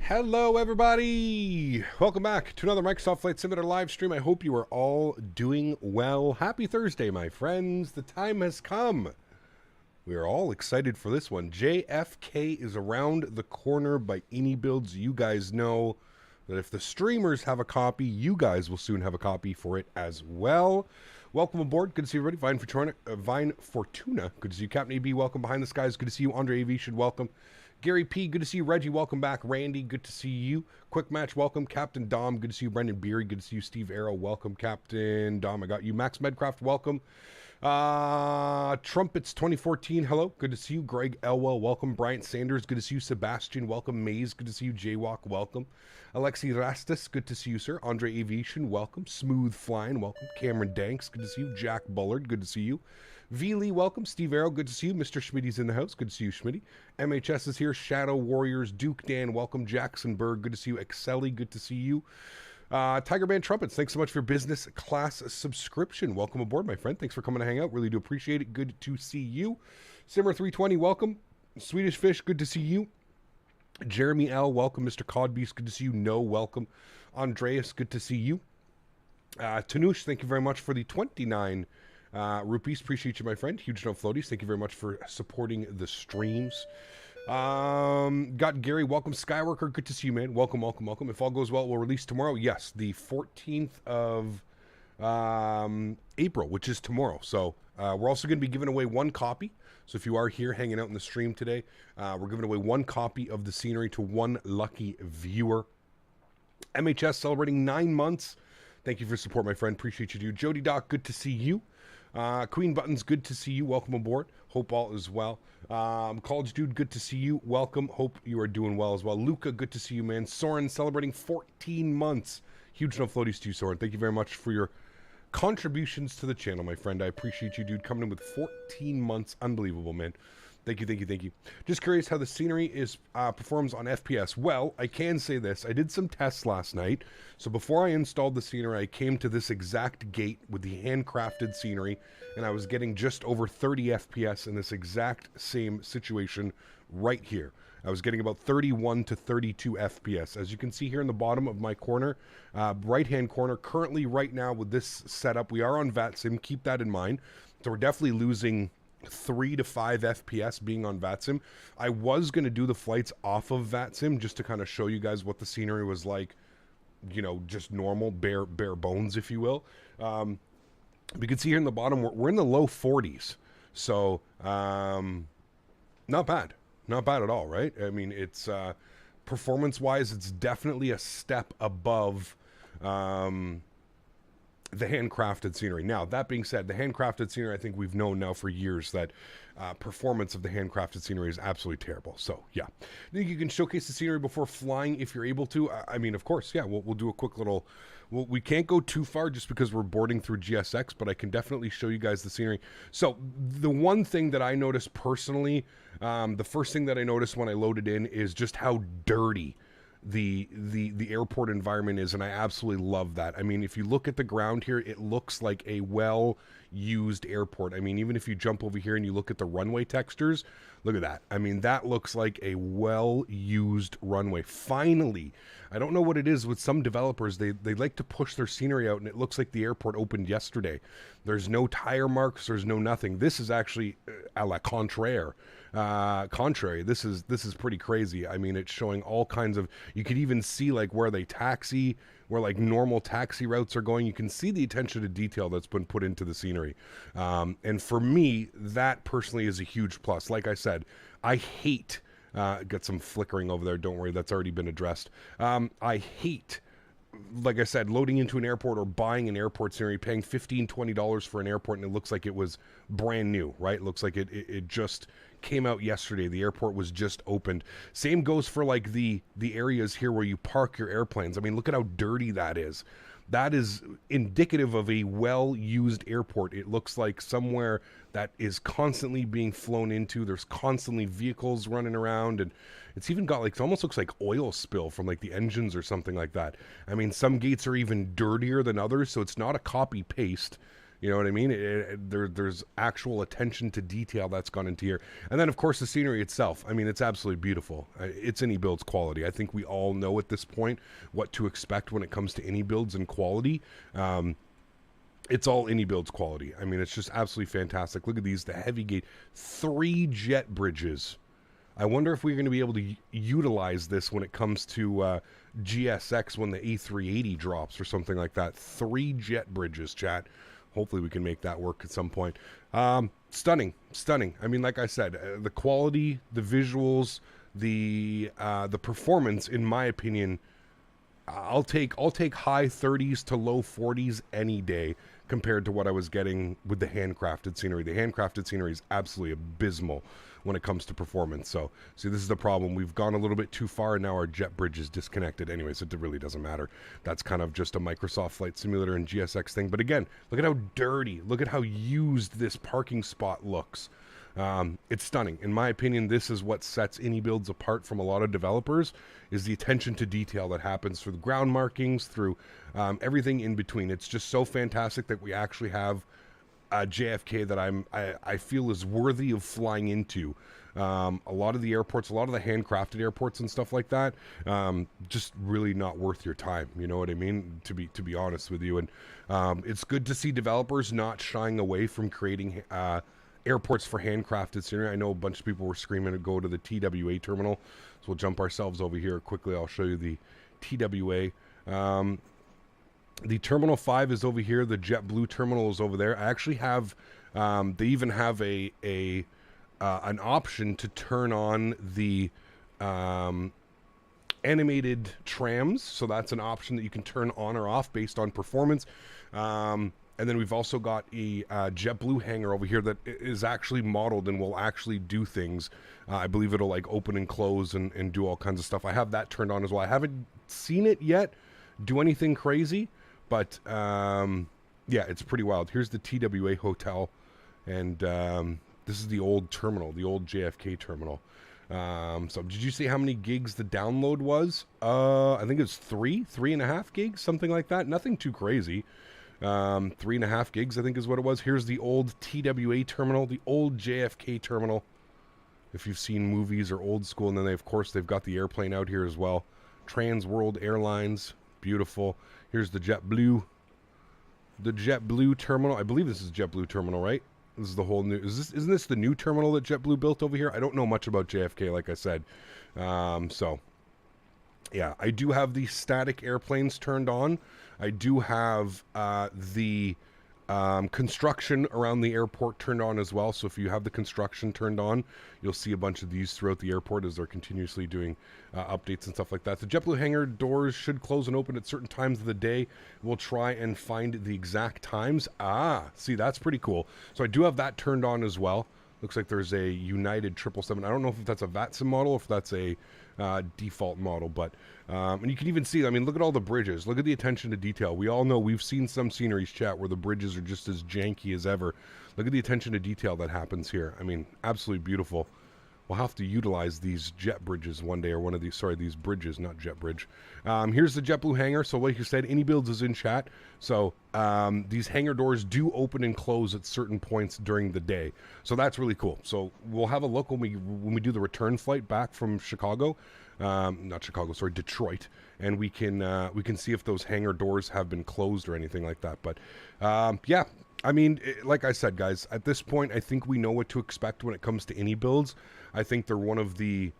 Hello everybody! Welcome back to another Microsoft Flight Simulator live stream. I hope you are all doing well. Happy Thursday, my friends. The time has come. We are all excited for this one. JFK is around the corner by iniBuilds. You guys know that if the streamers have a copy, you guys will soon have a copy for it as well. Welcome aboard. Good to see everybody. Vine Fortuna. Good to see you. Captain AB, welcome. Behind the Skies. Good to see you. Andre AV should welcome. Gary P, good to see you. Reggie, welcome back. Randy, good to see you. Quick Match, welcome. Captain Dom, good to see you. Brendan Beery, good to see you. Steve Arrow, welcome. Captain Dom, I got you. Max Medcraft, welcome. Trumpets 2014, hello, good to see you. Greg Elwell, welcome. Bryant Sanders, good to see you. Sebastian, welcome. Maze, good to see you. Jaywalk, welcome. Alexi Rastis, good to see you, sir. Andre Aviation, welcome. Smooth Flying, welcome. Cameron Danks, good to see you. Jack Bullard, good to see you. V. Lee, welcome. Steve Arrow, good to see you. Mr. Schmitty's in the house. Good to see you, Schmitty. MHS is here. Shadow Warriors. Duke Dan, welcome. Jacksonburg, good to see you. Excelli, good to see you. Tiger Band Trumpets, thanks so much for your business class subscription. Welcome aboard, my friend. Thanks for coming to hang out. Really do appreciate it. Good to see you. Simmer320, welcome. Swedish Fish, good to see you. Jeremy L, welcome. Mr. Codbeast, good to see you. No, welcome. Andreas, good to see you. Tanush, thank you very much for the 29 rupees. Appreciate you, my friend. Huge no floaties. Thank you very much for supporting the streams. Got Gary, welcome. Skyworker, good to see you, man. Welcome, welcome, welcome. If all goes well, we'll release tomorrow. Yes, the 14th of April, which is tomorrow. So we're also going to be giving away one copy. So if you are here hanging out in the stream today, we're giving away one copy of the scenery to one lucky viewer. MHS celebrating 9 months. Thank you for your support, my friend. Appreciate you, dude. Jody Doc, good to see you. Queen Buttons, good to see you. Welcome aboard. Hope all is well. College Dude, good to see you. Welcome. Hope you are doing well as well. Luca, good to see you, man. Soren, celebrating 14 months. Huge no floaties to you, Soren. Thank you very much for your contributions to the channel, my friend. I appreciate you, dude. Coming in with 14 months. Unbelievable, man. Thank you, thank you, thank you. Just curious how the scenery is performs on FPS. Well, I can say this. I did some tests last night. So before I installed the scenery, I came to this exact gate with the handcrafted scenery, and I was getting just over 30 FPS in this exact same situation right here. I was getting about 31 to 32 FPS. As you can see here in the bottom of my corner, right-hand corner, currently right now with this setup, we are on VATSIM. Keep that in mind. So we're definitely losing 3 to 5 FPS being on VATSIM. I was going to do the flights off of VATSIM just to kind of show you guys what the scenery was like, you know, just normal, bare bones, if you will. You can see here in the bottom, we're in the low 40s. So, not bad. Not bad at all, right? I mean, it's, performance-wise, it's definitely a step above, the handcrafted scenery. Now, that being said, the handcrafted scenery, I think we've known now for years that performance of the handcrafted scenery is absolutely terrible. So, yeah. I think you can showcase the scenery before flying if you're able to. I mean, of course, yeah, we'll do a quick little... Well, we can't go too far just because we're boarding through GSX, but I can definitely show you guys the scenery. So, the one thing that I noticed personally, the first thing that I noticed when I loaded in is just how dirty the airport environment is, and I absolutely love that. I mean, if you look at the ground here, it looks like a well-used airport. I mean, even if you jump over here and you look at the runway textures, look at that. I mean, that looks like a well-used runway. Finally, I don't know what it is with some developers. They like to push their scenery out, and it looks like the airport opened yesterday. There's no tire marks. There's no nothing. This is actually a la contraire. Contrary, this is pretty crazy. I mean, it's showing all kinds of, you could even see like where they taxi, where like normal taxi routes are going. You can see the attention to detail that's been put into the scenery. And for me, that personally is a huge plus. Like I said, I hate, got some flickering over there. Don't worry, that's already been addressed. I hate, like I said, loading into an airport or buying an airport scenery, paying $15, $20 for an airport, and it looks like it was brand new, right? It looks like it just came out yesterday. The airport was just opened. Same goes for like the areas here where you park your airplanes. I mean, look at how dirty that is. That is indicative of a well-used airport. It looks like somewhere that is constantly being flown into. There's constantly vehicles running around, and it's even got like, it almost looks like oil spill from like the engines or something like that. I mean, some gates are even dirtier than others, so it's not a copy-paste. You know what I mean? There's actual attention to detail that's gone into here. And then, of course, the scenery itself. I mean, it's absolutely beautiful. It's iniBuilds quality. I think we all know at this point what to expect when it comes to iniBuilds and quality. It's all iniBuilds quality. I mean, it's just absolutely fantastic. Look at these, the heavy gate, 3 jet bridges. I wonder if we're going to be able to utilize this when it comes to GSX when the A380 drops or something like that. 3 jet bridges, chat. Hopefully we can make that work at some point. Stunning. I mean, like I said, the quality, the visuals, the performance, in my opinion, I'll take high 30s to low 40s any day compared to what I was getting with the handcrafted scenery. The handcrafted scenery is absolutely abysmal when it comes to performance. So, see, this is the problem. We've gone a little bit too far, and now our jet bridge is disconnected. Anyways, it really doesn't matter. That's kind of just a Microsoft Flight Simulator and GSX thing. But again, look at how dirty, look at how used this parking spot looks. It's stunning. In my opinion, this is what sets iniBuilds apart from a lot of developers, is the attention to detail that happens through the ground markings, through everything in between. It's just so fantastic that we actually have JFK that I feel is worthy of flying into. A lot of the airports, a lot of the handcrafted airports and stuff like that, just really not worth your time. You know what I mean? To be honest with you, and it's good to see developers not shying away from creating airports for handcrafted scenery. I know a bunch of people were screaming to go to the TWA terminal, so we'll jump ourselves over here quickly. I'll show you the TWA. The Terminal 5 is over here. The JetBlue terminal is over there. I actually have, they even have an option to turn on the animated trams. So that's an option that you can turn on or off based on performance. And then we've also got a JetBlue hangar over here that is actually modeled and will actually do things. I believe it'll like open and close and do all kinds of stuff. I have that turned on as well. I haven't seen it yet do anything crazy, but yeah, it's pretty wild. Here's the TWA hotel, and this is the old terminal, the old JFK terminal. So did you see how many gigs the download was? I think it's 3.5 gigs, something like that. Nothing too crazy. 3.5 gigs, I think is what it was. Here's the old TWA terminal, the old JFK terminal. If you've seen movies or old school, and then of course they've got the airplane out here as well. Trans World Airlines, beautiful. Here's the JetBlue terminal. I believe this is JetBlue terminal, right? This is the whole new. Isn't this the new terminal that JetBlue built over here? I don't know much about JFK, like I said. So yeah, I do have the static airplanes turned on. I do have the construction around the airport turned on as well. So if you have the construction turned on, you'll see a bunch of these throughout the airport as they're continuously doing updates and stuff like that. The JetBlue hangar doors should close and open at certain times of the day. We'll try and find the exact times. See, that's pretty cool. So I do have that turned on as well. Looks like there's a United 777. I don't know if that's a VATSIM model or if that's a default model, but and you can even see, I mean, look at all the bridges. Look at the attention to detail. We all know, we've seen some sceneries, chat, where the bridges are just as janky as ever. Look at the attention to detail that happens here. I mean, absolutely beautiful. We'll have to utilize these jet bridges one day, or one of these, sorry, these bridges, not jet bridge. Here's the JetBlue hangar. So like you said, iniBuilds is in chat. So these hangar doors do open and close at certain points during the day. So that's really cool. So we'll have a look when we do the return flight back from Chicago. Not Chicago, sorry, Detroit. And we can see if those hangar doors have been closed or anything like that. But yeah, I mean, like I said, guys, at this point, I think we know what to expect when it comes to iniBuilds. I think they're one of the,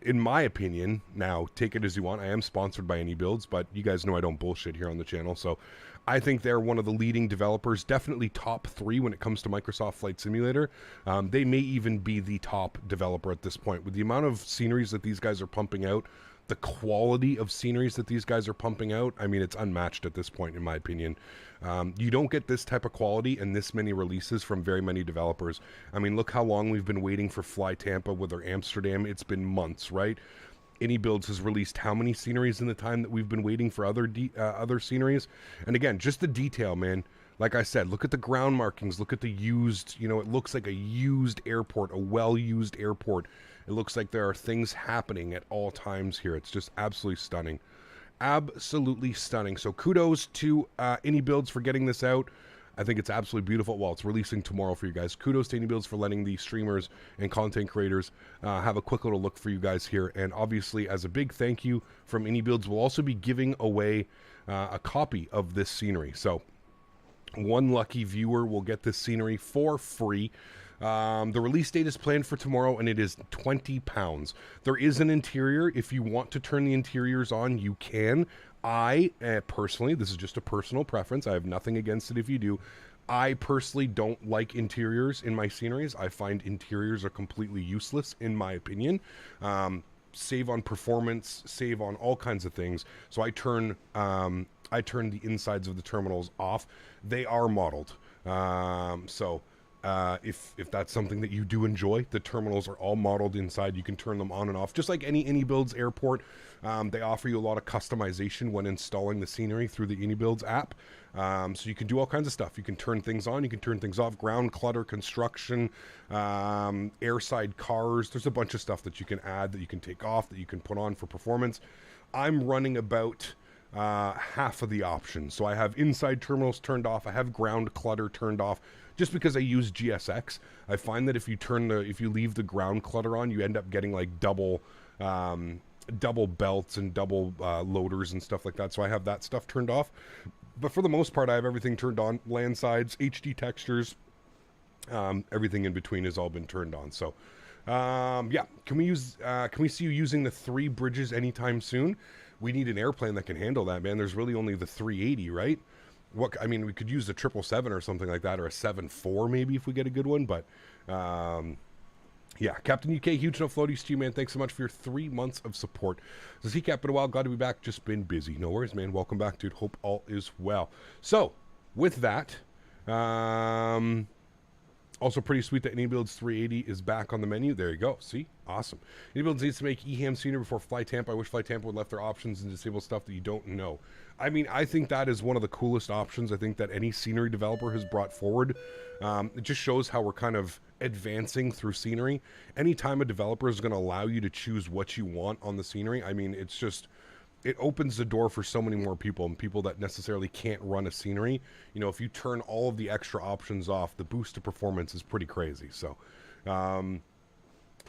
in my opinion, now, take it as you want. I am sponsored by iniBuilds, but you guys know I don't bullshit here on the channel. So I think they're one of the leading developers, definitely top 3 when it comes to Microsoft Flight Simulator. They may even be the top developer at this point. With the amount of sceneries that these guys are pumping out, the quality of sceneries that these guys are pumping out, I mean, it's unmatched at this point, in my opinion. You don't get this type of quality and this many releases from very many developers. I mean, look how long we've been waiting for Fly Tampa with their Amsterdam. It's been months, right? iniBuilds has released how many sceneries in the time that we've been waiting for other sceneries? And again, just the detail, man. Like I said, look at the ground markings. Look at the used, you know, it looks like a used airport, a well-used airport. It looks like there are things happening at all times here. It's just absolutely stunning. Absolutely stunning. So kudos to iniBuilds for getting this out. I think it's absolutely beautiful. Well, it's releasing tomorrow for you guys. Kudos to iniBuilds for letting the streamers and content creators have a quick little look for you guys here. And obviously, as a big thank you from iniBuilds, we'll also be giving away a copy of this scenery. So one lucky viewer will get this scenery for free. The release date is planned for tomorrow, and it is £20. There is an interior. If you want to turn the interiors on, you can. I personally, this is just a personal preference. I have nothing against it if you do. I personally don't like interiors in my sceneries. I find interiors are completely useless, in my opinion. Save on performance, save on all kinds of things. So I turn the insides of the terminals off. They are modeled. If that's something that you do enjoy, the terminals are all modeled inside. You can turn them on and off, just like any iniBuilds airport. They offer you a lot of customization when installing the scenery through the iniBuilds app. So you can do all kinds of stuff. You can turn things on, you can turn things off, ground clutter, construction, airside cars. There's a bunch of stuff that you can add, that you can take off, that you can put on for performance. I'm running about half of the options. So I have inside terminals turned off. I have ground clutter turned off, just because I use GSX. I find that if you leave the ground clutter on, you end up getting like double belts and double loaders and stuff like that. So I have that stuff turned off. But for the most part, I have everything turned on. Land sides, HD textures, everything in between has all been turned on. So yeah, can we see you using the 3 bridges anytime soon? We need an airplane that can handle that, man. There's really only the 380, right? I mean, we could use the 777 or something like that, or a 74 maybe if we get a good one. But yeah, Captain UK, huge enough floaties to you, man. Thanks so much for your 3 months of support. Says he Cap, been a while, glad to be back. Just been busy. No worries, man. Welcome back, dude. Hope all is well. So with that, also pretty sweet that iniBuilds 380 is back on the menu. There you go. See? Awesome. iniBuilds needs to make EHAM sooner before Flite Tampa. I wish Flite Tampa would left their options and disable stuff that you don't know. I mean, I think that is one of the coolest options I think that any scenery developer has brought forward. It just shows how we're kind of advancing through scenery. Anytime a developer is going to allow you to choose what you want on the scenery, I mean, it's just... it opens the door for so many more people, and people that necessarily can't run a scenery. You know, if you turn all of the extra options off, the boost to performance is pretty crazy. So,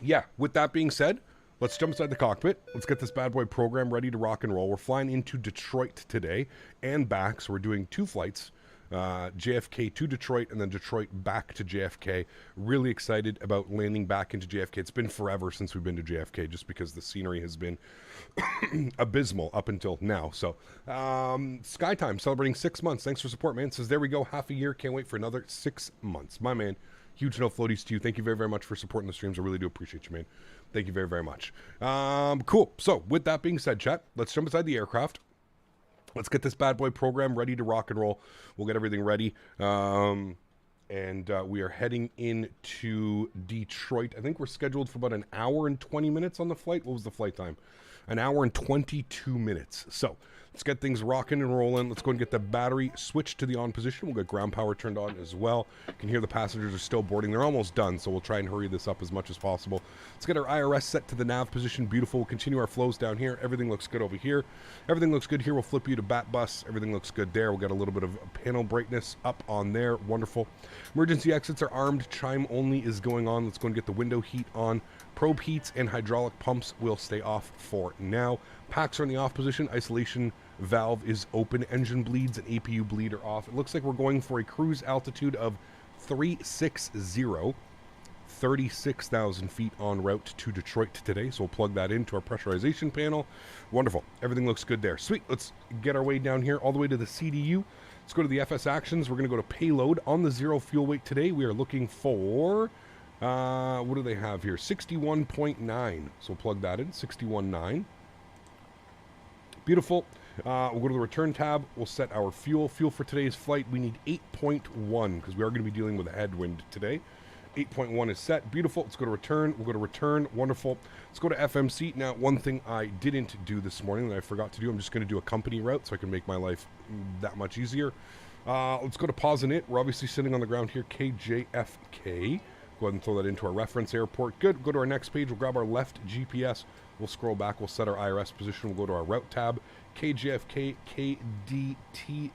yeah, with that being said, let's jump inside the cockpit. Let's get this bad boy program ready to rock and roll. We're flying into Detroit today and back, so we're doing 2 flights. JFK to Detroit and then Detroit back to JFK. Really excited about landing back into JFK. It's been forever since we've been to JFK, just because the scenery has been abysmal up until now. So Skytime celebrating 6 months. Thanks for support, man. Says there we go, half a year, can't wait for another 6 months. My man, huge no floaties to you. Thank you very, very much for supporting the streams. I really do appreciate you, man. Thank you very, very much. Cool. So with that being said, chat, let's jump inside the aircraft. Let's get this bad boy program ready to rock and roll. We'll get everything ready. And we are heading into Detroit. I think we're scheduled for about an hour and 20 minutes on the flight. What was the flight time? An hour and 22 minutes. So let's get things rocking and rolling. Let's go and get the battery switched to the on position. We'll get ground power turned on as well. You can hear the passengers are still boarding. They're almost done, so we'll try and hurry this up as much as possible. Let's get our IRS set to the nav position. Beautiful. We'll continue our flows down here. Everything looks good over here. Everything looks good here. We'll flip you to bat bus. Everything looks good there. We'll get a little bit of panel brightness up on there. Wonderful. Emergency exits are armed. Chime only is going on. Let's go and get the window heat on. Probe heats and hydraulic pumps will stay off for now. Packs are in the off position. Isolation valve is open. Engine bleeds and APU bleed are off. It looks like we're going for a cruise altitude of 360, 36,000 feet en route to Detroit today. So we'll plug that into our pressurization panel. Wonderful. Everything looks good there. Sweet. Let's get our way down here all the way to the CDU. Let's go to the FS actions. We're going to go to payload on the 0 fuel weight today. We are looking for... what do they have here? 61.9. So we'll plug that in. 61.9. Beautiful. We'll go to the return tab. We'll set our fuel. Fuel for today's flight, we need 8.1 because we are going to be dealing with a headwind today. 8.1 is set. Beautiful. Let's go to return. We'll go to return. Wonderful. Let's go to FMC. Now, one thing I didn't do this morning that I forgot to do, I'm just going to do a company route so I can make my life that much easier. Let's go to pause and it. We're obviously sitting on the ground here. KJFK. Go ahead and throw that into our reference airport. Good. Go to our next page. We'll grab our left GPS. We'll scroll back. We'll set our IRS position. We'll go to our route tab. KJFK,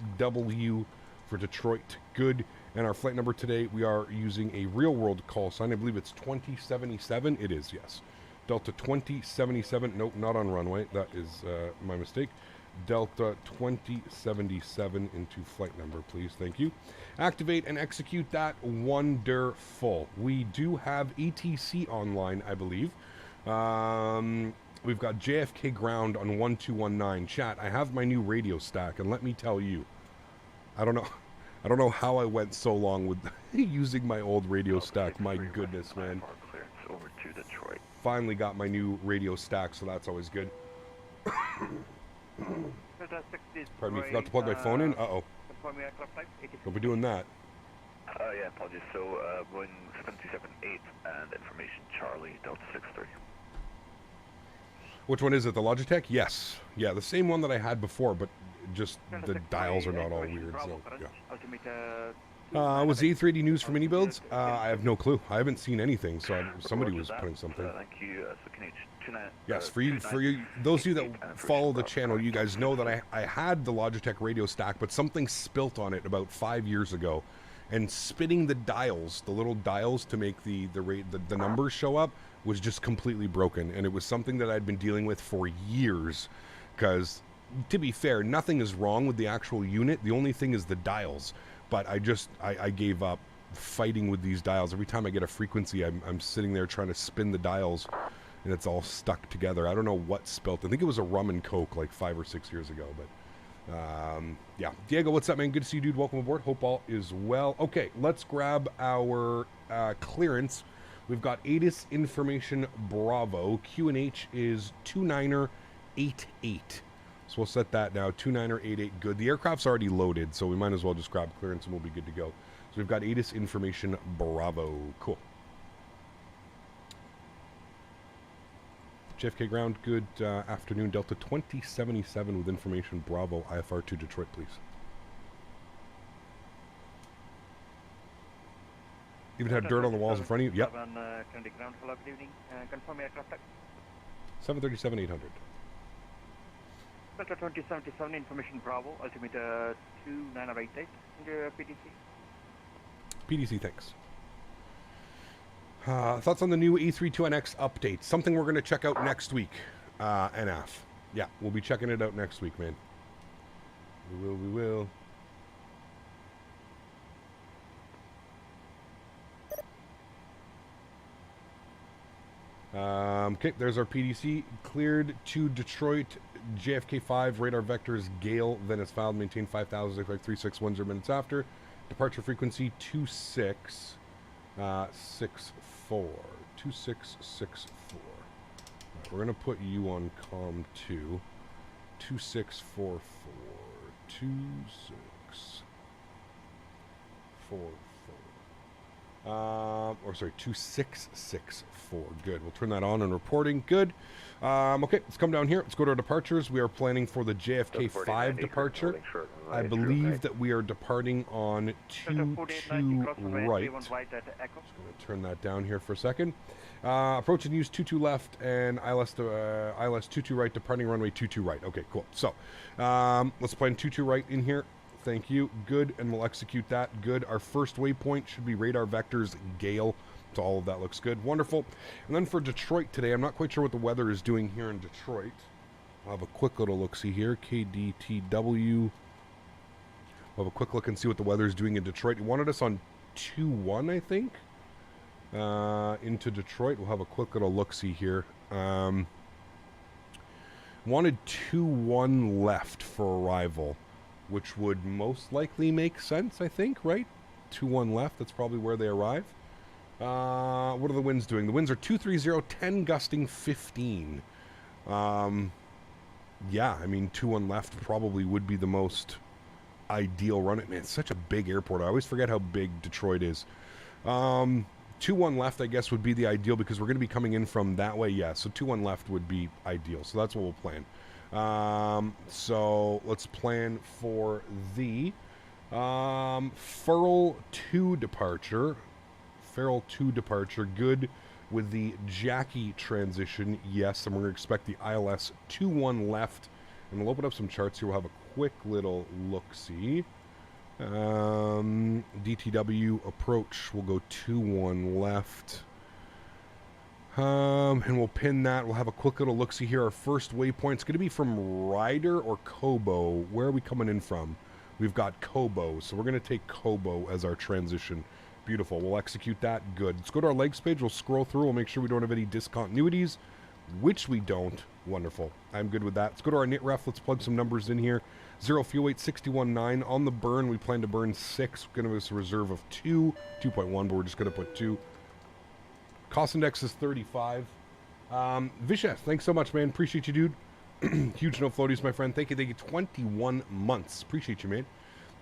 KDTW for Detroit, good. And our flight number today, we are using a real-world call sign. I believe it's 2077. It is, yes. Delta 2077. Nope, not on runway. That is my mistake. Delta 2077 into flight number, please. Thank you. Activate and execute that. Wonderful. We do have ATC online, I believe. We've got JFK ground on 1219. Chat, I have my new radio stack, and let me tell you, I don't know how I went so long with using my old radio stack. My goodness, man. Over to Detroit. Finally got my new radio stack, so that's always good. Pardon me, forgot to plug my phone in? Uh-oh. Don't be doing that. Yeah, apologies. So, Boeing 737-8 and information Charlie, Delta 63. Which one is it, the Logitech? Yes. Yeah, the same one that I had before, but just the dials are not all weird, so, yeah. Was the A380 news from iniBuilds? I have no clue. I haven't seen anything, so somebody was putting something. Thank you. Yes, for you, those of you that follow the channel, you guys know that I had the Logitech radio stack, but something spilt on it about 5 years ago, and spinning the dials, the little dials to make the numbers show up, was just completely broken, and it was something that I'd been dealing with for years, because, to be fair, nothing is wrong with the actual unit. The only thing is the dials. But I gave up fighting with these dials. Every time I get a frequency, I'm sitting there trying to spin the dials, and it's all stuck together. I don't know what spilt. I think it was a rum and coke like 5 or 6 years ago. But yeah, Diego, what's up, man? Good to see you, dude. Welcome aboard. Hope all is well. Okay, let's grab our clearance. We've got ATIS information Bravo. QNH is 29er88. So we'll set that now. 29er88. Good. The aircraft's already loaded, so we might as well just grab clearance and we'll be good to go. So we've got ATIS information Bravo. Cool. JFK ground. Good afternoon. Delta 2077 with information Bravo. IFR to Detroit, please. Even had dirt on the walls in front of you? Yep. 737-800. Delta 2077, information Bravo, altimeter 2988, PDC. PDC, thanks. Thoughts on the new E32NX update? Something we're going to check out next week, NF. Yeah, we'll be checking it out next week, man. We will. Okay, there's our PDC. Cleared to Detroit, JFK 5, radar vectors, Gale, Venice filed, maintain 5,000, 3610 minutes after. Departure frequency 2664. 2664. Right, we're going to put you on COM 2. 2644. 2644. Or sorry, 2664. Good. We'll turn that on and reporting. Good. Okay, let's come down here. Let's go to our departures. We are planning for the JFK 5 departure. I believe that we are departing on 22 right. Just going to turn that down here for a second. Approach and use 22 left and ILS 22 right, departing runway 22 right. Okay, cool. So let's plan 22 right in here. Thank you. Good, and we'll execute that. Good. Our first waypoint should be radar vectors Gale. So all of that looks good. Wonderful. And then for Detroit today, I'm not quite sure what the weather is doing here in Detroit. I'll have a quick little look-see here. KDTW. We'll have a quick look and see what the weather is doing in Detroit. You wanted us on 2-1, I think, into Detroit. We'll have a quick little look-see here. Wanted 2-1 left for arrival, which would most likely make sense, I think, right? 2-1 left, that's probably where they arrive. What are the winds doing? The winds are 230, 10 gusting 15. Yeah, I mean, 2-1 left probably would be the most ideal run. Man, it's such a big airport. I always forget how big Detroit is. 2-1 left, I guess, would be the ideal because we're going to be coming in from that way. Yeah, so 2-1 left would be ideal. So that's what we'll plan. So let's plan for the Furl 2 departure. Feral 2 departure. Good with the Jackie transition. Yes, and we're going to expect the ILS 21 left. And we'll open up some charts here. We'll have a quick little look-see. DTW approach. We'll go 2-1 left. And we'll pin that. We'll have a quick little look-see here. Our first waypoint's going to be from Ryder or Kobo. Where are we coming in from? We've got Kobo, so we're going to take Kobo as our transition. Beautiful. We'll execute that. Good. Let's go to our legs page. We'll scroll through. We'll make sure we don't have any discontinuities, which we don't. Wonderful. I'm good with that. Let's go to our knit ref. Let's plug some numbers in here. 0 fuel weight, 61.9. On the burn, we plan to burn 6. We're going to have a reserve of 2. 2.1, but we're just going to put 2. Cost index is 35. Vishesh, thanks so much, man. Appreciate you, dude. Huge no floaties, my friend. Thank you. 21 months. Appreciate you, man.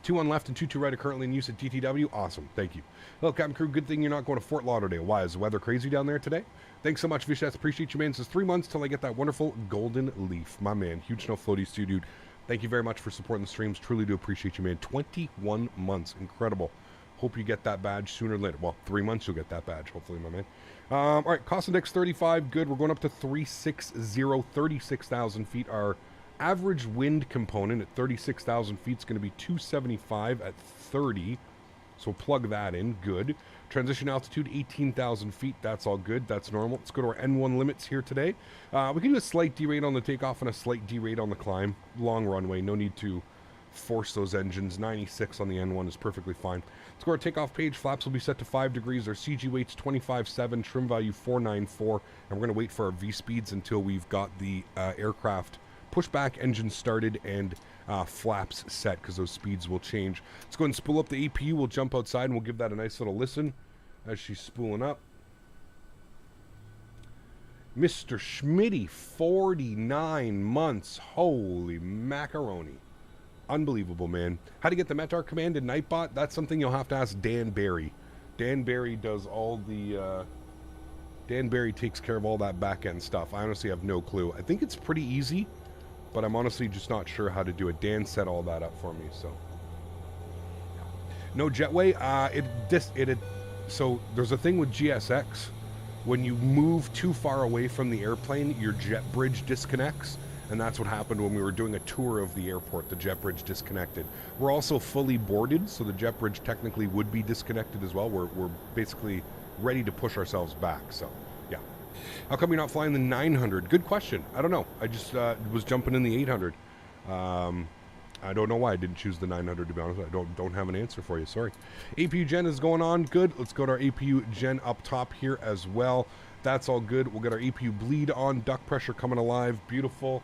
2-1 left and 2-2 right are currently in use at DTW. Awesome. Thank you. Hello, Captain Crew. Good thing you're not going to Fort Lauderdale. Why? Is the weather crazy down there today? Thanks so much, Vishesh. Appreciate you, man. It says 3 months till I get that wonderful golden leaf. My man. Huge no floaties, too, dude. Thank you very much for supporting the streams. Truly do appreciate you, man. 21 months. Incredible. Hope you get that badge sooner or later. Well, 3 months you'll get that badge, hopefully, my man. All right, cost index 35. Good. We're going up to 360, 36,000 feet. Our average wind component at 36,000 feet is going to be 275 at 30. So we'll plug that in. Good. Transition altitude 18,000 feet. That's all good. That's normal. Let's go to our N1 limits here today. We can do a slight derate on the takeoff and a slight derate on the climb. Long runway. No need to force those engines. 96 on the N1 is perfectly fine. Let's go to our takeoff page. Flaps will be set to 5 degrees. Our CG weight's 25.7. Trim value 494. And we're going to wait for our V speeds until we've got the aircraft pushback engine started and flaps set, because those speeds will change. Let's go ahead and spool up the APU. We'll jump outside and we'll give that a nice little listen as she's spooling up. Mr. Smitty, 49 months. Holy macaroni. Unbelievable, man. How to get the Metar command in Nightbot? That's something you'll have to ask Dan Barry. Dan Barry does all the... Dan Barry takes care of all that back-end stuff. I honestly have no clue. I think it's pretty easy, but I'm honestly just not sure how to do it. Dan set all that up for me, so... No jetway. So there's a thing with GSX. When you move too far away from the airplane, your jet bridge disconnects. And that's what happened when we were doing a tour of the airport. The jet bridge disconnected. We're also fully boarded, so the jet bridge technically would be disconnected as well. We're basically ready to push ourselves back, so yeah. How come you're not flying the 900? Good question. I don't know. I just was jumping in the 800. I don't know why I didn't choose the 900, to be honest. I don't have an answer for you. Sorry. APU gen is going on. Good. Let's go to our APU gen up top here as well. That's all good. We'll get our APU bleed on. Duct pressure coming alive. Beautiful.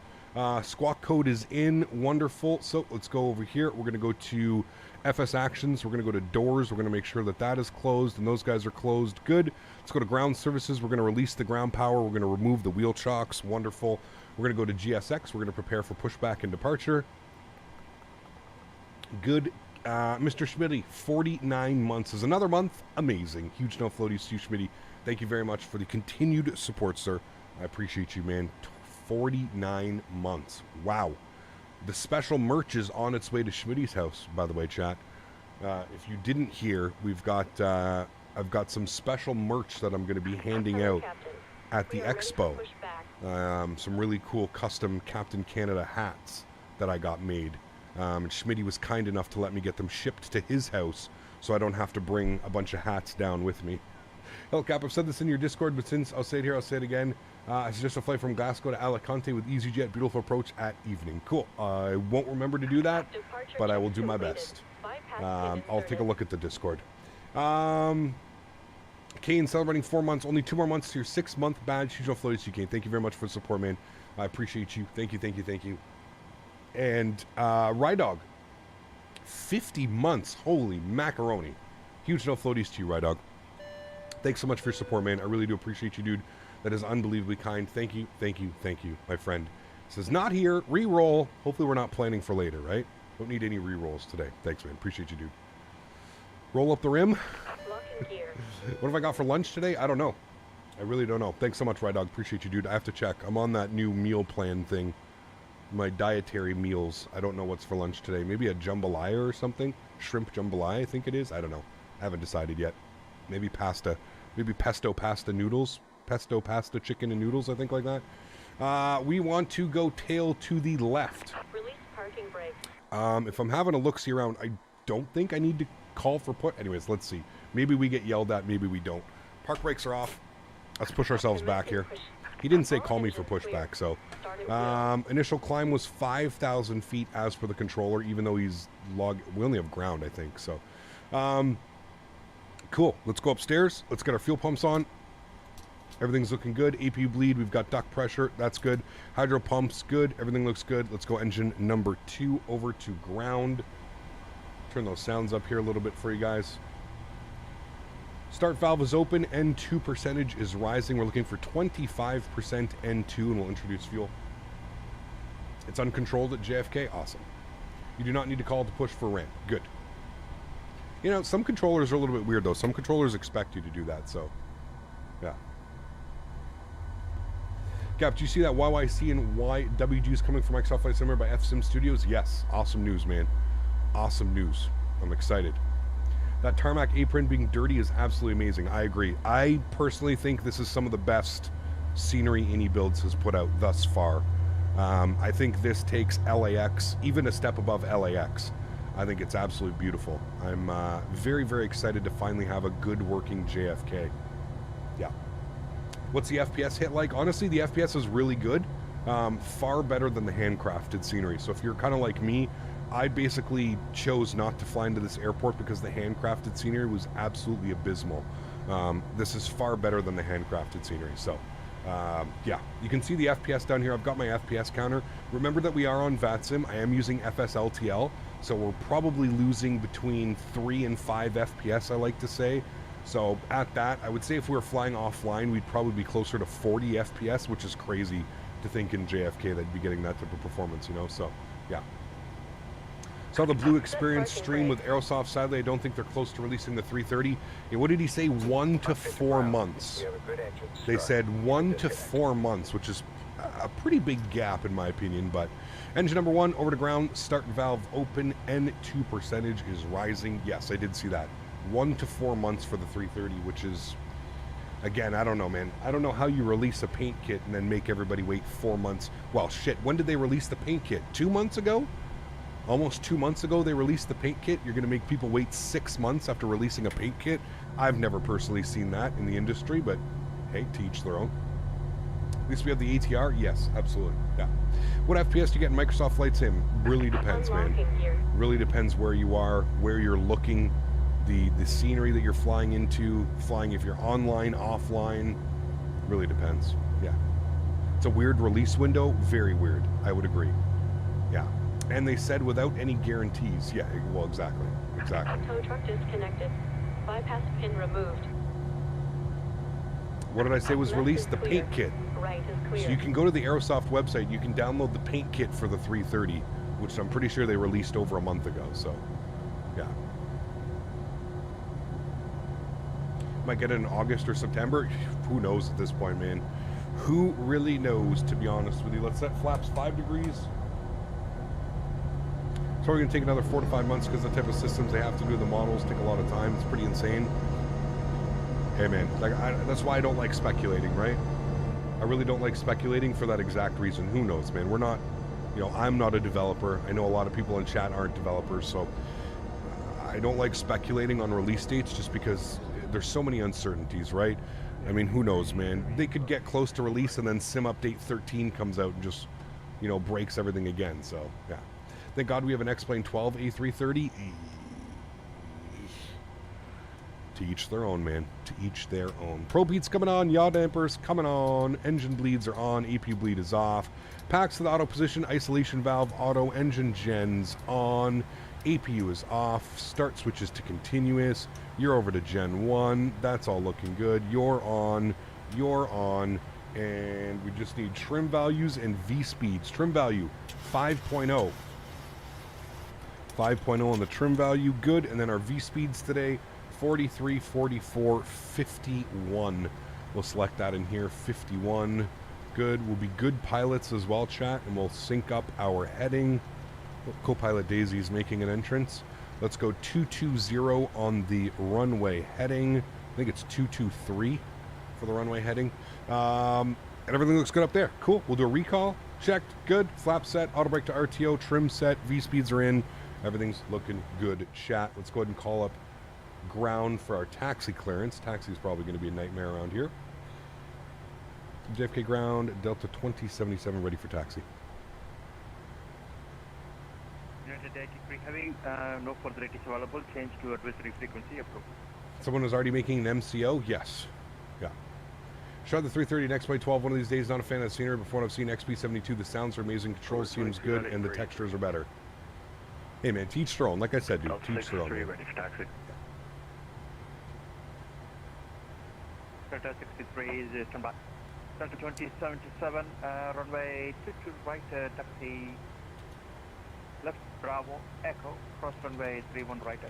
Squawk code is in. Wonderful. So let's go over here. We're going to go to FS actions. We're going to go to doors. We're going to make sure that that is closed and those guys are closed. Good. Let's go to ground services. We're going to release the ground power. We're going to remove the wheel chocks. Wonderful. We're going to go to GSX. We're going to prepare for pushback and departure. Good. Mr. Smitty, 49 months is another month. Amazing. Huge no floaties to you, Smitty. Thank you very much for the continued support, sir. I appreciate you, man. 49 months. Wow. The special merch is on its way to Schmitty's house, by the way, chat. If you didn't hear, we've got I've got some special merch that I'm going to be handing out at the expo. Some really cool custom Captain Canada hats that I got made. And Smitty was kind enough to let me get them shipped to his house, so I don't have to bring a bunch of hats down with me. Hellcap, I've said this in your Discord, but since I'll say it here, I'll say it again. I suggest a flight from Glasgow to Alicante with EasyJet. Beautiful approach at evening. Cool. I won't remember to do that, but I will do my best. I'll take a look at the Discord. Kane celebrating 4 months. Only 2 more months to your 6-month badge. Huge floaties to you, Kane. Thank you very much for the support, man. I appreciate you. Thank you, thank you, thank you. And Rydog, 50 months. Holy macaroni. Huge no floaties to you, Rydog. Thanks so much for your support, man. I really do appreciate you, dude. That is unbelievably kind. Thank you, thank you, thank you, my friend. Says, not here. Re-roll. Hopefully we're not planning for later, right? Don't need any re-rolls today. Thanks, man. Appreciate you, dude. Roll up the rim. What have I got for lunch today? I don't know. I really don't know. Thanks so much, Rydog. Appreciate you, dude. I have to check. I'm on that new meal plan thing. My dietary meals. I don't know what's for lunch today. Maybe a jambalaya or something? Shrimp jambalaya, I think it is. I don't know. I haven't decided yet. Maybe pasta. Maybe pesto pasta noodles. Pesto pasta chicken and noodles, I think, like that. We want to go tail to the left. Release parking brake. If I'm having a look-see around, don't think I need to call for put. Anyways, let's see. Maybe we get yelled at, maybe we don't. Park brakes are off. Let's push ourselves back here. He didn't say call me for pushback, so. Initial climb was 5,000 feet as per the controller, even though he's we only have ground, I think, so. Cool. Let's go upstairs. Let's get our fuel pumps on. Everything's looking good. APU bleed. We've got duct pressure. That's good. Hydro pumps. Good. Everything looks good. Let's go engine number 2 over to ground. Turn those sounds up here a little bit for you guys. Start valve is open. N2 percentage is rising. We're looking for 25% N2, and we'll introduce fuel. It's uncontrolled at JFK. Awesome. You do not need to call to push for ramp. Good. You know, some controllers are a little bit weird, though. Some controllers expect you to do that, so, yeah. Gap, do you see that YYC and YWGs coming from Microsoft Flight Simulator by FSim Studios? Yes. Awesome news, man. Awesome news. I'm excited. That tarmac apron being dirty is absolutely amazing. I agree. I personally think this is some of the best scenery iniBuilds has put out thus far. I think this takes LAX even a step above LAX. I think it's absolutely beautiful. I'm very, very excited to finally have a good working JFK. Yeah. What's the FPS hit like? Honestly, the FPS is really good. Far better than the handcrafted scenery. So if you're kind of like me, I basically chose not to fly into this airport because the handcrafted scenery was absolutely abysmal. This is far better than the handcrafted scenery. So, yeah, you can see the FPS down here. I've got my FPS counter. Remember that we are on VATSIM. I am using FSLTL, so we're probably losing between 3 and 5 FPS, I like to say. So at that, I would say if we were flying offline, we'd probably be closer to 40 FPS, which is crazy to think in JFK they'd be getting that type of performance, you know? So, yeah. Saw the Blue Experience stream with Aerosoft. Sadly, I don't think they're close to releasing the 330. Yeah, what did he say? 1 to 4 months. They said 1 to 4 months, which is a pretty big gap in my opinion. But engine number 1 over to ground. Start valve open. N2 percentage is rising. Yes, I did see that. 1 to 4 months for the 330, which is, again, I don't know, man. I don't know how you release a paint kit and then make everybody wait 4 months. Well, shit, when did they release the paint kit? 2 months ago? Almost 2 months ago they released the paint kit. You're going to make people wait 6 months after releasing a paint kit. I've never personally seen that in the industry, but hey, to each their own. At least we have the ATR. Yes, absolutely. Yeah. What FPS do you get in Microsoft Flight Sim? Really depends, man. Really depends where you are, where you're looking, the scenery that you're flying into, flying if you're online, offline. Really depends. Yeah. It's a weird release window. Very weird. I would agree. Yeah. And they said without any guarantees. Yeah, well, exactly. Exactly. Tow truck disconnected. Bypass pin removed. What did I say was released? The paint kit. Right is clear. So you can go to the Aerosoft website. You can download the paint kit for the 330, which I'm pretty sure they released over a month ago. So, yeah. Might get it in August or September. Who knows at this point, man? Who really knows, to be honest with you? Let's set flaps 5 degrees. So we're going to take another 4 to 5 months because the type of systems they have to do, the models take a lot of time. It's pretty insane. Hey, man, like that's why I don't like speculating, right? I really don't like speculating for that exact reason. Who knows, man? We're not, you know, I'm not a developer. I know a lot of people in chat aren't developers, so I don't like speculating on release dates just because there's so many uncertainties, right? I mean, who knows, man? They could get close to release and then Sim Update 13 comes out and just, you know, breaks everything again, so, yeah. Thank God we have an X-Plane 12 A330. To each their own, man. To each their own. Probe heat's coming on. Yaw dampers coming on. Engine bleeds are on. AP bleed is off. Packs to the auto position. Isolation valve auto. Engine gens on. APU is off. Start switches to continuous. You're over to Gen 1. That's all looking good. You're on. You're on. And we just need trim values and V-speeds. Trim value 5.0. 5.0 on the trim value, good. And then our V-speeds today, 43, 44, 51. We'll select that in here, 51. Good. We'll be good pilots as well, chat, and we'll sync up our heading. Co-pilot Daisy's making an entrance. Let's go 220 on the runway heading. I think it's 223 for the runway heading. And everything looks good up there. Cool. We'll do a recall. Checked. Good. Flap set. Auto brake to RTO. Trim set. V-speeds are in. Everything's looking good, chat. Let's go ahead and call up ground for our taxi clearance. Taxi is probably going to be a nightmare around here. JFK ground, Delta 2077 ready for taxi. United 83 heavy, no further ATs available. Change to advisory frequency approved. Someone was already making an MCO? Yes. Yeah. Shot the 330 and XY12 one of these days. Not a fan of the scenery. Before I've seen XP72, the sounds are amazing. Control seems good, and the textures are better. Hey, man, teach their own. Like I said, dude, teach their own. Ready for taxi. Delta 63 is standby. Delta 2077, runway 22 right, taxi left, Bravo, Echo, cross runway 31 right. All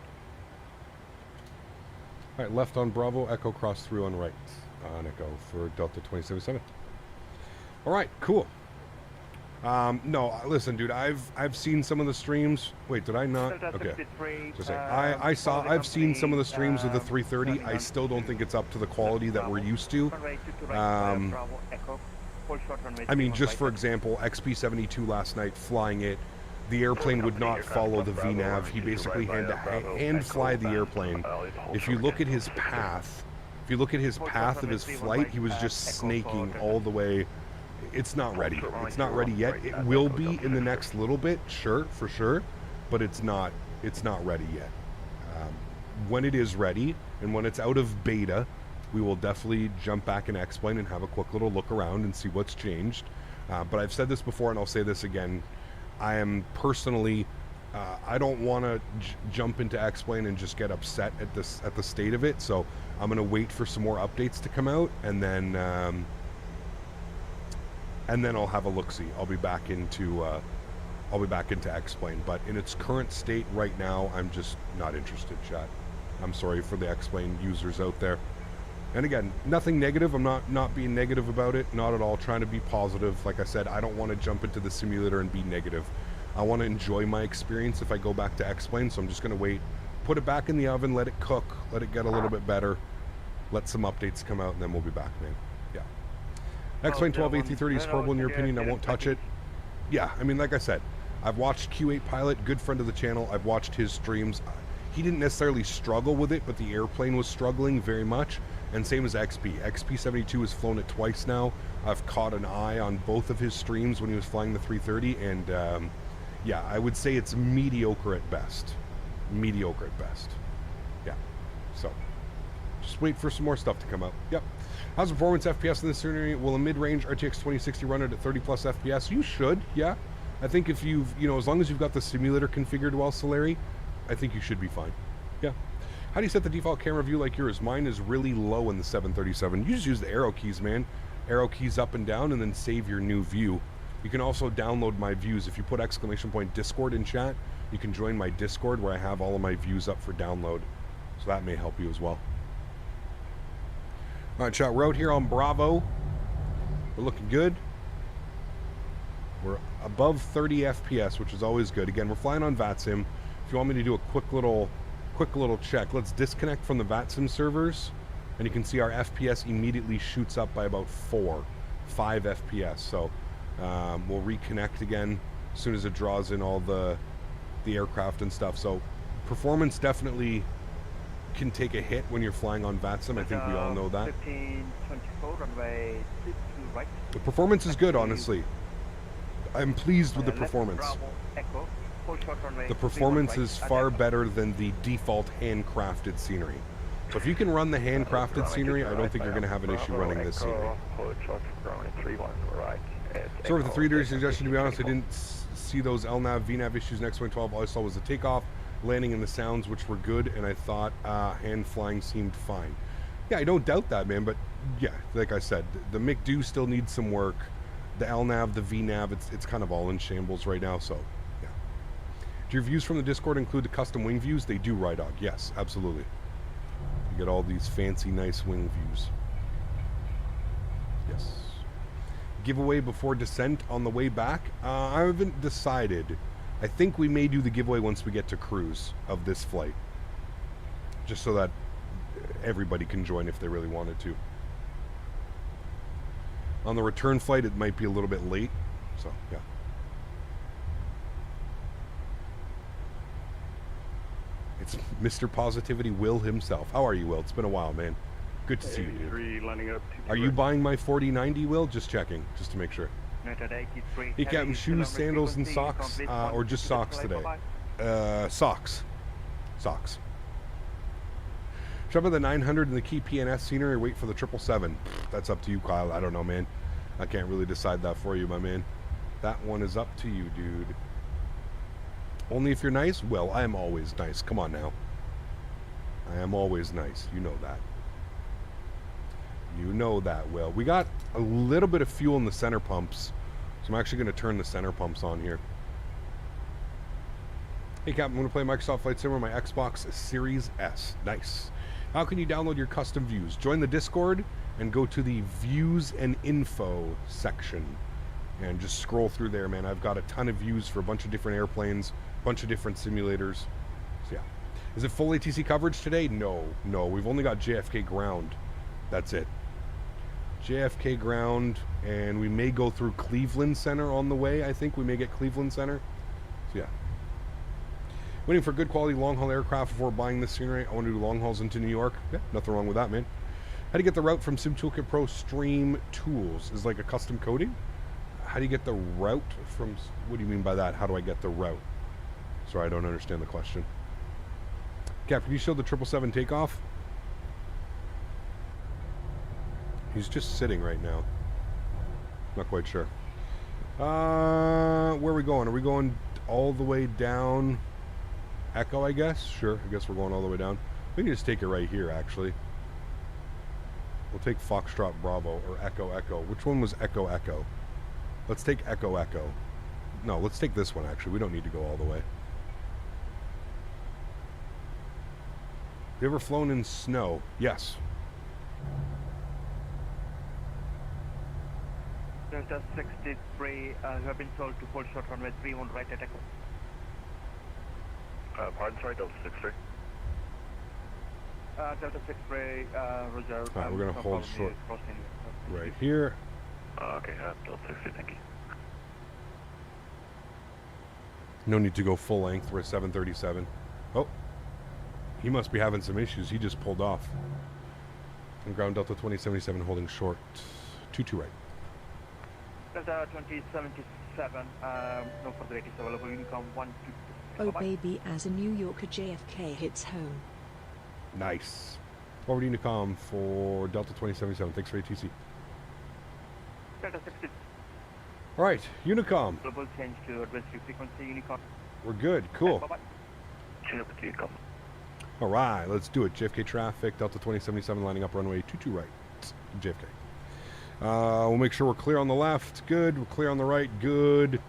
right, left on Bravo, Echo cross through on right on Echo for Delta 2077. All right, cool. No, listen, dude, I've seen some of the streams. Wait, did I not? Delta Okay. 63, So I've seen some of the streams of the 330. I still don't think it's up to the quality that we're used to. Runway 22 right, Bravo, Echo, full short runway I mean, 31 just right. for example, XP72 last night flying it, the airplane would not follow the VNAV. He basically had to hand fly the airplane. If you look at his path, of his flight, he was just snaking all the way. It's not ready. It's not ready yet. It will be in the next little bit, sure, for sure, but it's not ready yet. When it is ready and when it's out of beta, we will definitely jump back in X-Plane and have a quick little look around and see what's changed. But I've said this before and I'll say this again. I am personally, I don't want to jump into X-Plane and just get upset at the state of it. So I'm going to wait for some more updates to come out, and then I'll have a look-see. I'll be back into X-Plane. But in its current state right now, I'm just not interested, chat. I'm sorry for the X-Plane users out there. And again, nothing negative. I'm not being negative about it. Not at all. Trying to be positive. Like I said, I don't want to jump into the simulator and be negative. I want to enjoy my experience if I go back to X-Plane. So I'm just going to wait, put it back in the oven, let it cook, let it get a little bit better, let some updates come out, and then we'll be back, man. Yeah. X-Plane 12 A330 is horrible in your opinion. I won't touch it. Yeah, I mean, like I said, I've watched Q8 Pilot, good friend of the channel. I've watched his streams. He didn't necessarily struggle with it, but the airplane was struggling very much. And same as XP. XP72 has flown it twice now. I've caught an eye on both of his streams when he was flying the 330, and yeah, I would say it's mediocre at best. Mediocre at best. Yeah. So, just wait for some more stuff to come out. Yep. How's performance FPS in this scenery? Will a mid-range RTX 2060 run it at 30 plus FPS? You should, yeah. I think if you've, as long as you've got the simulator configured well, Sólríkt, I think you should be fine. Yeah. How do you set the default camera view like yours? Mine is really low in the 737. You just use the arrow keys, man. Arrow keys up and down, and then save your new view. You can also download my views. If you put ! Discord in chat, you can join my Discord where I have all of my views up for download. So that may help you as well. All right, chat, we're out here on Bravo. We're looking good. We're above 30 FPS, which is always good. Again, we're flying on VATSIM. If you want me to do a quick little check, let's disconnect from the VATSIM servers, and you can see our FPS immediately shoots up by about 5 FPS. So we'll reconnect again as soon as it draws in all the aircraft and stuff. So performance definitely can take a hit when you're flying on VATSIM. I think we all know that. 1524 runway 22 right. The performance is good, honestly. I'm pleased with the Left, performance. Bravo, Echo, full short runway The 31 performance right, is and far Echo. better than the default handcrafted scenery. So if you can run the handcrafted scenery, I don't think you're going to have an issue running this scenery. So with the 3D suggestion, to be honest, I didn't see those LNAV, VNAV issues in X-Wing 12. All I saw was the takeoff, landing, and the sounds, which were good, and I thought hand flying seemed fine. Yeah, I don't doubt that, man, but yeah, like I said, the McDo still needs some work. The LNAV, the VNAV, it's kind of all in shambles right now, so yeah. Do your views from the Discord include the custom wing views? They do, Rydog. Yes, absolutely. You get all these fancy, nice wing views. Yes. Giveaway before descent on the way back? I haven't decided. I think we may do the giveaway once we get to cruise of this flight. Just so that everybody can join if they really wanted to. On the return flight, it might be a little bit late. So, yeah. It's Mr. Positivity Will himself. How are you, Will? It's been a while, man. Good to see you, dude. 83 lining up. Are you buying my 4090, Will? Just checking, just to make sure. United 83. Hey, Captain, shoes, sandals, and socks, or just socks today? Socks. Socks. Shove in the 900 and the key PNS scenery or wait for the 777? That's up to you, Kyle. I don't know, man. I can't really decide that for you, my man. That one is up to you, dude. Only if you're nice? Well, I am always nice. Come on now. I am always nice. You know that. You know that, Will. We got a little bit of fuel in the center pumps, so I'm actually going to turn the center pumps on here. Hey, Captain, I'm going to play Microsoft Flight Sim on my Xbox Series S. Nice. How can you download your custom views? Join the Discord and go to the Views and Info section. And just scroll through there, man. I've got a ton of views for a bunch of different airplanes, a bunch of different simulators. So, yeah. Is it full ATC coverage today? No. No, we've only got JFK ground. That's it. JFK ground, and we may go through Cleveland Center on the way. I think we may get Cleveland Center. So, yeah. Waiting for good quality long-haul aircraft before buying this scenery. I want to do long hauls into New York. Yeah, nothing wrong with that, man. How do you get the route from SimToolkit Pro Stream Tools? Is like a custom coding? How do you get the route from... What do you mean by that? How do I get the route? Sorry, I don't understand the question. Cap, can you show the 777 takeoff? He's just sitting right now. Not quite sure. Where are we going? Are we going all the way down... Echo, I guess? Sure, I guess we're going all the way down. We can just take it right here, actually. We'll take Foxtrot Bravo, or Echo Echo. Which one was Echo Echo? Let's take Echo Echo. No, let's take this one, actually. We don't need to go all the way. Have you ever flown in snow? Yes. Delta 63, you have been told to hold short runway 31 right at Echo. Pardon, sorry, Delta 63. Delta 63, Roger. Alright, we're going to hold short right here. Okay, Delta 60, thank you. No need to go full length. We're at 737. Oh, he must be having some issues. He just pulled off. And ground Delta 2077 holding short. 22 right. Delta 2077, no further ATC available. Unicom 122. Oh baby, as a New Yorker, JFK hits home. Nice. Forward Unicom for Delta 2077. Thanks for ATC. Delta 60. All right, Unicom. Global change to advisory frequency, Unicom. We're good. Cool. Bye-bye. Unicom. All right, let's do it. JFK traffic, Delta 2077 lining up runway 22 right. JFK. We'll make sure we're clear on the left. Good. We're clear on the right. Good.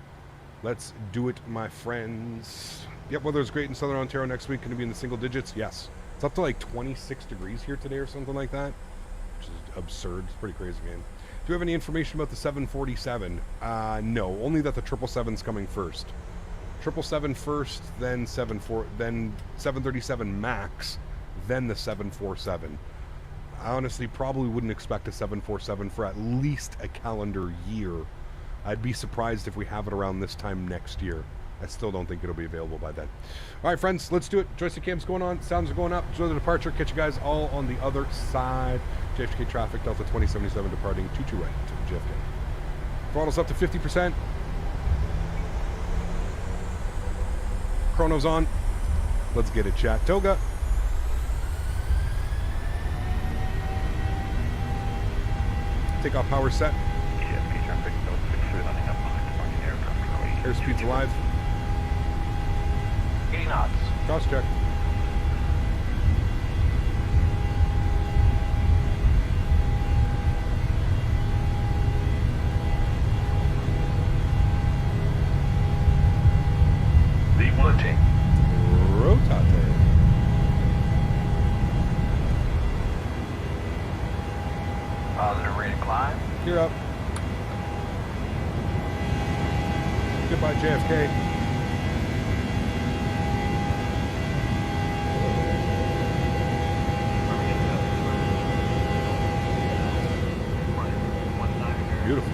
Let's do it, my friends. Yep, weather's great in Southern Ontario next week. Going to be in the single digits. Yes. It's up to like 26 degrees here today or something like that, which is absurd. It's pretty crazy, man. Do you have any information about the 747? No, only that the 777's coming first. 777 first, then 737 MAX, then the 747. I honestly probably wouldn't expect a 747 for at least a calendar year. I'd be surprised if we have it around this time next year. I still don't think it'll be available by then. All right, friends, let's do it. Joystick cam's going on. Sounds are going up. Enjoy the departure. Catch you guys all on the other side. JFK traffic, Delta 2077 departing 22 right to JFK. Throttle's up to 50%. Chrono's on. Let's get it, chat. Toga. Takeoff power set. JFK traffic, Delta 63 lining up behind departing aircraft. Airspeed's alive. 80 knots. Cross check. Dewooding. Rotate. Positive rate of climb. Gear up. Goodbye, JFK. Beautiful.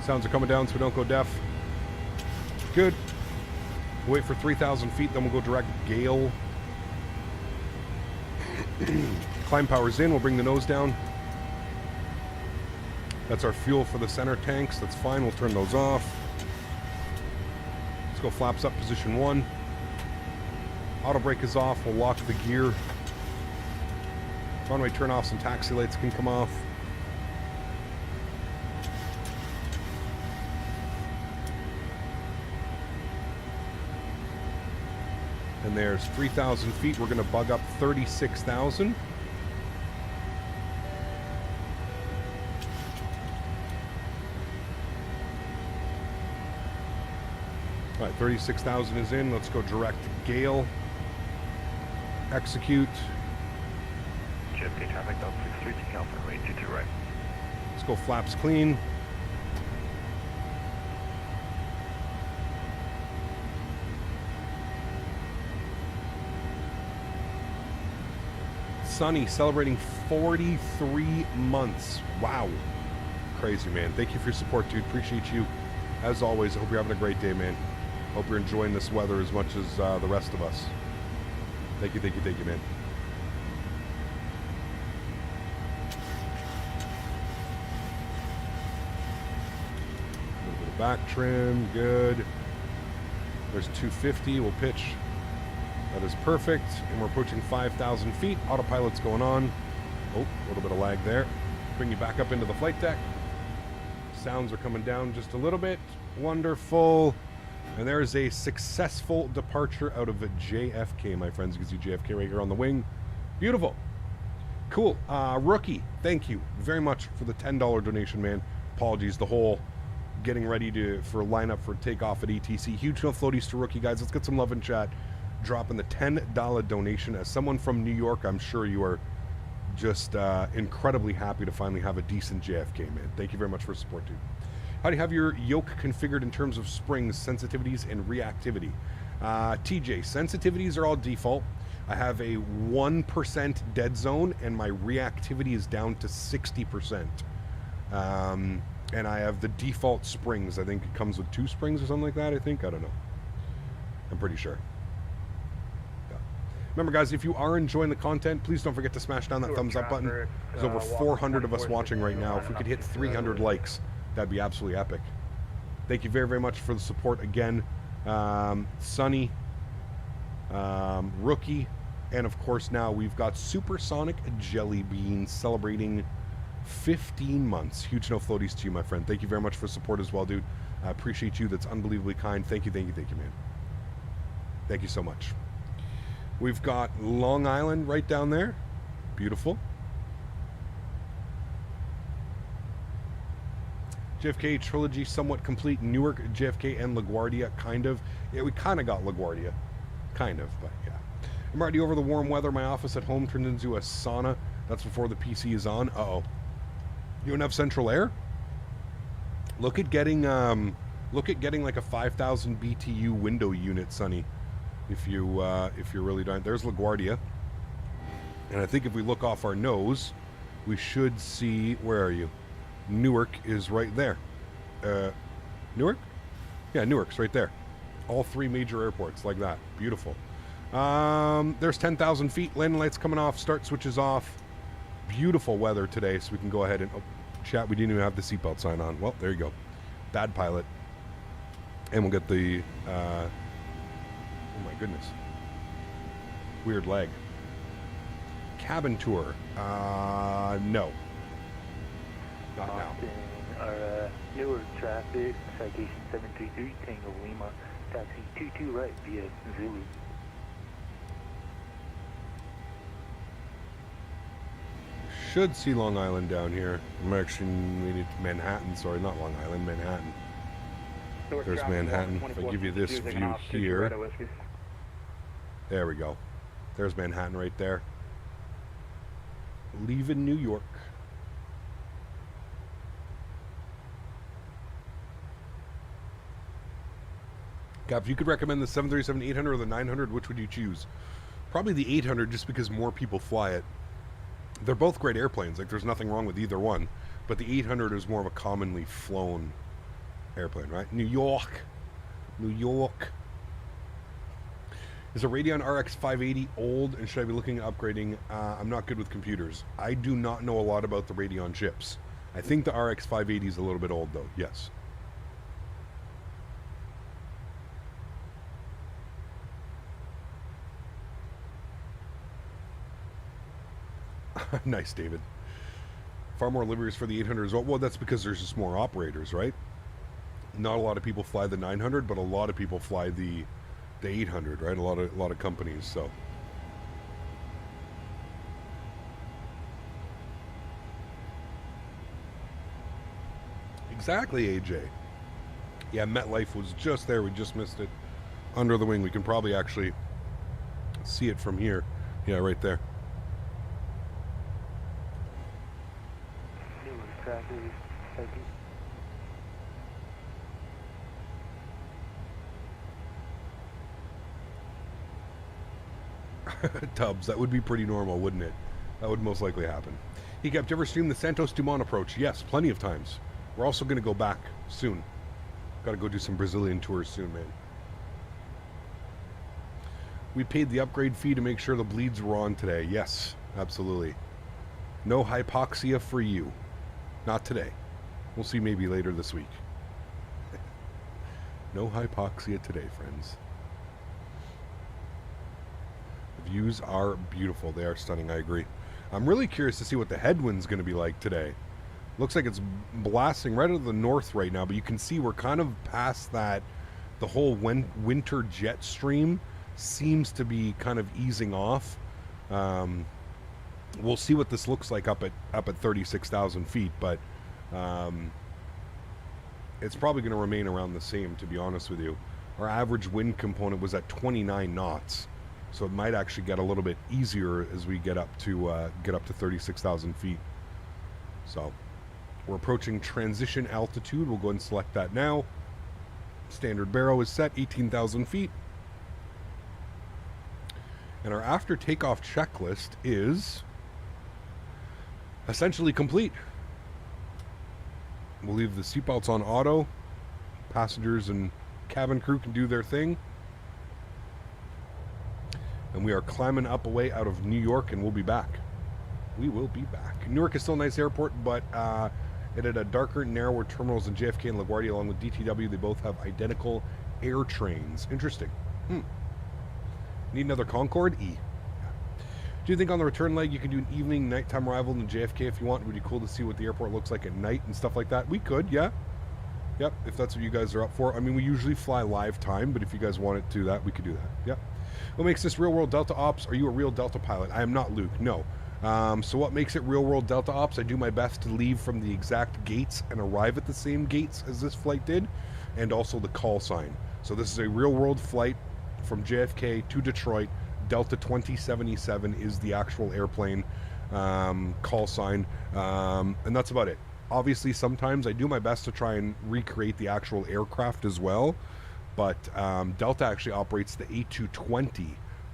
Sounds are coming down so we don't go deaf. Good. Wait for 3,000 feet, then we'll go direct gale. Climb power's in, we'll bring the nose down. That's our fuel for the center tanks. That's fine, we'll turn those off. Let's go flaps up, position 1. Auto brake is off, we'll lock the gear. Runway turn offs and taxi lights can come off. And there's 3,000 feet. We're going to bug up 36,000. All right, 36,000 is in. Let's go direct gale. Execute. JFK traffic, Delta 63, taking off runway 22 right. Let's go flaps clean. Sunny celebrating 43 months. Wow. Crazy, man. Thank you for your support, dude. Appreciate you. As always, I hope you're having a great day, man. Hope you're enjoying this weather as much as the rest of us. Thank you, thank you, thank you, man. A little bit of back trim. Good. There's 250. We'll pitch. That is perfect, and we're approaching 5,000 feet. Autopilot's going on. Oh, a little bit of lag there. Bring you back up into the flight deck. Sounds are coming down just a little bit. Wonderful. And there is a successful departure out of JFK, my friends. You can see JFK right here on the wing. Beautiful. Cool. Rookie, thank you very much for the $10 donation, man. Apologies, the whole getting ready for lineup for takeoff at ETC. Huge no floaties to Rookie, guys. Let's get some love in chat. Dropping the $10 donation. As someone from New York, I'm sure you are just incredibly happy to finally have a decent JFK, man. Thank you very much for the support, dude. How do you have your yoke configured in terms of springs, sensitivities, and reactivity? TJ, sensitivities are all default. I have a 1% dead zone, and my reactivity is down to 60%. And I have the default springs. I think it comes with 2 springs or something like that, I think. I don't know. I'm pretty sure. Remember, guys, if you are enjoying the content, please don't forget to smash down that thumbs up button. There's over 400 of us watching right now. If we could hit 300 likes, that'd be absolutely epic. Thank you very, very much for the support again. Sunny, Rookie, and of course now we've got Supersonic Jelly Bean celebrating 15 months. Huge no floaties to you, my friend. Thank you very much for support as well, dude. I appreciate you. That's unbelievably kind. Thank you, thank you, thank you, man. Thank you so much. We've got Long Island right down there. Beautiful. JFK trilogy somewhat complete. Newark, JFK, and LaGuardia, kind of. Yeah, we kind of got LaGuardia. Kind of, but yeah. I'm already over the warm weather. My office at home turned into a sauna. That's before the PC is on. Uh-oh. You don't have central air? Look at getting like a 5,000 BTU window unit, Sonny. If you're really done. There's LaGuardia. And I think if we look off our nose, we should see, where are you? Newark is right there. Newark? Yeah, Newark's right there. All 3 major airports like that. Beautiful. There's 10,000 feet. Landing lights coming off. Start switches off. Beautiful weather today, so we can go ahead and... Oh, chat, we didn't even have the seatbelt sign on. Well, there you go. Bad pilot. And we'll get the... Oh my goodness. Weird leg. Cabin tour. No. Not now. Our Newark traffic, citation 733, Tango Lima, taxi 22 right via Zulu. Should see Long Island down here. I'm actually needed Manhattan. Sorry, not Long Island, Manhattan. There's Manhattan. If I give you this view here. There we go. There's Manhattan right there. Leaving New York. Cap, if you could recommend the 737-800 or the 900, which would you choose? Probably the 800, just because more people fly it. They're both great airplanes. Like, there's nothing wrong with either one. But the 800 is more of a commonly flown airplane, right? New York. New York. Is a Radeon RX 580 old, and should I be looking at upgrading? I'm not good with computers. I do not know a lot about the Radeon chips. I think the RX 580 is a little bit old, though. Yes. Nice, David. Far more liveries for the 800 as well. Well, that's because there's just more operators, right? Not a lot of people fly the 900, but a lot of people fly the 800, right? A lot of companies. So exactly, AJ. Yeah, MetLife was just there. We just missed it. Under the wing. We can probably actually see it from here. Yeah, right there. Newark traffic, thank you. Tubbs, that would be pretty normal, wouldn't it? That would most likely happen. He kept ever stream the Santos Dumont approach? Yes, plenty of times. We're also going to go back soon. Got to go do some Brazilian tours soon, man. We paid the upgrade fee to make sure the bleeds were on today. Yes, absolutely. No hypoxia for you. Not today. We'll see maybe later this week. No hypoxia today, friends. Views are beautiful. They are stunning. I agree. I'm really curious to see what the headwind's going to be like today. Looks like it's blasting right out of the north right now, but you can see we're kind of past that. The whole winter jet stream seems to be kind of easing off. We'll see what this looks like up at 36,000 feet, but it's probably going to remain around the same, to be honest with you. Our average wind component was at 29 knots. So it might actually get a little bit easier as we get up to 36,000 feet. So we're approaching transition altitude. We'll go ahead and select that now. Standard barrow is set 18,000 feet. And our after takeoff checklist is essentially complete. We'll leave the seatbelts on auto. Passengers and cabin crew can do their thing. And we are climbing up away out of New York, and we'll be back. We will be back. Newark is still a nice airport, but it had a darker, narrower terminals than JFK and LaGuardia, along with DTW. They both have identical air trains. Interesting. Need another Concorde? E. Do you think on the return leg you can do an evening, nighttime arrival in the JFK if you want? It would be cool to see what the airport looks like at night and stuff like that. We could, yeah. Yep, if that's what you guys are up for. I mean, we usually fly live time, but if you guys want it to do that, we could do that. Yep. What makes this real-world Delta Ops? Are you a real Delta pilot? I am not, Luke. No. So what makes it real-world Delta Ops? I do my best to leave from the exact gates and arrive at the same gates as this flight did, and also the call sign. So this is a real-world flight from JFK to Detroit. Delta 2077 is the actual airplane call sign, and that's about it. Obviously, sometimes I do my best to try and recreate the actual aircraft as well. But Delta actually operates the A220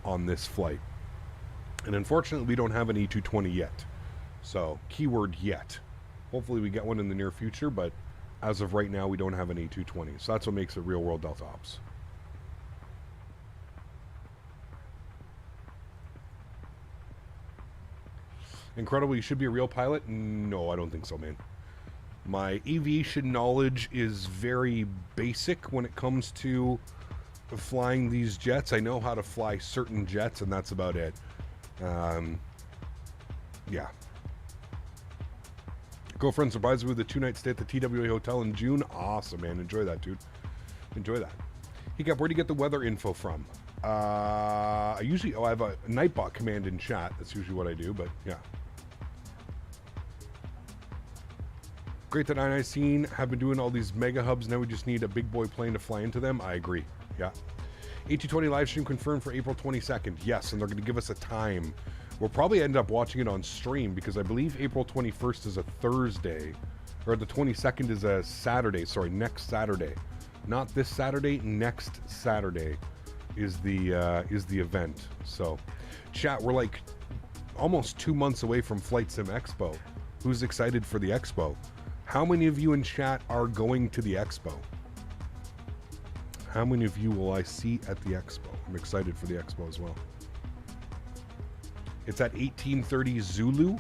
on this flight. And unfortunately, we don't have an A220 yet. So, keyword yet. Hopefully we get one in the near future, but as of right now, we don't have an A220. So that's what makes it real-world Delta Ops. Incredible, you should be a real pilot? No, I don't think so, man. My aviation knowledge is very basic when it comes to flying these jets. I know how to fly certain jets, and that's about it. Yeah. Girlfriend surprised me with a 2-night stay at the TWA Hotel in June. Awesome, man. Enjoy that, dude. Enjoy that. Hey, Cap, where do you get the weather info from? I have a Nightbot command in chat. That's usually what I do, but yeah. Great that I seen have been doing all these mega hubs. Now we just need a big boy plane to fly into them. I agree. Yeah. A220 live stream confirmed for April 22nd. Yes, and they're going to give us a time. We'll probably end up watching it on stream because I believe April 21st is a Thursday, or the 22nd is a Saturday. Sorry, next Saturday. Not this Saturday. Next Saturday is the event. So, chat. We're like almost 2 months away from Flight Sim Expo. Who's excited for the expo? How many of you in chat are going to the expo? How many of you will I see at the expo? I'm excited for the expo as well. It's at 1830 Zulu.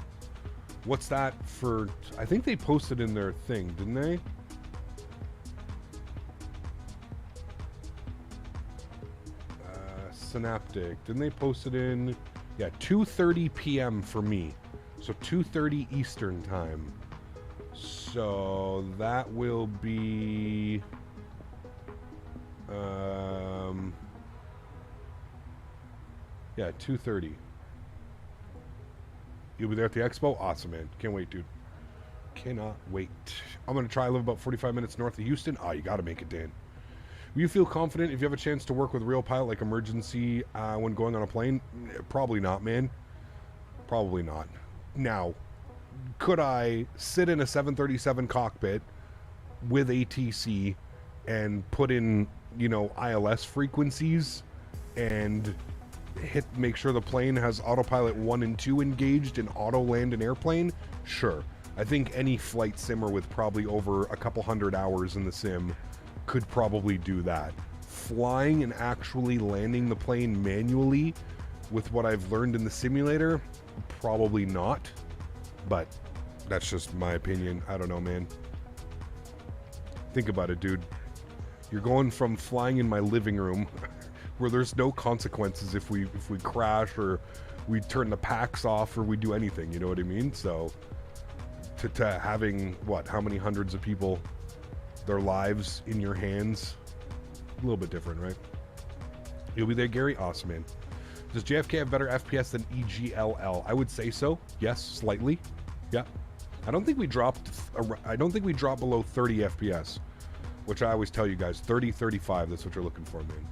What's that for? I think they posted in their thing, didn't they? Synaptic. Didn't they post it in? Yeah, 2:30 p.m. for me. So 2:30 Eastern time. So that will be... yeah, 2:30. You'll be there at the expo? Awesome, man. Can't wait, dude. Cannot wait. I'm going to try to live about 45 minutes north of Houston. Oh, you got to make it, Dan. Will you feel confident if you have a chance to work with a real pilot, like emergency, when going on a plane? Probably not, man. Probably not. Now, could I sit in a 737 cockpit with ATC and put in, you know, ILS frequencies and make sure the plane has autopilot 1 and 2 engaged and auto land an airplane? Sure. I think any flight simmer with probably over a couple hundred hours in the sim could probably do that. Flying and actually landing the plane manually with what I've learned in the simulator, probably not. But that's just my opinion. I don't know, man. Think about it, dude. You're going from flying in my living room where there's no consequences if we crash or we turn the packs off or we do anything, you know what I mean? So to having, what, how many hundreds of people, their lives in your hands, a little bit different, right? You'll be there, Gary? Awesome, man. Does JFK have better FPS than EGLL? I would say so. Yes, slightly. Yeah. I don't think we dropped below 30 FPS, which I always tell you guys, 30, 35, that's what you're looking for, man.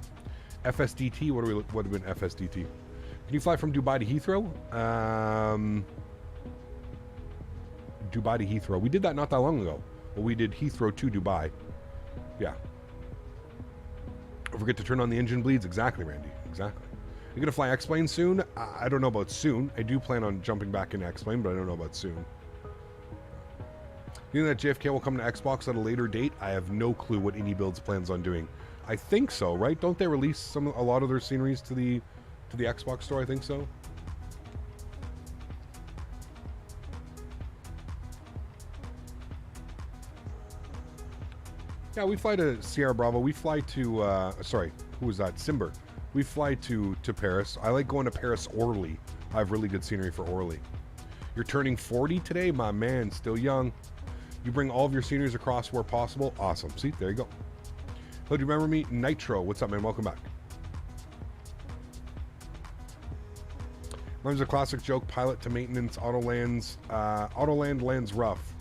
FSDT, what have been FSDT? Can you fly from Dubai to Heathrow? Dubai to Heathrow. We did that not that long ago. Well, we did Heathrow to Dubai. Yeah. Don't forget to turn on the engine bleeds. Exactly, Randy. Exactly. You're going to fly X-Plane soon? I don't know about soon. I do plan on jumping back into X-Plane, but I don't know about soon. You think that JFK will come to Xbox at a later date? I have no clue what iniBuilds plans on doing. I think so, right? Don't they release a lot of their sceneries to the Xbox store? I think so. Yeah, we fly to Sierra Bravo. We fly to, sorry, who was that? Simber. We fly to Paris. I like going to Paris Orly. I have really good scenery for Orly. You're turning 40 today? My man, still young. You bring all of your sceneries across where possible. Awesome. See, there you go. Hello, do you remember me? Nitro. What's up, man? Welcome back. Mine's a classic joke. Pilot to maintenance. Autoland lands rough.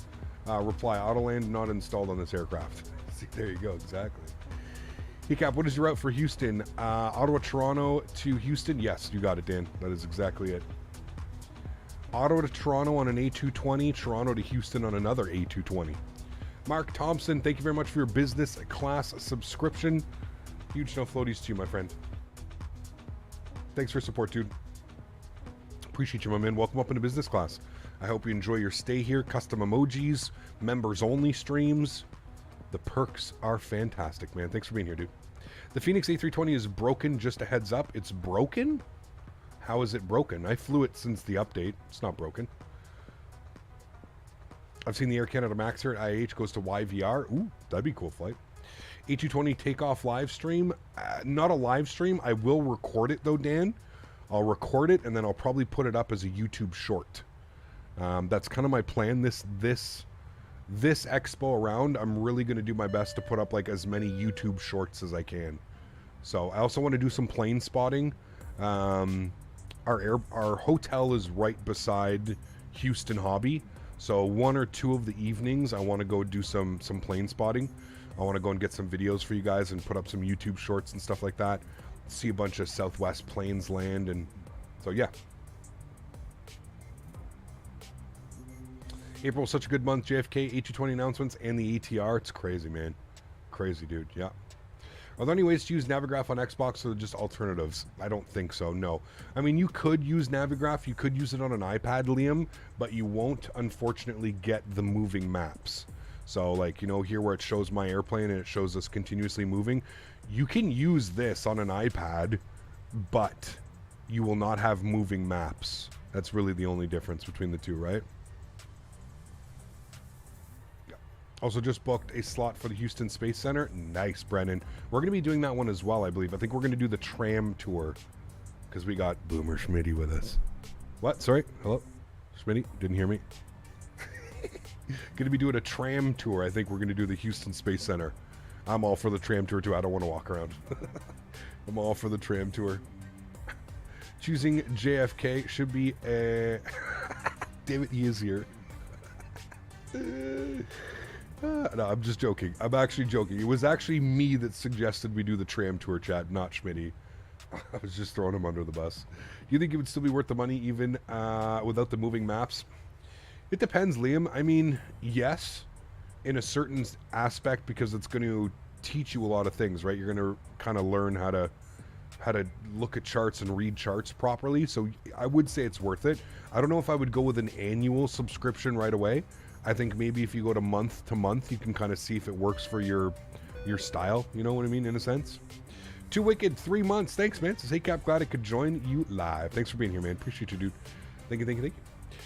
Reply. Autoland not installed on this aircraft. See, there you go. Exactly. Hey, Cap, what is your route for Houston? Ottawa, Toronto to Houston? Yes, you got it, Dan. That is exactly it. Ottawa to Toronto on an A220. Toronto to Houston on another A220. Mark Thompson, thank you very much for your business class subscription. Huge no floaties to you, my friend. Thanks for your support, dude. Appreciate you, my man. Welcome up into business class. I hope you enjoy your stay here. Custom emojis, members only streams. The perks are fantastic, man. Thanks for being here, dude. The Phoenix A320 is broken, just a heads up. It's broken? How is it broken? I flew it since the update. It's not broken. I've seen the Air Canada Max here at IH goes to YVR. Ooh, that'd be a cool flight. A220 takeoff live stream. Not a live stream. I will record it though, Dan. I'll record it and then I'll probably put it up as a YouTube short. That's kind of my plan. This expo around, I'm really going to do my best to put up like as many YouTube shorts as I can. So I also want to do some plane spotting. Our hotel is right beside Houston Hobby. So one or two of the evenings, I want to go do some plane spotting. I want to go and get some videos for you guys and put up some YouTube shorts and stuff like that. See a bunch of Southwest planes land, and so yeah. April was such a good month. JFK, A220 announcements, and the ATR. It's crazy, man. Crazy, dude. Yeah. Are there any ways to use Navigraph on Xbox or just alternatives? I don't think so, no. I mean, you could use Navigraph. You could use it on an iPad, Liam, but you won't, unfortunately, get the moving maps. So like, you know, here where it shows my airplane and it shows us continuously moving, you can use this on an iPad, but you will not have moving maps. That's really the only difference between the two, right? Yeah. Also just booked a slot for the Houston Space Center. Nice, Brennan. We're going to be doing that one as well, I believe. I think we're going to do the tram tour because we got Boomer Smitty with us. What? Sorry? Hello? Smitty? Didn't hear me? Going to be doing a tram tour. I think we're going to do the Houston Space Center. I'm all for the tram tour too. I don't want to walk around. I'm all for the tram tour. Choosing JFK should be a... Damn it, he is here. No, I'm just joking. I'm actually joking. It was actually me that suggested we do the tram tour, chat, not Smitty. I was just throwing him under the bus. Do you think it would still be worth the money even without the moving maps? It depends, Liam. I mean, yes, in a certain aspect, because it's going to teach you a lot of things, right? You're going to kind of learn how to look at charts and read charts properly. So I would say it's worth it. I don't know if I would go with an annual subscription right away. I think maybe if you go to month, you can kind of see if it works for your style. You know what I mean, in a sense. Too Wicked, 3 months. Thanks, man. Says, hey, Cap, glad I could join you live. Thanks for being here, man. Appreciate you, dude. Thank you.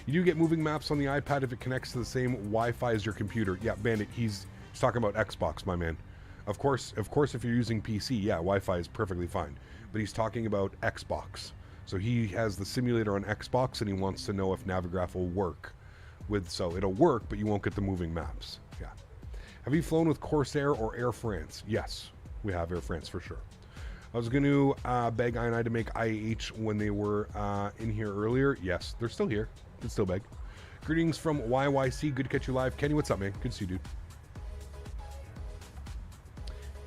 You do get moving maps on the iPad if it connects to the same Wi-Fi as your computer. Yeah, Bandit, he's talking about Xbox, my man. Of course, if you're using PC, yeah, Wi-Fi is perfectly fine. But he's talking about Xbox. So he has the simulator on Xbox, and he wants to know if Navigraph will work. So it'll work, but you won't get the moving maps. Yeah. Have you flown with Corsair or Air France? Yes, we have Air France for sure. I was going to beg I and I to make IAH when they were in here earlier. Yes, they're still here. Can still beg. Greetings from YYC. Good to catch you live. Kenny, what's up, man? Good to see you, dude.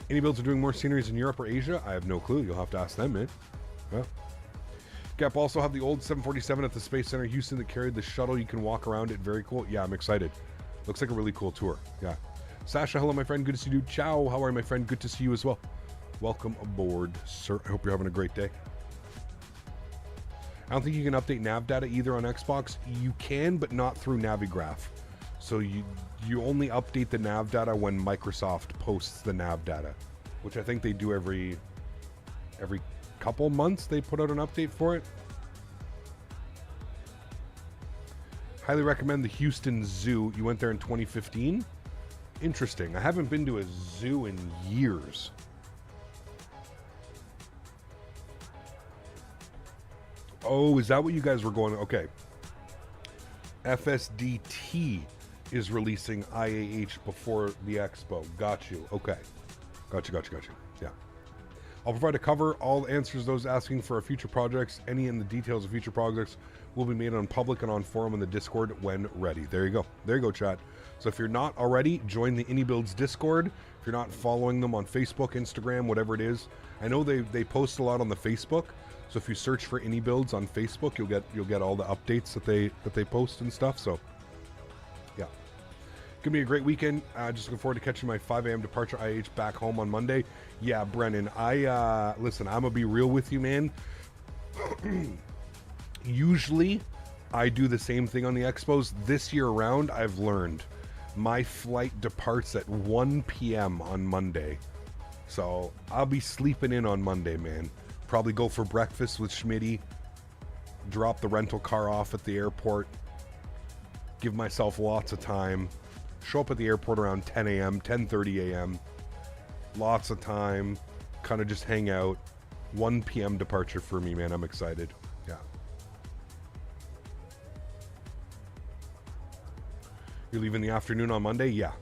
iniBuilds are doing more sceneries in Europe or Asia? I have no clue. You'll have to ask them, man. Yeah. Cap also have the old 747 at the Space Center Houston that carried the shuttle. You can walk around it. Very cool. Yeah, I'm excited. Looks like a really cool tour. Yeah. Sasha, hello, my friend. Good to see you, dude. Ciao. How are you, my friend? Good to see you as well. Welcome aboard, sir. I hope you're having a great day. I don't think you can update nav data either on Xbox. You can, but not through Navigraph. So you only update the nav data when Microsoft posts the nav data, which I think they do every couple months. They put out an update for it. Highly recommend the Houston Zoo. You went there in 2015? Interesting. I haven't been to a zoo in years. Oh, is that what you guys were going? Okay. FSDT is releasing IAH before the expo. Got you. Okay. Got you. Yeah. I'll provide a cover. All answers those asking for future projects. Any in the details of future projects will be made on public and on forum in the Discord when ready. There you go. There you go, chat. So if you're not already, join the iniBuilds Discord. If you're not following them on Facebook, Instagram, whatever it is. I know they post a lot on the Facebook. So if you search for iniBuilds on Facebook, you'll get all the updates that they post and stuff. So yeah, gonna be a great weekend. Just looking forward to catching my 5 a.m. departure IH back home on Monday. Yeah, Brennan, listen, I'm gonna be real with you, man. Usually I do the same thing on the expos. This year around, I've learned my flight departs at 1 p.m. on Monday, so I'll be sleeping in on Monday, man. Probably go for breakfast with Smitty, drop the rental car off at the airport, give myself lots of time, show up at the airport around 10 a.m., 10:30 a.m., lots of time, kind of just hang out. 1 p.m. departure for me, man. I'm excited. Yeah. You're leaving the afternoon on Monday? Yeah.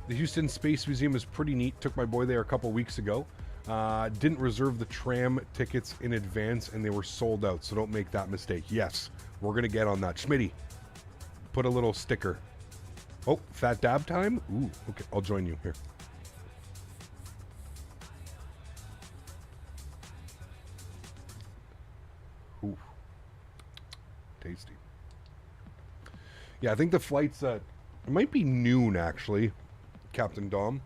The Houston Space Museum is pretty neat. Took my boy there a couple weeks ago. Didn't reserve the tram tickets in advance and they were sold out, so don't make that mistake. Yes, we're going to get on that. Smitty, put a little sticker. Oh, fat dab time? Ooh, okay, I'll join you here. Ooh, tasty. Yeah, I think the flight's it might be noon actually. Captain Dom.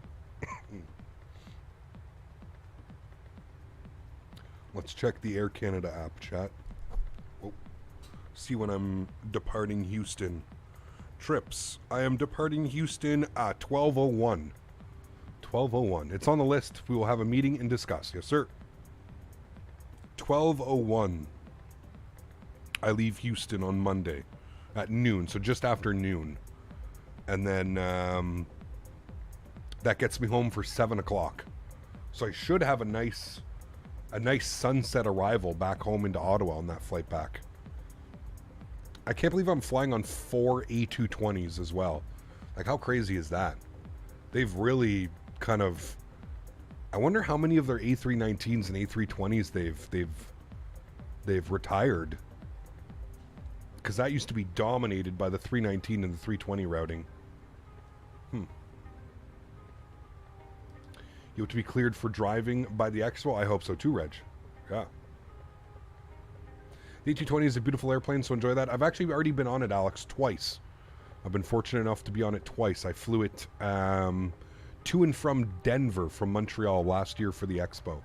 Let's check the Air Canada app, chat. Oh. See when I'm departing Houston. trips. I am departing Houston at 12:01. 12:01. It's on the list. We will have a meeting and discuss. Yes, sir. 12:01. I leave Houston on Monday at noon, so just after noon. And then that gets me home for 7 o'clock. So I should have a nice sunset arrival back home into Ottawa on that flight back. I can't believe I'm flying on 4 A220s as well. Like, how crazy is that? They've really kind of... I wonder how many of their A319s and A320s they've retired. Because that used to be dominated by the 319 and the 320 routing. You have to be cleared for driving by the Expo? I hope so too, Reg. Yeah. The A220 is a beautiful airplane, so enjoy that. I've actually already been on it, Alex, twice. I've been fortunate enough to be on it twice. I flew it to and from Denver from Montreal last year for the Expo.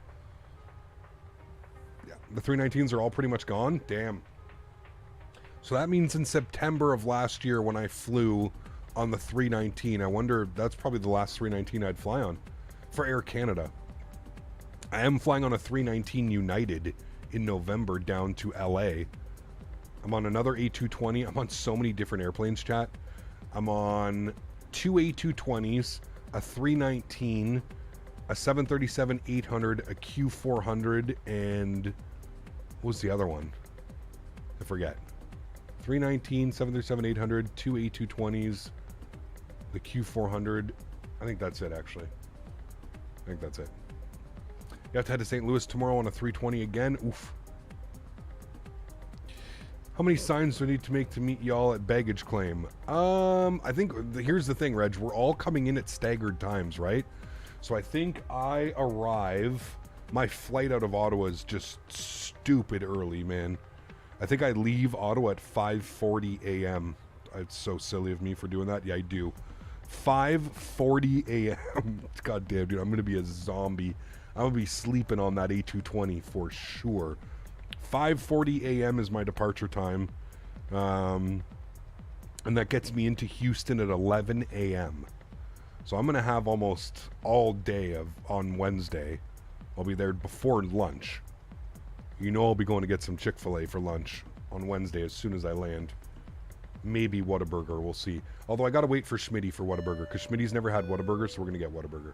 Yeah, the 319s are all pretty much gone. Damn. So that means in September of last year when I flew on the 319, I wonder, that's probably the last 319 I'd fly on for Air Canada. I am flying on a 319 United in November down to LA. I'm on another A220. I'm on so many different airplanes, chat. I'm on 2 A220s, a 319, a 737-800, a Q400, and what was the other one? I forget. 319, 737-800, 2 A220s, the Q400. I think that's it, actually. I think that's it. You have to head to St. Louis tomorrow on a 320 again. Oof. How many signs do I need to make to meet y'all at baggage claim? I think, here's the thing, Reg. We're all coming in at staggered times, right? So I think I arrive... My flight out of Ottawa is just stupid early, man. I think I leave Ottawa at 5:40 a.m. It's so silly of me for doing that. Yeah, I do. 5:40 a.m. God damn, dude. I'm going to be a zombie. I'm going to be sleeping on that A220 for sure. 5:40 a.m. is my departure time. And that gets me into Houston at 11 a.m. So I'm going to have almost all day on Wednesday. I'll be there before lunch. You know I'll be going to get some Chick-fil-A for lunch on Wednesday as soon as I land. Maybe Whataburger, we'll see. Although I gotta wait for Smitty for Whataburger, because Smitty's never had Whataburger, so we're gonna get Whataburger.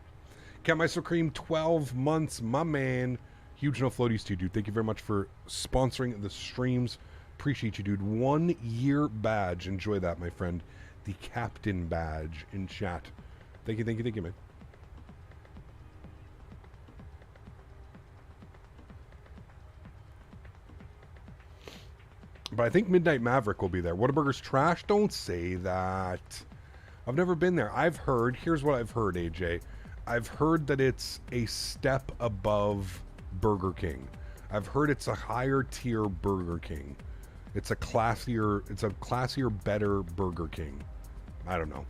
Cat Meister Cream, 12 months, my man. Huge no floaties to you, dude. Thank you very much for sponsoring the streams. Appreciate you, dude. 1 year badge. Enjoy that, my friend. The captain badge in chat. Thank you, man. But I think Midnight Maverick will be there. Whataburger's trash? Don't say that. I've never been there. I've heard, here's what I've heard, AJ. I've heard that it's a step above Burger King. I've heard it's a higher tier Burger King. It's a classier, better Burger King. I don't know.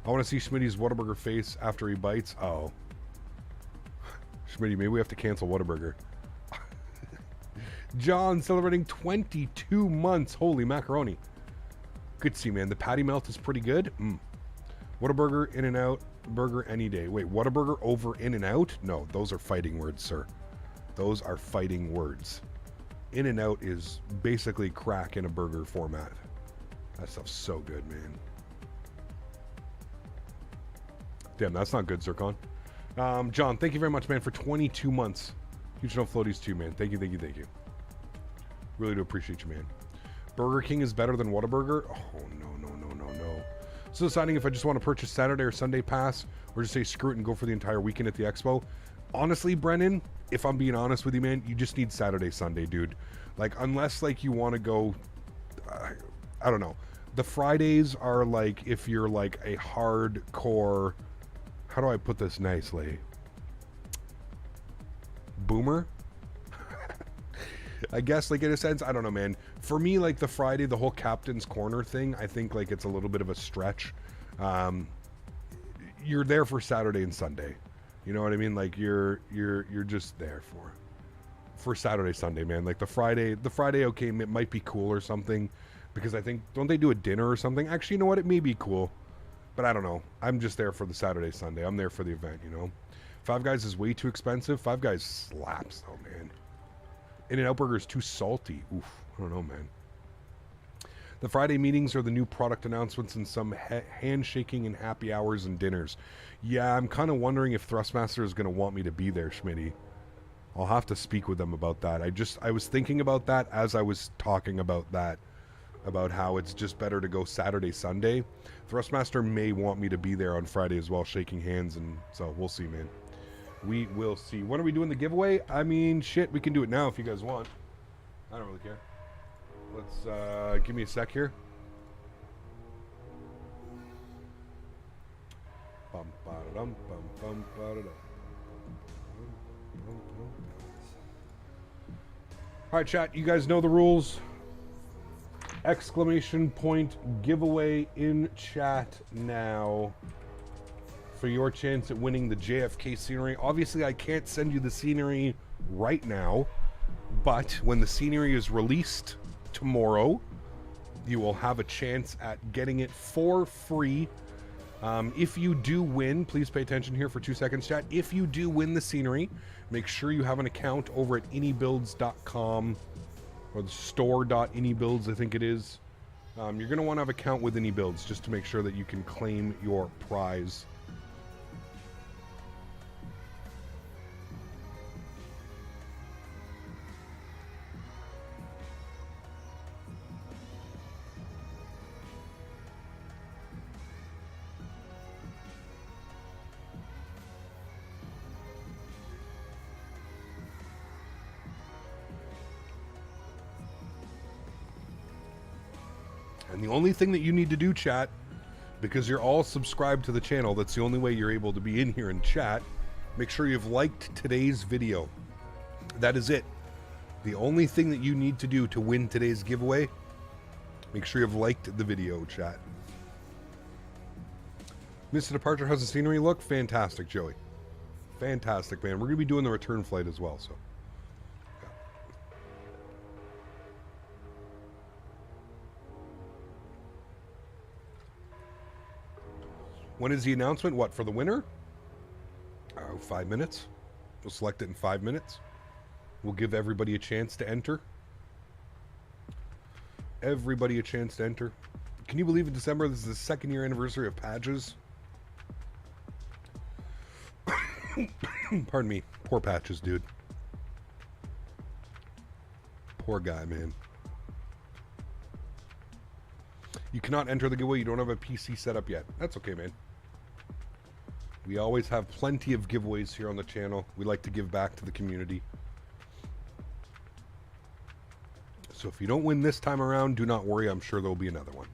I want to see Schmitty's Whataburger face after he bites. Oh. Schmitty, maybe we have to cancel Whataburger. John celebrating 22 months. Holy macaroni. Good to see, man. The patty melt is pretty good. Whataburger, In-N-Out, burger any day. Wait, Whataburger over In-N-Out? No, those are fighting words, sir. Those are fighting words. In-N-Out is basically crack in a burger format. That stuff's so good, man. Damn, that's not good, Zircon. John, thank you very much, man, for 22 months. Huge no floaties too, man. Thank you. Really do appreciate you, man. Burger King is better than Whataburger? Oh, no. So deciding if I just want to purchase Saturday or Sunday pass, or just say screw it and go for the entire weekend at the Expo. Honestly, Brennan, if I'm being honest with you, man, you just need Saturday, Sunday, dude. Like, unless, like, you want to go... I don't know. The Fridays are, like, if you're, like, a hardcore... How do I put this nicely? Boomer? I guess, like, in a sense, I don't know, man. For me, like, the Friday, the whole Captain's Corner thing, I think, like, it's a little bit of a stretch. You're there for Saturday and Sunday. You know what I mean? Like, you're just there for Saturday, Sunday, man. Like, the Friday, okay, it might be cool or something, Because I think, don't they do a dinner or something? Actually, you know what? It may be cool. But I don't know. I'm just there for the Saturday, Sunday. I'm there for the event, you know? Five Guys is way too expensive. Five Guys slaps, though, man. In-N-Out Burger is too salty. Oof. I don't know, man. The Friday meetings are the new product announcements and some handshaking and happy hours and dinners. Yeah, I'm kind of wondering if Thrustmaster is going to want me to be there, Smitty. I'll have to speak with them about that. I was thinking about that as I was talking about that. About how it's just better to go Saturday, Sunday. Thrustmaster may want me to be there on Friday as well, shaking hands, and so we'll see, man. We will see. When are we doing the giveaway? I mean, shit, we can do it now if you guys want. I don't really care. Let's, give me a sec here. Bum, ba-da-dum, bum, bum, ba-da-dum. Alright, chat, you guys know the rules. Exclamation point giveaway in chat now for your chance at winning the JFK scenery. Obviously, I can't send you the scenery right now, but when the scenery is released tomorrow, you will have a chance at getting it for free. If you do win, please pay attention here for 2 seconds, chat. If you do win the scenery, make sure you have an account over at iniBuilds.com or the store.iniBuilds, I think it is. You're going to want to have an account with iniBuilds just to make sure that you can claim your prize. And the only thing that you need to do, chat, because you're all subscribed to the channel, that's the only way you're able to be in here and chat, make sure you've liked today's video. That is it. The only thing that you need to do to win today's giveaway, make sure you've liked the video, chat. Mr. Departure, how's the scenery look? Fantastic, Joey. Fantastic, man. We're going to be doing the return flight as well, so. When is the announcement? What, for the winner? 5 minutes. We'll select it in 5 minutes. We'll give everybody a chance to enter. Everybody a chance to enter. Can you believe in December this is the 2nd year anniversary of Patches? Pardon me. Poor Patches, dude. Poor guy, man. You cannot enter the giveaway. You don't have a PC set up yet. That's okay, man. We always have plenty of giveaways here on the channel. We like to give back to the community. So if you don't win this time around, do not worry. I'm sure there'll be another one.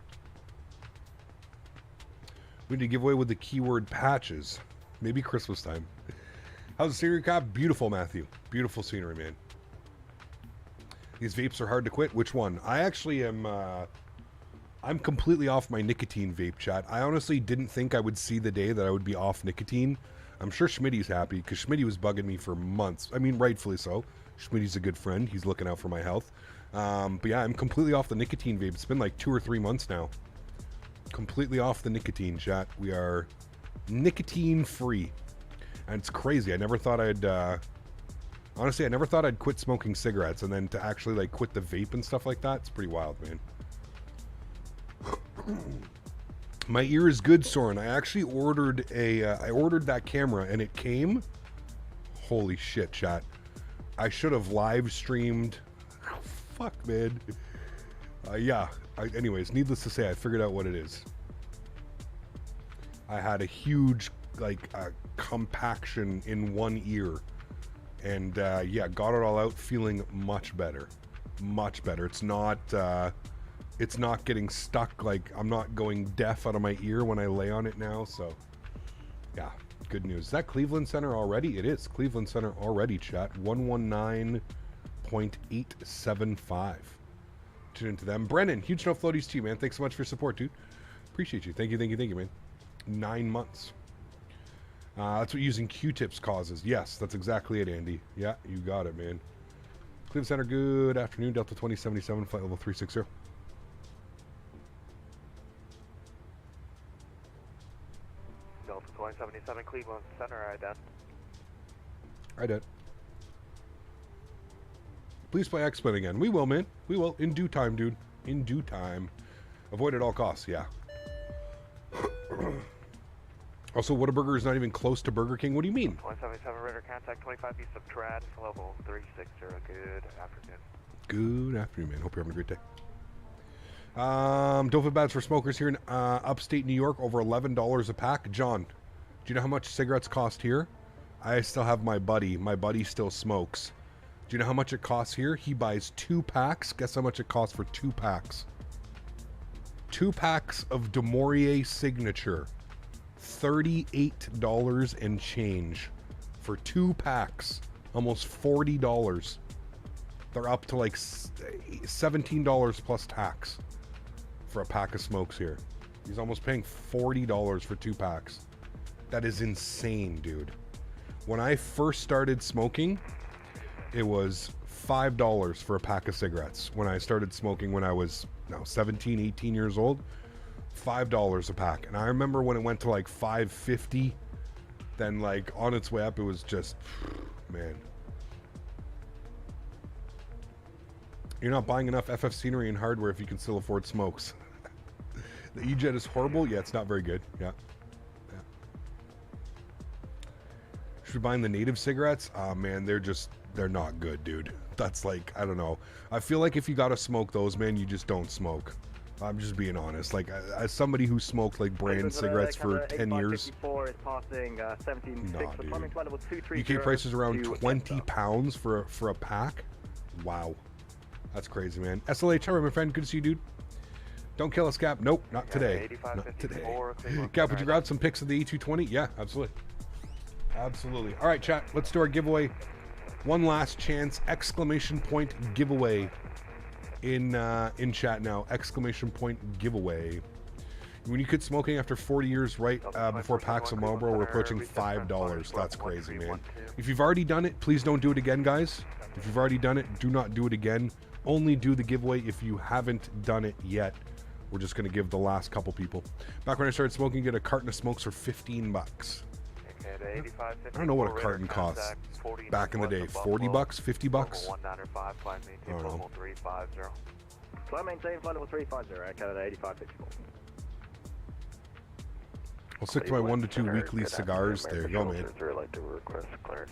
We need to give away with the keyword patches. Maybe Christmas time. How's the scenery, Cop? Beautiful, Matthew. Beautiful scenery, man. These vapes are hard to quit. Which one? I actually am... I'm completely off my nicotine vape, chat. I honestly didn't think I would see the day that I would be off nicotine. I'm sure Schmitty's happy, because Smitty was bugging me for months. I mean, rightfully so. Schmitty's a good friend. He's looking out for my health. But yeah, I'm completely off the nicotine vape. It's been like 2 or 3 months now. Completely off the nicotine, chat. We are nicotine-free. And it's crazy. I never thought I'd... honestly, I never thought I'd quit smoking cigarettes, and then to actually like quit the vape and stuff like that, it's pretty wild, man. My ear is good, Soren. I actually ordered I ordered that camera and it came. Holy shit, chat. I should have live streamed. Oh, fuck, man. Yeah. Anyways, needless to say, I figured out what it is. I had a huge, like, compaction in one ear. And, yeah, got it all out, feeling much better. Much better. It's not getting stuck, like I'm not going deaf out of my ear when I lay on it now, so yeah, good news. Is that Cleveland Center already? It is Cleveland Center already, chat. 119.875. Tune into them. Brennan, huge no floaties to you, man. Thanks so much for your support, dude. Appreciate you. Thank you, man. 9 months. That's what using Q-tips causes. Yes, that's exactly it, Andy. Yeah, you got it, man. Cleveland Center, good afternoon. Delta 2077, flight level 360. Delta 2077 Cleveland Center, ident. I did. Please play X-Men again. We will, man. We will. In due time, dude. In due time. Avoid at all costs, yeah. Also, Whataburger is not even close to Burger King. What do you mean? 177 radar contact 25 east of Trad, level 360. Good afternoon. Good afternoon, man. Hope you're having a great day. Don't feel bad for smokers here in upstate New York. Over $11 a pack. John, do you know how much cigarettes cost here? I still have my buddy. My buddy still smokes. Do you know how much it costs here? He buys 2 packs. Guess how much it costs for 2 packs? 2 packs of De Maurier Signature. $38 and change for 2 packs. Almost $40. They're up to like $17 plus tax for a pack of smokes here. He's almost paying $40 for 2 packs. That is insane, dude. When I first started smoking, it was $5 for a pack of cigarettes. When I started smoking when I was 17, 18 years old, $5 a pack. And I remember when it went to like $5.50, then like on its way up, it was just, man. You're not buying enough FF scenery and hardware if you can still afford smokes. The E-Jet is horrible. Yeah, it's not very good. Yeah. Should we buying the native cigarettes? Oh man, they're not good, dude. That's like, I don't know. I feel like if you gotta smoke those, man, you just don't smoke. I'm just being honest. Like, as somebody who smoked like brand cigarettes for 10 years. Is passing, 17.6, dude. UK prices around 20 pounds for a pack. Wow. That's crazy, man. SLH, how are you, my friend? Good to see you, dude. Don't kill us, Cap. Nope, not today. Not today. Cap, would you grab some pics of the E220? Yeah, absolutely. Absolutely. All right, chat. Let's do our giveaway. One last chance! Exclamation point giveaway in chat now. Exclamation point giveaway. When you quit smoking after 40 years, right before packs of Marlboro, we're approaching $5. That's crazy, man. If you've already done it, please don't do it again, guys. If you've already done it, do not do it again. Only do the giveaway if you haven't done it yet. We're just going to give the last couple people. Back when I started smoking, get a carton of smokes for $15. I don't know what a carton costs back in the day. $40, $50? I don't know. Flight maintain, flight level 350, Canada 8564. I'll stick to my 1 to 2 weekly cigars. There you go, man.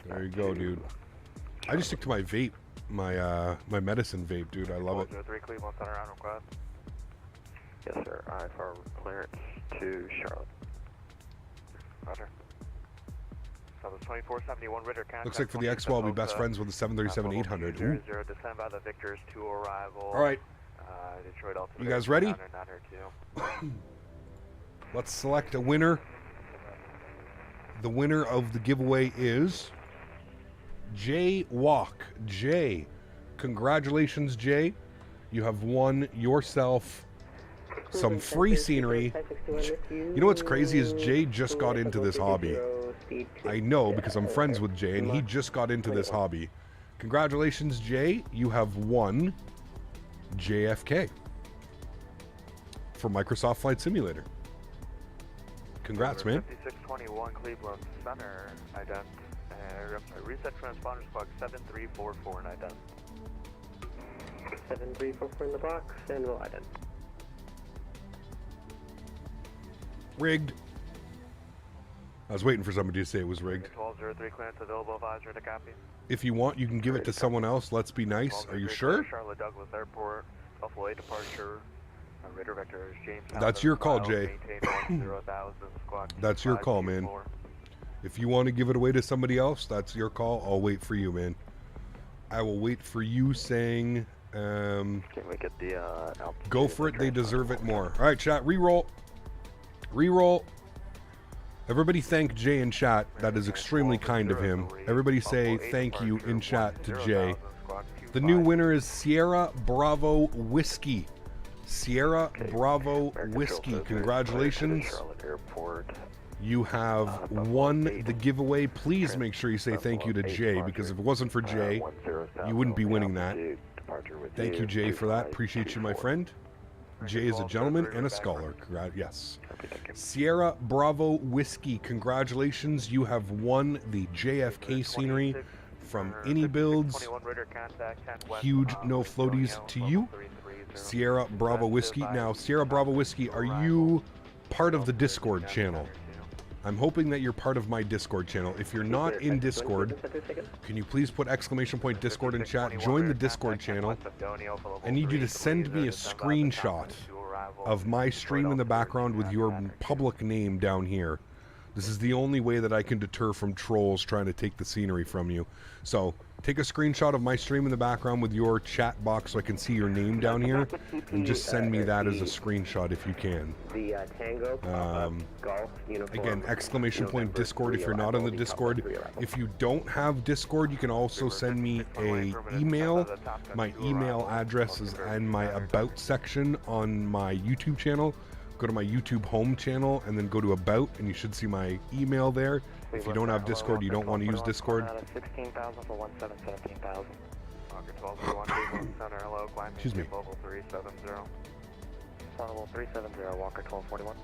There you go, dude. I just stick to my vape, my medicine vape, dude. I love it. Yes, sir. For clearance to Charlotte. Roger. So the 2471 Ritter contact. Looks like for the X-Wall, I'll be best friends with the 737-800. Ooh. Descend by the Victors to arrival. All right. Detroit Altimeter. You guys ready? Let's select a winner. The winner of the giveaway is Jay Walk. Jay, congratulations, Jay. You have won yourself some free scenery. You know what's crazy is Jay just got into this hobby. I know because I'm friends with Jay and he just got into this hobby. Congratulations, Jay. You have won JFK for Microsoft Flight Simulator. Congrats, man. 5621 Cleveland Center, ident. Reset transponder squawk 7344 and ident. 7344 in the box, and we'll ident. Rigged. I was waiting for somebody to say it was rigged. 1203 clearance available, visor to copy. If you want, you can give it to someone else. Let's be nice. Are you sure? Charlotte Douglas Airport, Buffalo 8 departure. Radar vector is James. That's your call, Jay. That's your call, man. If you want to give it away to somebody else, that's your call. I'll wait for you, man. I will wait for you saying, Can we get the go for it, they deserve it more. All right, chat, re-roll. Re-roll. Everybody thank Jay in chat. That is extremely kind of him. Everybody say thank you in chat to Jay. The new winner is Sierra Bravo Whiskey. Sierra Bravo Whiskey. Congratulations. You have won the giveaway. Please make sure you say thank you to Jay, because if it wasn't for Jay, you wouldn't be winning that. Thank you, Jay, for that. Appreciate you, my friend. Jay is a gentleman and a scholar. Yes. Sierra Bravo Whiskey, congratulations. You have won the JFK scenery from iniBuilds. Huge no floaties to you. Sierra Bravo Whiskey. Now, Sierra Bravo Whiskey, are you part of the Discord channel? I'm hoping that you're part of my Discord channel. If you're not in Discord, can you please put ! Discord in chat? Join the Discord channel. I need you to send me a screenshot of my stream in the background with your public name down here. This is the only way that I can deter from trolls trying to take the scenery from you. So take a screenshot of my stream in the background with your chat box so I can see your name down here, and just send me that as a screenshot if you can. Again, ~ Discord if you're not on the Discord. If you don't have Discord, you can also send me a email. My email address is in my About section on my YouTube channel. Go to my YouTube home channel and then go to About, and you should see my email there. If you don't have Discord, you don't want to use Discord. 16,000 for 17,000. Excuse me. 370, Walker 1241.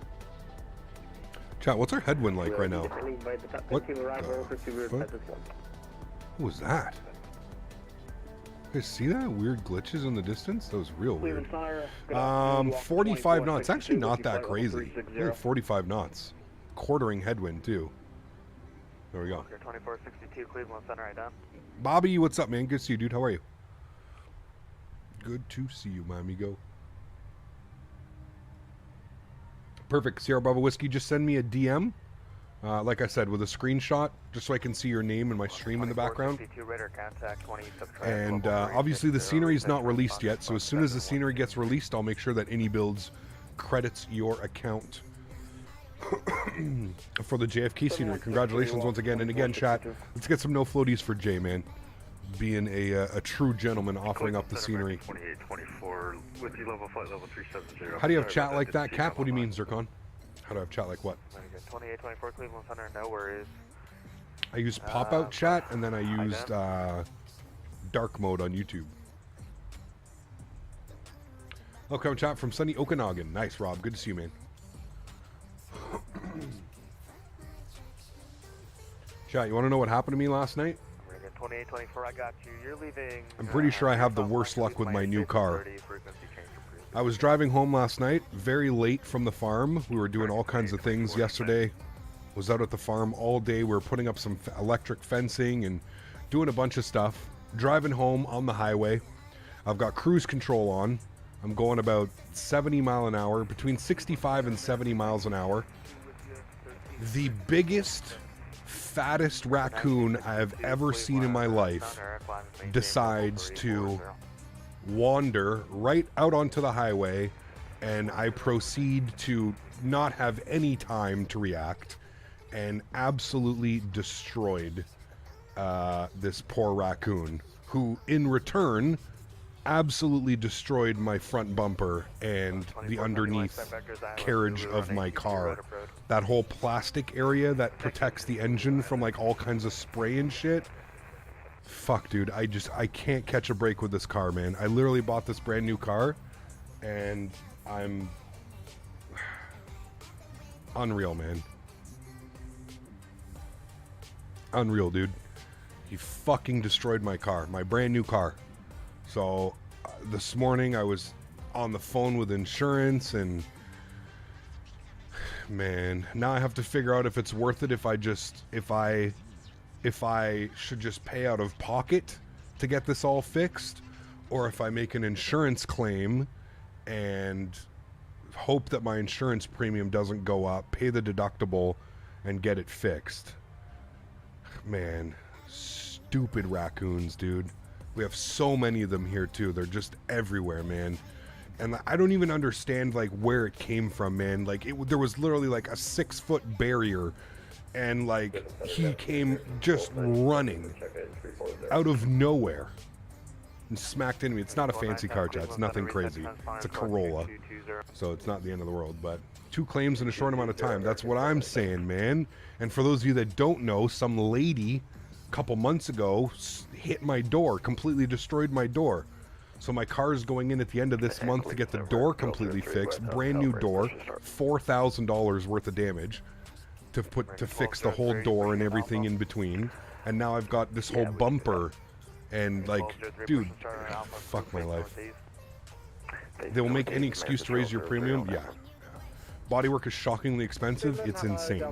Chat, what's our headwind like right now? What was that? You guys see that? Weird glitches in the distance? That was real weird. 45 knots. Actually not that crazy. Only 45 knots. Quartering headwind, too. There we go. 2462 Cleveland Center, right down. Bobby, what's up, man? Good to see you, dude. How are you? Good to see you, my amigo. Perfect. Sierra Bravo Whiskey, just send me a DM. Like I said, with a screenshot, just so I can see your name and my stream in the background. And obviously the scenery is not released yet, so as soon as the scenery gets released, I'll make sure that iniBuilds credits your account for the JFK scenery. Congratulations once again. And again, chat, let's get some no floaties for Jay, man. Being a true gentleman offering up the scenery. 2824 with you, level flight level 370. How do you have chat like that, Cap? What do you mean, Zircon? How do I have chat like what? 2824 Cleveland Center, no worries. I used pop-out chat, and then I used dark mode on YouTube. Welcome, chat from sunny Okanagan. Nice, Rob. Good to see you, man. Chat, you want to know what happened to me last night? 2824, I got you. You're leaving. I'm pretty sure I have the worst luck with my new car. I was driving home last night, very late from the farm. We were doing all kinds of things yesterday. Was out at the farm all day. We were putting up some electric fencing and doing a bunch of stuff. Driving home on the highway. I've got cruise control on. I'm going about 70 mile an hour, between 65 and 70 miles an hour. The biggest, fattest raccoon I have ever seen in my life decides to wander right out onto the highway, and I proceed to not have any time to react and absolutely destroyed this poor raccoon, who in return absolutely destroyed my front bumper and the underneath carriage of my car. That whole plastic area that protects the engine from like all kinds of spray and shit. Fuck, dude, I can't catch a break with this car, man. I literally bought this brand new car, and I'm unreal, man. Unreal, dude. He fucking destroyed my car, my brand new car. So this morning I was on the phone with insurance, and man, now I have to figure out if it's worth it if I should just pay out of pocket to get this all fixed, or if I make an insurance claim and hope that my insurance premium doesn't go up, pay the deductible, and get it fixed. Man, stupid raccoons, dude. We have so many of them here too. They're just everywhere, man. And I don't even understand like where it came from, man. Like there was literally like a 6-foot barrier, and like he came just running out of nowhere and smacked into me. It's not a fancy car, chat. It's nothing crazy. It's a Corolla, so it's not the end of the world. But 2 claims in a short amount of time. That's what I'm saying, man. And for those of you that don't know, some lady a couple months ago hit my door, completely destroyed my door. So my car is going in at the end of this month to get the door completely fixed, brand new door, $4,000 worth of damage to fix the whole door and everything in between. And now I've got this whole bumper, and like, dude, fuck my life. They will make any excuse to raise your premium. Yeah. Bodywork is shockingly expensive. It's insane.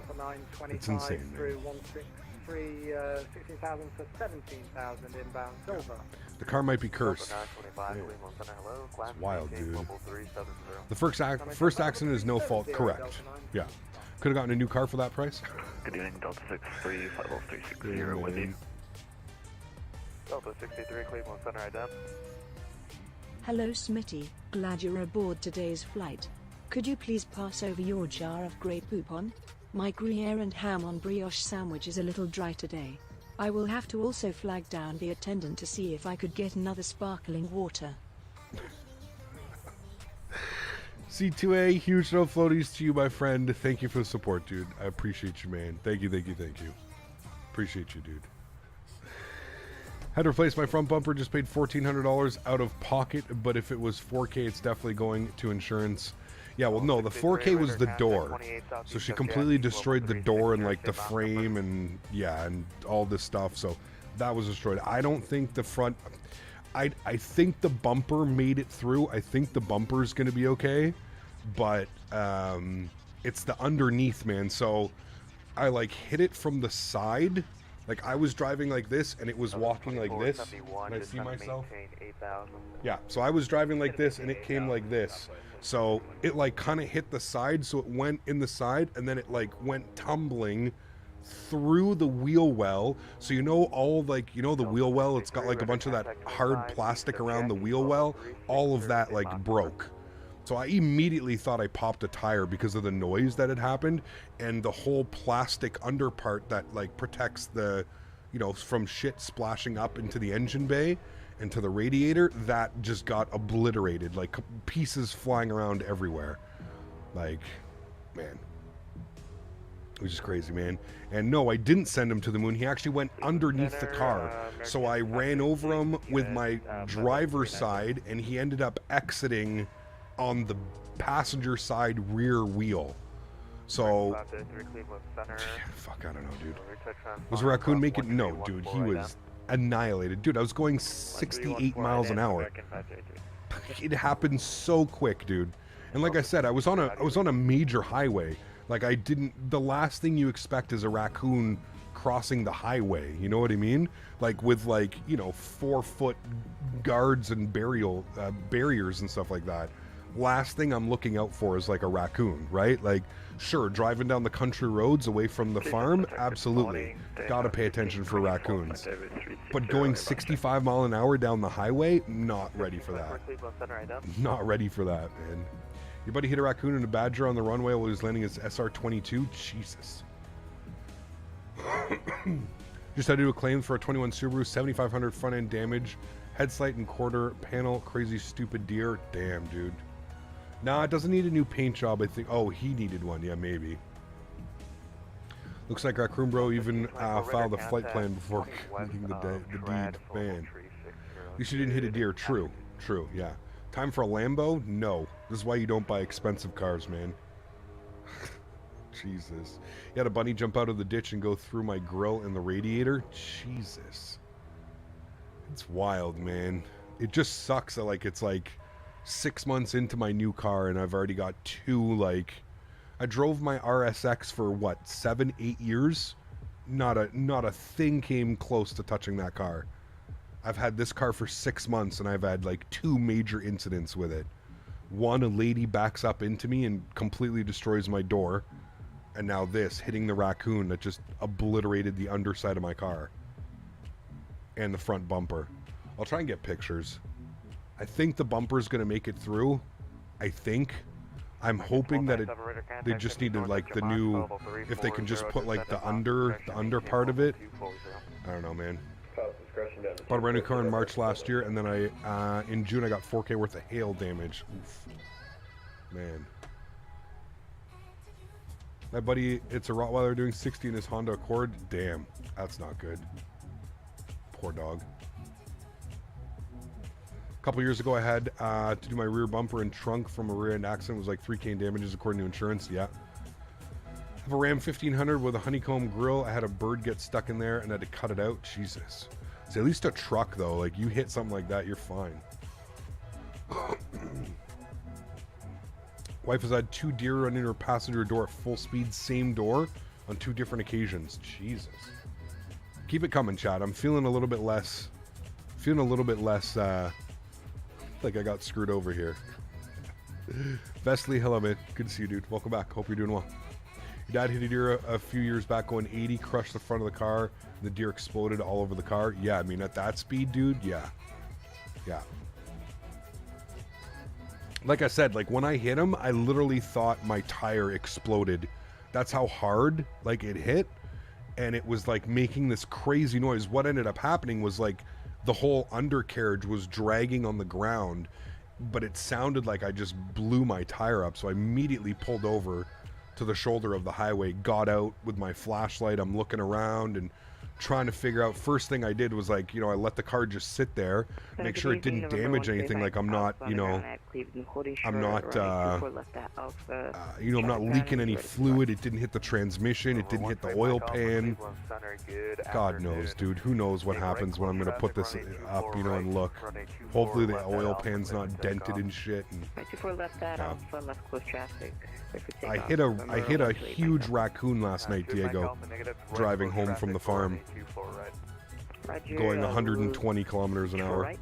It's insane. Through 16,000 for 17,000 inbound silver. The car might be cursed. It's wild, dude. The first accident is no fault. Correct. Yeah. Could have gotten a new car for that price. Good evening, Delta 63, 50360, Windy. Delta 63, Cleveland Center, ident. Hello Smitty, glad you're aboard today's flight. Could you please pass over your jar of grey poupon? My Gruyere and ham on brioche sandwich is a little dry today. I will have to also flag down the attendant to see if I could get another sparkling water. C2A, huge no floaties to you, my friend. Thank you for the support, dude. I appreciate you, man. Thank you. Appreciate you, dude. Had to replace my front bumper, just paid $1,400 out of pocket, but if it was 4K, it's definitely going to insurance. Yeah, well, no, the 4K was the door. So she completely destroyed the door and, like, the frame and, yeah, and all this stuff. So that was destroyed. I don't think the front... I think the bumper made it through. I think the bumper is going to be okay. But it's the underneath, man. So I, like, hit it from the side. Like, I was driving like this, and it was walking like this. Can I see myself? Yeah, so I was driving like this, and it came like this. So it, like, kind of hit the side, so it went in the side, and then it, like, went tumbling through the wheel well. So, you know, all, like, you know the wheel well? It's got, like, a bunch of that hard plastic around the wheel well. All of that, like, broke. So I immediately thought I popped a tire because of the noise that had happened, and the whole plastic underpart that, like, protects the, you know, from shit splashing up into the engine bay and to the radiator, that just got obliterated, like pieces flying around everywhere. Like, man, it was just crazy, man. And no, I didn't send him to the moon. He actually went underneath the car. So I ran over him with my driver's side, and he ended up exiting on the passenger side rear wheel. So fuck, I don't know, dude. Was a raccoon making? No, dude, he was annihilated. Dude, I was going 68 miles an hour. It happened so quick, dude. And like I said, I was on a major highway. Like, I didn't, the last thing you expect is a raccoon crossing the highway, you know what I mean? Like, with, like, you know, 4-foot guards and barriers and stuff like that. Last thing I'm looking out for is, like, a raccoon, right? Like, sure, driving down the country roads away from the farm, absolutely. Gotta pay attention for raccoons. But going 65 mile an hour down the highway, not ready for that. Not ready for that, man. Your buddy hit a raccoon and a badger on the runway while he was landing his SR-22? Jesus. Just had to do a claim for a 21 Subaru, 7,500 front end damage, headlight and quarter panel, crazy stupid deer. Damn, dude. Nah, it doesn't need a new paint job, I think. Oh, he needed one. Yeah, maybe. Looks like Raccoon Bro even filed a flight plan before making the deed. Man. At least you didn't hit a deer. True. True, yeah. Time for a Lambo? No. This is why you don't buy expensive cars, man. Jesus. You had a bunny jump out of the ditch and go through my grill and the radiator? Jesus. It's wild, man. It just sucks that, like, it's like 6 months into my new car and I've already got two, like, I drove my RSX for what, 7-8 years? Not a thing came close to touching that car. I've had this car for 6 months and I've had like 2 major incidents with it. One, a lady backs up into me and completely destroys my door. And now this, hitting the raccoon that just obliterated the underside of my car. And the front bumper. I'll try and get pictures. I think the bumper's going to make it through. I think. I'm hoping that they just need to, like, the new, if they can just put, like, the under part of it. I don't know, man. Bought a brand new car in March last year, and then in June I got 4K worth of hail damage. Oof. Man. My buddy, it's a Rottweiler doing 60 in his Honda Accord. Damn, that's not good. Poor dog. A couple years ago, I had to do my rear bumper and trunk from a rear end accident. It was like $3K in damages according to insurance. Yeah. I have a Ram 1500 with a honeycomb grill. I had a bird get stuck in there and had to cut it out. Jesus. It's at least a truck though. Like you hit something like that, you're fine. Wife has had 2 deer run into her passenger door at full speed, same door, on 2 different occasions. Jesus. Keep it coming, Chad. I'm feeling a little bit less like I got screwed over here. Vesley, hello man. Good to see you, dude. Welcome back. Hope you're doing well. Your dad hit a deer a few years back going 80, crushed the front of the car. The deer exploded all over the car. Yeah, I mean, at that speed, dude, yeah. Yeah. Like I said, like when I hit him, I literally thought my tire exploded. That's how hard, like, it hit. And it was like making this crazy noise. What ended up happening was like the whole undercarriage was dragging on the ground, but it sounded like I just blew my tire up. So I immediately pulled over to the shoulder of the highway, got out with my flashlight. I'm looking around and trying to figure out. First thing I did was like, you know, I let the car just sit there, make sure it didn't damage anything. Like I'm not, you know, I'm not, you know, I'm not leaking any fluid. It didn't hit the transmission. It didn't hit the oil pan. God knows, dude. Who knows what happens when I'm going to put this up, you know, and look. Hopefully the oil pan's not dented and shit. And, I hit a huge raccoon last night, Diego, driving home from the farm, going 120 kilometers an hour.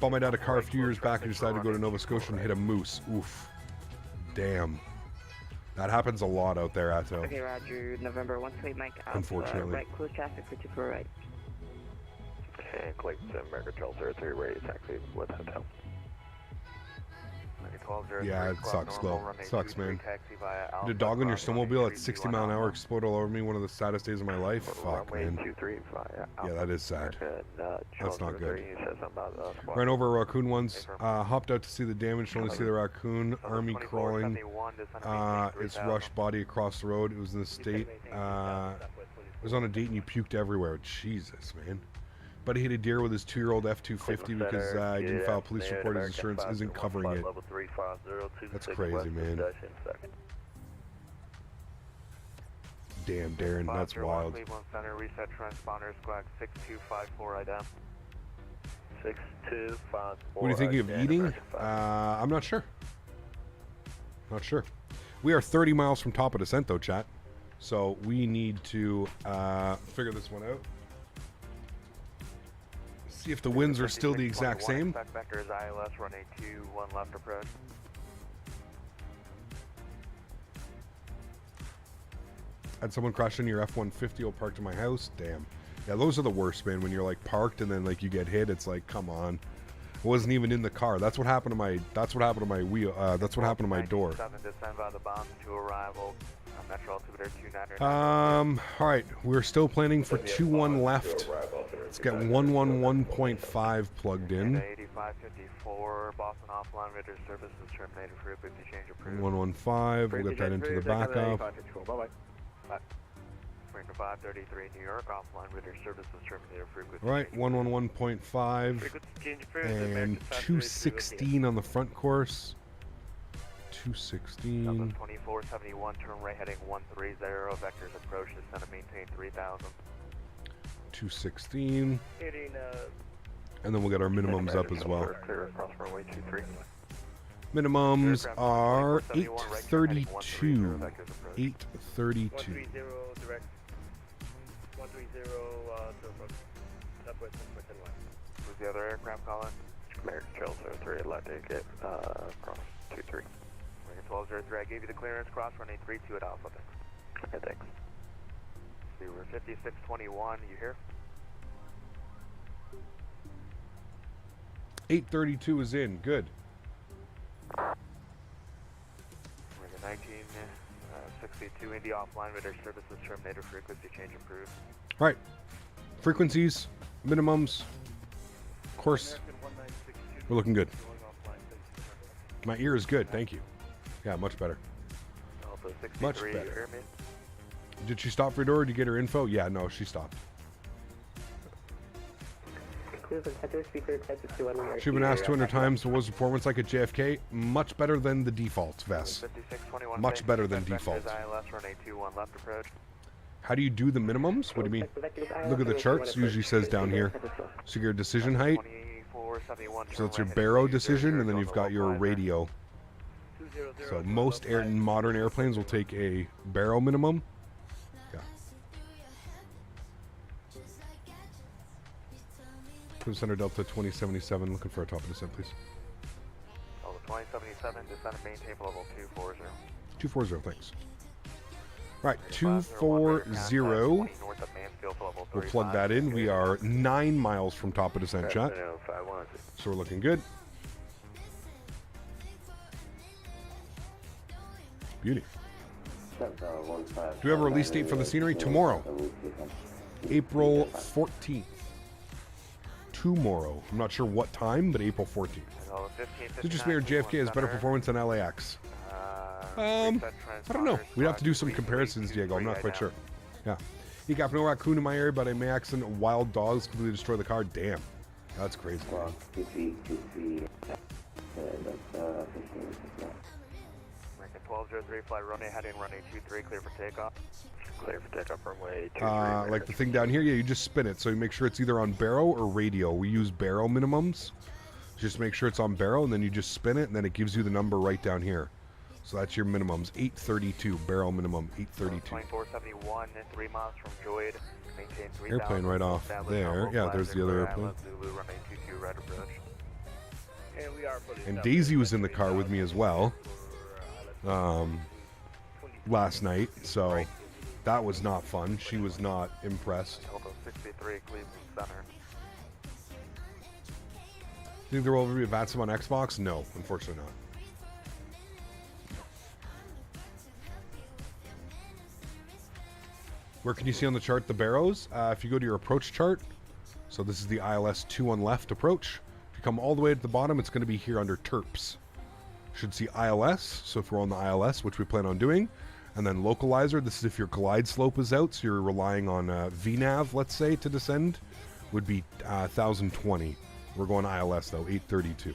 Bought my dad a car a few years back and decided to go to Nova Scotia and hit a moose. Oof. Damn. That happens a lot out there, Atto. Okay, Roger. November 128 Mike out. Unfortunately. Right, close traffic for 24 right. And Clayton, America Charles 03 right, taxi with hotel. Yeah, it sucks though. Sucks, man. Did a dog on your snowmobile at 60 mile an hour explode all over me? One of the saddest days of my life. Fuck, man. Yeah, that is sad. That's not good. Ran over a raccoon once. Hopped out to see the damage. To only see the raccoon. Army crawling. Its rushed body across the road. It was in the state. It was on a date and he puked everywhere. Jesus, man. But he hit a deer with his 2-year-old F-250 because he didn't file a police report. His insurance isn't covering it. That's crazy, man. Damn, Darren, that's wild. Reset transponder squawk 6254 idem. 6254. What are you thinking of eating? I'm not sure. Not sure. We are 30 miles from top of descent, though, chat. So we need to figure this one out. See if the winds are still the exact same. Vector is ILS, runway 21 left approach. Had someone crash into your F-150 parked in my house. Damn. Yeah, those are the worst, man. When you're like parked and then like you get hit, it's like, come on. I wasn't even in the car. That's what happened to my. That's what happened to my wheel. That's what happened to my door. All right, we're still planning for 2-1 left. Let's get 111.5 plugged in. 8554 Boston offline radar services terminated for frequency change approved. 115. We'll get that into the backup. Frequency 533 New York offline radar services terminated frequency. Right, 111.5 and 216 on the front course. 216. 2471 turn right heading 130 vectors approach descend and maintain 3000. 216. And then we'll get our minimums up as well. Minimums are 832. 832. 130 direct. 130 southwest within line. Who's the other aircraft calling? American Charles 03, Atlantic, get cross 23. American 1203, I gave you the clearance, cross running 32 at Alpha, thanks. Okay, thanks. See, we're 5621, you here? 832 is in, good. American 1962, Indy offline, radar services terminated, frequency change approved. All right, frequencies, minimums, of course, we're looking good. My ear is good, thank you. Yeah, much better. Much better. Did she stop for your door? Did you get her info? Yeah, no, she stopped. She's been asked 200 times, what was performance like at JFK? Much better than the default, Vess. 5621. Much better than default. ILS, runway 21 left approach. How do you do the minimums? What do you mean? Look at the charts. Usually says down here. So your decision height. 2471. So that's your baro decision, and then you've got your radio. So most modern airplanes will take a baro minimum. Yeah. Center Delta 2077. Looking for a top of descent, please. Delta 2077, descend and maintain for level 240. 240, thanks. Right, 240. We'll plug that in. We are 9 miles from top of descent, chat. So we're looking good. Beauty. Do we have a release date for the scenery? Tomorrow. April 14th. Tomorrow. I'm not sure what time, but April 14th. So just made JFK has better performance than LAX. I don't know. We'd have to do some comparisons, Diego. I'm not quite sure. Yeah. You got no raccoon in my area, but I may accident wild dogs completely destroy the car. Damn. That's crazy. American 1203, fly runway heading runway 23, clear for takeoff. Clear for takeoff runway 23. Like the thing down here, yeah, you just spin it. So you make sure it's either on baro or radio. We use baro minimums. Just make sure it's on baro, and then you just spin it, and then it gives you the number right down here. So that's your minimums, 832, barrel minimum, 832. 2471, 3 miles from Joyd, maintain 3,000. Airplane right off there. Yeah, there's the other airplane. Zulu, runway 22, right approach. And Daisy was in the car with me as well last night, so that was not fun. She was not impressed. 63, Cleveland Center. Think there will ever be a VATSIM on Xbox? No, unfortunately not. Where can you see on the chart the barrows? If you go to your approach chart, so this is the ILS 2 on left approach. If you come all the way to the bottom, it's going to be here under terps. Should see ILS, so if we're on the ILS, which we plan on doing, and then localizer, this is if your glide slope is out, so you're relying on VNAV, let's say, to descend, would be 1020. We're going ILS though, 832.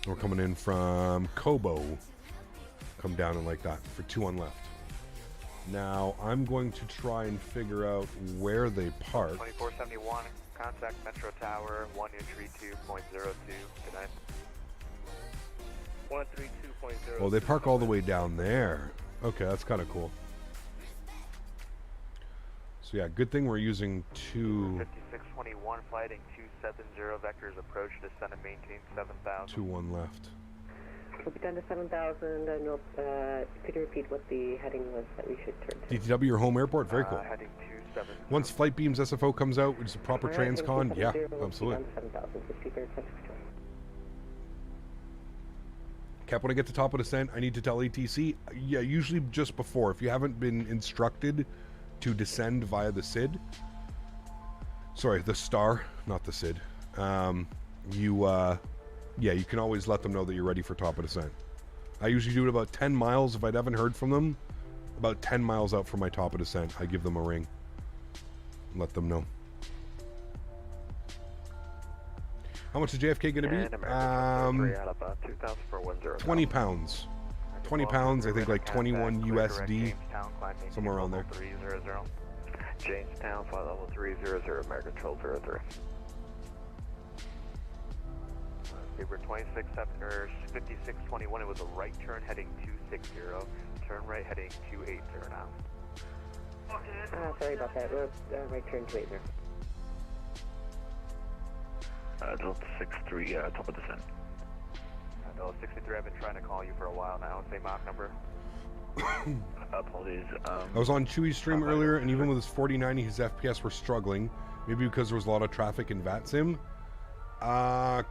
We're coming in from Kobo. Come down and like that for 2 on left. Now I'm going to try and figure out where they park. 2471, contact Metro Tower, 132.02. Good night. 132.0. Oh, they park all the way down there. Okay, that's kind of cool. So yeah, good thing we're using 5621, flighting 270, vectors approach, descend and maintain 7,000. 2-1 left. We'll be down to 7,000, and you'll, could you repeat what the heading was that we should turn to? DTW, your home airport? Very cool. Heading 270. Once Flight Beam's SFO comes out, which is a proper transcon, yeah, absolutely. Cap, when I get to top of descent, I need to tell ATC, yeah, usually just before. If you haven't been instructed to descend via the SID, sorry, the star, not the SID, yeah, you can always let them know that you're ready for top of descent. I usually do it about 10 miles. If I haven't heard from them, about 10 miles out from my top of descent, I give them a ring and let them know. How much is JFK going to be? 20 pounds. 20 pounds, I think like 21 USD, somewhere around there. 300. Jamestown, flight level 300, American 1203. We're 5621, it was a right turn heading 260, turn right heading 280 now. Sorry about that, right turn 280. Delta 63, top of descent. Delta 63, I've been trying to call you for a while now. Same Mach number. Apologies. I was on Chewy's stream earlier, and even with his 4090, his FPS were struggling. Maybe because there was a lot of traffic in VATSIM.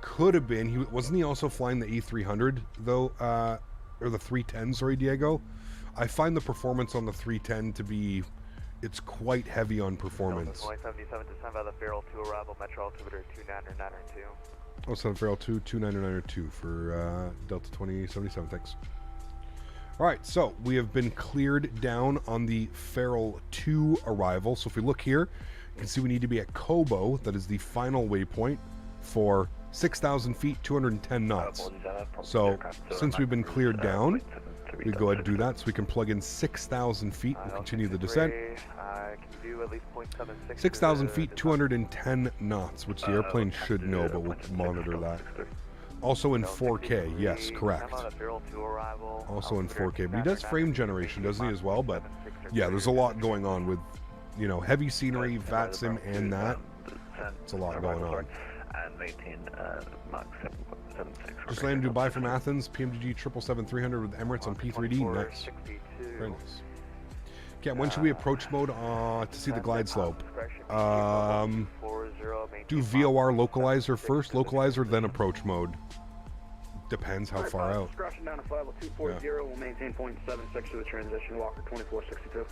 Could have been. Wasn't he also flying the A300 though? Or the 310? Sorry, Diego. I find the performance on the 310 to be, it's quite heavy on performance. 2077 descend by the Farrell 2 arrival, Metro altimeter 29992. Oh, 7 Farrell 2 29992 for Delta 2077. Thanks. All right, so we have been cleared down on the Feral 2 arrival. So if we look here, you can see we need to be at Kobo. That is the final waypoint for 6,000 feet, 210 knots. So since we've been cleared down, we go ahead and do that so we can plug in 6,000 feet and continue the descent. 6,000 feet, 210 knots, which the airplane should know, but we'll monitor that. Also in 4K, yes, correct. Also in 4K, but he does frame generation, doesn't he, as well? But yeah, there's a lot going on with, you know, heavy scenery, VATSIM, and that. It's a lot going on. Just landed Dubai from Athens, PMDG 777-300 with Emirates on P3D. Nice. Very nice. Okay, when should we approach mode to see the glide slope? Do VOR localizer first, localizer, then approach mode. Depends how far out. Crashing down to 50240, we'll maintain 0.76 for the transition, Walker 2462.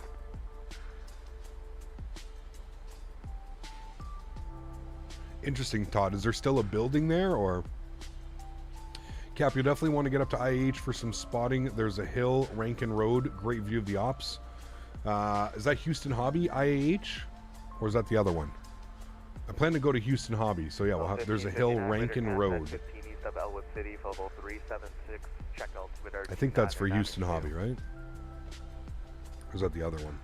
Interesting, Todd. Is there still a building there, or? Cap, you definitely want to get up to IH for some spotting. There's a hill, Rankin Road, great view of the ops. Is that Houston Hobby, IAH? Or is that the other one? I plan to go to Houston Hobby, so yeah, we'll have, there's a hill, Rankin Road. I think that's for Houston Hobby, right? Or is that the other one?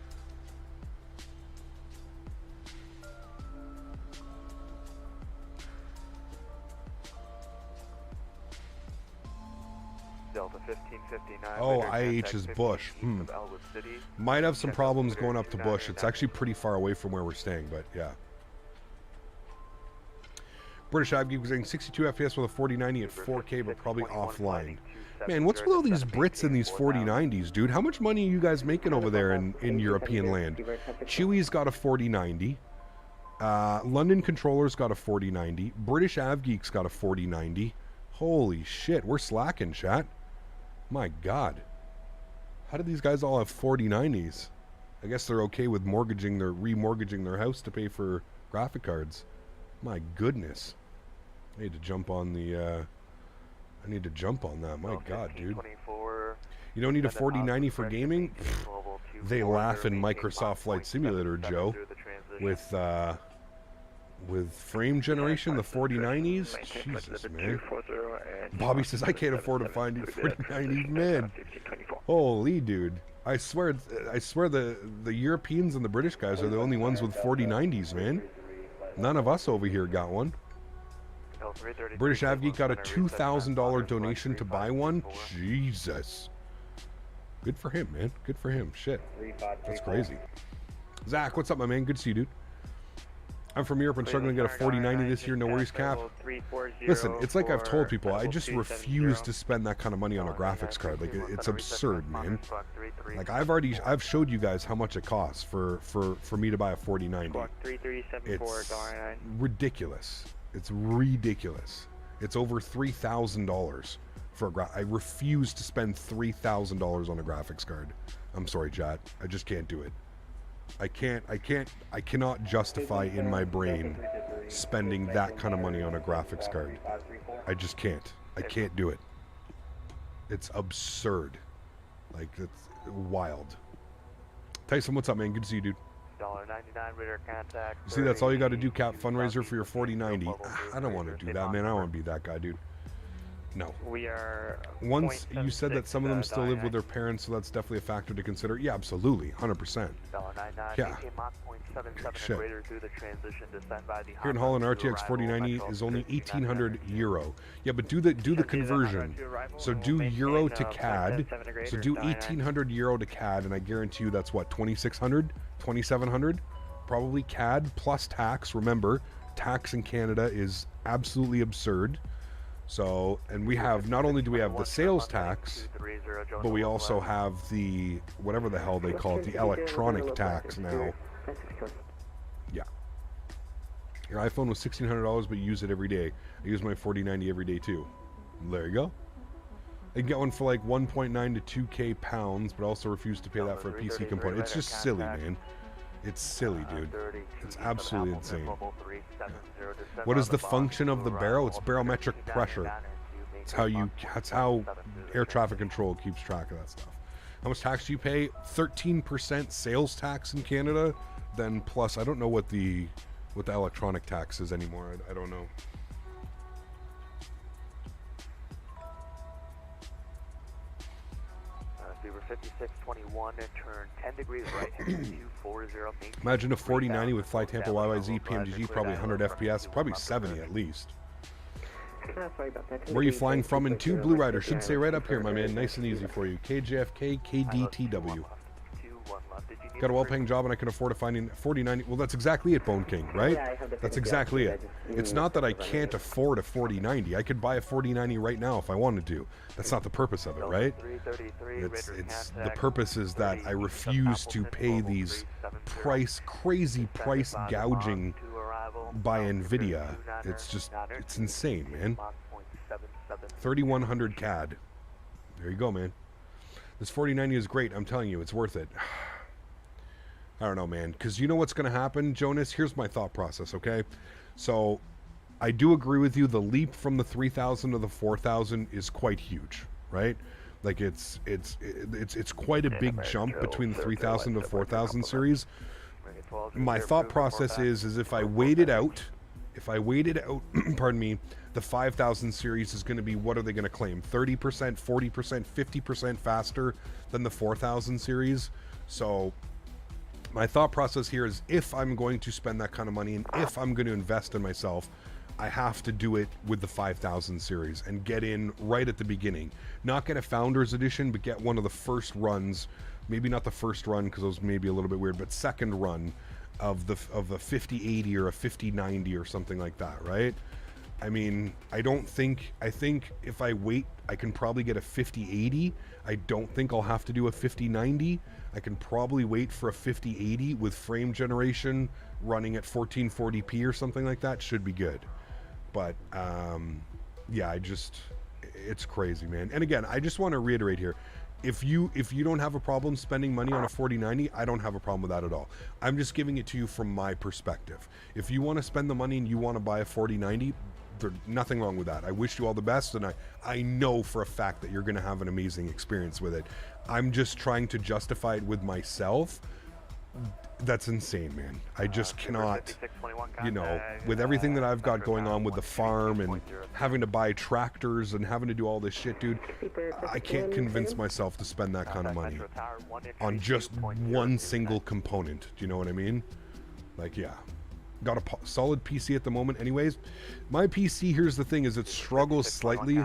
Delta 1559. Oh, IH is Bush. Might have some problems going up to Bush. It's actually pretty far away from where we're staying, but yeah. British Avgeek was saying 62 FPS with a 4090 at 4K, but probably offline. Man, what's with all these Brits in these 4090s, dude? How much money are you guys making over there in European land? Chewy's got a 4090. London Controller's got a 4090. British Avgeek's got a 4090. Holy shit, we're slacking, chat. My God. How did these guys all have 4090s? I guess they're okay with remortgaging their house to pay for graphic cards. My goodness. I need to jump on the, I need to jump on that. My God, dude. You don't need a 4090 for gaming? They laugh in Microsoft Flight Simulator, Joe. With frame generation, the 4090s? Jesus, man. Bobby says, I can't afford to find you 4090, man. Holy, dude. I swear the Europeans and the British guys are the only ones with 4090s, man. None of us over here got one. British Avgeek got a $2,000 donation to buy one. Jesus. Good for him, man. Good for him. Shit. That's crazy. Zach, what's up, my man? Good to see you, dude. I'm from Europe and struggling to get a 4090 this year. No worries, Cap. Listen, it's like I've told people, I just refuse to spend that kind of money on a graphics card. Like, it's absurd, man. Like, I've showed you guys how much it costs for me to buy a 4090. It's ridiculous. It's ridiculous. It's over $3,000 for a I refuse to spend $3,000 on a graphics card. I'm sorry, chat. I just can't do it. I cannot justify in my brain spending that kind of money on a graphics card. I just can't. I can't do it. It's absurd. Like, it's wild. Tyson, what's up, man? Good to see you, dude. $1.99 radar contact. You see, that's all you got to do, Cap. Fundraiser for your 4090. I don't want to do that, man. I don't want to be that guy, dude. No. We are. Once you said that some of them still live with their parents, so that's definitely a factor to consider. Yeah, absolutely, 100%. Yeah. Shit. Here in Holland, RTX 4090 is only 1,800 euro. Yeah, but do the conversion. So do euro to CAD. So do 1,800 euro to CAD, and I guarantee you that's what, 2,600, 2,700, probably CAD plus tax. Remember, tax in Canada is absolutely absurd. So, and we have, not only do we have the sales tax, but we also have the, whatever the hell they call it, the electronic tax now. Yeah. Your iPhone was $1,600, but you use it every day. I use my 4090 every day too. There you go. I can get one for like 1.9 to 2K pounds, but also refuse to pay that for a PC component. It's just silly, man. It's silly, dude. It's absolutely insane. Yeah. What is the function of the barrel? It's barometric pressure. That's how air traffic control keeps track of that stuff. How much tax do you pay? 13% sales tax in Canada. Then plus, I don't know what the electronic tax is anymore. I don't know. Beaver 5621 and turn 10 degrees right, 240. Imagine a 4090 with Flight Tampa YYZ PMDG, probably 100 FPS, probably 70 at least. Sorry about that. Where are you flying from in 2? Blue Rider should say right up here, my man. Nice and easy for you. KJFK, KDTW. Got a well-paying job and I can afford a finding 4090. Well, that's exactly it, Bone King, right? Yeah, I have the That's figure. exactly Yeah, it. I just- It's not that I can't afford a 4090. I could buy a 4090 right now if I wanted to. That's not the purpose of it, right? It's the purpose is that I refuse to pay these crazy price gouging by Nvidia. It's insane, man. 3100 CAD. There you go, man. This 4090 is great. I'm telling you, it's worth it. I don't know, man, because you know what's going to happen, Jonas? Here's my thought process, okay? So I do agree with you. The leap from the 3000 to the 4000 is quite huge, right? Like it's quite a big jump between the 3000 to 4000 series. My thought process is if I waited out, pardon me, the 5000 series is going to be, what are they going to claim? 30%, 40%, 50% faster than the 4000 series. So my thought process here is if I'm going to spend that kind of money and if I'm going to invest in myself, I have to do it with the 5000 series and get in right at the beginning. Not get a Founders Edition, but get one of the first runs, maybe not the first run because those may be a little bit weird, but second run of a 5080 or a 5090 or something like that, right? I mean, I think if I wait, I can probably get a 5080. I don't think I'll have to do a 5090. I can probably wait for a 5080 with frame generation running at 1440p or something like that. Should be good. But yeah, it's crazy, man. And again, I just want to reiterate here. If you don't have a problem spending money on a 4090, I don't have a problem with that at all. I'm just giving it to you from my perspective. If you want to spend the money and you want to buy a 4090, there's nothing wrong with that. I wish you all the best, and I know for a fact that you're going to have an amazing experience with it. I'm just trying to justify it with myself. That's insane, man. I just cannot, you know, with everything that I've got going on with the farm and having to buy tractors and having to do all this shit, dude, I can't convince myself to spend that kind of money on just one single component. Do you know what I mean? Like, yeah. Got a solid PC at the moment anyways. My PC, here's the thing, is it struggles slightly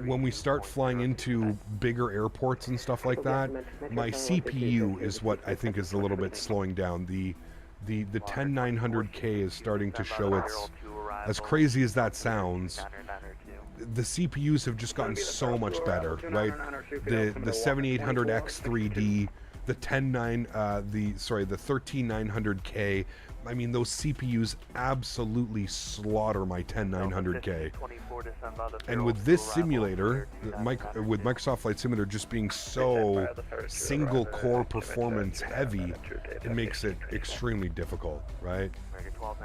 when we start flying into bigger airports and stuff like that. My CPU is what I think is a little bit slowing down. The 10900K is starting to show its, as crazy as that sounds, the CPUs have just gotten so much better, right? The 7800X 3D, the 13900K. I mean, those CPUs absolutely slaughter my 10900K. And with this simulator, with Microsoft Flight Simulator just being so single core performance heavy, it makes it extremely difficult, right?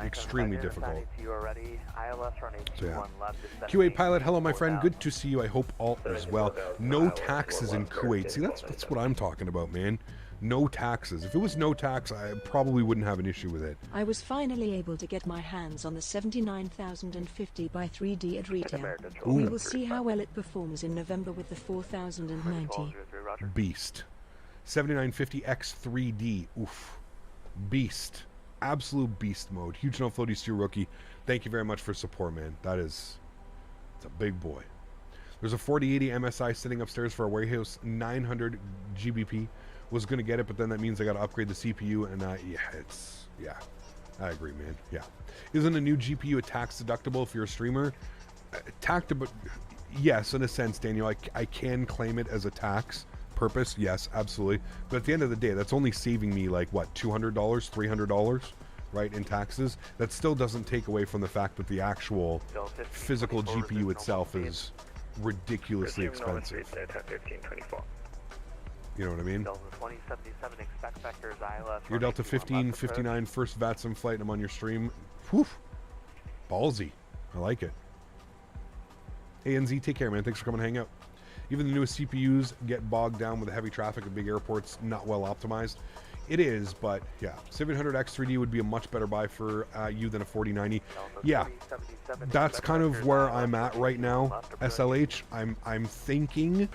Extremely difficult. So yeah. QA pilot, hello my friend, good to see you. I hope all is well. No taxes in Kuwait. See, that's what I'm talking about, man. No taxes. If it was no tax, I probably wouldn't have an issue with it. I was finally able to get my hands on the 79,050 by 3D at retail. Ooh. We will see how well it performs in November with the 4090. Beast. 7950X 3D. Oof. Beast. Absolute beast mode. Huge no floaty stew rookie. Thank you very much for support, man. It's a big boy. There's a 4080 MSI sitting upstairs for a warehouse 900 GBP. Was going to get it, but then that means I got to upgrade the CPU, and yeah, I agree, man. Yeah. Isn't a new GPU a tax deductible if you're a streamer? Yes, in a sense, Daniel. I can claim it as a tax purpose. Yes, absolutely. But at the end of the day, that's only saving me like what, $200, $300, right, in taxes. That still doesn't take away from the fact that the actual physical GPU itself is ridiculously expensive. You know what I mean? Your Delta 1559 first VATSIM flight, and I'm on your stream. Whew. Ballsy. I like it. ANZ, take care, man. Thanks for coming and hang out. even the newest CPUs get bogged down with the heavy traffic of big airports, not well optimized. It is, but yeah, 7800X3D would be a much better buy for you than a 4090. Yeah, that's kind of where I'm at right now, SLH. I'm thinking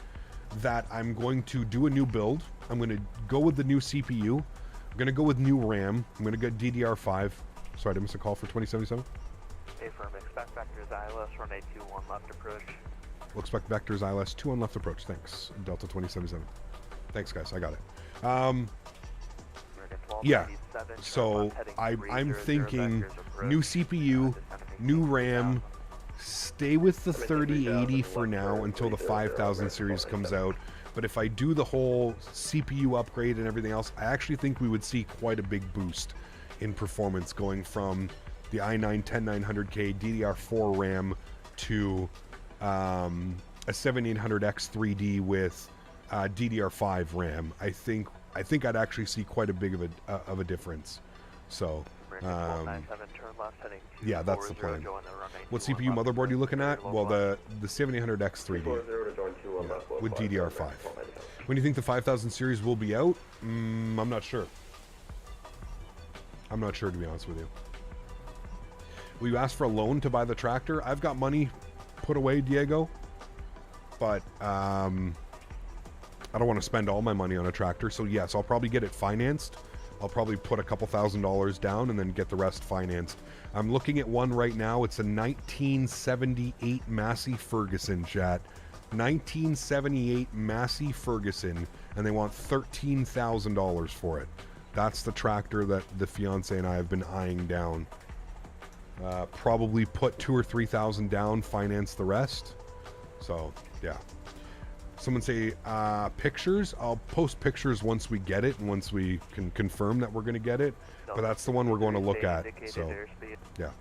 that I'm going to do a new build. I'm going to go with the new CPU. I'm going to go with new RAM. I'm going to get DDR5. Sorry, did I miss a call for 2077? Affirm, expect vectors ILS, runway 21 left approach. We'll expect vectors ILS 21 left approach. Thanks, Delta 2077. Thanks, guys. I got it. Yeah, so I'm thinking new CPU, new RAM, stay with the 3080 for now until the 5000 series comes out. But if I do the whole CPU upgrade and everything else, I actually think we would see quite a big boost in performance going from the i9 10900K DDR4 RAM to a 7800X 3D with DDR5 RAM. I think I'd actually see quite a big of a difference. So, yeah, that's the plan. What CPU motherboard are you looking at? Well, the 7800X 3D with DDR5. When do you think the 5000 series will be out? I'm not sure. I'm not sure, to be honest with you. Will you ask for a loan to buy the tractor? I've got money put away, Diego, but I don't want to spend all my money on a tractor. So yes, I'll probably get it financed. I'll probably put a couple $1,000s down and then get the rest financed. I'm looking at one right now. It's a 1978 Massey Ferguson, chat. 1978 Massey Ferguson, and they want $13,000 for it. That's the tractor that the fiance and I have been eyeing down. Probably put $2,000 or $3,000 down, finance the rest. So yeah. Someone say pictures. I'll post pictures once we get it and once we can confirm that we're going to get it. But that's the one we're going to look at. So yeah.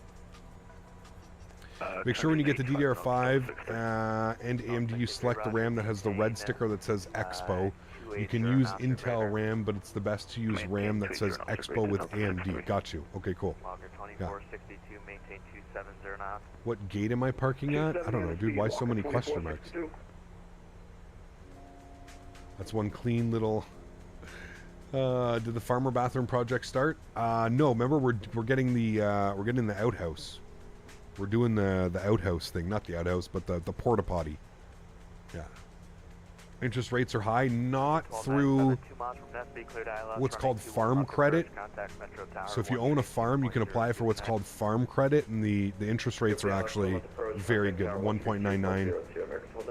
Make sure when you get the DDR5 and AMD, you select the RAM that has the red sticker that says Expo. You can use Intel RAM, but it's the best to use RAM that says Expo with AMD. Got you. Okay, cool. Yeah. What gate am I parking at? I don't know, dude. Why so many question marks? That's one clean little... did the farmer bathroom project start? No, remember we're getting the outhouse. We're doing the outhouse thing, not the outhouse, but the porta potty. Yeah. Interest rates are high, not through what's called farm credit. So if you own a farm, you can apply for what's called farm credit, and the interest rates are actually very good. 1.99,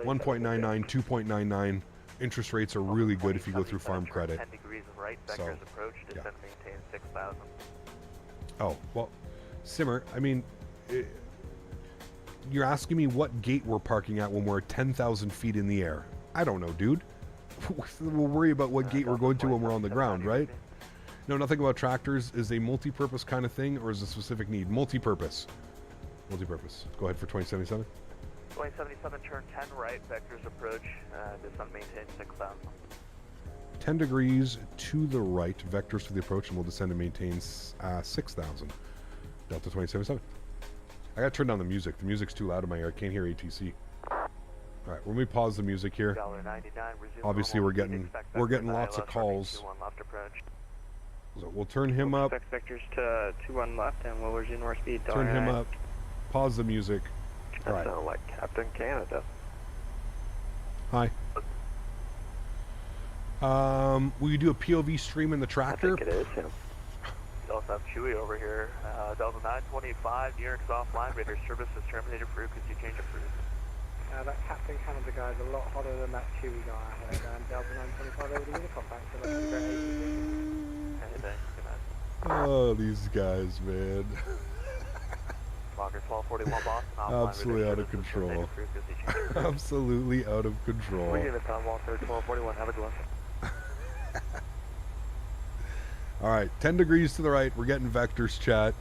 1.99, 2.99. Interest rates are really good if you go through farm credit. So, yeah. Oh, well, Simmer, I mean, you're asking me what gate we're parking at when we're 10,000 feet in the air. I don't know, dude. We'll worry about what gate we're going to when we're on the ground, right? No, nothing about tractors is a multi-purpose kind of thing, or is a specific need? Multi-purpose. Multi-purpose. Go ahead for 2077. 2077, turn 10 right, vectors approach, descent maintain 6,000. 10 degrees to the right, vectors to the approach, and we'll descend and maintain 6,000. Delta 2077. I gotta turn down the music. The music's too loud in my ear. I can't hear ATC. All right, let me pause the music here. Obviously, we're getting lots of calls. So we'll turn him up. Expect vectors to 21 left, and we'll resume our speed. Turn him up. Pause the music. All right. Sound like Captain Canada. Hi. Will you do a POV stream in the tractor? I think it is, yeah. We also have Chewy over here. Delta 925, New York's offline. Radar service is terminated for frequency change approved. That Captain Canada guy is a lot hotter than that Chewy guy I heard. Delta 925 over the Unicom back to Anything, good night. Oh, these guys, man. Locker 1241 Boston, Absolutely out of control. Absolutely out of control. We're getting the time Walker 1241, have a good one. Alright, 10 degrees to the right. We're getting vectors, chat.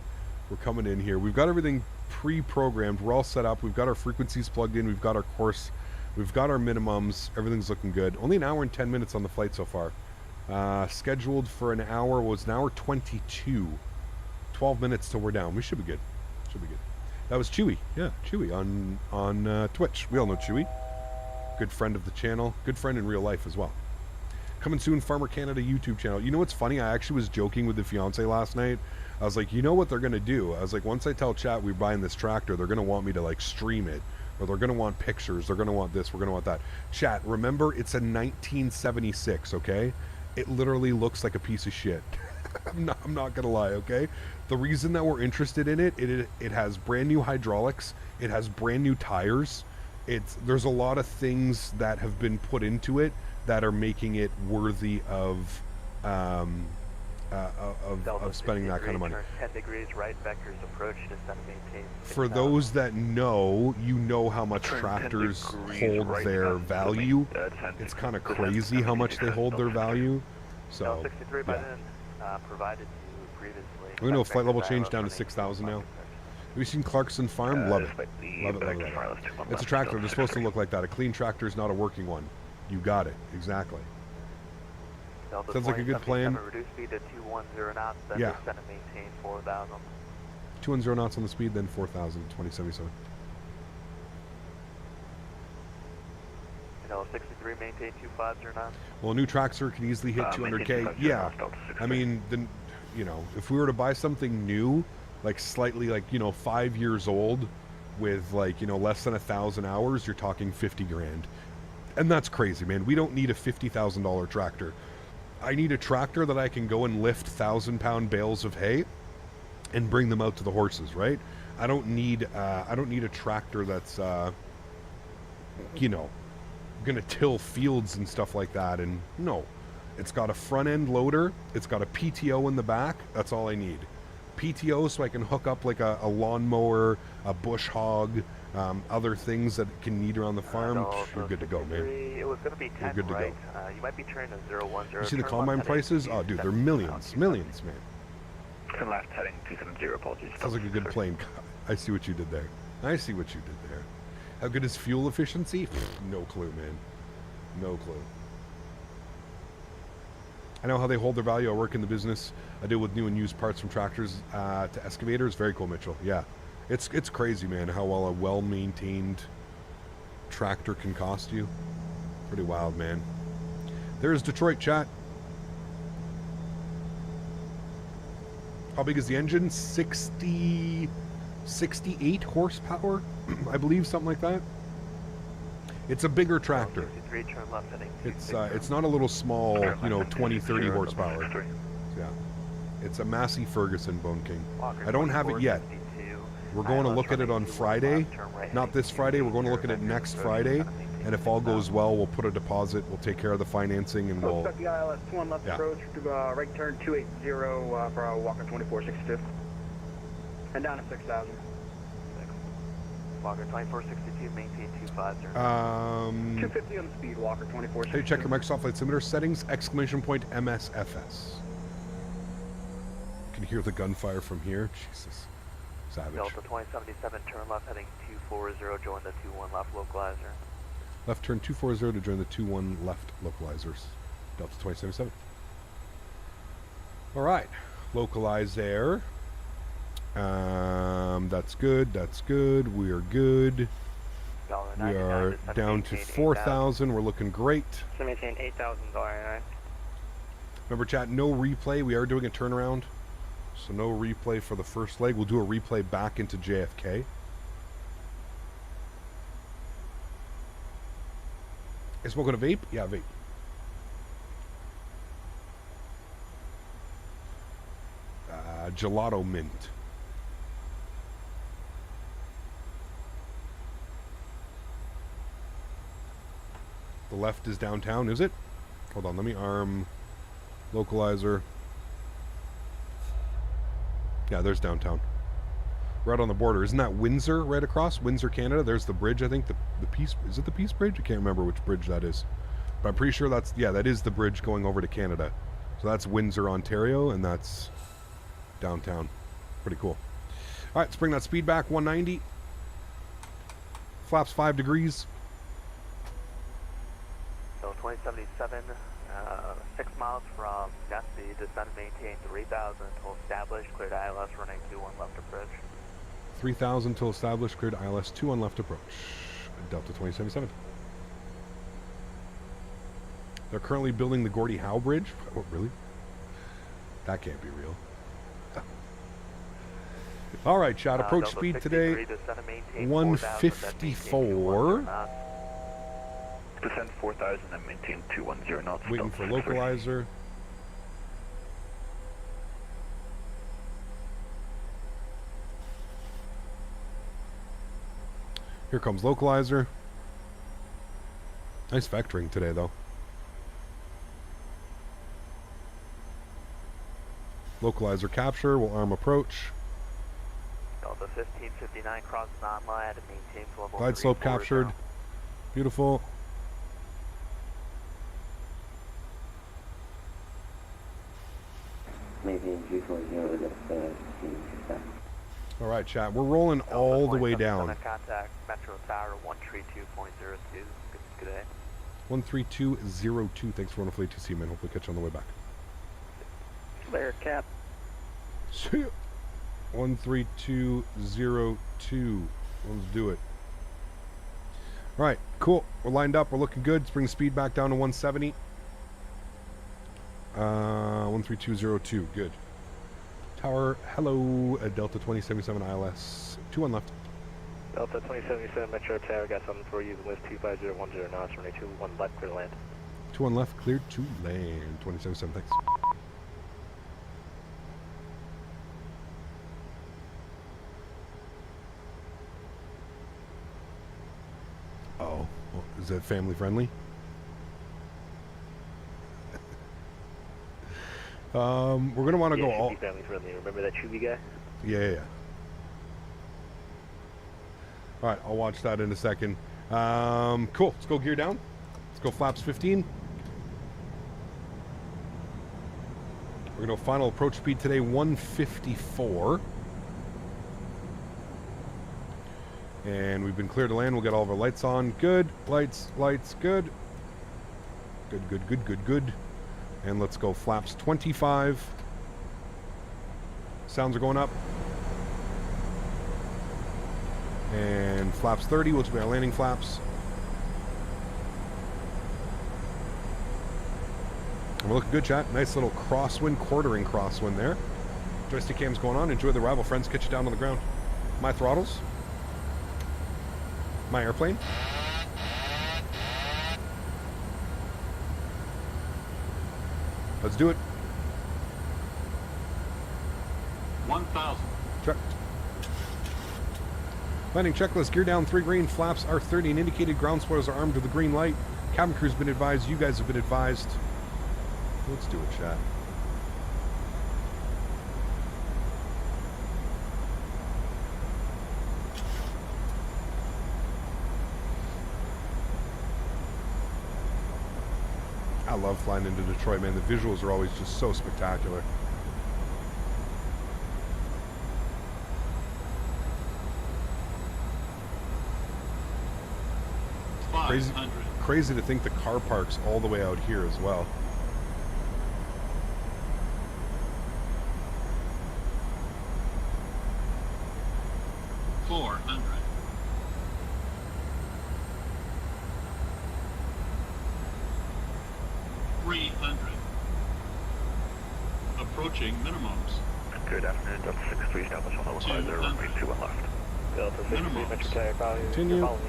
We're coming in here. We've got everything pre-programmed. We're all set up. We've got our frequencies plugged in. We've got our course. We've got our minimums. Everything's looking good. Only an hour and 10 minutes on the flight so far. Scheduled for an hour was an hour 22. 12 minutes till we're down. We should be good. Should be good. That was Chewy. Yeah, Chewy on Twitch. We all know Chewy. good friend of the channel, good friend in real life as well. Coming soon, Farmer Canada YouTube channel. You know what's funny? I actually was joking with the fiance last night. I was like, you know what they're going to do? I was like, once I tell chat we're buying this tractor, they're going to want me to like stream it. Or they're going to want pictures. They're going to want this. We're going to want that. Chat, remember, it's a 1976, okay? It literally looks like a piece of shit. I'm not going to lie, okay? The reason that we're interested in it, it has brand new hydraulics. It has brand new tires. There's a lot of things that have been put into it that are making it worthy of spending that kind of money. 10 degrees right, vectors approach, descend, maintain. For those that know, you know how much tractors hold their value. It's kind of crazy how much they hold their value. So, 63 by then, provided to you previously. We're going to a flight level change down to 6,000 now. Have you seen Clarkson Farm? Love it. Love it, love it, love it. It's a tractor. They're supposed to look like that. A clean tractor is not a working one. You got it. Exactly. Sounds like a good plan. Reduce speed to 210 knots, then yeah. descend and maintain 4,000. 210 knots on the speed, then 4,000, 2077. 63, maintain 250 knots. Well, a new tractor can easily hit 200K. Yeah. I mean, then, you know, if we were to buy something new, like slightly, like, you know, 5 years old with, like, you know, less than 1,000 hours, you're talking 50 grand. And that's crazy, man. We don't need a $50,000 tractor. I need a tractor that I can go and lift 1,000-pound bales of hay and bring them out to the horses, right? I don't need a tractor that's, you know, gonna till fields and stuff like that. And no, it's got a front end loader. It's got a PTO in the back. That's all I need. PTO so I can hook up like a lawnmower, a bush hog, other things that it can need around the farm. You're good to go, man. It was going to be 10, you're good to right? go. You might be turning to 010. You see the combine prices? Oh, dude, they're millions, millions, man. Turn left, heading 270, apologies. Sounds like a good plane. I see what you did there. I see what you did there. How good is fuel efficiency? No clue, man. No clue. I know how they hold their value. I work in the business. I deal with new and used parts from tractors to excavators. Very cool, Mitchell. Yeah. It's crazy, man, how well a well-maintained tractor can cost you. Pretty wild, man. There's Detroit, chat. How big is the engine? 68 horsepower, I believe, something like that. It's a bigger tractor. 63, turn left, heading It's not a little small, you know, 20, 30 horsepower. Yeah. It's a Massey Ferguson Bone King. I don't have it yet. We're going to look at it on Friday. Not this Friday. We're going to look at it next Friday. And if all goes well, we'll put a deposit. We'll take care of the financing, and we'll. Expect the ILS 21 left approach to right turn 280 for Walker 2462. And down to 6,000. Walker 2462, maintain 250. 250 on the speed, Walker 2462. Hey, check your Microsoft Flight Simulator settings, !MSFS. You can hear the gunfire from here. Jesus. Savage. Delta 2077, turn left, heading 240, join the 21 left localizer. Left turn 240 to join the 21 left localizers. Delta 2077. All right. Localize there. That's good. That's good. We are good. We are down to 4,000. We're looking great. So maintain $8,000. Remember, chat, no replay. We are doing a turnaround. So no replay for the first leg. We'll do a replay back into JFK. You smoking a vape? Yeah, vape. Gelato mint. The left is downtown, is it? Hold on, let me arm localizer. Yeah, there's downtown. Right on the border. Isn't that Windsor right across? Windsor, Canada. There's the bridge, I think. The Peace... Is it the Peace Bridge? I can't remember which bridge that is. But I'm pretty sure that's... Yeah, that is the bridge going over to Canada. So that's Windsor, Ontario, and that's downtown. Pretty cool. All right, let's bring that speed back. 190. Flaps 5 degrees. So 2077, 6 miles from Nessie, descend and maintain 3,000 until established, cleared ILS running 21 left approach. 3,000 till established, cleared ILS 21 left approach. Delta 2077. They're currently building the Gordie Howe Bridge. What, really? That can't be real. All right, chat. Approach speed today, 154. Descend 4,000 and maintain 210 knots. Waiting for localizer. Here comes localizer. Nice vectoring today, though. Localizer capture. We'll arm approach. Delta 1559 crosses online and maintain level. Glide slope captured. Now. Beautiful. All right, chat. We're rolling all the way down. Contact Metro Tower 132.02. Good day. 13202. Thanks for running Flite 2C, man. Hopefully catch you on the way back. Layer cap. See ya. 13202. Let's do it. All right, cool. We're lined up. We're looking good. Let's bring the speed back down to 170. 13202. Good. Tower, hello. Delta 2077 ILS. 21 left. Delta 2077 Metro Tower, got something for you. The list 25010 knots, runway 21 left, clear to land. 21 left, cleared to land. 2077, thanks. Oh, well, is that family friendly? We're gonna want to go all. Family friendly. Remember that Chewy guy? Yeah. All right, I'll watch that in a second. Cool. Let's go gear down. Let's go flaps 15. We're gonna go final approach speed today 154. And we've been cleared to land. We'll get all of our lights on. Good. Lights, good. Good. And let's go flaps 25. Sounds are going up. And flaps 30, which will be our landing flaps. And we're looking good, chat. Nice little crosswind, quartering crosswind there. Joystick cam's going on. Enjoy the arrival, friends. Catch you down on the ground. My throttles. My airplane. Let's do it. 1,000. Checked. Landing checklist. Gear down 3 green. Flaps are 30 and indicated. Ground spoilers are armed with a green light. Cabin crew's been advised. You guys have been advised. Let's do it, chat. I love flying into Detroit, man. The visuals are always just so spectacular. Crazy to think the car park's all the way out here as well. Approaching minimums. Good afternoon, Delta 63, establish on the localizer, runway 21 left. Delta 63, Metro Tower, following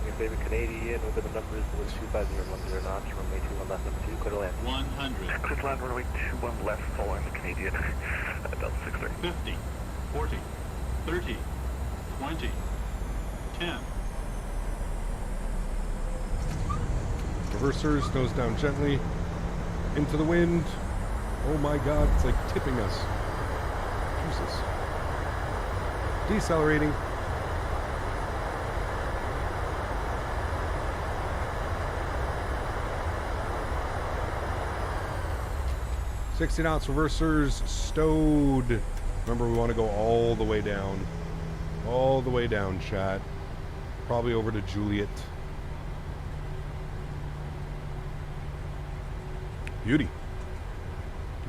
your favorite Canadian, over the numbers, was 25010 knots, runway 21 left, number 2, clear to land. 100. Clear to land, runway 21 left, following the Canadian, Delta 63. 50, 40, 30, 20, 10. Reversers, nose down gently, into the wind. Oh my god, it's like tipping us. Jesus. Decelerating. $60 knots, reversers stowed. Remember, we want to go all the way down. All the way down, chat. Probably over to Juliet. Beauty.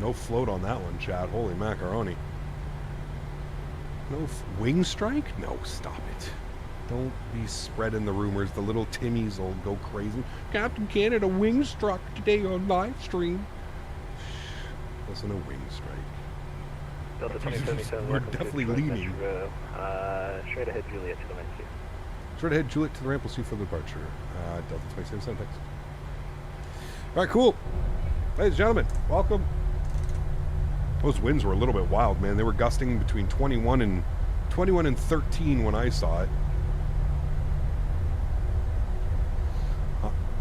No float on that one, Chad. Holy macaroni. No wing strike? No, stop it. Don't be spreading the rumors. The little Timmies will go crazy. Captain Canada wing struck today on live stream. Wasn't a wing strike. Delta 2077, We're definitely leaning. Straight ahead Juliet to the Mentha. Straight ahead Juliet to the ramp. We'll see you for the departure. Delta 2077, thanks. All right, cool. Ladies and gentlemen, welcome. Those winds were a little bit wild, man. They were gusting between 21 and 13 when I saw it.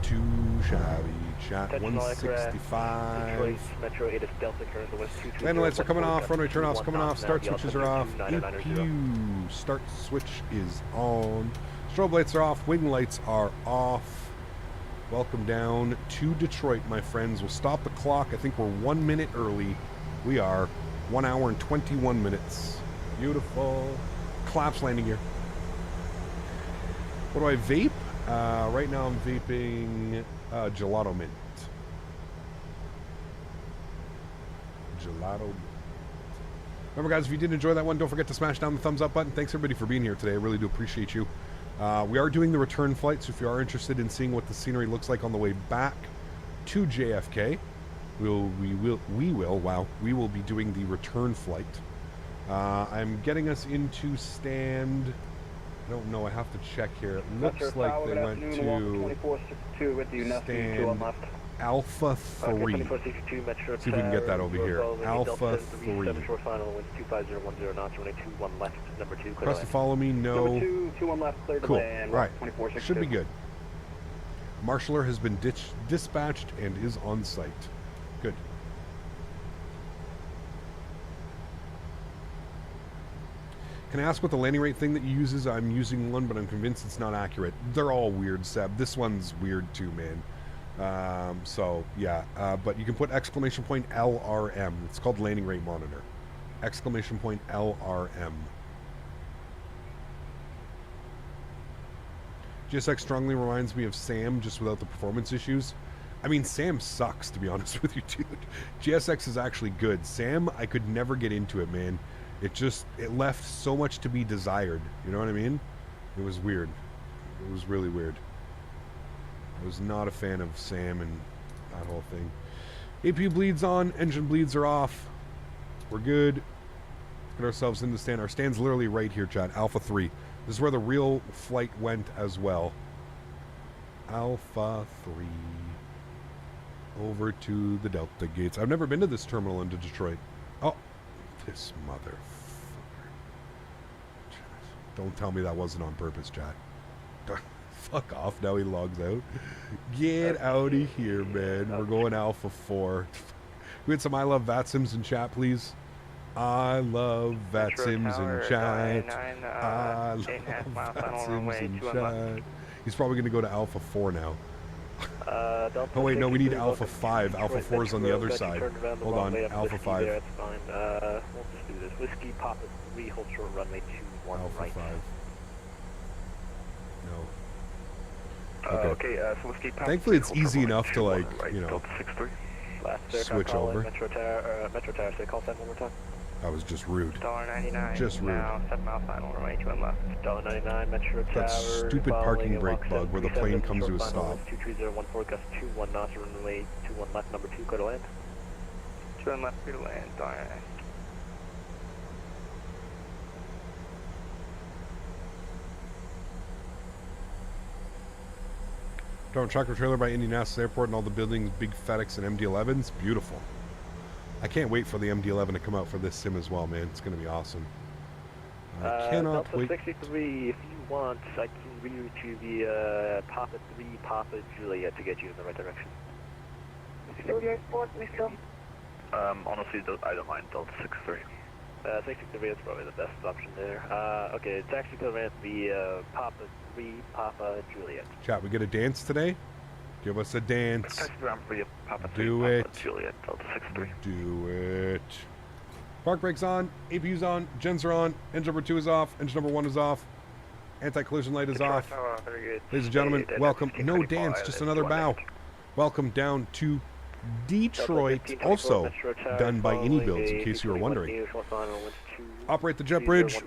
Too shabby. Chat 165. Metro 8 is Delta current the West 22. Landing lights are coming off. Runway turnoffs coming off. Start switches are off. APU. Start switch is on. Strobe lights are off. Wing lights are off. Welcome down to Detroit, my friends. We'll stop the clock. I think we're 1 minute early. We are 1 hour and 21 minutes. Beautiful. Collapse landing gear. What do I vape? Right now I'm vaping Gelato Mint. Gelato Mint. Remember, guys, if you did enjoy that one, don't forget to smash down the thumbs up button. Thanks, everybody, for being here today. I really do appreciate you. We are doing the return flight, so if you are interested in seeing what the scenery looks like on the way back to JFK, we will be doing the return flight. I'm getting us into stand... I don't know, I have to check here. It looks like they went to stand Alpha 3. See if we can get that over here. Alpha 3. Press to follow me, no. Cool, right. Should be good. Marshaller has been dispatched and is on site. Good. Can I ask what the landing rate thing that you use is? I'm using one, but I'm convinced it's not accurate. They're all weird, Seb. This one's weird too, man. So, yeah. But you can put exclamation point LRM. It's called landing rate monitor. Exclamation point LRM. GSX strongly reminds me of Sam, just without the performance issues. I mean, Sam sucks, to be honest with you, dude. GSX is actually good. Sam, I could never get into it, man. It left so much to be desired. You know what I mean? It was weird. It was really weird. I was not a fan of Sam and that whole thing. APU bleeds on. Engine bleeds are off. We're good. Get ourselves in the stand. Our stand's literally right here, chat. Alpha 3. This is where the real flight went as well. Alpha 3. Over to the Delta gates. I've never been to this terminal into Detroit. Oh. This motherfucker. Don't tell me that wasn't on purpose, chat. Fuck off. Now he logs out. Get out of here, man. We're going Alpha 4. We had some I Love VATSIMs in chat, please. I love VATSIMs in chat. I love VATSIMs in chat. He's probably going to go to Alpha 4 now. Oh wait, no, we need Alpha 5. Alpha 4 is on the other side. Hold on, Alpha 5. That's fine. We'll just do this. Whiskey, Papa 3, hold short runway 21 Alpha right. 5. No. Okay, so Whiskey, Papa. Thankfully, it's easy enough to, like, you know, switch over. Metro Tower, say call sign one more time. That was just rude. $1.99. Just rude. Now 7 mile final runway 21 left. $1.99 Metro Tower. That stupid parking brake bug where the plane comes to a stop. 23014 gust 21 knots runway 21 left number 2 go to land. 21 left go to land. $1.99. Don't tractor trailer by Indianapolis Airport and all the buildings, big FedEx and MD-11s. Beautiful. I can't wait for the MD-11 to come out for this sim as well, man. It's going to be awesome. I cannot Delta wait. 63, if you want, I can reroute you the Papa 3, Papa Juliet to get you in the right direction. Honestly, I don't mind Delta 63. 63 is probably the best option there. Okay, taxi to the ramp, the Papa 3, Papa Juliet. Chat, we get a dance today? Give us a dance. Taxi to the ramp for you, Papa 3, Do Papa it. Juliet, Delta 63. Do it. Park brakes on, APU's on, gens are on, engine number 2 is off, engine number 1 is off, anti-collision light is off. Very good. Ladies and gentlemen, welcome. No dance, just another bow. Welcome down to Detroit, also done by iniBuilds, in case you were wondering. Operate the jet bridge.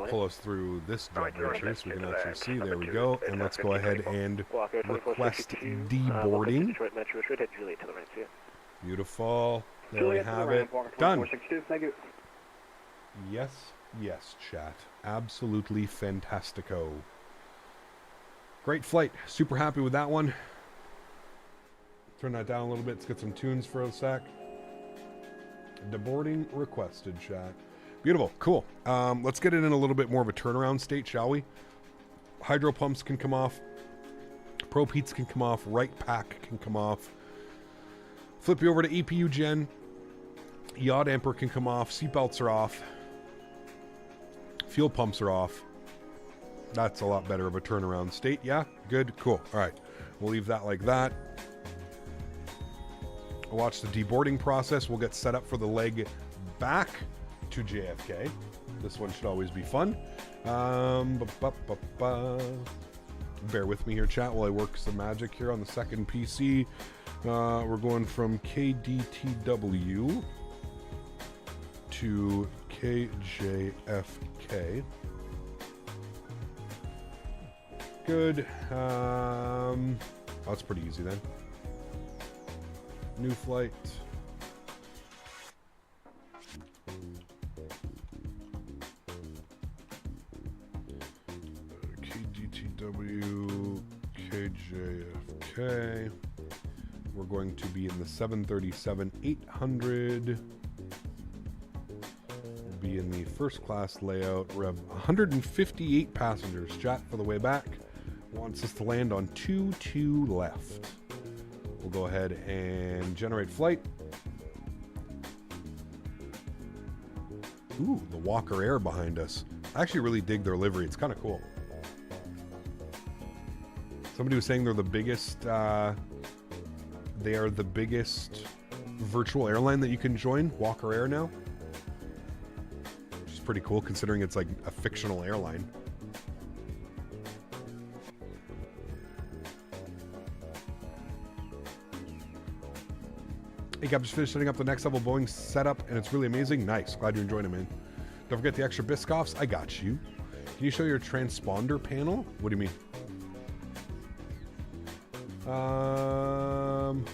Pull us through this jet bridge here so we can actually see. There we go. And let's go ahead and request deboarding. Beautiful. There we have it. Done. Yes, yes, chat. Absolutely fantastico. Great flight. Super happy with that one. Turn that down a little bit. Let's get some tunes for a sec. Deboarding requested, chat. Beautiful. Cool. Let's get it in a little bit more of a turnaround state, shall we? Hydro pumps can come off. Probe heats can come off. Right pack can come off. Flip you over to EPU gen. Yaw damper can come off. Seatbelts are off. Fuel pumps are off. That's a lot better of a turnaround state. Yeah? Good. Cool. All right. We'll leave that like that. We'll watch the deboarding process. We'll get set up for the leg back to JFK. This one should always be fun. Bear with me here, chat, while I work some magic here on the second PC. We're going from KDTW to KJFK. Good. That's pretty easy then. New flight. KDTW, KJFK. We're going to be in the 737-800. We'll be in the first class layout. We have 158 passengers. Chat for the way back. Wants us to land on 22 left. We'll go ahead and generate flight. Ooh, the Walker Air behind us. I actually really dig their livery. It's kind of cool. Somebody was saying they're the biggest, they are the biggest virtual airline that you can join, Walker Air now. Which is pretty cool considering it's like a fictional airline. Hey, Cap, just finished setting up the next level Boeing setup, and it's really amazing. Nice. Glad you're enjoying it, man. Don't forget the extra Biscoffs. I got you. Can you show your transponder panel? What do you mean?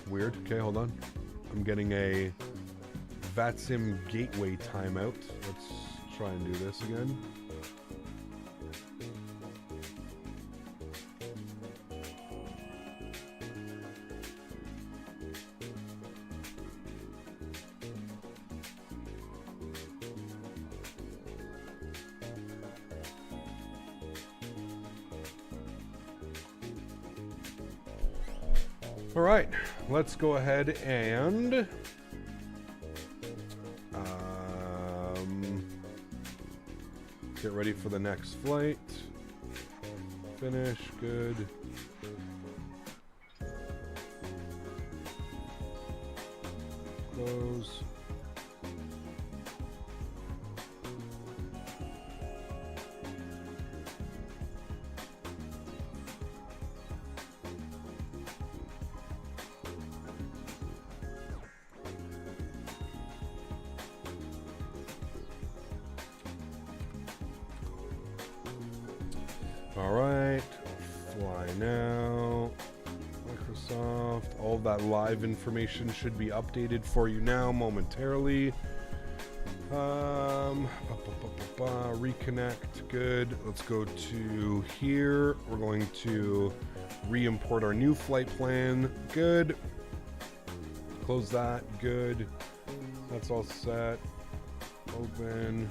Weird. Okay, hold on. I'm getting a VATSIM gateway timeout. Let's try and do this again. All right, let's go ahead and get ready for the next flight. Finish, good. Close. All right, fly now. Microsoft, all of that live information should be updated for you now momentarily. Reconnect, good. Let's go to here. We're going to re-import our new flight plan, good. Close that, good. That's all set. Open.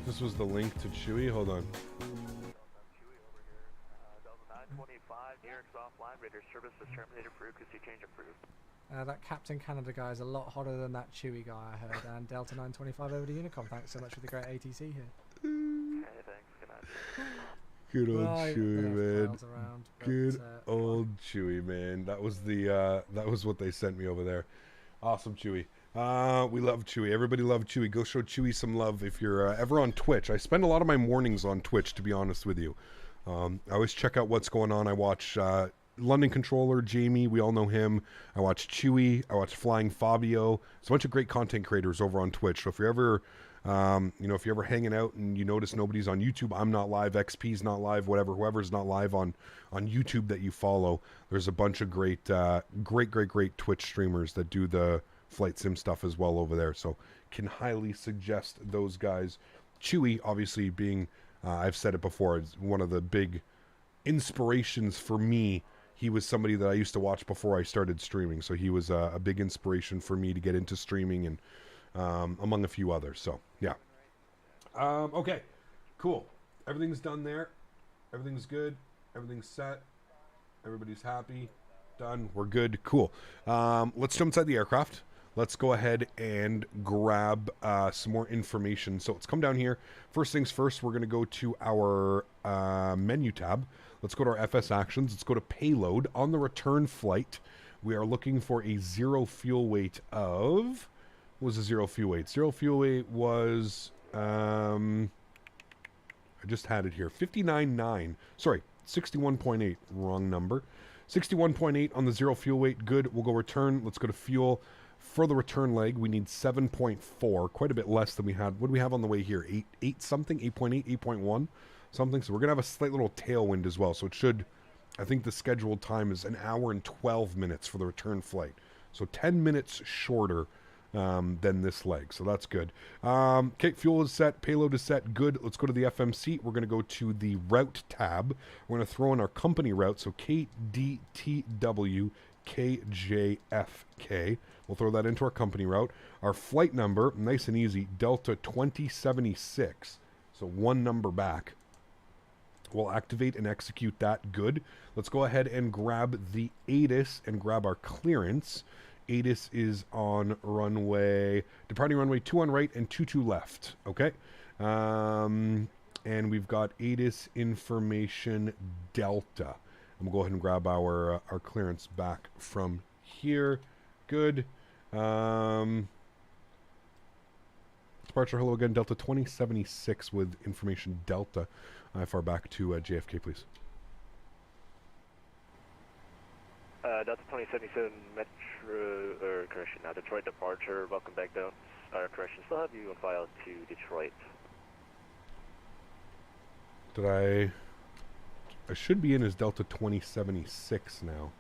This was the link to Chewy. Hold on. Chewy over here. Delta 925, New York's offline. Radar service is terminated. Frequency change approved. That Captain Canada guy is a lot hotter than that Chewy guy I heard. And Delta 925 over to Unicom. Thanks so much for the great ATC here. Hey, thanks. Good night. Good old Chewy, man. Around, but, good old Chewy, man. That was the that was what they sent me over there. Awesome, Chewy. We love Chewy. Everybody love Chewy. Go show Chewy some love if you're ever on Twitch. I spend a lot of my mornings on Twitch, to be honest with you. I always check out what's going on. I watch London Controller, Jamie. We all know him. I watch Chewy. I watch Flying Fabio. It's a bunch of great content creators over on Twitch. So if you're ever, if you're ever hanging out and you notice nobody's on YouTube, I'm not live, XP's not live, whatever, whoever's not live on YouTube that you follow, there's a bunch of great Twitch streamers that do the flight sim stuff as well over there. So can highly suggest those guys. Chewy, obviously being, I've said it before, is one of the big inspirations for me. He was somebody that I used to watch before I started streaming. So he was a big inspiration for me to get into streaming and among a few others. So, yeah. Okay, cool. Everything's done there. Everything's good. Everything's set. Everybody's happy. Done. We're good. Cool. Let's jump inside the aircraft. Let's go ahead and grab some more information. So let's come down here. First things first, we're going to go to our menu tab. Let's go to our FS actions. Let's go to payload. On the return flight, we are looking for a zero fuel weight of... What was the zero fuel weight? Zero fuel weight was... I just had it here. 59.9. Sorry, 61.8. Wrong number. 61.8 on the zero fuel weight. Good. We'll go return. Let's go to fuel. For the return leg, we need 7.4. Quite a bit less than we had. What do we have on the way here? 8 something? 8.8? 8.1? Something. So we're going to have a slight little tailwind as well. So it should... I think the scheduled time is an hour and 12 minutes for the return flight. So 10 minutes shorter than this leg. So that's good. Okay, fuel is set. Payload is set. Good. Let's go to the FMC. We're going to go to the route tab. We're going to throw in our company route. So KDTW KJFK. We'll throw that into our company route. Our flight number, nice and easy, Delta 2076. So one number back. We'll activate and execute that. Good. Let's go ahead and grab the ATIS and grab our clearance. ATIS is on runway, departing runway 21 right and 22 left. Okay. And we've got ATIS information Delta. And we'll go ahead and grab our clearance back from here. Good. Departure, hello again, Delta 2076 with information Delta. IFR back to JFK, please. Delta 2077 Metro, or correction, Detroit departure, welcome back down. Correction, still have you on file to Detroit. Did I should be in as Delta 2076 now.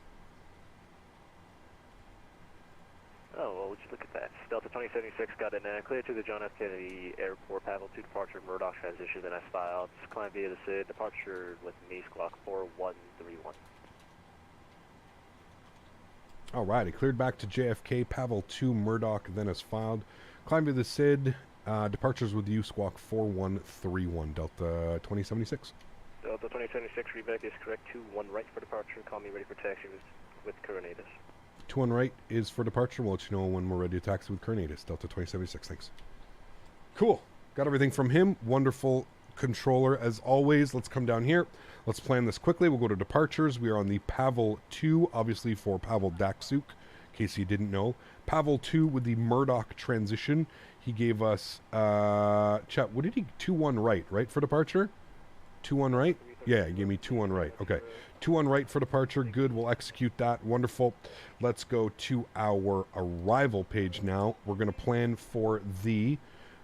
Oh, well, would you look at that? Delta 2076 got in clear to the John F. Kennedy Airport, Pavel 2 departure, Murdoch transition, then I filed. Climb via the SID, departure with me, squawk 4131. Alright, it cleared back to JFK, Pavel 2, Murdoch, then as filed. Climb via the SID, departures with you, squawk 4131, Delta 2076. Delta 2076, readback is correct, 2-1 right for departure, call me ready for taxi with current ATIS. 2-1 right is for departure. We'll let you know when we're ready to taxi with Cornatus. Delta 2076. Thanks. Cool. Got everything from him. Wonderful controller as always. Let's come down here. Let's plan this quickly. We'll go to departures. We are on the Pavel 2, obviously for Pavel Daksuk, in case you didn't know. Pavel 2 with the Murdoch transition. He gave us, chat, what did he, 2-1 right for departure? 2-1 right? Yeah, he gave me 2-1 right. Okay. 2-1 right for departure. Good. We'll execute that. Wonderful. Let's go to our arrival page now. We're going to plan for the...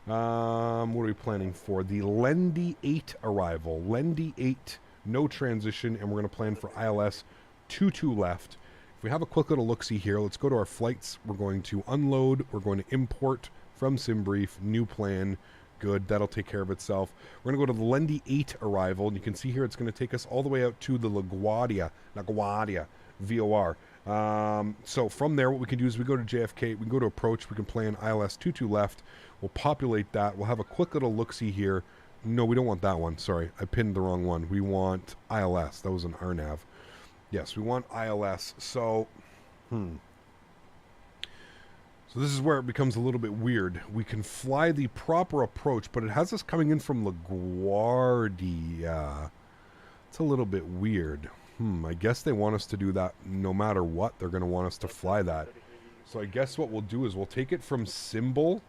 what are we planning for? The Lendy 8 arrival. Lendy 8, no transition, and we're going to plan for ILS 22 left. If we have a quick little look-see here, let's go to our flights. We're going to unload. We're going to import from SimBrief. New plan. Good. That'll take care of itself. We're going to go to the Lendy 8 arrival, and you can see here it's going to take us all the way out to the LaGuardia VOR. So from there, what we can do is we go to JFK, we can go to approach, we can plan ILS 22 left. We'll populate that. We'll have a quick little look-see here. No, we don't want that one. Sorry, I pinned the wrong one. We want ILS. That was an RNAV. Yes, we want ILS. So, So this is where it becomes a little bit weird. We can fly the proper approach, but it has us coming in from LaGuardia. It's a little bit weird. I guess they want us to do that no matter what. They're going to want us to fly that. So I guess what we'll do is we'll take it from Symbol,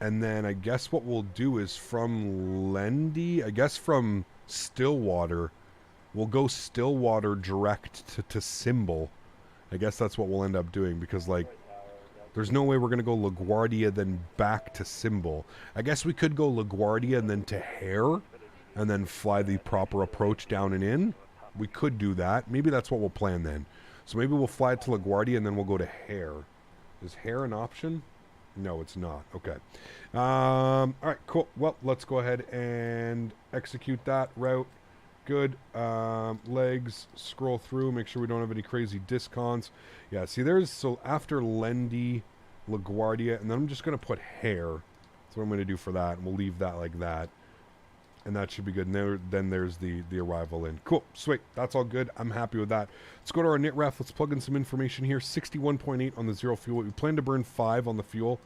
and then I guess what we'll do is from Lendy, I guess from Stillwater, we'll go Stillwater direct to Symbol. I guess that's what we'll end up doing, because, like, there's no way we're going to go LaGuardia then back to Symbol. I guess we could go LaGuardia and then to Hare, and then fly the proper approach down and in. We could do that. Maybe that's what we'll plan then. So maybe we'll fly to LaGuardia and then we'll go to Hare. Is Hare an option? No, it's not. Okay. All right, cool. Well, let's go ahead and execute that route. Good. Legs, scroll through, make sure we don't have any crazy discons. Yeah, see, so after Lendy, LaGuardia, and then I'm just going to put Hare. That's what I'm going to do for that, and we'll leave that like that. And that should be good. And then there's the arrival in. Cool. Sweet. That's all good. I'm happy with that. Let's go to our NITREF. Let's plug in some information here. 61.8 on the zero fuel. We plan to burn 5 on the fuel.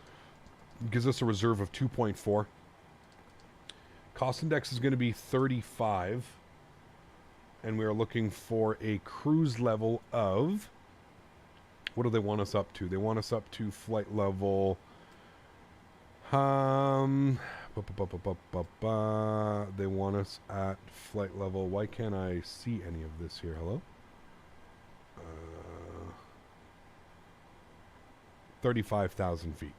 It gives us a reserve of 2.4. Cost index is going to be 35. And we are looking for a cruise level of... What do they want us up to? They want us up to flight level... They want us at flight level. Why can't I see any of this here? Hello? 35,000 feet.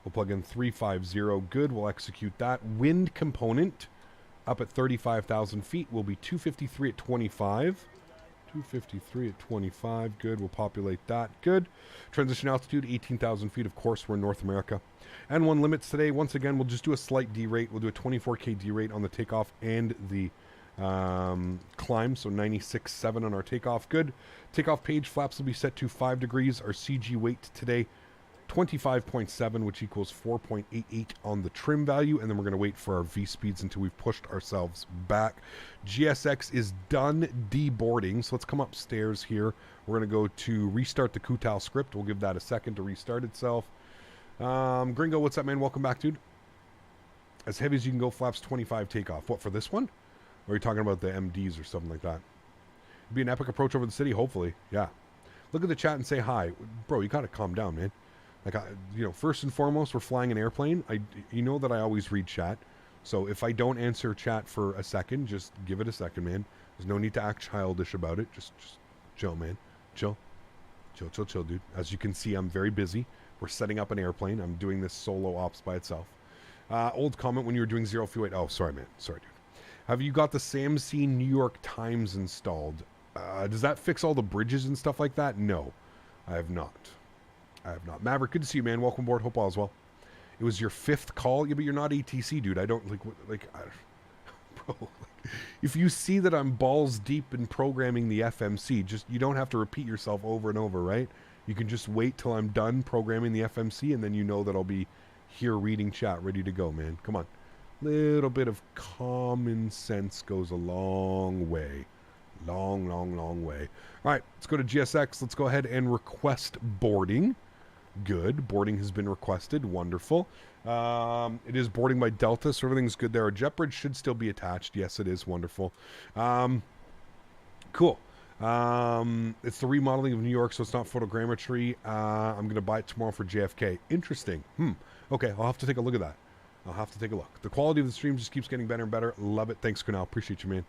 We'll plug in 350. Good. We'll execute that. Wind component up at 35,000 feet will be 253 at 25. 253 at 25. Good. We'll populate that. Good. Transition altitude 18,000 feet. Of course, we're in North America. And one limits today. Once again, we'll just do a slight D-rate. We'll do a 24K D-rate on the takeoff and the climb. So 96.7 on our takeoff. Good. Takeoff page flaps will be set to 5 degrees. Our CG weight today 25.7, which equals 4.88 on the trim value, and then we're going to wait for our V-speeds until we've pushed ourselves back. GSX is done deboarding, so let's come upstairs here. We're going to go to restart the Kutal script. We'll give that a second to restart itself. Gringo, what's up, man? Welcome back, dude. As heavy as you can go, flaps 25 takeoff. What, for this one? Or are you talking about the MDs or something like that? It'd be an epic approach over the city, hopefully. Yeah. Look at the chat and say hi. Bro, you got to calm down, man. Like, first and foremost, we're flying an airplane. You know that I always read chat. So if I don't answer chat for a second, just give it a second, man. There's no need to act childish about it. Just chill, man. Chill. Chill, dude. As you can see, I'm very busy. We're setting up an airplane. I'm doing this solo ops by itself. Old comment when you were doing zero fuel weight. Oh, sorry, man. Sorry, dude. Have you got the SAMC New York Times installed? Does that fix all the bridges and stuff like that? No, I have not. Maverick, good to see you, man. Welcome aboard. Hope all is well. It was your 5th call. Yeah, but you're not ATC, dude. I don't bro. If you see that I'm balls deep in programming the FMC, you don't have to repeat yourself over and over, right? You can just wait till I'm done programming the FMC, and then you know that I'll be here reading chat, ready to go, man. Come on. Little bit of common sense goes a long way. Long way. All right, let's go to GSX. Let's go ahead and request boarding. Good. Boarding has been requested. Wonderful. It is boarding by Delta, so everything's good there. Our jet bridge should still be attached. Yes, it is. Wonderful. Cool. It's the remodeling of New York, so it's not photogrammetry. I'm going to buy it tomorrow for JFK. Interesting. Okay, I'll have to take a look at that. I'll have to take a look. The quality of the stream just keeps getting better and better. Love it. Thanks, Kunal. Appreciate you, man.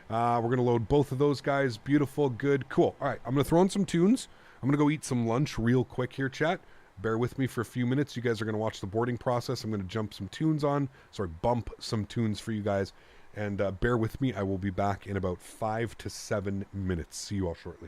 We're going to load both of those guys. Beautiful. Good. Cool. All right. I'm going to throw in some tunes. I'm going to go eat some lunch real quick here, chat. Bear with me for a few minutes. You guys are going to watch the boarding process. I'm going to bump some tunes for you guys. And bear with me. I will be back in about 5 to 7 minutes. See you all shortly.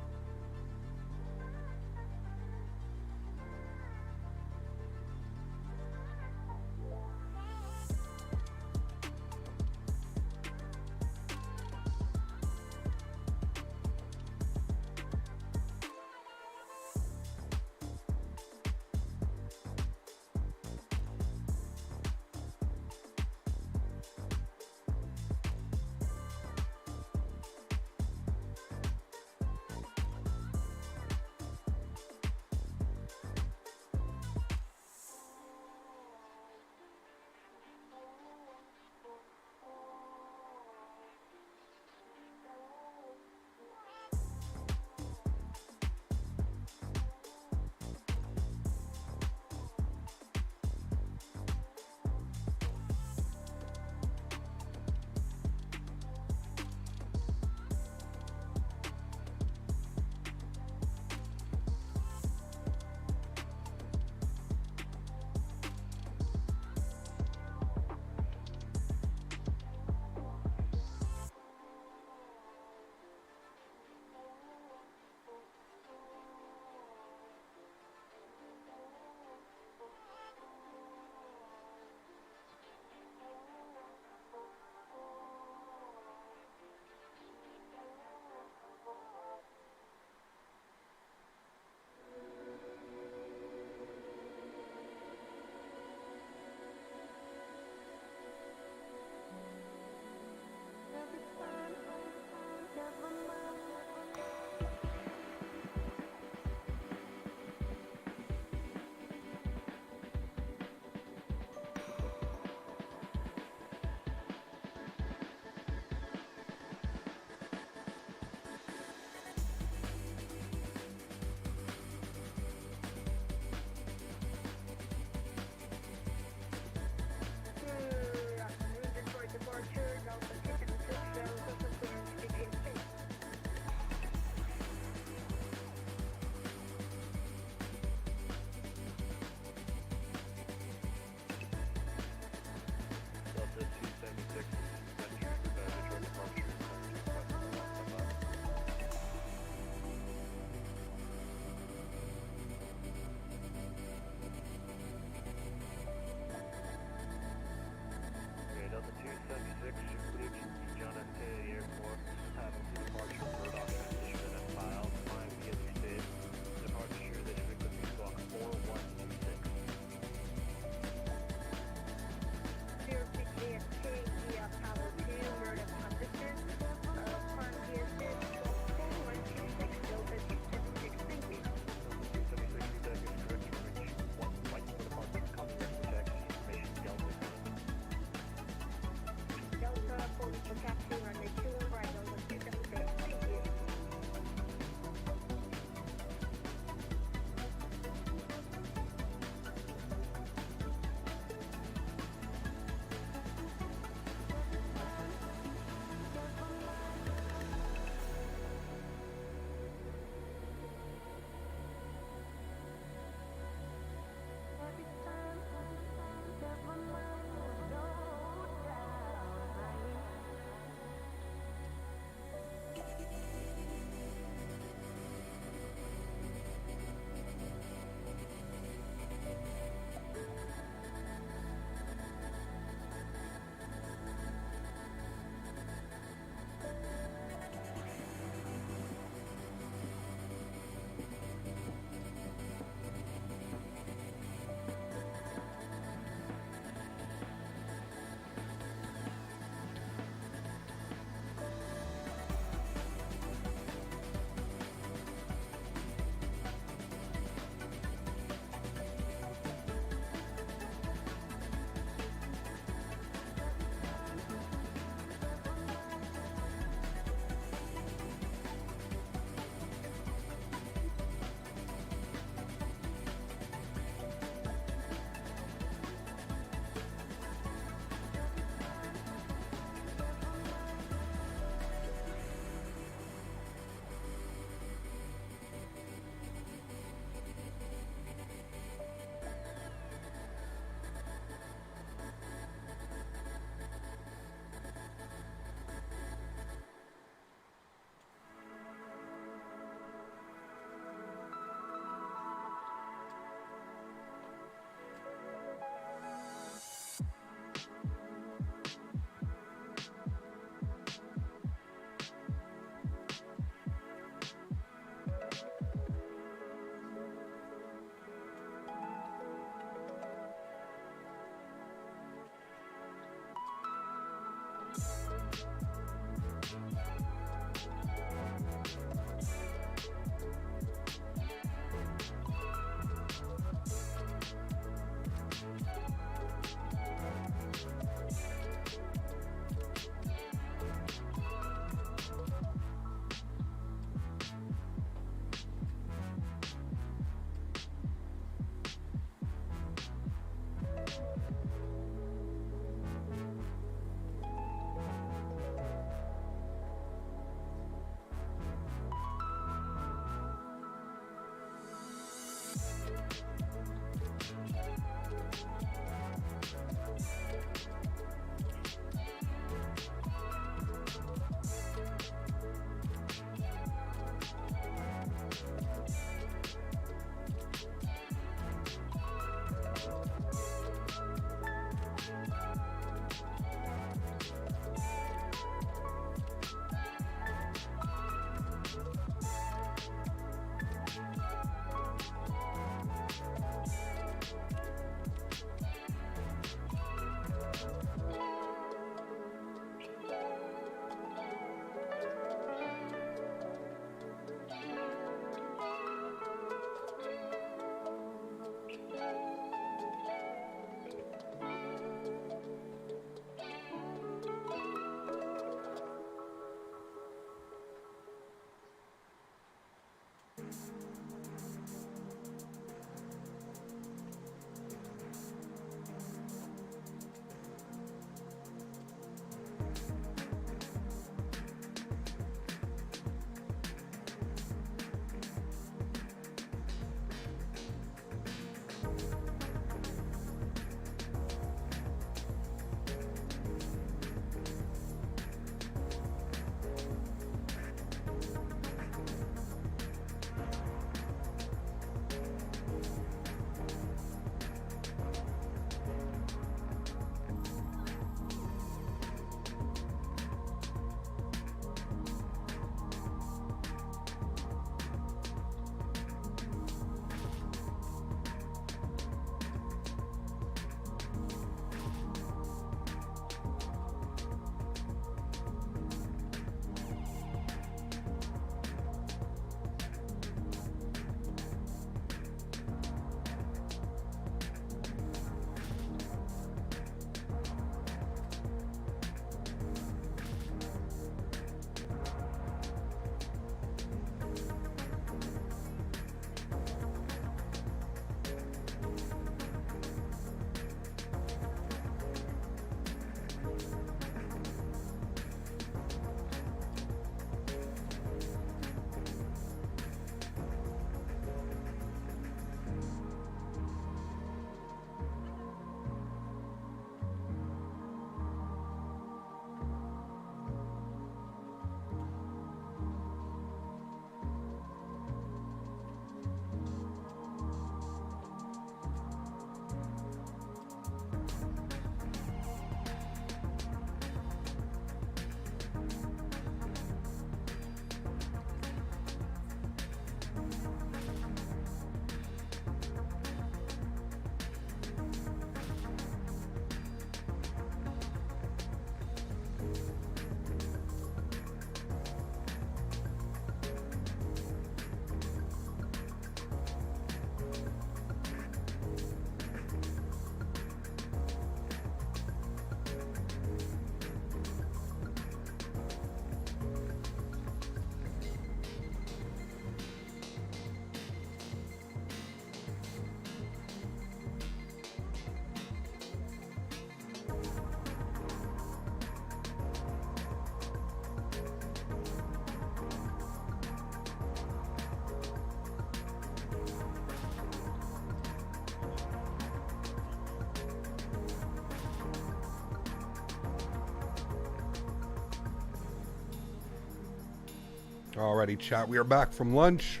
Alrighty, chat. We are back from lunch.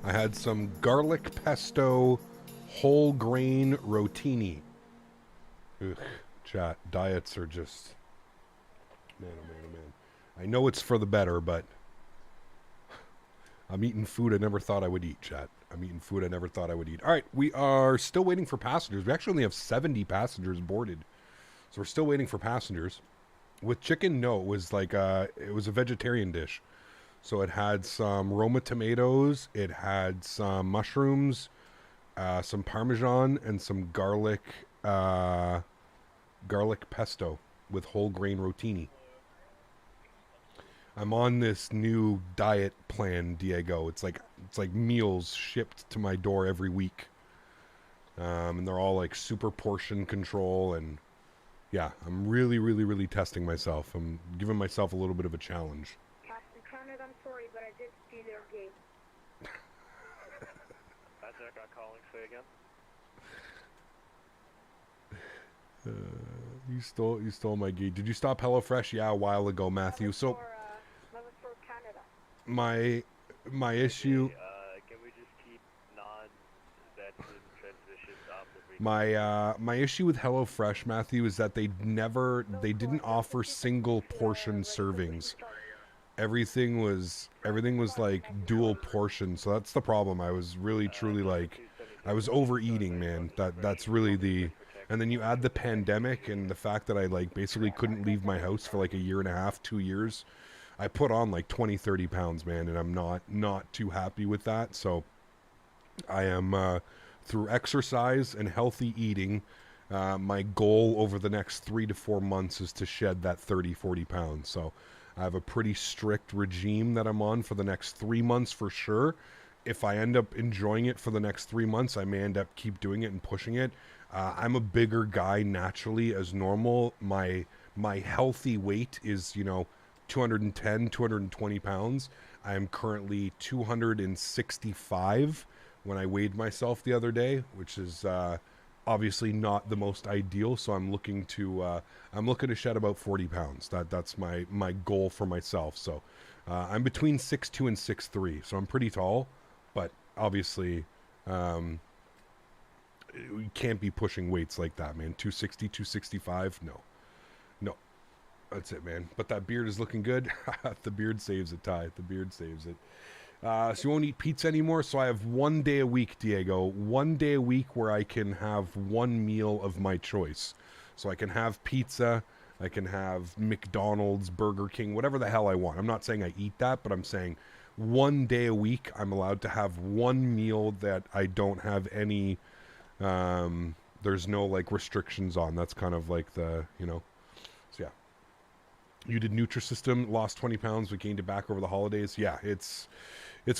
I had some garlic pesto whole grain rotini. Ugh, chat. Diets are just... Man, oh man, oh man. I know it's for the better, but... I'm eating food I never thought I would eat, chat. I'm eating food I never thought I would eat. Alright, we are still waiting for passengers. We actually only have 70 passengers boarded. So we're still waiting for passengers. With chicken, no, it was like it was a vegetarian dish. So it had some Roma tomatoes, it had some mushrooms, some Parmesan, and some garlic pesto with whole grain rotini. I'm on this new diet plan, Diego. It's like meals shipped to my door every week. And they're all like super portion control, and yeah, I'm really testing myself. I'm giving myself a little bit of a challenge. Captain Conrad, I'm sorry, but I did steal your gate. That's it, got calling, say again. You stole my gate. Did you stop HelloFresh? Yeah, a while ago, Matthew. So my issue. Can we just keep non-veteran transitions off the my issue with HelloFresh, Matthew, is that they didn't offer single portion servings. Everything was like dual portion, so that's the problem. I was really truly like, I was overeating, man. That's really the, and then you add the pandemic and the fact that I like basically couldn't leave my house for like a year and a half, 2 years. I put on like 20-30 pounds, man, and I'm not too happy with that. So I am through exercise and healthy eating, my goal over the next 3 to 4 months is to shed that 30-40 pounds. So I have a pretty strict regime that I'm on for the next 3 months for sure. If I end up enjoying it for the next 3 months, I may end up keep doing it and pushing it. I'm a bigger guy naturally as normal. My healthy weight is, 210, 220 pounds. I am currently 265 when I weighed myself the other day, which is obviously not the most ideal. So I'm looking to shed about 40 pounds. That's my goal for myself. So I'm between 6'2" and 6'3", so I'm pretty tall, but obviously you can't be pushing weights like that, man. 260, 265, no. That's it, man. But that beard is looking good. The beard saves it, Ty. The beard saves it. So you won't eat pizza anymore? So I have 1 day a week, Diego. 1 day a week where I can have one meal of my choice. So I can have pizza. I can have McDonald's, Burger King, whatever the hell I want. I'm not saying I eat that, but I'm saying 1 day a week I'm allowed to have one meal that I don't have any... there's no, like, restrictions on. That's kind of like the, So, yeah. You did Nutrisystem, lost 20 pounds, but gained it back over the holidays. Yeah, it's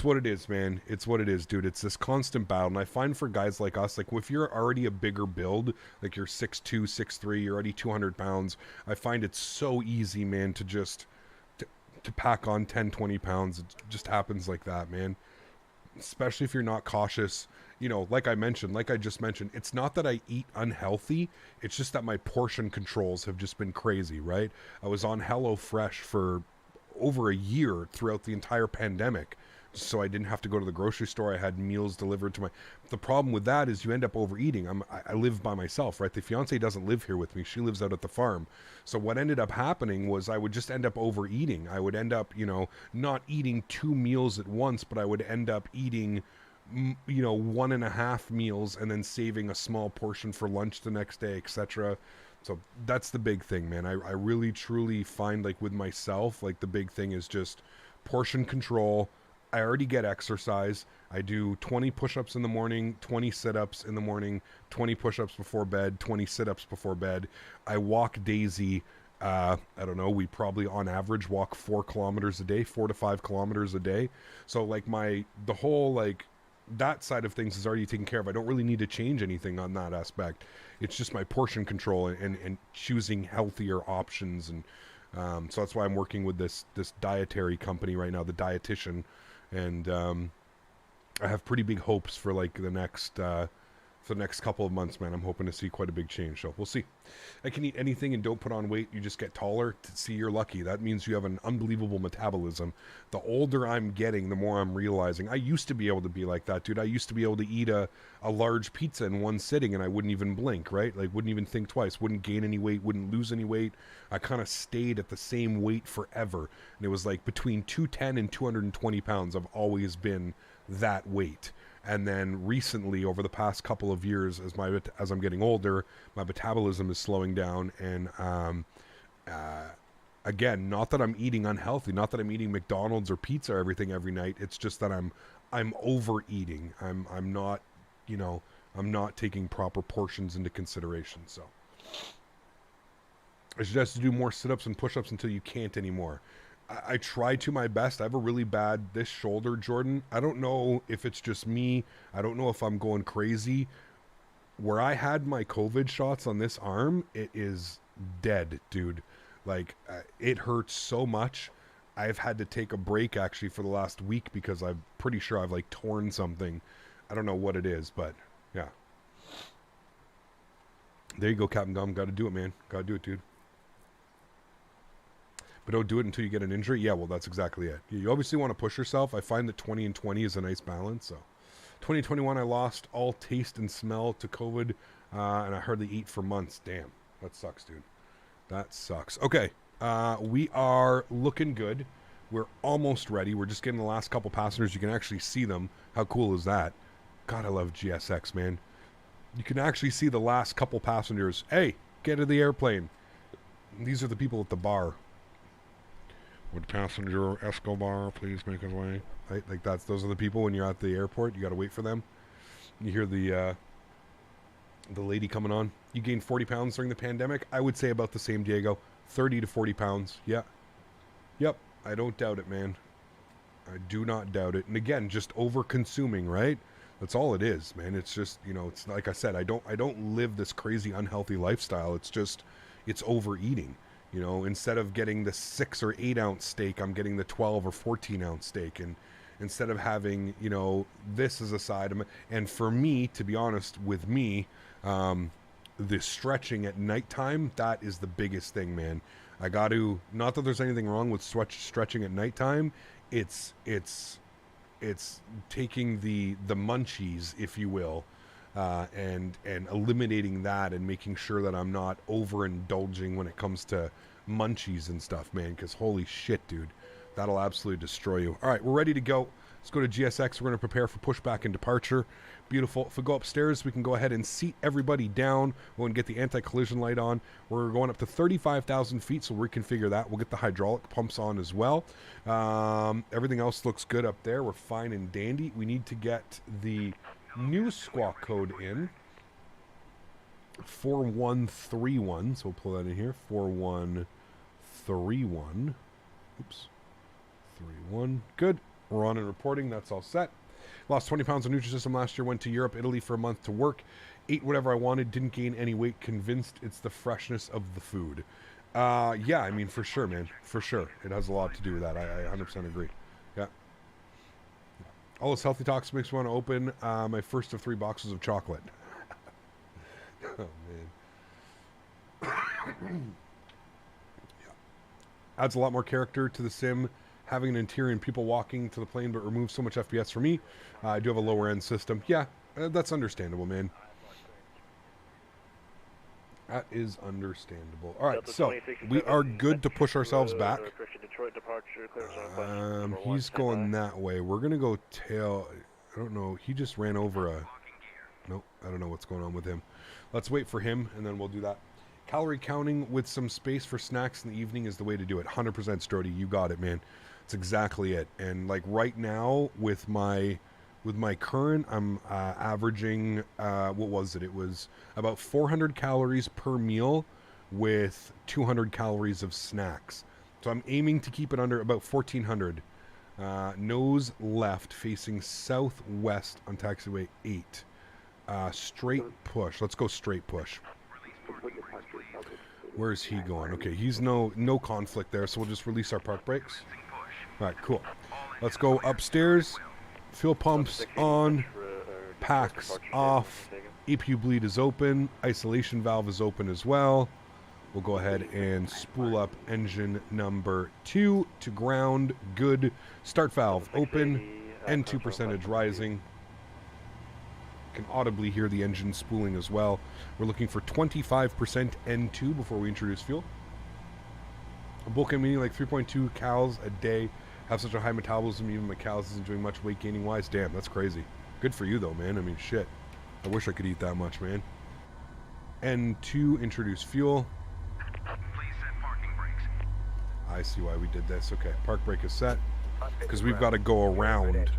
what it is, man. It's what it is, dude. It's this constant battle. And I find for guys like us, like if you're already a bigger build, like you're 6'2", 6'3", you're already 200 pounds, I find it so easy, man, to just to pack on 10, 20 pounds. It just happens like that, man. Especially if you're not cautious. Like I just mentioned, it's not that I eat unhealthy. It's just that my portion controls have just been crazy, right? I was on HelloFresh for over a year throughout the entire pandemic, so I didn't have to go to the grocery store. I had meals delivered to my... The problem with that is you end up overeating. I live by myself, right? The fiance doesn't live here with me. She lives out at the farm. So what ended up happening was I would just end up overeating. I would end up, not eating 2 meals at once, but I would end up eating... 1.5 meals and then saving a small portion for lunch the next day, etc. So that's the big thing, man. I really truly find, like, with myself, like, the big thing is just portion control. I already get exercise. I do 20 push-ups in the morning, 20 sit-ups in the morning, 20 push-ups before bed, 20 sit-ups before bed. I walk Daisy. I don't know, we probably on average walk 4 kilometers a day, 4 to 5 kilometers a day. So like the whole, like, that side of things is already taken care of. I don't really need to change anything on that aspect. It's just my portion control and choosing healthier options. And so that's why I'm working with this dietary company right now, the dietitian. And I have pretty big hopes for like the next for the next couple of months, man. I'm hoping to see quite a big change. So we'll see. I can eat anything and don't put on weight. You just get taller. To see, you're lucky. That means you have an unbelievable metabolism. The older I'm getting, the more I'm realizing. I used to be able to be like that, dude. I used to be able to eat a large pizza in one sitting and I wouldn't even blink, right? Like, wouldn't even think twice. Wouldn't gain any weight. Wouldn't lose any weight. I kind of stayed at the same weight forever. And it was like between 210 and 220 pounds. I've always been that weight. And then recently, over the past couple of years, as I'm getting older, my metabolism is slowing down. And again, not that I'm eating unhealthy, not that I'm eating McDonald's or pizza or everything every night. It's just that I'm overeating. I'm not, you know, I'm not taking proper portions into consideration. So I suggest to do more sit-ups and push-ups until you can't anymore. I try to my best. I have a really bad this shoulder, Jordan. I don't know if it's just me. I don't know if I'm going crazy. Where I had my COVID shots on this arm, it is dead, dude. Like, it hurts so much. I've had to take a break, actually, for the last week because I'm pretty sure I've, like, torn something. I don't know what it is, but, yeah. There you go, Captain Gum. Got to do it, man. Got to do it, dude. But don't do it until you get an injury. Yeah, well, that's exactly it. You obviously want to push yourself. I find that 20 and 20 is a nice balance. So 2021, I lost all taste and smell to COVID, and I hardly eat for months. Damn, that sucks, dude. That sucks. Okay, we are looking good. We're almost ready. We're just getting the last couple passengers. You can actually see them. How cool is that? God, I love GSX, man. You can actually see the last couple passengers. Hey, get to the airplane. These are the people at the bar. Would passenger Escobar please make his way? Right? Like those are the people when you're at the airport. You got to wait for them. You hear the lady coming on. You gained 40 pounds during the pandemic. I would say about the same, Diego. 30 to 40 pounds. Yeah. Yep. I don't doubt it, man. I do not doubt it. And again, just over consuming, right? That's all it is, man. It's just, you know, it's like I said, I don't live this crazy unhealthy lifestyle. It's just, it's overeating. You know, instead of getting the 6 or 8 ounce steak, I'm getting the 12 or 14 ounce steak. And instead of having, you know, this as a side. And for me, to be honest with me, the stretching at nighttime, that is the biggest thing, man. I got to, not that there's anything wrong with stretching at nighttime. It's taking the munchies, if you will, and eliminating that and making sure that I'm not overindulging when it comes to munchies and stuff, man, because holy shit, dude, that'll absolutely destroy you. All right, we're ready to go. Let's go to GSX. We're going to prepare for pushback and departure. Beautiful. If we go upstairs, we can go ahead and seat everybody down. We're going to get the anti-collision light on. We're going up to 35,000 feet, so we'll reconfigure that. We'll get the hydraulic pumps on as well. Everything else looks good up there. We're fine and dandy. We need to get the new squawk code in. 4131. So we'll pull that in here. 4131. Oops. 31. Good. We're on and reporting. That's all set. Lost 20 pounds of Nutrisystem last year. Went to Europe, Italy for a month to work. Ate whatever I wanted. Didn't gain any weight. Convinced it's the freshness of the food. Yeah, I mean, for sure, man. For sure. It has a lot to do with that. I 100% agree. Yeah. All this healthy talks makes me want to open my first of 3 boxes of chocolate. Oh, man. Yeah. Adds a lot more character to the sim. Having an interior and people walking to the plane, but removes so much FPS for me. I do have a lower end system. Yeah, that's understandable, man. That is understandable. All right, so we are good to push ourselves back. He's going that way. We're going to go tail. I don't know. He just ran over a... Nope, I don't know what's going on with him. Let's wait for him, and then we'll do that. Calorie counting with some space for snacks in the evening is the way to do it. 100% Strody, you got it, man. That's exactly it. And like right now with my current, I'm averaging, what was it? It was about 400 calories per meal with 200 calories of snacks. So I'm aiming to keep it under about 1,400. Nose left facing southwest on taxiway 8. Straight push. Let's go straight push. Where's he going? Okay, he's no conflict there, so we'll just release our park brakes. All right, cool. Let's go upstairs. Fuel pumps on. Packs off. APU bleed is open. Isolation valve is open as well. We'll go ahead and spool up engine number 2 to ground. Good. Start valve open. N2 percentage rising. Can audibly hear the engine spooling as well. We're looking for 25% N2 before we introduce fuel. A bulkhead meaning like 3.2 cows a day have such a high metabolism, even my cows isn't doing much weight gaining wise. Damn, that's crazy. Good for you though, man. I mean, shit. I wish I could eat that much, man. N2, introduce fuel. Please set parking brakes. I see why we did this. Okay, park brake is set. Because we've got to go around.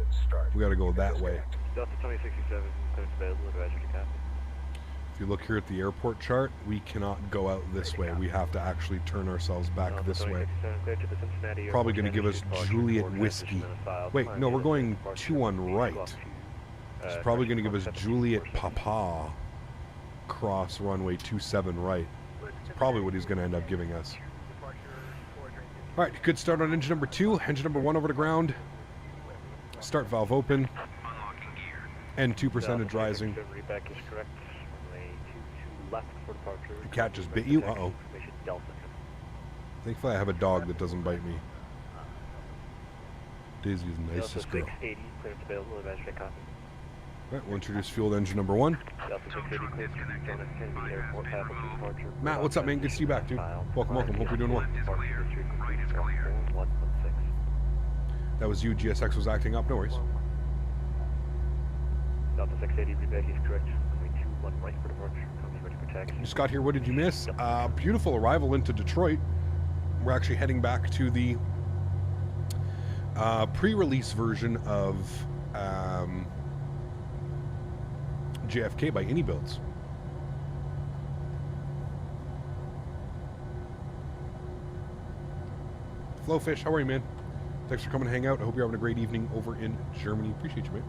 We got to go that way. Delta 2067, clearance available, advisory to copy. If you look here at the airport chart, we cannot go out this way. We have to actually turn ourselves back this way. Probably going to give us Juliet Whiskey. Wait, no, we're going 2-1 right. It's probably going to give us Juliet Papa cross runway 27 right. It's probably what he's going to end up giving us. All right, good start on engine number 2. Engine number 1 over to ground. Start valve open. N2 percentage rising. The cat just bit you? Uh-oh. Thankfully I have a dog that doesn't bite me. Daisy's the nicest girl. Alright, we'll introduce fuel to engine number 1. Matt, what's up, man? Good to see you back, dude. Welcome, welcome. Hope you're doing well. That was you. GSX was acting up. No worries. Delta 680, read back is correct. 21 right for departure. Company ready for taxi. Just got here. What did you miss? Beautiful arrival into Detroit. We're actually heading back to the pre-release version of JFK by iniBuilds. Flowfish, how are you, man? Thanks for coming to hang out. I hope you're having a great evening over in Germany. Appreciate you, man.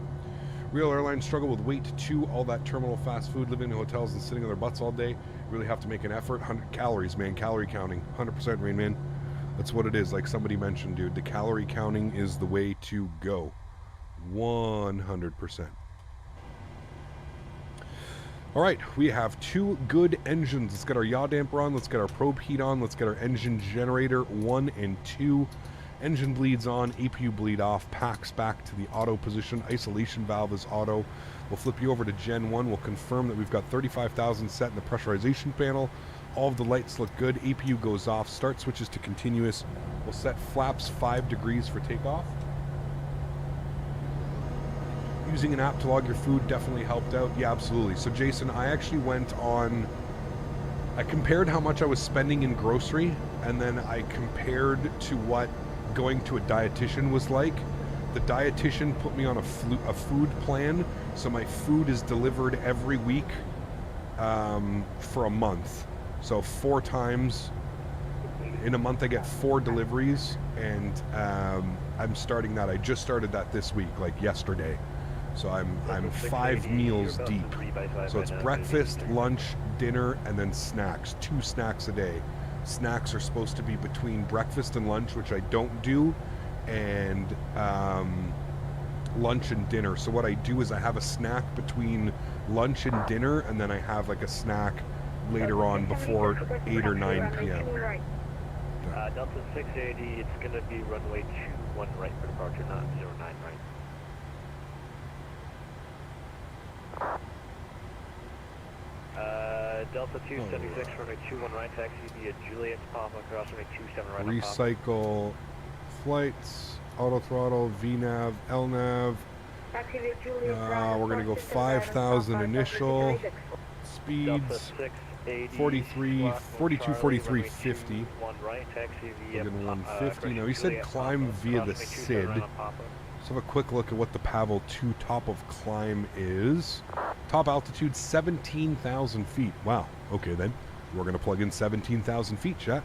Real airlines struggle with weight too. All that terminal fast food, living in hotels and sitting on their butts all day. Really have to make an effort. 100 calories, man. Calorie counting. 100% Rain Man. That's what it is. Like somebody mentioned, dude. The calorie counting is the way to go. 100%. All right, we have 2 good engines. Let's get our yaw damper on. Let's get our probe heat on. Let's get our engine generator 1 and 2. Engine bleeds on, APU bleed off, packs back to the auto position, isolation valve is auto. We'll flip you over to Gen 1. We'll confirm that we've got 35,000 set in the pressurization panel. All of the lights look good. APU goes off, start switches to continuous. We'll set flaps 5 degrees for takeoff. Using an app to log your food definitely helped out. Yeah, absolutely. So Jason, I actually went on, I compared how much I was spending in grocery, and then I compared to what going to a dietitian was like. The dietitian put me on a food plan, so my food is delivered every week for a month. So 4 times in a month I get 4 deliveries, and I'm starting that. I just started that this week, like yesterday. So I'm 5 meals deep. So it's breakfast, lunch, dinner, and then snacks. 2 snacks a day. Snacks are supposed to be between breakfast and lunch, which I don't do, and lunch and dinner. So what I do is I have a snack between lunch and dinner, and then I have like a snack later on before 8 or 9 p.m. Delta 680, it's going to be runway 21 right for departure, not 09 right. Delta 276, runway 21 right, taxi via Juliet, Papa, cross runway 27 right. Recycle flights, auto throttle, VNAV, LNAV. We're going to go 5,000 initial speeds. 42, 43, 50. Looking 150. Now he said climb via the SID. Let's have a quick look at what the Pavel 2 top of climb is. Top altitude 17,000 feet. Wow. Okay then. We're going to plug in 17,000 feet, chat.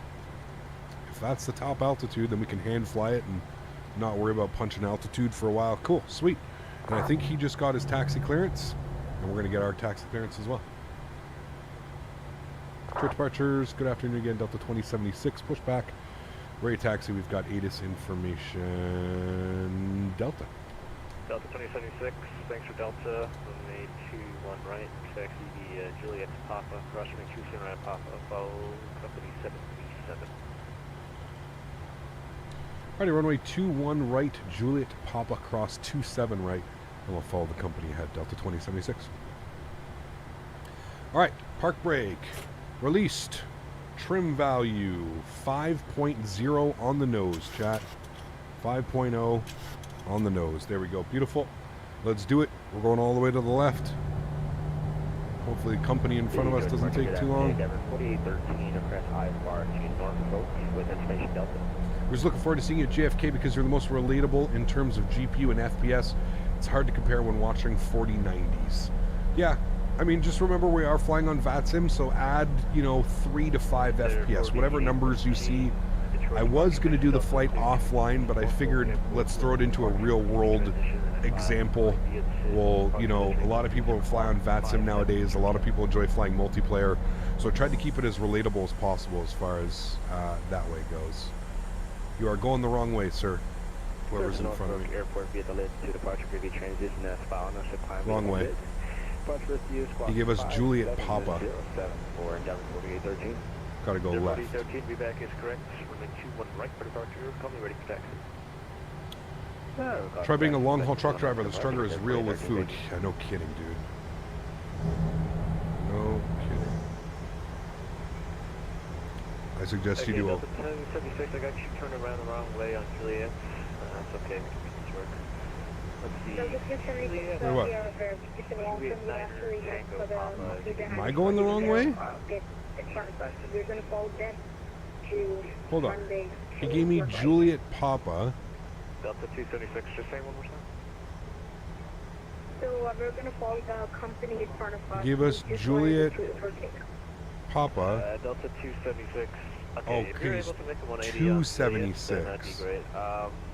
If that's the top altitude, then we can hand fly it and not worry about punching altitude for a while. Cool. Sweet. And I think he just got his taxi clearance. And we're going to get our taxi clearance as well. Detroit departures. Good afternoon again. Delta 2076. Pushback. Ray taxi. We've got ATIS information. Delta. Delta 2076, thanks for Delta. Runway 21 right, taxi the Juliet Papa, cross runway 27 right Papa, follow company 737. Alrighty, runway 21 right, Juliet Papa, cross 27 right, and we'll follow the company ahead, Delta 2076. Alright, park brake, released, trim value, 5.0 on the nose, chat. 5.0 on the nose. There we go. Beautiful. Let's do it. We're going all the way to the left. Hopefully the company in front of us doesn't take too long. 4813 across I-bar to Norfolk with information Delta. We're just looking forward to seeing you at JFK because you're the most relatable in terms of GPU and FPS. It's hard to compare when watching 4090s. Yeah, I mean, just remember we are flying on VATSIM, so add, 3 to 5 FPS, whatever numbers you see. I was going to do the flight offline, but I figured let's throw it into a real-world example. Well, a lot of people fly on VATSIM nowadays. A lot of people enjoy flying multiplayer. So I tried to keep it as relatable as possible as far as that way goes. You are going the wrong way, sir. Whoever's in front of me. Airport via the lid to departure preview transition as following us to climb. Wrong way. He gave us Juliet Papa. 774 and down 4813. Gotta go left. 4013, be back is correct. Runway 21 right for departure. Call me ready for taxi. Try being a long-haul truck driver. The struggle is real with food. Yeah, no kidding, dude. No kidding. I suggest you do a... 76, I got you turned around the wrong way on Juliet. That's okay, we can make this work. Let's see. What? Am I going the wrong way? Hold on. He gave me Juliet Papa. Delta 276, just say one more time. So we're going to follow the company in front of us. Give us Juliet Papa. Delta 276. Okay, if you're able to make a 180 276. then that'd be great.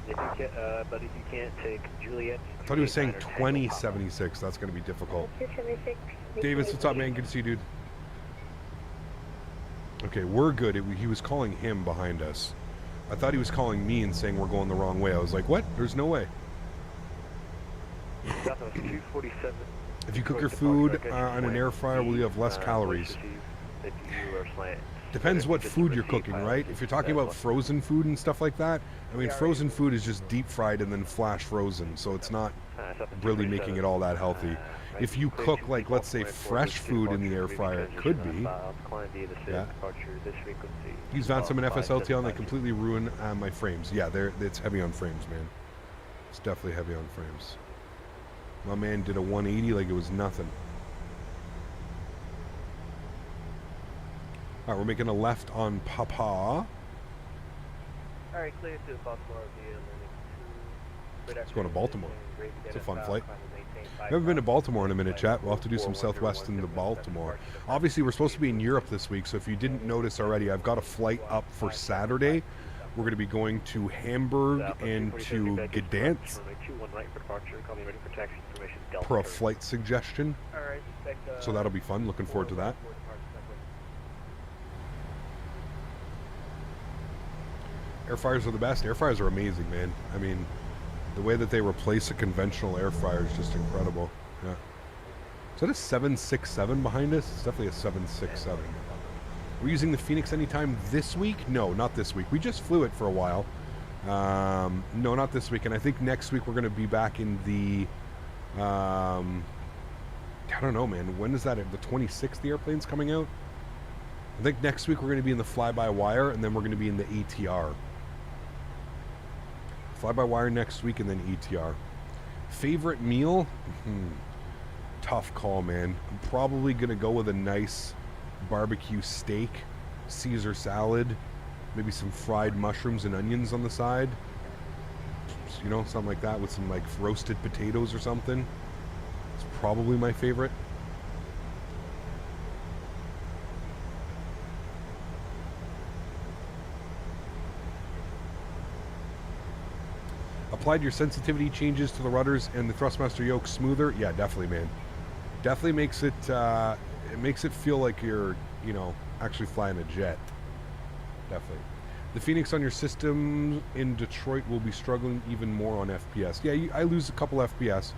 If you can, but if you can't take Juliet... I thought he was saying 2076. That's going to be difficult. 276. Davis, what's up, man? Good to see you, dude. Okay, we're good. He was calling him behind us. I thought he was calling me and saying we're going the wrong way. I was like, what? There's no way. If you cook your food on an air fryer, will you have less calories? Depends what food you're cooking, right? If you're talking about frozen food and stuff like that, I mean, frozen food is just deep fried and then flash frozen, so it's not really making it all that healthy. If you cook, like, let's say, fresh food in the air fryer, it could be. Yeah. Use VATSIM and FSLTL and they completely ruin my frames. Yeah, it's heavy on frames, man. It's definitely heavy on frames. My man did a 180 like it was nothing. Alright, we're making a left on Papa. Alright, clear to Baltimore. Let's go to Baltimore. It's a fun flight. Never been to Baltimore in a minute, chat. We'll have to do some Southwest into Baltimore. Obviously, we're supposed to be in Europe this week, so if you didn't notice already, I've got a flight up for Saturday. We're going to be going to Hamburg and to Gdansk for a flight suggestion. So that'll be fun. Looking forward to that. Air fryers are the best. Air fryers are amazing, man. I mean, the way that they replace a conventional air fryer is just incredible. Yeah. Is that a 767 behind us? It's definitely a 767. We're using the Phoenix anytime this week? No, not this week. We just flew it for a while. No, not this week. And I think next week we're going to be back in the... I don't know, man. When is that? The 26th the airplane's coming out? I think next week we're going to be in the fly-by-wire, and then we're going to be in the ATR. Fly-by-wire next week, and then ATR. Favorite meal? Tough call, man. I'm probably going to go with a nice barbecue steak, Caesar salad, maybe some fried mushrooms and onions on the side. You know, something like that with some, like, roasted potatoes or something. It's probably my favorite. Applied your sensitivity changes to the rudders and the Thrustmaster yoke smoother? Yeah, definitely, man. Definitely makes it feel like you're, actually flying a jet. Definitely. The Phoenix on your system in Detroit will be struggling even more on FPS. Yeah, I lose a couple FPS.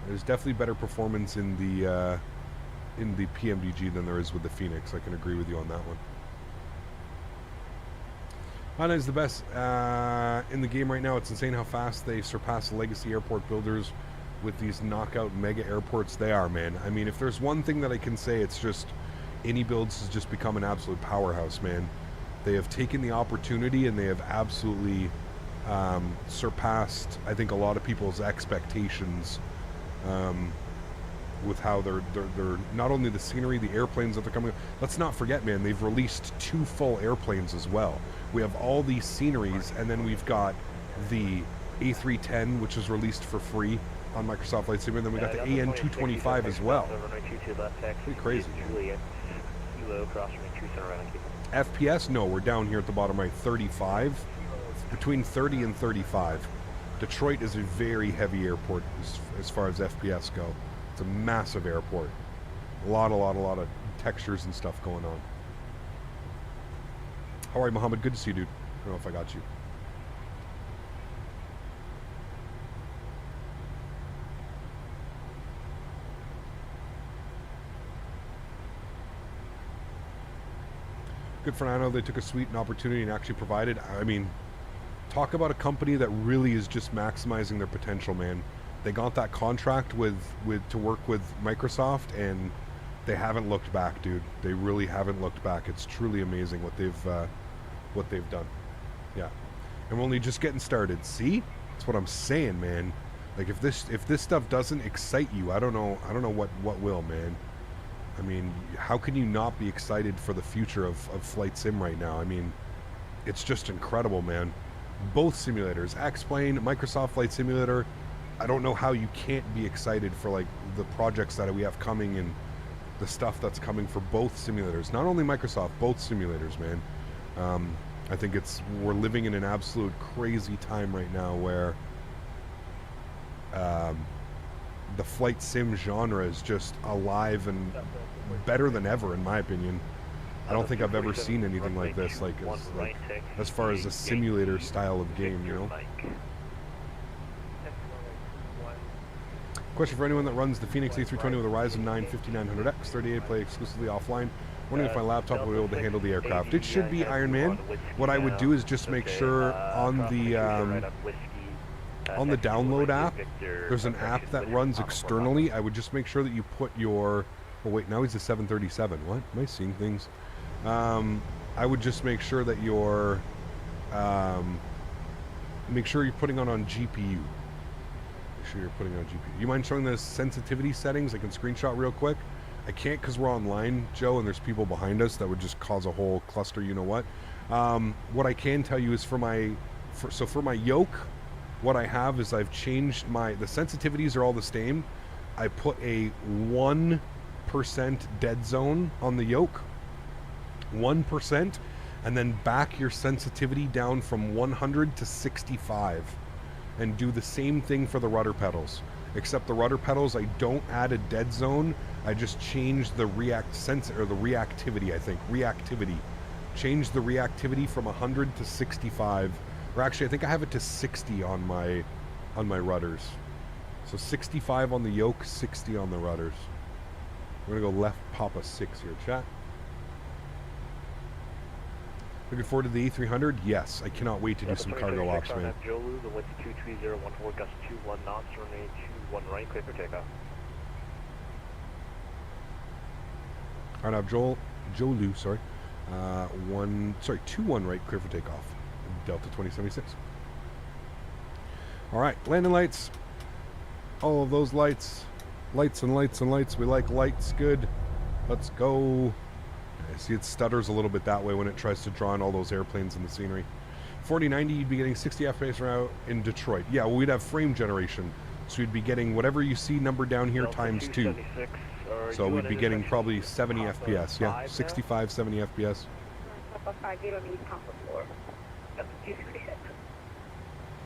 There's definitely better performance in the PMDG than there is with the Phoenix. I can agree with you on that one. Honda is the best in the game right now. It's insane how fast they surpass the legacy airport builders with these knockout mega airports. They are, man. I mean, if there's one thing that I can say, it's just iniBuilds has just become an absolute powerhouse, man. They have taken the opportunity and they have absolutely surpassed, I think, a lot of people's expectations with how they're not only the scenery, the airplanes that they're coming. Let's not forget, man, they've released 2 full airplanes as well. We have all these sceneries, and then we've got the A310, which is released for free on Microsoft Flight Simulator, and then we got the AN225 as well. Pretty crazy. FPS? No, we're down here at the bottom right, 35. Between 30 and 35. Detroit is a very heavy airport as far as FPS go. It's a massive airport. A lot of textures and stuff going on. How are you, Mohammed? Good to see you, dude. I don't know if I got you. Good for Nano. They took a sweet opportunity and actually provided. I mean, talk about a company that really is just maximizing their potential, man. They got that contract to work with Microsoft, and they haven't looked back, dude. They really haven't looked back. It's truly amazing what they've done. Yeah, and we're only just getting started. See, that's what I'm saying, man. Like if this stuff doesn't excite you, I don't know what will, man. I mean, how can you not be excited for the future of Flight Sim right now? I mean, it's just incredible, man. Both simulators, X-Plane, Microsoft Flight Simulator. I don't know how you can't be excited for like the projects that we have coming and the stuff that's coming for both simulators. Not only Microsoft, both simulators, man. I think we're living in an absolute crazy time right now where the flight sim genre is just alive and better than ever, in my opinion. I don't think I've ever seen anything like this, like as far as a simulator style of game, you know. Question for anyone that runs the Phoenix A320 with a Ryzen 9 5900X 38 play exclusively offline. Wondering if my laptop will be able to handle the aircraft. It should be, Iron Man. What I would do is just make sure on the download app, there's an app that runs externally. I would just make sure that you put your... Oh wait, now he's a 737. What? Am I seeing things? I would just make sure that you're... make sure you're putting on GPU. Make sure you're putting on GPU. You mind showing the sensitivity settings? I can screenshot real quick. I can't because we're online, Joe, and there's people behind us that would just cause a whole cluster, you know what. What I can tell you is for my yoke, what I have is I've changed the sensitivities are all the same. I put a 1% dead zone on the yoke, 1%, and then back your sensitivity down from 100 to 65, and do the same thing for the rudder pedals. Except the rudder pedals, I don't add a dead zone. I just change the reactivity. I think reactivity. Change the reactivity from 100 to 65. Or actually, I think I have it to 60 on my rudders. So 65 on the yoke, 60 on the rudders. We're gonna go left Papa 6 here, chat. Looking forward to the E300? Yes, I cannot wait to do some cargo ops, man. Jolu, the wind 23014, gust 21 knots, runway 21 right, clear for takeoff. Alright, now Jolu, sorry. 21 right, clear for takeoff. Delta 2076. Alright, landing lights. All of those lights. Lights and lights and lights. We like lights, good. Let's go. I see it stutters a little bit that way when it tries to draw in all those airplanes in the scenery. 4090, you'd be getting 60 FPS around in Detroit. Yeah, well, we'd have frame generation. So you'd be getting whatever you see numbered down here times 2. So we'd be getting probably 70 FPS. Yeah, 65, 70 FPS.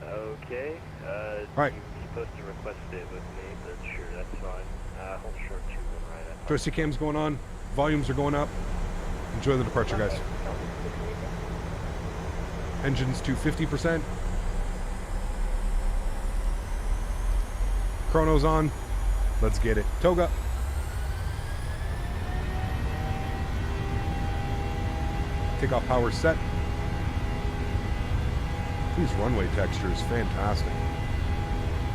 Okay. Alright. You're supposed to request it with me, but sure, that's fine. Hold short 2 right. Joystick cam's going on. Volumes are going up. Enjoy the departure, guys. Engines to 50%. Chrono's on. Let's get it. Toga. Takeoff power set. These runway textures, fantastic.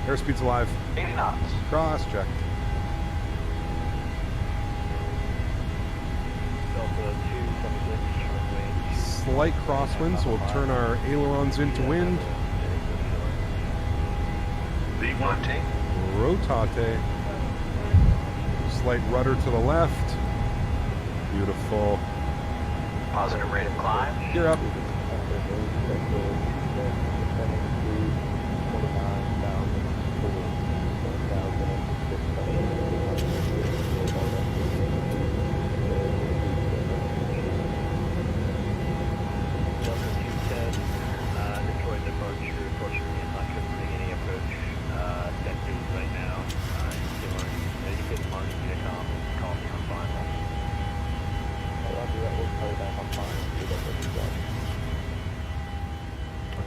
Airspeed's alive. 80 knots. Cross checked. Delta 276, runway. Slight crosswind, so we'll turn our ailerons into wind. Rotate. Rotate. Slight rudder to the left. Beautiful. Positive rate of climb. Gear up.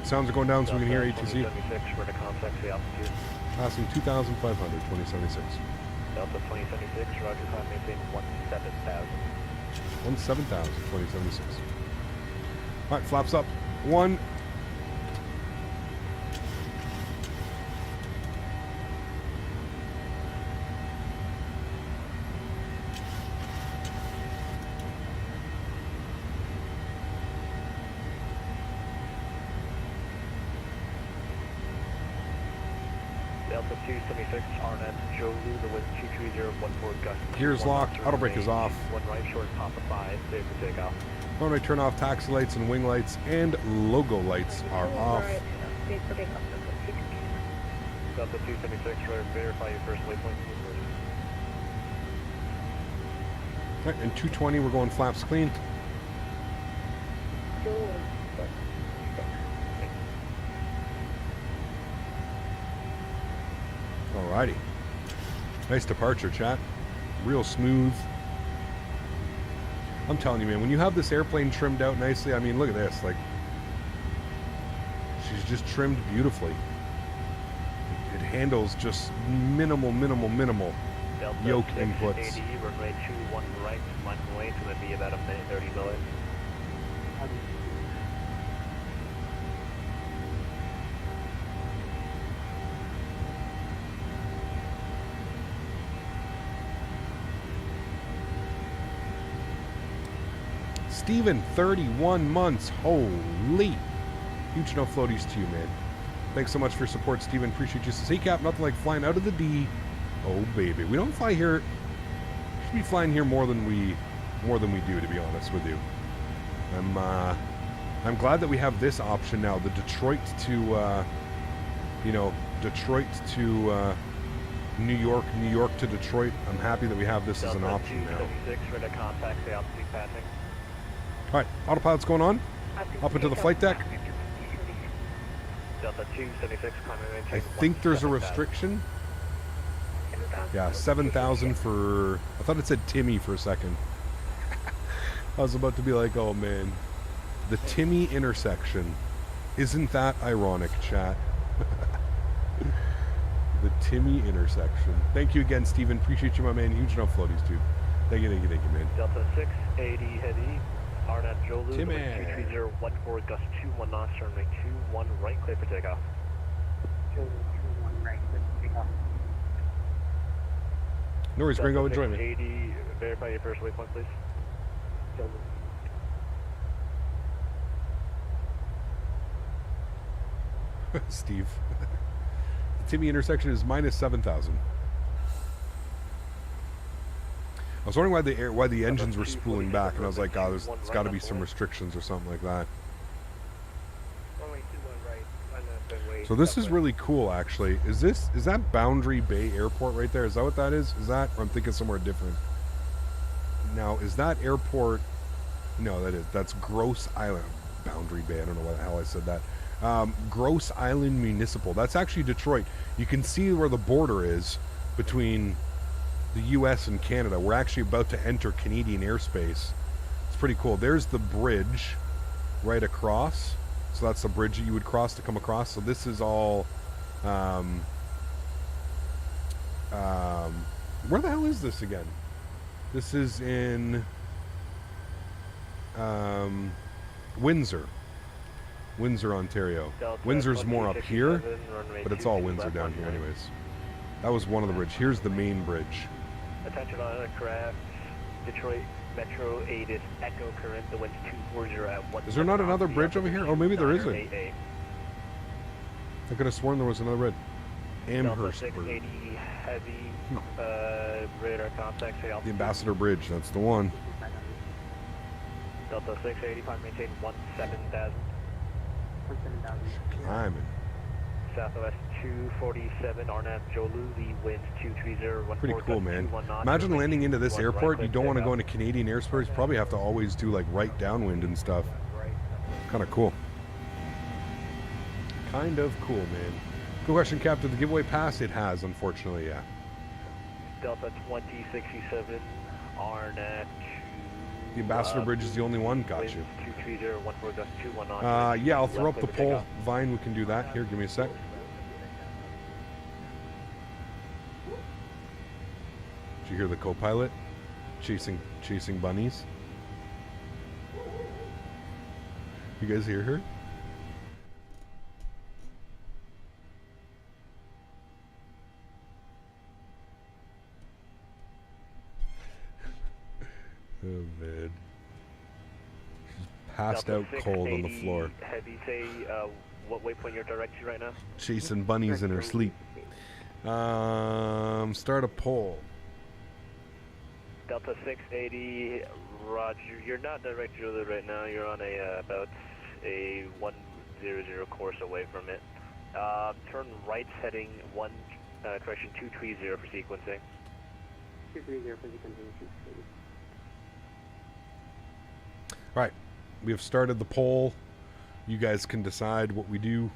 Sounds are going down so we can hear ATC. Passing 2,500, 2076. Delta 2076, roger, climb maintain 17,000. 17,000, 2076. Alright, flaps up. 1. Delta 276, RNet, Joe Lu, the wind 23014 gust. Gears locked, auto brake is off. One right, short, top of 5, safe for takeoff. Runway turn off, taxi lights and wing lights and logo lights are off. Delta 276, verify your first waypoint. Right, and 220, we're going flaps clean. Alrighty. Nice departure, chat. Real smooth. I'm telling you, man, when you have this airplane trimmed out nicely, I mean, look at this. Like, she's just trimmed beautifully. It handles just minimal Delta yoke 6, inputs. AD, runway 21 right, line away, it's going to be about a minute 30 minutes. Steven, 31 months. Holy. Huge enough floaties to you, man. Thanks so much for your support, Steven. Appreciate you. Hey, Cap, nothing like flying out of the D. Oh, baby. We don't fly here. We should be flying here more than we do, to be honest with you. I'm glad that we have this option now. The Detroit to, Detroit to New York, New York to Detroit. I'm happy that we have this as an option now. 276, ready to contact the altitude passing. All right, autopilot's going on. Up into the flight deck. Delta 276, climbing maintain. I think there's a restriction. Yeah, 7,000 for... I thought it said Timmy for a second. I was about to be like, oh man. The Timmy intersection. Isn't that ironic, chat? The Timmy intersection. Thank you again, Steven. Appreciate you, my man. Huge enough floaties, dude. Thank you, man. Delta 6, AD heavy. RNet Jolu, Timmy. 23014, gust 21 knots, runway 21 right, clear for takeoff. Jolu 21 right, clear for takeoff. No worries, Gringo, enjoy me. 80, verify your first waypoint, please. Steve. The Timmy intersection is minus 7,000. I was wondering why the engines were spooling back, and I was like, oh, there's got to be some restrictions or something like that. So this is really cool, actually. Is that Boundary Bay Airport right there? Is that what that is? Is that, or I'm thinking somewhere different? Now, is that airport? No, that's Gross Island. Boundary Bay. I don't know why the hell I said that. Gross Island Municipal. That's actually Detroit. You can see where the border is between the U.S. and Canada. We're actually about to enter Canadian airspace. It's pretty cool. There's the bridge right across. So that's the bridge that you would cross to come across. So this is all... where the hell is this again? This is in... Windsor. Windsor, Ontario. Windsor's more up here, but it's all Windsor down here anyways. That was one of the bridge. Here's the main bridge. Attention on aircraft, Detroit Metro 8 is Echo current, the wind's 240 at 1. Is there not another bridge over here? Oh, maybe there isn't. I could have sworn there was another bridge. Amherst Bridge. 680 heavy radar contact. The Ambassador Bridge, that's the one. Delta 680, climb maintain 17,000. Climbing. Southwest 247, Arnhem, Jolu, the winds 230. Pretty cool, man. Imagine landing into this airport. You don't want to go into Canadian airspace. You probably have to always do like right downwind and stuff. Kind of cool. Kind of cool, man. Good question, Captain. The giveaway pass? It has, unfortunately, yeah. Delta 2067, Arnhem. The Ambassador Bridge is the only one. Got you. 230, yeah, I'll throw up the poll. Vine, we can do that. Here, give me a sec. Did you hear the co-pilot chasing bunnies? You guys hear her? Oh man. She's passed out cold on the floor. Heavy, say what waypoint you're directing right now? Chasing bunnies in her sleep. Start a poll. Delta 680, Roger. You're not directly right now. You're on a about a 100 course away from it. Turn right heading 230 for sequencing. 230 for sequencing. Right, we have started the poll. You guys can decide what we do.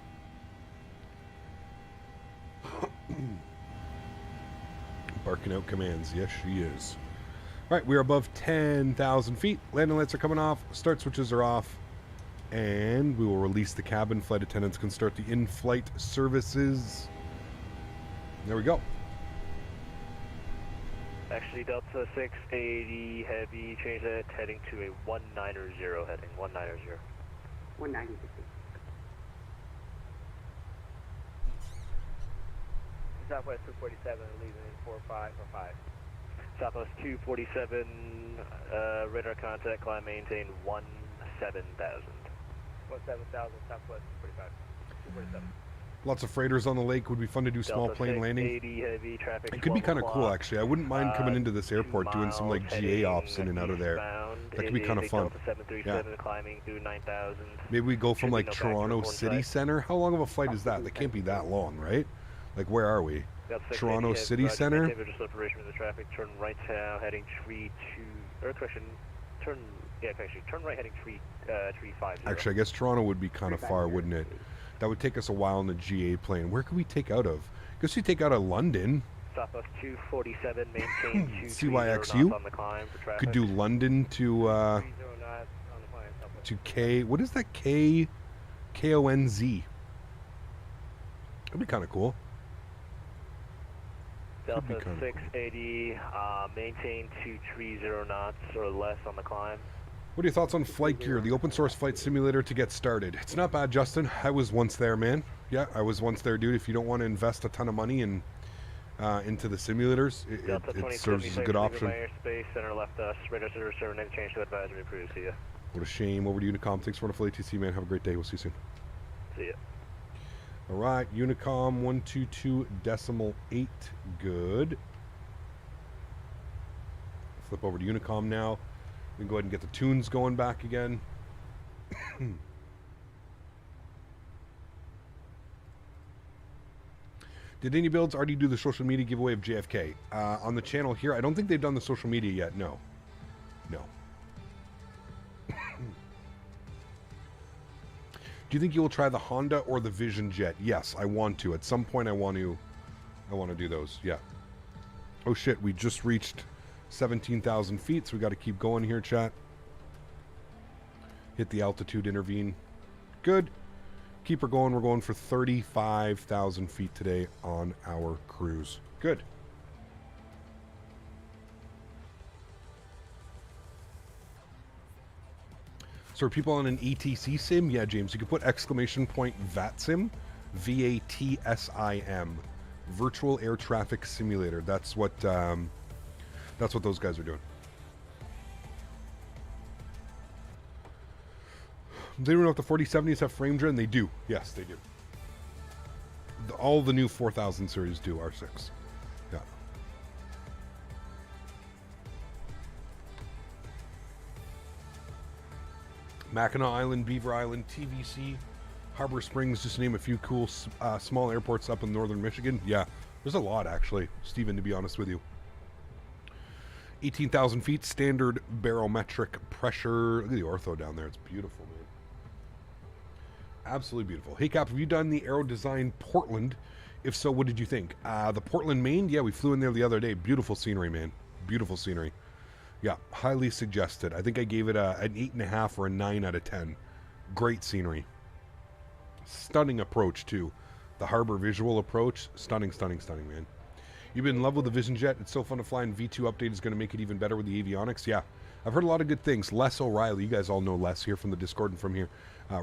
Barking out commands. Yes, she is. All right, we're above 10,000 feet. Landing lights are coming off. Start switches are off. And we will release the cabin. Flight attendants can start the in-flight services. There we go. Actually, Delta 680 heavy, change that heading to a 190 heading, 190. 190. Southwest 247, leaving in 4545. Southwest 247, radar contact, climb maintain 17,000. 17,000, Southwest 245, 247. Lots of freighters on the lake. Would be fun to do small plane landing. Heavy traffic, it could be kind of cool, actually. I wouldn't mind coming into this airport doing some like GA ops in and out of there. That could be kind of fun. Yeah. Climbing through 9,000. Maybe we go from like Toronto City Center. How long of a flight is that? That can't be that long, right? Like, where are we? Toronto City Center? Turn right now, heading 32. Or correction, turn right heading 350. Actually, I guess Toronto would be kind of far, wouldn't it? That would take us a while in the GA plane. Where could we take out of? I guess we take out of London. Southwest 247, maintain 2CYXU. on the climb for traffic. Could do London to K. What is that? KONZ. That'd be kind of cool. Delta 680, maintain 230 knots or less on the climb. What are your thoughts on Flight Gear, the open source flight simulator to get started? It's not bad, Justin. I was once there, man. Yeah, I was once there, dude. If you don't want to invest a ton of money in into the simulators, it serves as a good option. Airspace, center left us, radar service, name change to advisory approved. See ya. What a shame. Over to Unicom. Thanks for the full ATC, man. Have a great day. We'll see you soon. See ya. All right, Unicom 122.8. Good. Flip over to Unicom now. We can go ahead and get the tunes going back again. Did iniBuilds already do the social media giveaway of JFK? On the channel here, I don't think they've done the social media yet. No. No. Do you think you will try the Honda or the Vision Jet? Yes, I want to. At some point I want to do those. Yeah. Oh shit, we just reached 17,000 feet, so we got to keep going here, chat. Hit the altitude, intervene. Good. Keep her going. We're going for 35,000 feet today on our cruise. Good. So are people on an ATC sim? Yeah, James, you could put !VATSIM, VATSIM, Virtual Air Traffic Simulator. That's what those guys are doing. They don't know if the 4070s have frame drain. They do. Yes, they do. All the new 4000 series do R6. Yeah. Mackinac Island, Beaver Island, TVC, Harbor Springs, just to name a few cool small airports up in northern Michigan. Yeah, there's a lot actually, Stephen, to be honest with you. 18,000 feet, standard barometric pressure. Look at the ortho down there. It's beautiful, man. Absolutely beautiful. Hey, Cap, have you done the Aero Design Portland? If so, what did you think? The Portland, Maine? Yeah, we flew in there the other day. Beautiful scenery, man. Beautiful scenery. Yeah, highly suggested. I think I gave it an 8.5 or a 9 out of 10. Great scenery. Stunning approach, too. The harbor visual approach. Stunning, stunning, stunning, man. You've been in love with the Vision Jet. It's so fun to fly, and V2 update is going to make it even better with the avionics. Yeah, I've heard a lot of good things. Les O'Reilly, you guys all know Les here from the Discord and from here.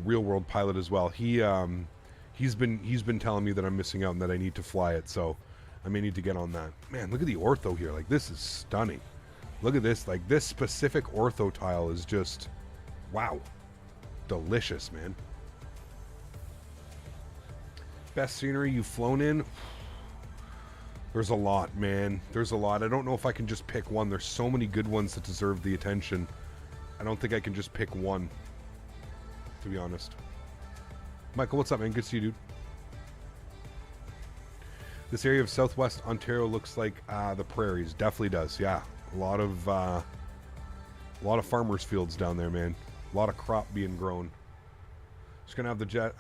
Real world pilot as well. He's been telling me that I'm missing out and that I need to fly it, so I may need to get on that. Man, look at the ortho here. Like, this is stunning. Look at this. Like, this specific ortho tile is just, wow, delicious, man. Best scenery you've flown in? There's a lot, man. There's a lot. I don't know if I can just pick one. There's so many good ones that deserve the attention. I don't think I can just pick one, to be honest. Michael, what's up, man? Good to see you, dude. This area of southwest Ontario looks like the prairies. Definitely does, yeah. A lot of farmers' fields down there, man. A lot of crop being grown. Just gonna have the jet.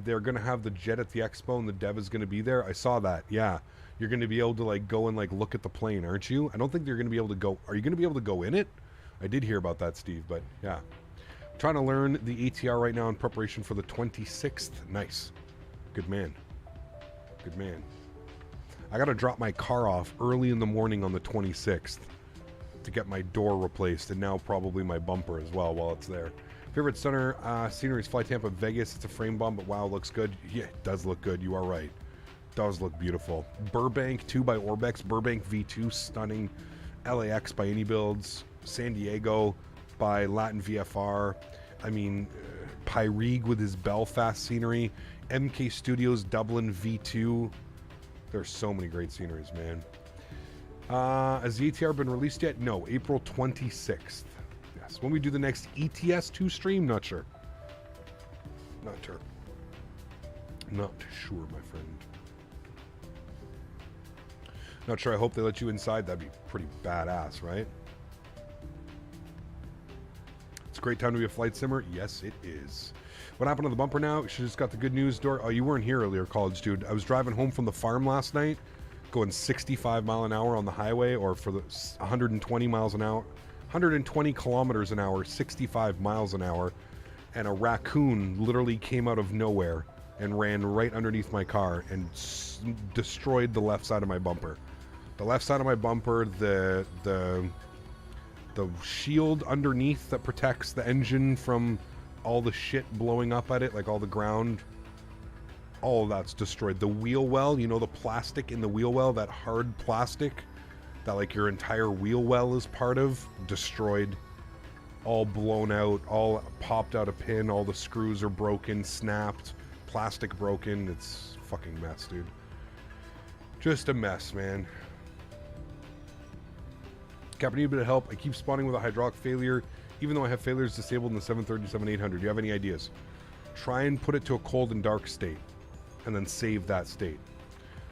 They're gonna have the jet at the expo, and the dev is gonna be there. I saw that. Yeah, you're gonna be able to like go and like look at the plane, aren't you? I don't think they're gonna be able to go. Are you gonna be able to go in it? I did hear about that, Steve. But yeah, I'm trying to learn the ATR right now in preparation for the 26th. Nice, good man, good man. I gotta drop my car off early in the morning on the 26th to get my door replaced, and now probably my bumper as well while it's there. Favorite center scenery is Fly Tampa Vegas. It's a frame bomb, but wow, looks good. Yeah, it does look good. You are right. Does look beautiful. Burbank 2 by Orbex. Burbank V2, stunning. LAX by iniBuilds. San Diego by Latin VFR. I mean, Pyrig with his Belfast scenery. MK Studios Dublin V2. There's so many great sceneries, man. Has the ATR been released yet? No, April 26th. Yes. When we do the next ETS2 stream? Not sure. Not sure. Not sure, my friend. Not sure. I hope they let you inside. That'd be pretty badass, right? It's a great time to be a flight simmer. Yes, it is. What happened to the bumper now? She just got the good news door. Oh, you weren't here earlier, college dude. I was driving home from the farm last night, going 65 mile an hour on the highway, or for the 120 miles an hour, 120 kilometers an hour, 65 miles an hour, and a raccoon literally came out of nowhere and ran right underneath my car and destroyed the left side of my bumper. The left side of my bumper, the shield underneath that protects the engine from all the shit blowing up at it, like all the ground, all of that's destroyed. The wheel well, you know, the plastic in the wheel well, that hard plastic that like your entire wheel well is part of, destroyed, all blown out, all popped out a pin, all the screws are broken, snapped, plastic broken. It's a fucking mess, dude. Just a mess, man. Captain, need a bit of help. I keep spawning with a hydraulic failure, even though I have failures disabled in the 737-800. Do you have any ideas? Try and put it to a cold and dark state, and then save that state.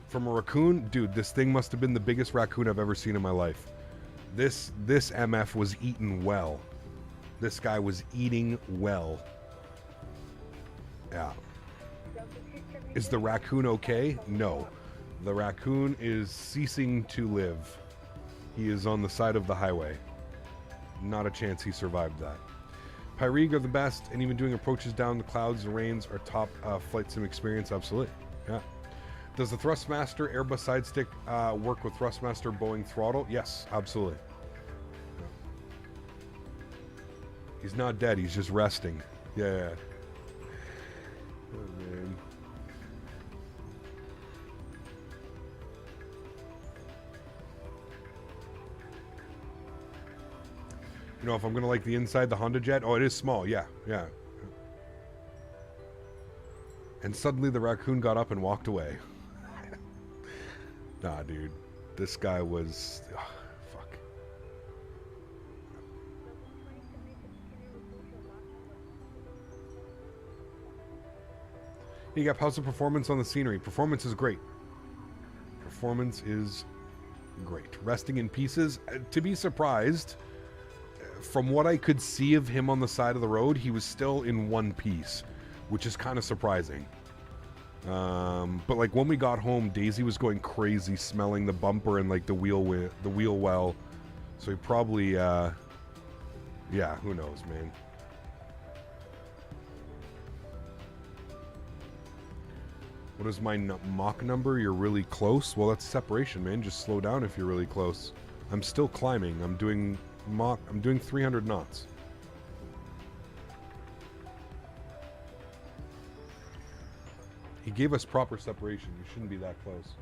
From a raccoon, dude, this thing must have been the biggest raccoon I've ever seen in my life. This MF was eaten well. This guy was eating well. Yeah. Is the raccoon okay? No. The raccoon is ceasing to live. He is on the side of the highway. Not a chance he survived that. Pyrig are the best, and even doing approaches down the clouds and rains are top flight sim experience. Absolutely. Yeah. Does the Thrustmaster Airbus side stick work with Thrustmaster Boeing throttle? Yes, absolutely. Yeah. He's not dead. He's just resting. Yeah. Oh, man. You know, if I'm going to like the inside, the Honda Jet, oh, it is small. Yeah, yeah. And suddenly the raccoon got up and walked away. Nah, dude. This guy was... Ugh, fuck. You got how's the performance on the scenery? Performance is great. Performance is great. Resting in pieces. To be surprised... From what I could see of him on the side of the road, he was still in one piece, which is kind of surprising. But like when we got home, Daisy was going crazy, smelling the bumper and like the wheel well. So he probably, yeah, who knows, man. What is my Mach number? You're really close. Well, that's separation, man. Just slow down if you're really close. I'm still climbing. I'm doing 300 knots. He gave us proper separation. You shouldn't be that close.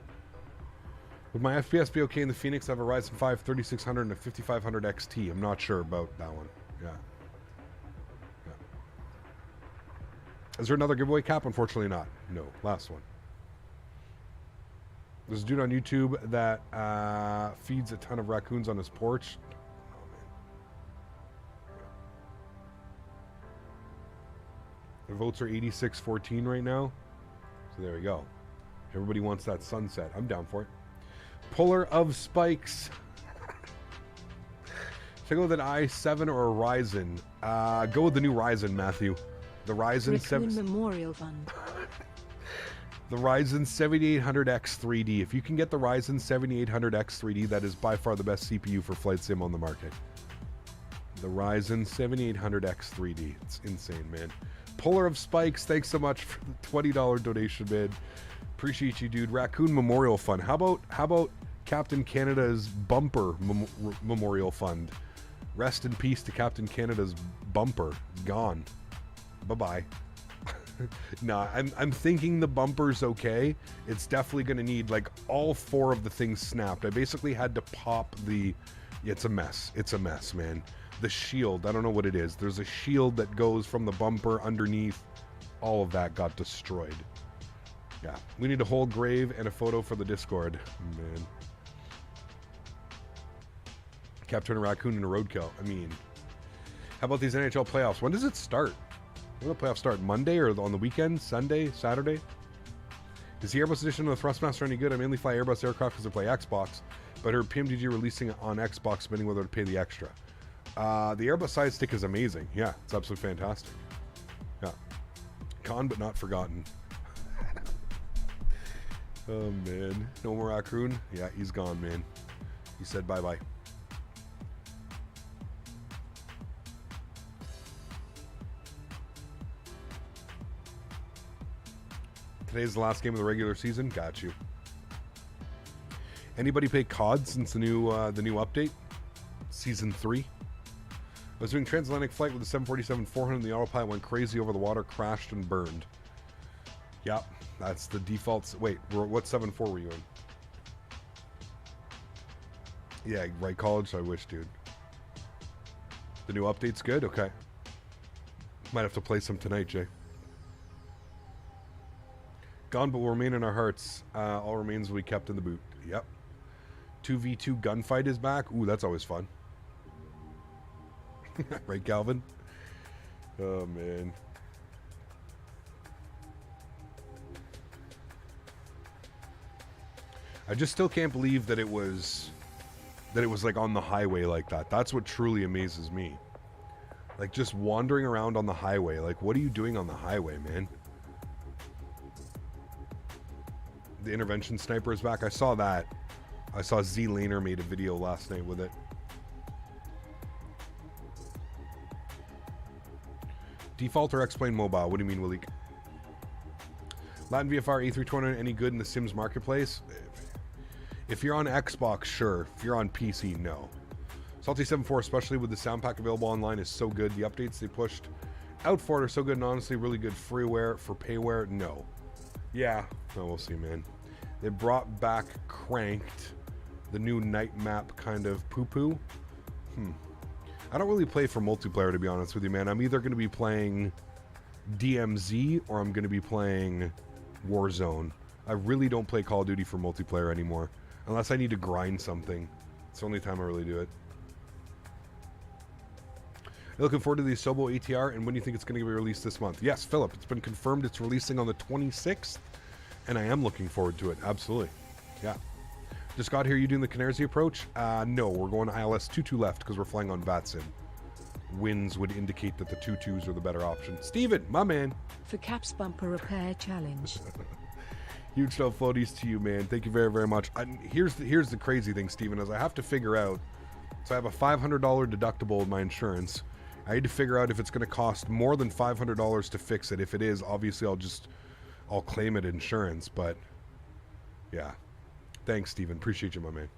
Would my FPS be okay in the Phoenix? I have a Ryzen 5 3600 and a 5500 XT. I'm not sure about that one. Yeah. Is there another giveaway cap? Unfortunately not. No. Last one. There's a dude on YouTube that feeds a ton of raccoons on his porch. The votes are 86-14 right now. So there we go. Everybody wants that sunset. I'm down for it. Puller of spikes. Should I go with an i7 or a Ryzen? Go with the new Ryzen, Matthew. The Ryzen 7 Memorial Fund. The Ryzen 7800X 3D. If you can get the Ryzen 7800X 3D, that is by far the best CPU for flight sim on the market. The Ryzen 7800X 3D. It's insane, man. Puller of Spikes, thanks so much for the $20 donation, man. Appreciate you, dude. Raccoon Memorial Fund. How about Captain Canada's bumper memorial fund? Rest in peace to Captain Canada's bumper. Gone. Bye-bye. Nah, I'm thinking the bumper's okay. It's definitely going to need, like, all four of the things snapped. I basically had to pop the... It's a mess. It's a mess, man. The shield, I don't know what it is. There's a shield that goes from the bumper underneath. All of that got destroyed. Yeah. We need a whole grave and a photo for the Discord. Man. Captain a raccoon and a roadkill. I mean, how about these NHL playoffs? When does it start? When do the playoffs start? Monday or on the weekend? Sunday? Saturday? Is the Airbus edition of the Thrustmaster any good? I mainly fly Airbus aircraft because I play Xbox, but I heard PMDG releasing it on Xbox, spending whether to pay the extra. The Airbus side stick is amazing. Yeah, it's absolutely fantastic. Yeah. Gone but not forgotten. Oh, man. No more raccoon? Yeah, he's gone, man. He said bye-bye. Today's the last game of the regular season. Got you. Anybody play COD since the new update? Season 3? I was doing transatlantic flight with the 747-400 and the autopilot went crazy over the water, crashed and burned. Yep, that's the default. Wait, what 74 were you in? Yeah, right college? I wish, dude. The new update's good? Okay. Might have to play some tonight, Jay. Gone but will remain in our hearts. All remains will be kept in the boot. Yep. 2v2 gunfight is back. Ooh, that's always fun. Right, Calvin? Oh, man. I just still can't believe that it was like on the highway like that. That's what truly amazes me. Like just wandering around on the highway. Like, what are you doing on the highway, man? The intervention sniper is back. I saw that. I saw Z Laner made a video last night with it. Default or X-Plane Mobile? What do you mean, Walik? Latin VFR A320 any good in the Sims marketplace? If you're on Xbox, sure. If you're on PC, no. Salty 7.4, especially with the sound pack available online, is so good. The updates they pushed out for it are so good, and honestly, really good freeware. For payware, no. Yeah, no, we'll see, man. They brought back Cranked, the new night map kind of poo-poo. I don't really play for multiplayer, to be honest with you, man. I'm either going to be playing DMZ or I'm going to be playing Warzone. I really don't play Call of Duty for multiplayer anymore. Unless I need to grind something. It's the only time I really do it. Looking forward to the Asobo ATR, and when do you think it's going to be released this month? Yes, Philip, it's been confirmed it's releasing on the 26th, and I am looking forward to it. Absolutely. Yeah. Just got here. You doing the Canarsie approach? No, we're going ILS 22 left because we're flying on Vatsin. Winds would indicate that the 22s are the better option. Steven, my man. For Caps Bumper Repair Challenge. Huge no floaties to you, man. Thank you very, very much. Here's the crazy thing, Steven, is I have to figure out. So I have a $500 deductible in my insurance. I need to figure out if it's going to cost more than $500 to fix it. If it is, obviously I'll claim it insurance. But yeah, thanks, Steven. Appreciate you, my man.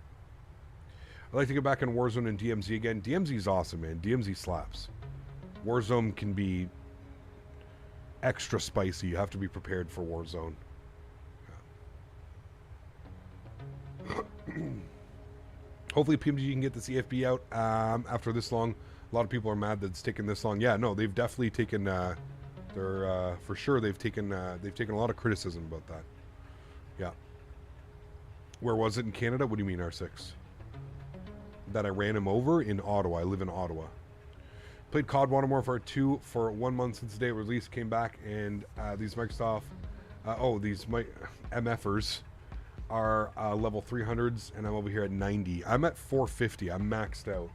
I'd like to get back in Warzone and DMZ again. DMZ's awesome, man. DMZ slaps. Warzone can be extra spicy. You have to be prepared for Warzone. Hopefully PMDG can get the CFB out after this long. A lot of people are mad that it's taken this long. Yeah, no, they've definitely taken for sure they've taken a lot of criticism about that. Yeah. Where was it in Canada? What do you mean, R6? That I ran him over in Ottawa. I live in Ottawa. Played COD Modern Warfare 2 for 1 month since the day it was released. Came back and these Microsoft these MFers are level 300s, and I'm over here at 90. I'm at 450. I'm maxed out.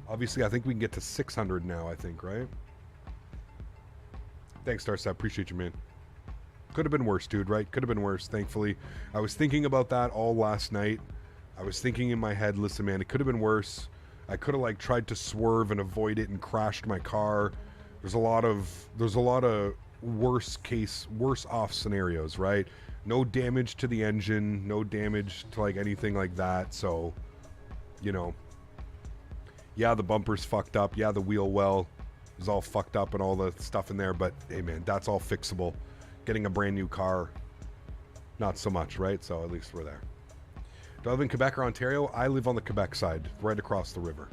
Obviously, I think we can get to 600 now, I think, right? Thanks, Starset. Appreciate you, man. Could have been worse, dude, right? Could have been worse, thankfully. I was thinking about that all last night. I was thinking in my head, listen, man, it could have been worse. I could have, tried to swerve and avoid it and crashed my car. There's a lot of worse off scenarios, right? No damage to the engine, no damage to, anything like that. So, yeah, the bumper's fucked up. Yeah, the wheel well is all fucked up and all the stuff in there. But, hey, man, that's all fixable. Getting a brand new car, not so much, right? So at least we're there. Do I live in Quebec or Ontario? I live on the Quebec side, right across the river.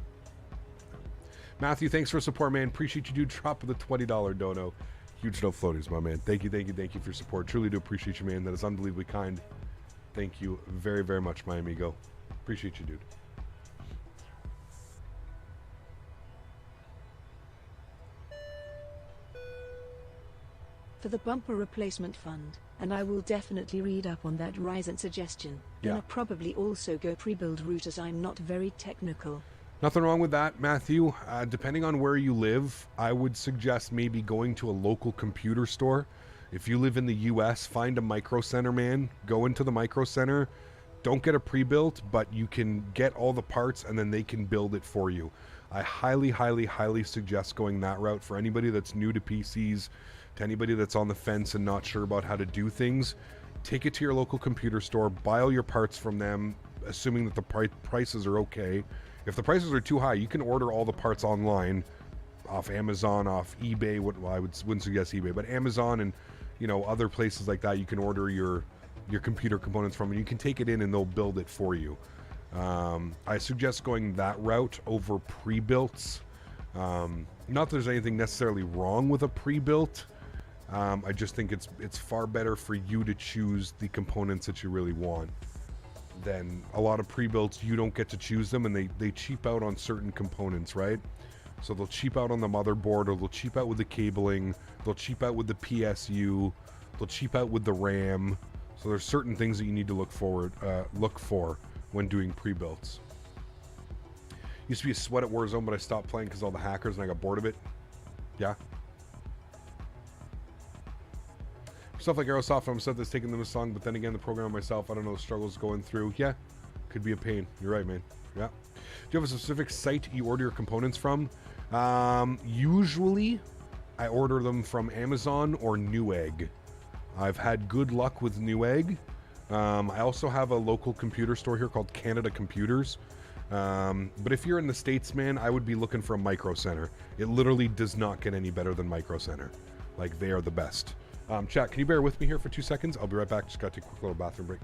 Matthew, thanks for support, man. Appreciate you, dude. Drop the $20 dono. Huge no floaties, my man. Thank you for your support. Truly do appreciate you, man. That is unbelievably kind. Thank you very, very much, my amigo. Appreciate you, dude. For the bumper replacement fund, and I will definitely read up on that Ryzen suggestion. Yeah. And I'll probably also go pre-build route as I'm not very technical. Nothing wrong with that, Matthew. Depending on where you live, I would suggest maybe going to a local computer store. If you live in the US, find a micro center, man. Go into the micro center. Don't get a pre-built, but you can get all the parts and then they can build it for you. I highly, highly, highly suggest going that route for anybody that's new to PCs, to anybody that's on the fence and not sure about how to do things. Take it to your local computer store, buy all your parts from them, assuming that the prices are okay. If the prices are too high, you can order all the parts online, off Amazon, off eBay. I wouldn't suggest eBay, but Amazon and other places like that. You can order your computer components from, and you can take it in, and they'll build it for you. I suggest going that route over pre-builts. Not that there's anything necessarily wrong with a pre-built. I just think it's far better for you to choose the components that you really want. Then a lot of pre-builts, you don't get to choose them, and they cheap out on certain components, right? So they'll cheap out on the motherboard, or they'll cheap out with the cabling, they'll cheap out with the PSU, they'll cheap out with the RAM. So there's certain things that you need to look for when doing pre-builts. Used to be a sweat at Warzone, but I stopped playing because all the hackers, and I got bored of it. Yeah. Stuff like Aerosoft, I'm upset that's taking them this long, but then again, the program myself, I don't know the struggles going through. Yeah, could be a pain. You're right, man. Yeah. Do you have a specific site you order your components from? Usually, I order them from Amazon or Newegg. I've had good luck with Newegg. I also have a local computer store here called Canada Computers. But if you're in the States, man, I would be looking for a Micro Center. It literally does not get any better than Micro Center. Like, they are the best. Chat, can you bear with me here for 2 seconds? I'll be right back. Just got to take a quick little bathroom break.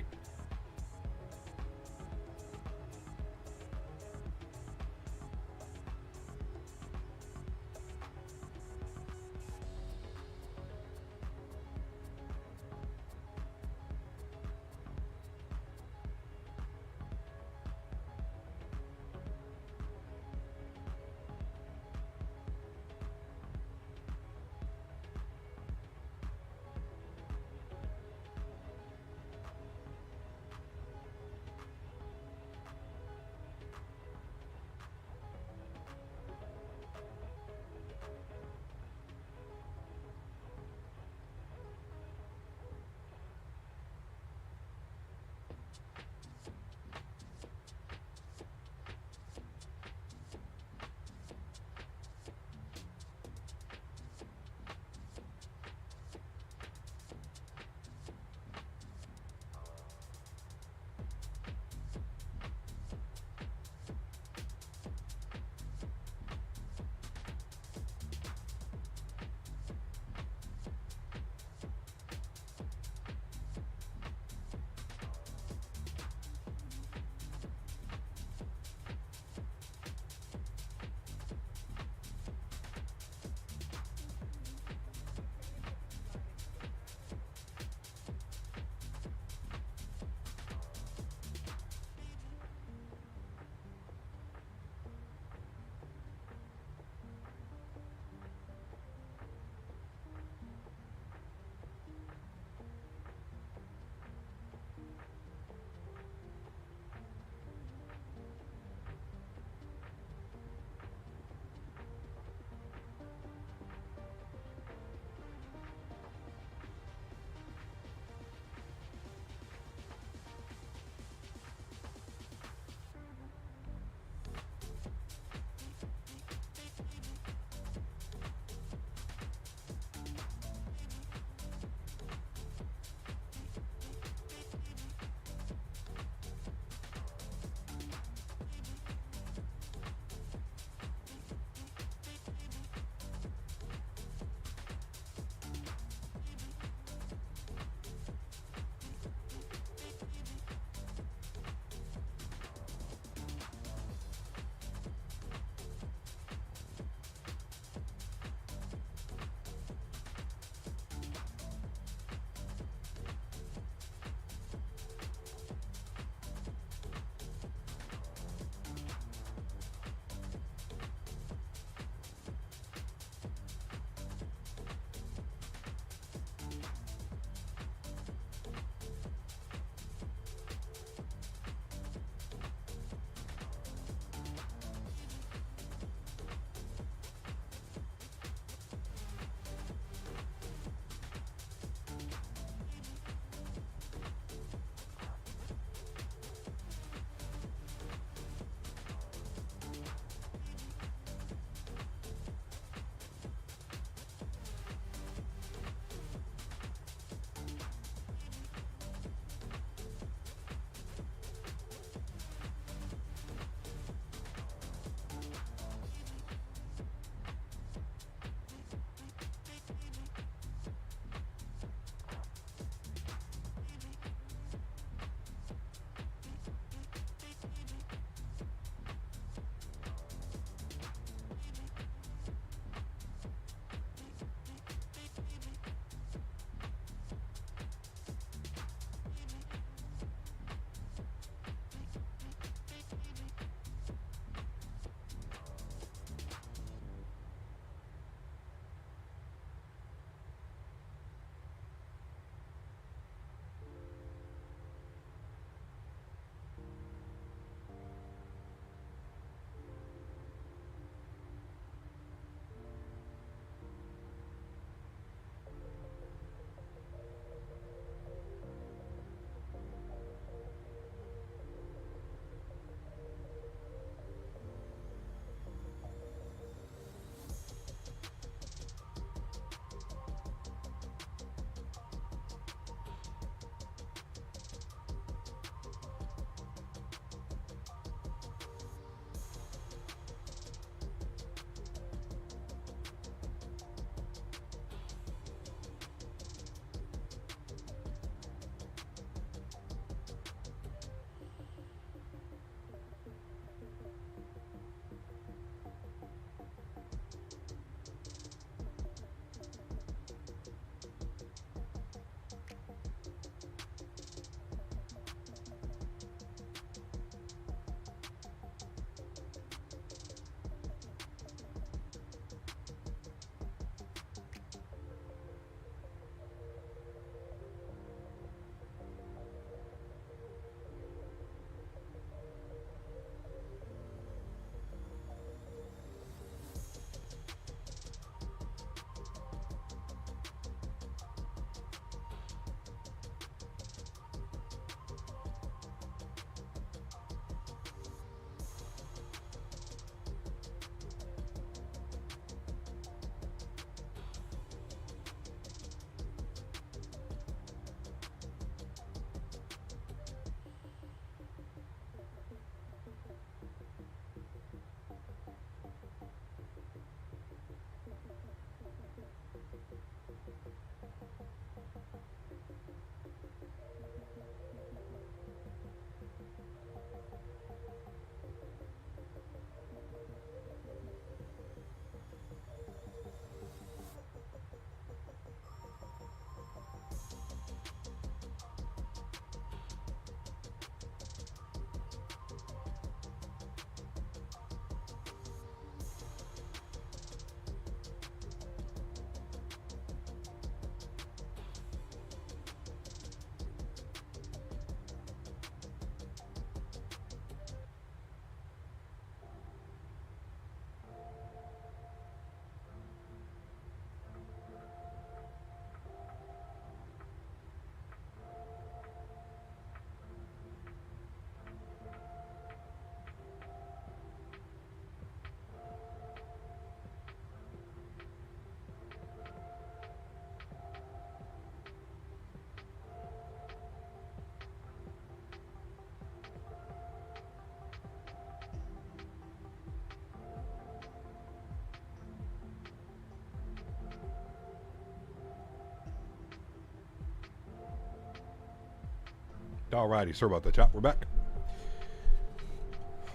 Alrighty, sorry about that, chat. We're back.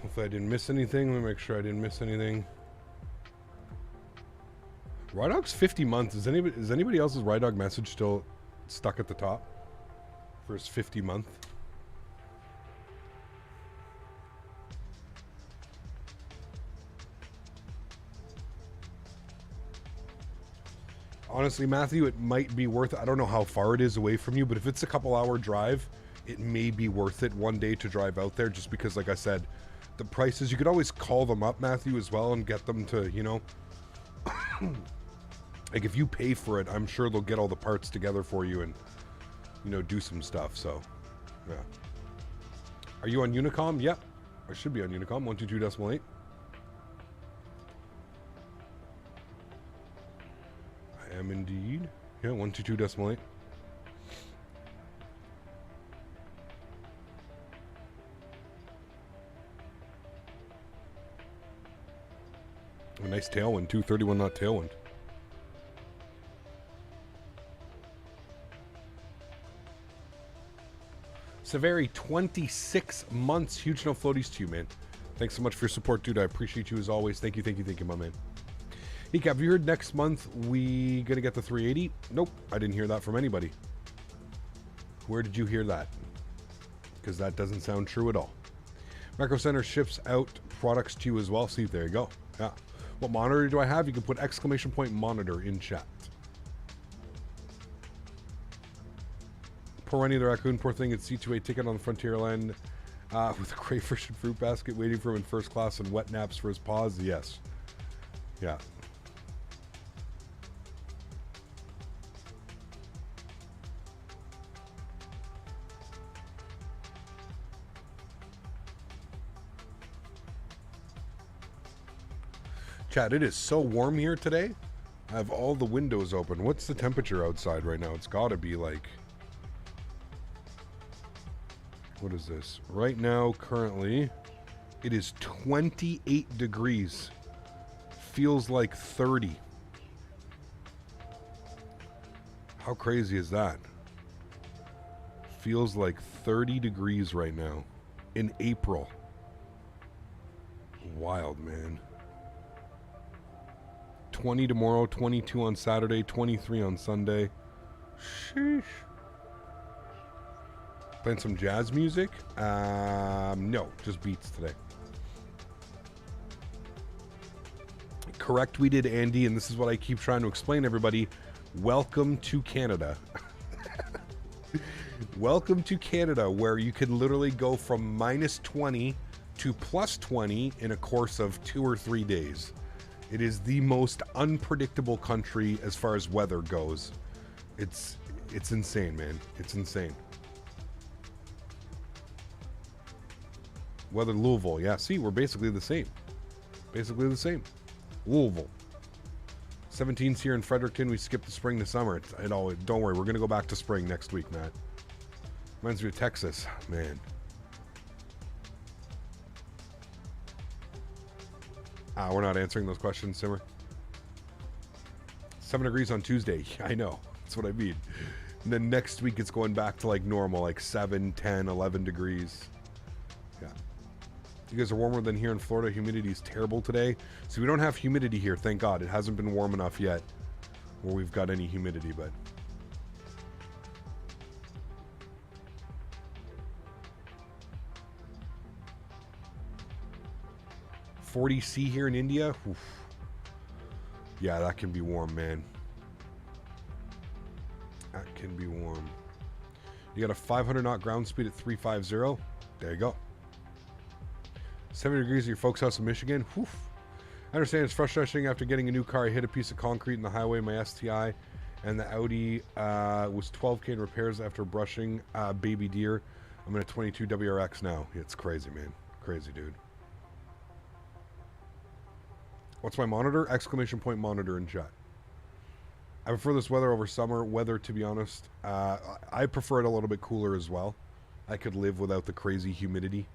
Hopefully I didn't miss anything. Let me make sure I didn't miss anything. RYDOG's 50 months. Is anybody else's RYDOG message still stuck at the top for his 50 month? Honestly, Matthew, it might be worth it. I don't know how far it is away from you, but if it's a couple-hour drive, it may be worth it one day to drive out there, just because, like I said, the prices, you could always call them up, Matthew, as well, and get them to, you know, like if you pay for it, I'm sure they'll get all the parts together for you and, you know, do some stuff. So, yeah. Are you on Unicom? Yep. I should be on Unicom, 122.8. I am indeed. Yeah, 122.8. A nice tailwind, 231 knot tailwind. Severi, 26 months. Huge no floaties to you, man. Thanks so much for your support, dude. I appreciate you as always. Thank you, my man. Hey, have you heard next month we gonna get the 380? Nope, I didn't hear that from anybody. Where did you hear that? Because that doesn't sound true at all. Macro Center ships out products to you as well. See, there you go. Yeah. What monitor do I have? You can put exclamation point monitor in chat. Poor Rennie the raccoon, poor thing. It's C2A ticket on the Frontierland with a crayfish and fruit basket waiting for him in first class and wet naps for his paws. Yes. Yeah. Chat, it is so warm here today. I have all the windows open. What's the temperature outside right now? It's got to be like... What is this? Right now, currently, it is 28 degrees. Feels like 30. How crazy is that? Feels like 30 degrees right now in April. Wild, man. 20 tomorrow, 22 on Saturday, 23 on Sunday. Sheesh. Playing some jazz music? No, just beats today. Correct, we did, Andy, and this is what I keep trying to explain to everybody. Welcome to Canada. Welcome to Canada, where you can literally go from minus 20 to plus 20 in a course of 2 or 3 days. It is the most unpredictable country as far as weather goes. It's insane, man. It's insane. Weather Louisville, yeah. See, we're basically the same. Basically the same. Louisville. 17's here in Fredericton. We skipped the spring to summer. Don't worry, we're gonna go back to spring next week, Matt. Reminds me of Texas, man. We're not answering those questions, Simmer. 7 degrees on Tuesday. I know. That's what I mean. And then next week it's going back to like normal, like 7, 10, 11 degrees. Yeah. You guys are warmer than here in Florida. Humidity is terrible today. So we don't have humidity here, thank God. It hasn't been warm enough yet where we've got any humidity, but... $40C here in India. Oof. Yeah, that can be warm, man. That can be warm. You got a 500 knot ground speed at 350. There you go. 70 degrees at your folks' house in Michigan. Oof. I understand it's frustrating after getting a new car. I hit a piece of concrete in the highway, my STI, and the Audi was 12K in repairs after brushing baby deer. I'm in a 22 WRX now. It's crazy, man. Crazy, dude. What's my monitor? Exclamation point monitor in chat. I prefer this weather over summer weather, to be honest. I prefer it a little bit cooler as well. I could live without the crazy humidity.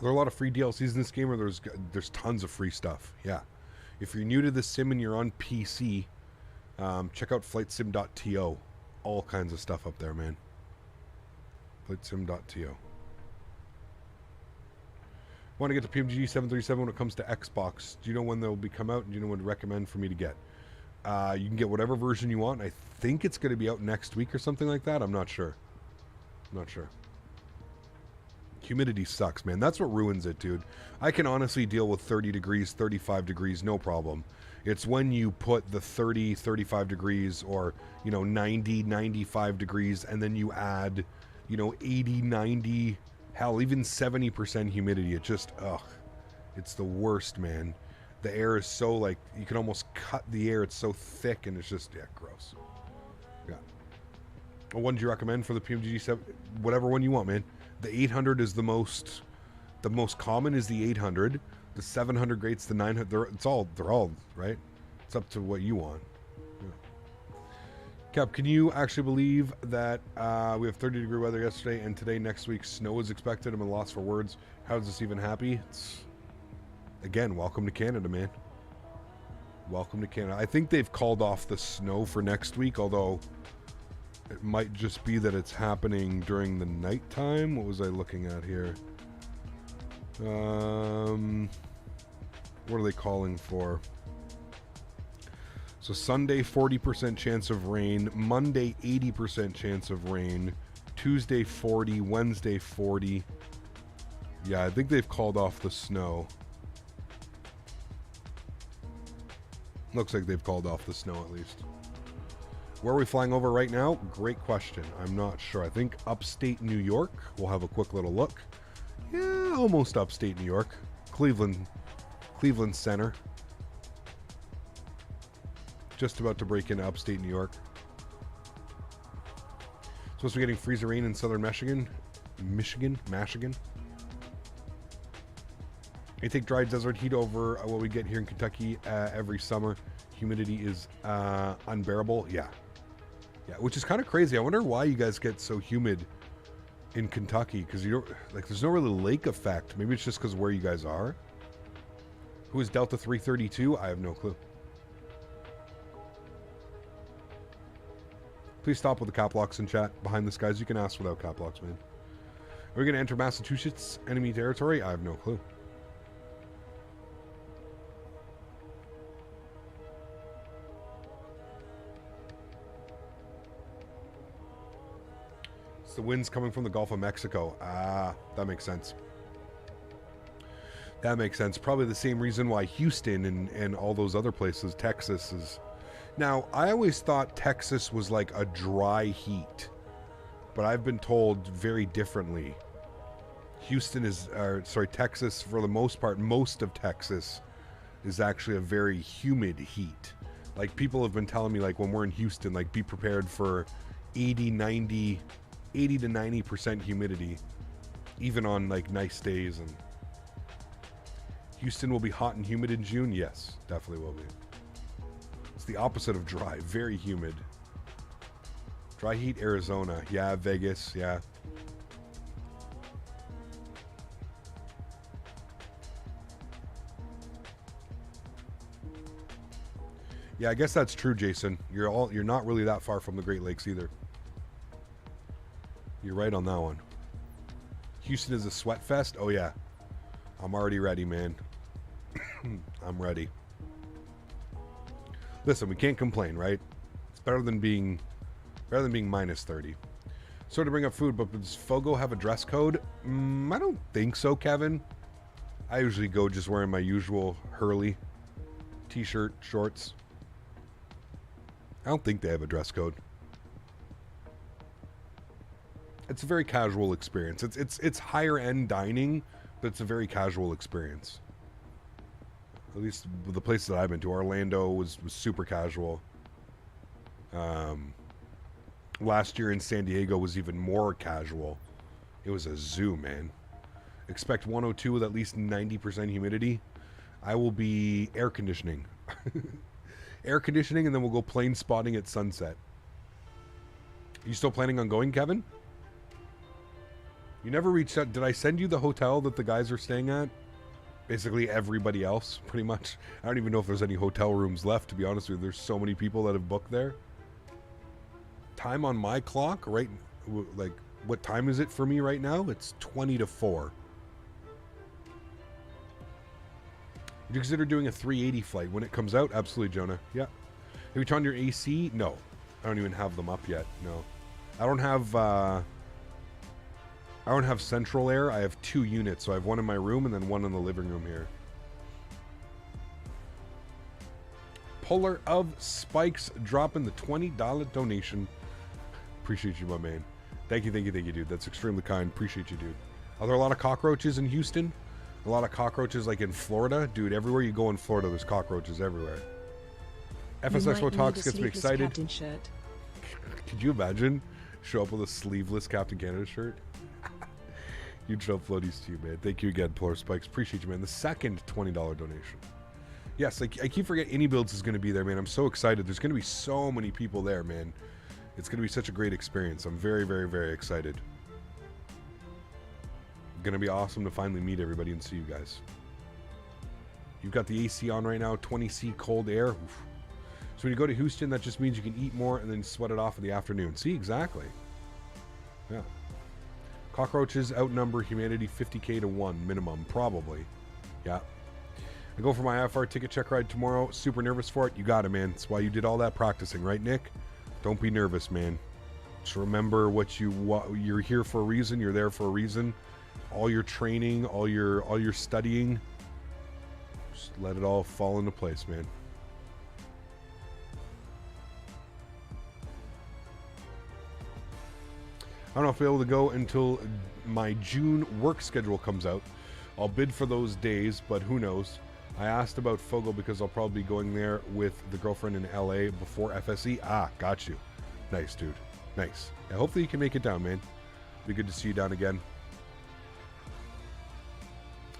Are there a lot of free DLCs in this game, or there's tons of free stuff? Yeah. If you're new to the sim and you're on PC, Check out flightsim.to. All kinds of stuff up there, man. Flightsim.to. Want to get the PMDG 737 when it comes to Xbox. Do you know when they'll be come out? And do you know what to recommend for me to get? You can get whatever version you want. I think it's going to be out next week or something like that. I'm not sure. Humidity sucks, man. That's what ruins it, dude. I can honestly deal with 30 degrees, 35 degrees, no problem. It's when you put the 30, 35 degrees or, 90, 95 degrees, and then you add, 80, 90, hell, even 70% humidity. It just, it's the worst, man. The air is so, you can almost cut the air. It's so thick, and it's just, gross. Yeah. What one do you recommend for the PMDG 7? Whatever one you want, man. The 800 is the most common is the 800. The 700 grates, the 900. They're all right. It's up to what you want. Yeah. Cap, can you actually believe that we have 30-degree weather yesterday and today, next week, snow is expected? I'm at a loss for words. How is this even happy? Again, welcome to Canada, man. Welcome to Canada. I think they've called off the snow for next week, although it might just be that it's happening during the nighttime. What was I looking at here? What are they calling for? So Sunday, 40% chance of rain. Monday, 80% chance of rain. Tuesday, 40. Wednesday, 40. Yeah, I think they've called off the snow. Looks like they've called off the snow at least. Where are we flying over right now? Great question. I'm not sure. I think upstate New York. We'll have a quick little look. Yeah, almost upstate New York. Cleveland Center. Just about to break into upstate New York. Supposed to be getting freezer rain in southern Michigan. Michigan. I take dry desert heat over what we get here in Kentucky every summer. Humidity is unbearable. Yeah, which is kind of crazy. I wonder why you guys get so humid in Kentucky, because you don't there's no really lake effect. Maybe it's just because where you guys are. Who is Delta 332? I have no clue. Please stop with the cap locks in chat. Behind this, guys, you can ask without cap locks, man. Are we going to enter Massachusetts enemy territory? I have no clue. The winds coming from the Gulf of Mexico. Ah, that makes sense. Probably the same reason why Houston and all those other places, Texas is. Now, I always thought Texas was like a dry heat, but I've been told very differently. Texas, for the most part, most of Texas is actually a very humid heat. Like, people have been telling me, when we're in Houston, be prepared for 80 to 90% humidity, even on nice days. And Houston will be hot and humid in June. Yes, definitely will be. It's the opposite of dry, very humid. Dry heat, Arizona. Yeah, Vegas. Yeah. Yeah, I guess that's true, Jason. You're not really that far from the Great Lakes either. You're right on that one. Houston is a sweat fest? Oh yeah. I'm already ready, man. I'm ready. Listen, we can't complain, right? It's better than being minus 30. Sorry to bring up food, but does Fogo have a dress code? I don't think so, Kevin. I usually go just wearing my usual Hurley t-shirt, shorts. I don't think they have a dress code. It's a very casual experience. It's higher end dining, but it's a very casual experience. At least the places that I've been to. Orlando was super casual. Last year in San Diego was even more casual. It was a zoo, man. Expect 102 with at least 90% humidity. I will be air conditioning. Air conditioning, and then we'll go plane spotting at sunset. Are you still planning on going, Kevin? You never reached out. Did I send you the hotel that the guys are staying at? basically everybody else, pretty much. I don't even know if there's any hotel rooms left, to be honest with you. There's so many people that have booked there. Time on my clock, right? Like, what time is it for me right now? It's 20 to 4. Would you consider doing a 380 flight when it comes out? Absolutely, Jonah. Yeah. Have you turned your AC? No. I don't even have them up yet. No. I don't have central air. I have 2 units. So I have one in my room and then one in the living room here. Polar of Spikes dropping the $20 donation. Appreciate you, my man. Thank you, dude. That's extremely kind. Appreciate you, dude. Are there a lot of cockroaches in Houston? A lot of cockroaches like in Florida? Dude, everywhere you go in Florida, there's cockroaches everywhere. FSXO Talks gets me excited. Could you imagine? Show up with a sleeveless Captain Canada shirt? You'd show up floaties to you, man. Thank you again, Polar Spikes. Appreciate you, man. The second $20 donation. Yes, I keep forgetting iniBuilds is going to be there, man. I'm so excited. There's going to be so many people there, man. It's going to be such a great experience. I'm very, very, very excited. Going to be awesome to finally meet everybody and see you guys. You've got the AC on right now, 20C cold air. Oof. So when you go to Houston, that just means you can eat more and then sweat it off in the afternoon. See, exactly. Yeah. Cockroaches outnumber humanity 50k to 1 minimum, probably. Yeah. I go for my IFR ticket check ride tomorrow. Super nervous for it. You got it, man. That's why you did all that practicing, right, Nick? Don't be nervous, man. Just remember you're here for a reason. You're there for a reason. All your training, all your studying, just let it all fall into place, man. I don't know if I'll be able to go until my June work schedule comes out. I'll bid for those days, but who knows. I asked about Fogo because I'll probably be going there with the girlfriend in LA before FSE. Ah, got you. Nice, dude. Nice. Yeah, hopefully you can make it down, man. Be good to see you down again.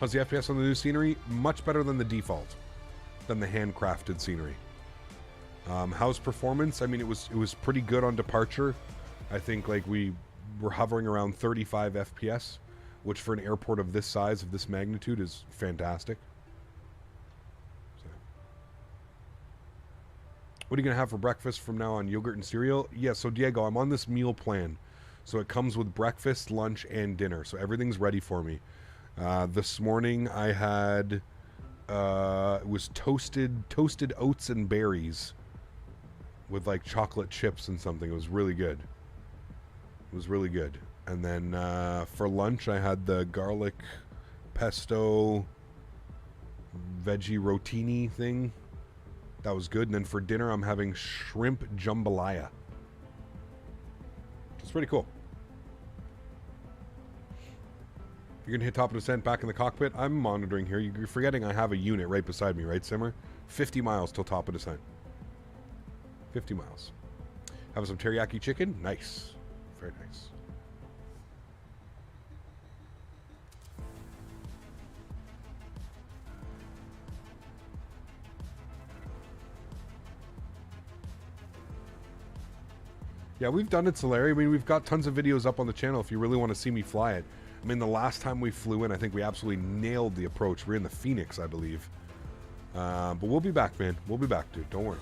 How's the FPS on the new scenery? Much better than the default, than the handcrafted scenery. How's performance? I mean, it was pretty good on departure. I think like we were hovering around 35 FPS, which for an airport of this size, of this magnitude, is fantastic. So. What are you going to have for breakfast from now on? Yogurt and cereal? Yeah, so Diego, I'm on this meal plan. So it comes with breakfast, lunch, and dinner. So everything's ready for me. This morning I had it was toasted oats and berries with like chocolate chips and something. It was really good. It was really good. And then for lunch I had the garlic pesto veggie rotini thing. That was good. And then for dinner I'm having shrimp jambalaya. It's pretty cool. You're going to hit top of descent back in the cockpit? I'm monitoring here. You're forgetting I have a unit right beside me, right, Simmer? 50 miles till top of descent. 50 miles. Have some teriyaki chicken? Nice. Very nice. Yeah, we've done it, Solari. I mean, we've got tons of videos up on the channel if you really want to see me fly it. I mean, the last time we flew in, I think we absolutely nailed the approach. We're in the Phoenix, I believe. But we'll be back, man. We'll be back, dude. Don't worry.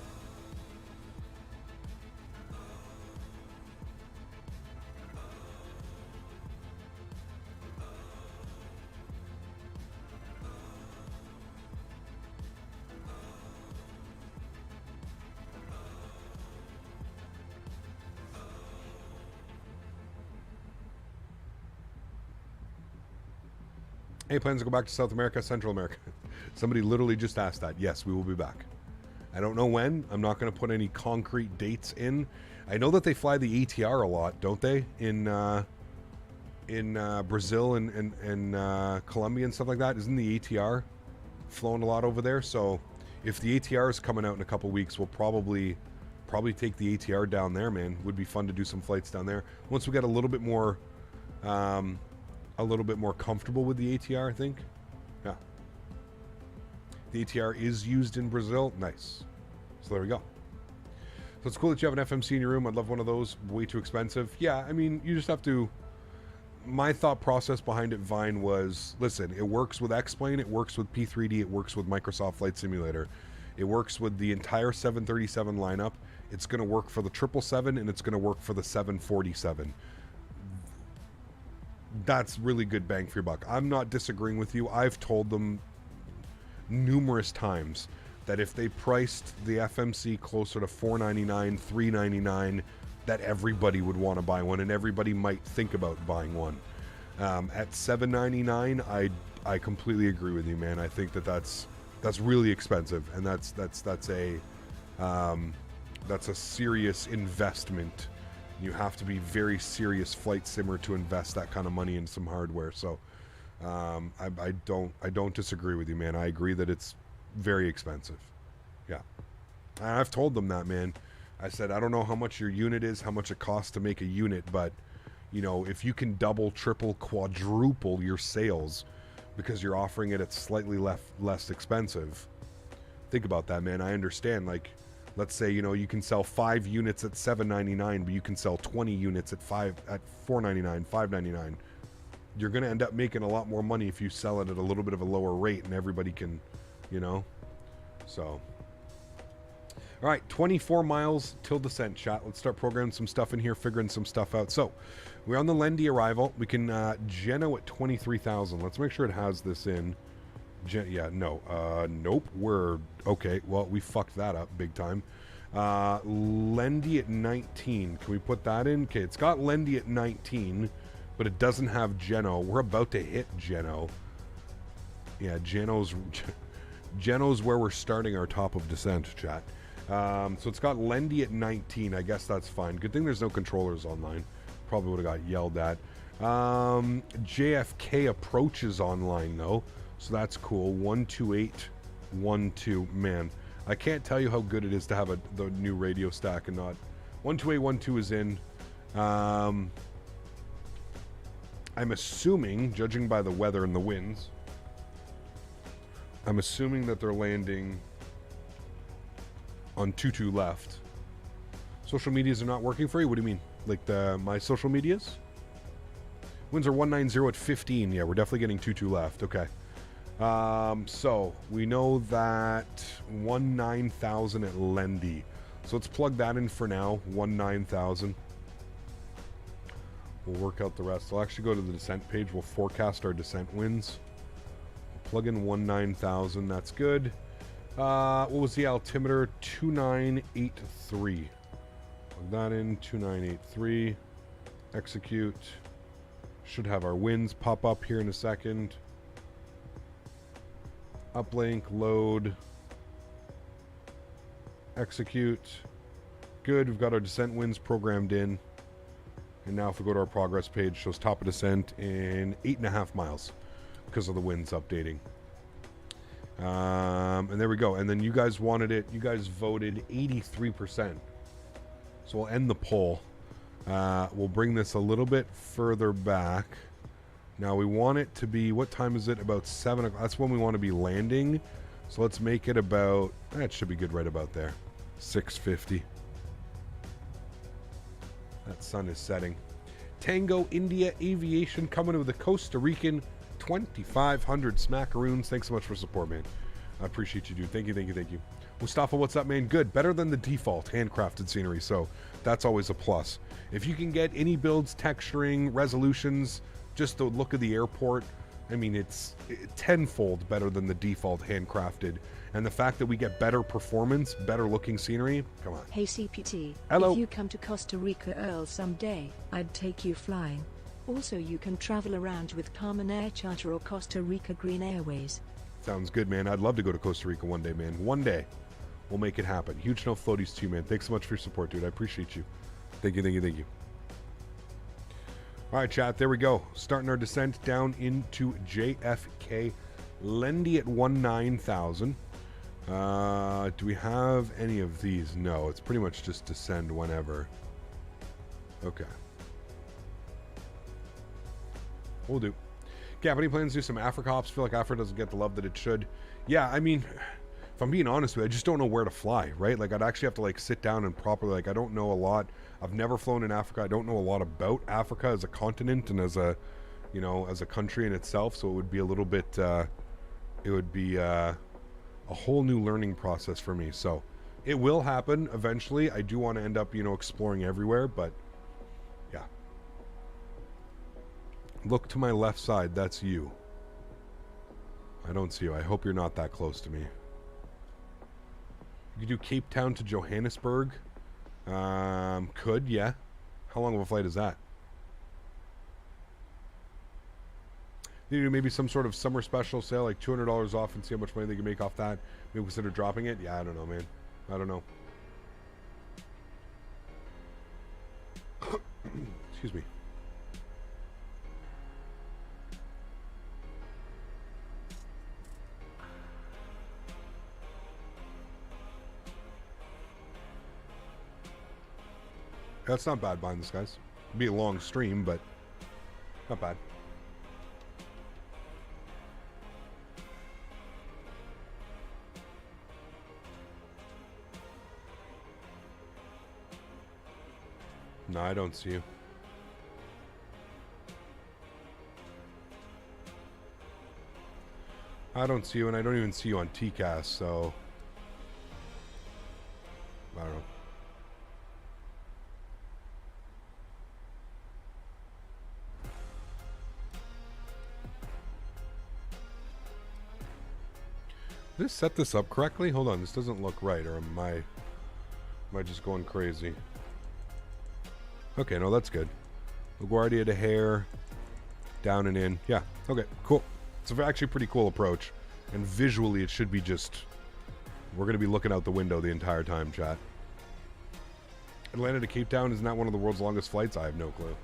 Any plans to go back to South America, Central America? Somebody literally just asked that. Yes, we will be back. I don't know when. I'm not going to put any concrete dates in. I know that they fly the ATR a lot, don't they? In Brazil and Colombia and stuff like that. Isn't the ATR flown a lot over there? So if the ATR is coming out in a couple weeks, we'll probably take the ATR down there, man. Would be fun to do some flights down there once we get a little bit more comfortable with the ATR, I think. Yeah. The ATR is used in Brazil. Nice. So there we go. So it's cool that you have an FMC in your room. I'd love one of those. Way too expensive. Yeah, I mean, you just have to... my thought process behind it, Vine, was, listen, it works with X-Plane, it works with P3D, it works with Microsoft Flight Simulator. It works with the entire 737 lineup. It's going to work for the 777, and it's going to work for the 747. That's really good bang for your buck. I'm not disagreeing with you. I've told them numerous times that if they priced the FMC closer to $499, $399, that everybody would want to buy one, and everybody might think about buying one. At $799, I completely agree with you, man. I think that's really expensive, and that's a serious investment. You have to be very serious flight simmer to invest that kind of money in some hardware. So I don't disagree with you, man. I agree that it's very expensive. Yeah, and I've told them that, man. I said, I don't know how much your unit is, how much it costs to make a unit, but you know, if you can double, triple, quadruple your sales because you're offering it at slightly less expensive, think about that, man. I understand, like, let's say, you know, you can sell 5 units at $799, but you can sell 20 units at $499, $599. You're going to end up making a lot more money if you sell it at a little bit of a lower rate, and everybody can, you know. So, all right, 24 miles till descent, chat. Let's start programming some stuff in here, figuring some stuff out. So, we're on the Lendy arrival. We can Geno at 23,000. Let's make sure it has this in. Nope. We're okay. Well, we fucked that up big time. Lendy at 19. Can we put that in? Okay, it's got Lendy at 19, but it doesn't have Geno. We're about to hit Geno. Yeah, Geno's where we're starting our top of descent, chat. So it's got Lendy at 19. I guess that's fine. Good thing there's no controllers online. Probably would have got yelled at. JFK approaches online though. So that's cool. 12812. Man, I can't tell you how good it is to have the new radio stack and not. 12812 is in. I'm assuming, judging by the weather and the winds, I'm assuming that they're landing on 22 left. Social medias are not working for you? What do you mean? Like my social medias? Winds are 190 at 15. Yeah, we're definitely getting 22 left. Okay. So we know that 19,000 at Lendy. So let's plug that in for now. 19,000. We'll work out the rest. I'll actually go to the descent page. We'll forecast our descent winds. Plug in 19,000. That's good. What was the altimeter? 2983. Plug that in. 2983. Execute. Should have our winds pop up here in a second. Uplink, load, execute. Good, we've got our descent winds programmed in. And now if we go to our progress page, shows top of descent in 8.5 miles because of the winds updating. And there we go. And then you guys wanted it, you guys voted 83%. So we'll end the poll. We'll bring this a little bit further back. Now we want it to be, what time is it? About 7 o'clock. That's when we want to be landing. So let's make it about, that should be good right about there. 6:50. That sun is setting. Tango India Aviation coming with the Costa Rican 2,500 smackaroons. Thanks so much for support, man. I appreciate you, dude. Thank you, thank you, thank you. Mustafa, what's up, man? Good. Better than the default handcrafted scenery, so that's always a plus. If you can get any builds, texturing, resolutions, just the look of the airport, I mean, it's tenfold better than the default handcrafted. And the fact that we get better performance, better looking scenery, come on. Hey CPT, hello. If you come to Costa Rica Earl someday, I'd take you flying. Also, you can travel around with Carmen Air Charter or Costa Rica Green Airways. Sounds good, man. I'd love to go to Costa Rica one day, man. One day. We'll make it happen. Huge no floaties to you, man. Thanks so much for your support, dude. I appreciate you. Thank you, thank you, thank you. All right, chat, there we go. Starting our descent down into JFK. Lendy at 19,000. Do we have any of these? No, it's pretty much just descend whenever. Okay. We'll do. Yeah, any plans to do some Africa hops? Feel like Africa doesn't get the love that it should. Yeah, I mean, if I'm being honest with you, I just don't know where to fly, right? Like, I'd actually have to, like, sit down and properly, like, I don't know a lot. I've never flown in Africa. I don't know a lot about Africa as a continent and as a, you know, as a country in itself. So it would be a little bit, it would be a whole new learning process for me. So it will happen eventually. I do want to end up, you know, exploring everywhere, but yeah. Look to my left side. That's you. I don't see you. I hope you're not that close to me. You could do Cape Town to Johannesburg. Could, yeah. How long of a flight is that? You do maybe some sort of summer special sale, like $200 off, and see how much money they can make off that. Maybe consider dropping it. Yeah, I don't know, man. I don't know. Excuse me. That's not bad behind the skies. It'd be a long stream, but not bad. No, I don't see you. I don't see you, and I don't even see you on TCAS, so I don't know. Did I set this up correctly? Hold on, this doesn't look right, or am I just going crazy? Okay, no, that's good. LaGuardia to Hare, down and in. Yeah, okay, cool. It's actually a pretty cool approach. And visually, it should be just... We're going to be looking out the window the entire time, chat. Atlanta to Cape Town, isn't that one of the world's longest flights? I have no clue.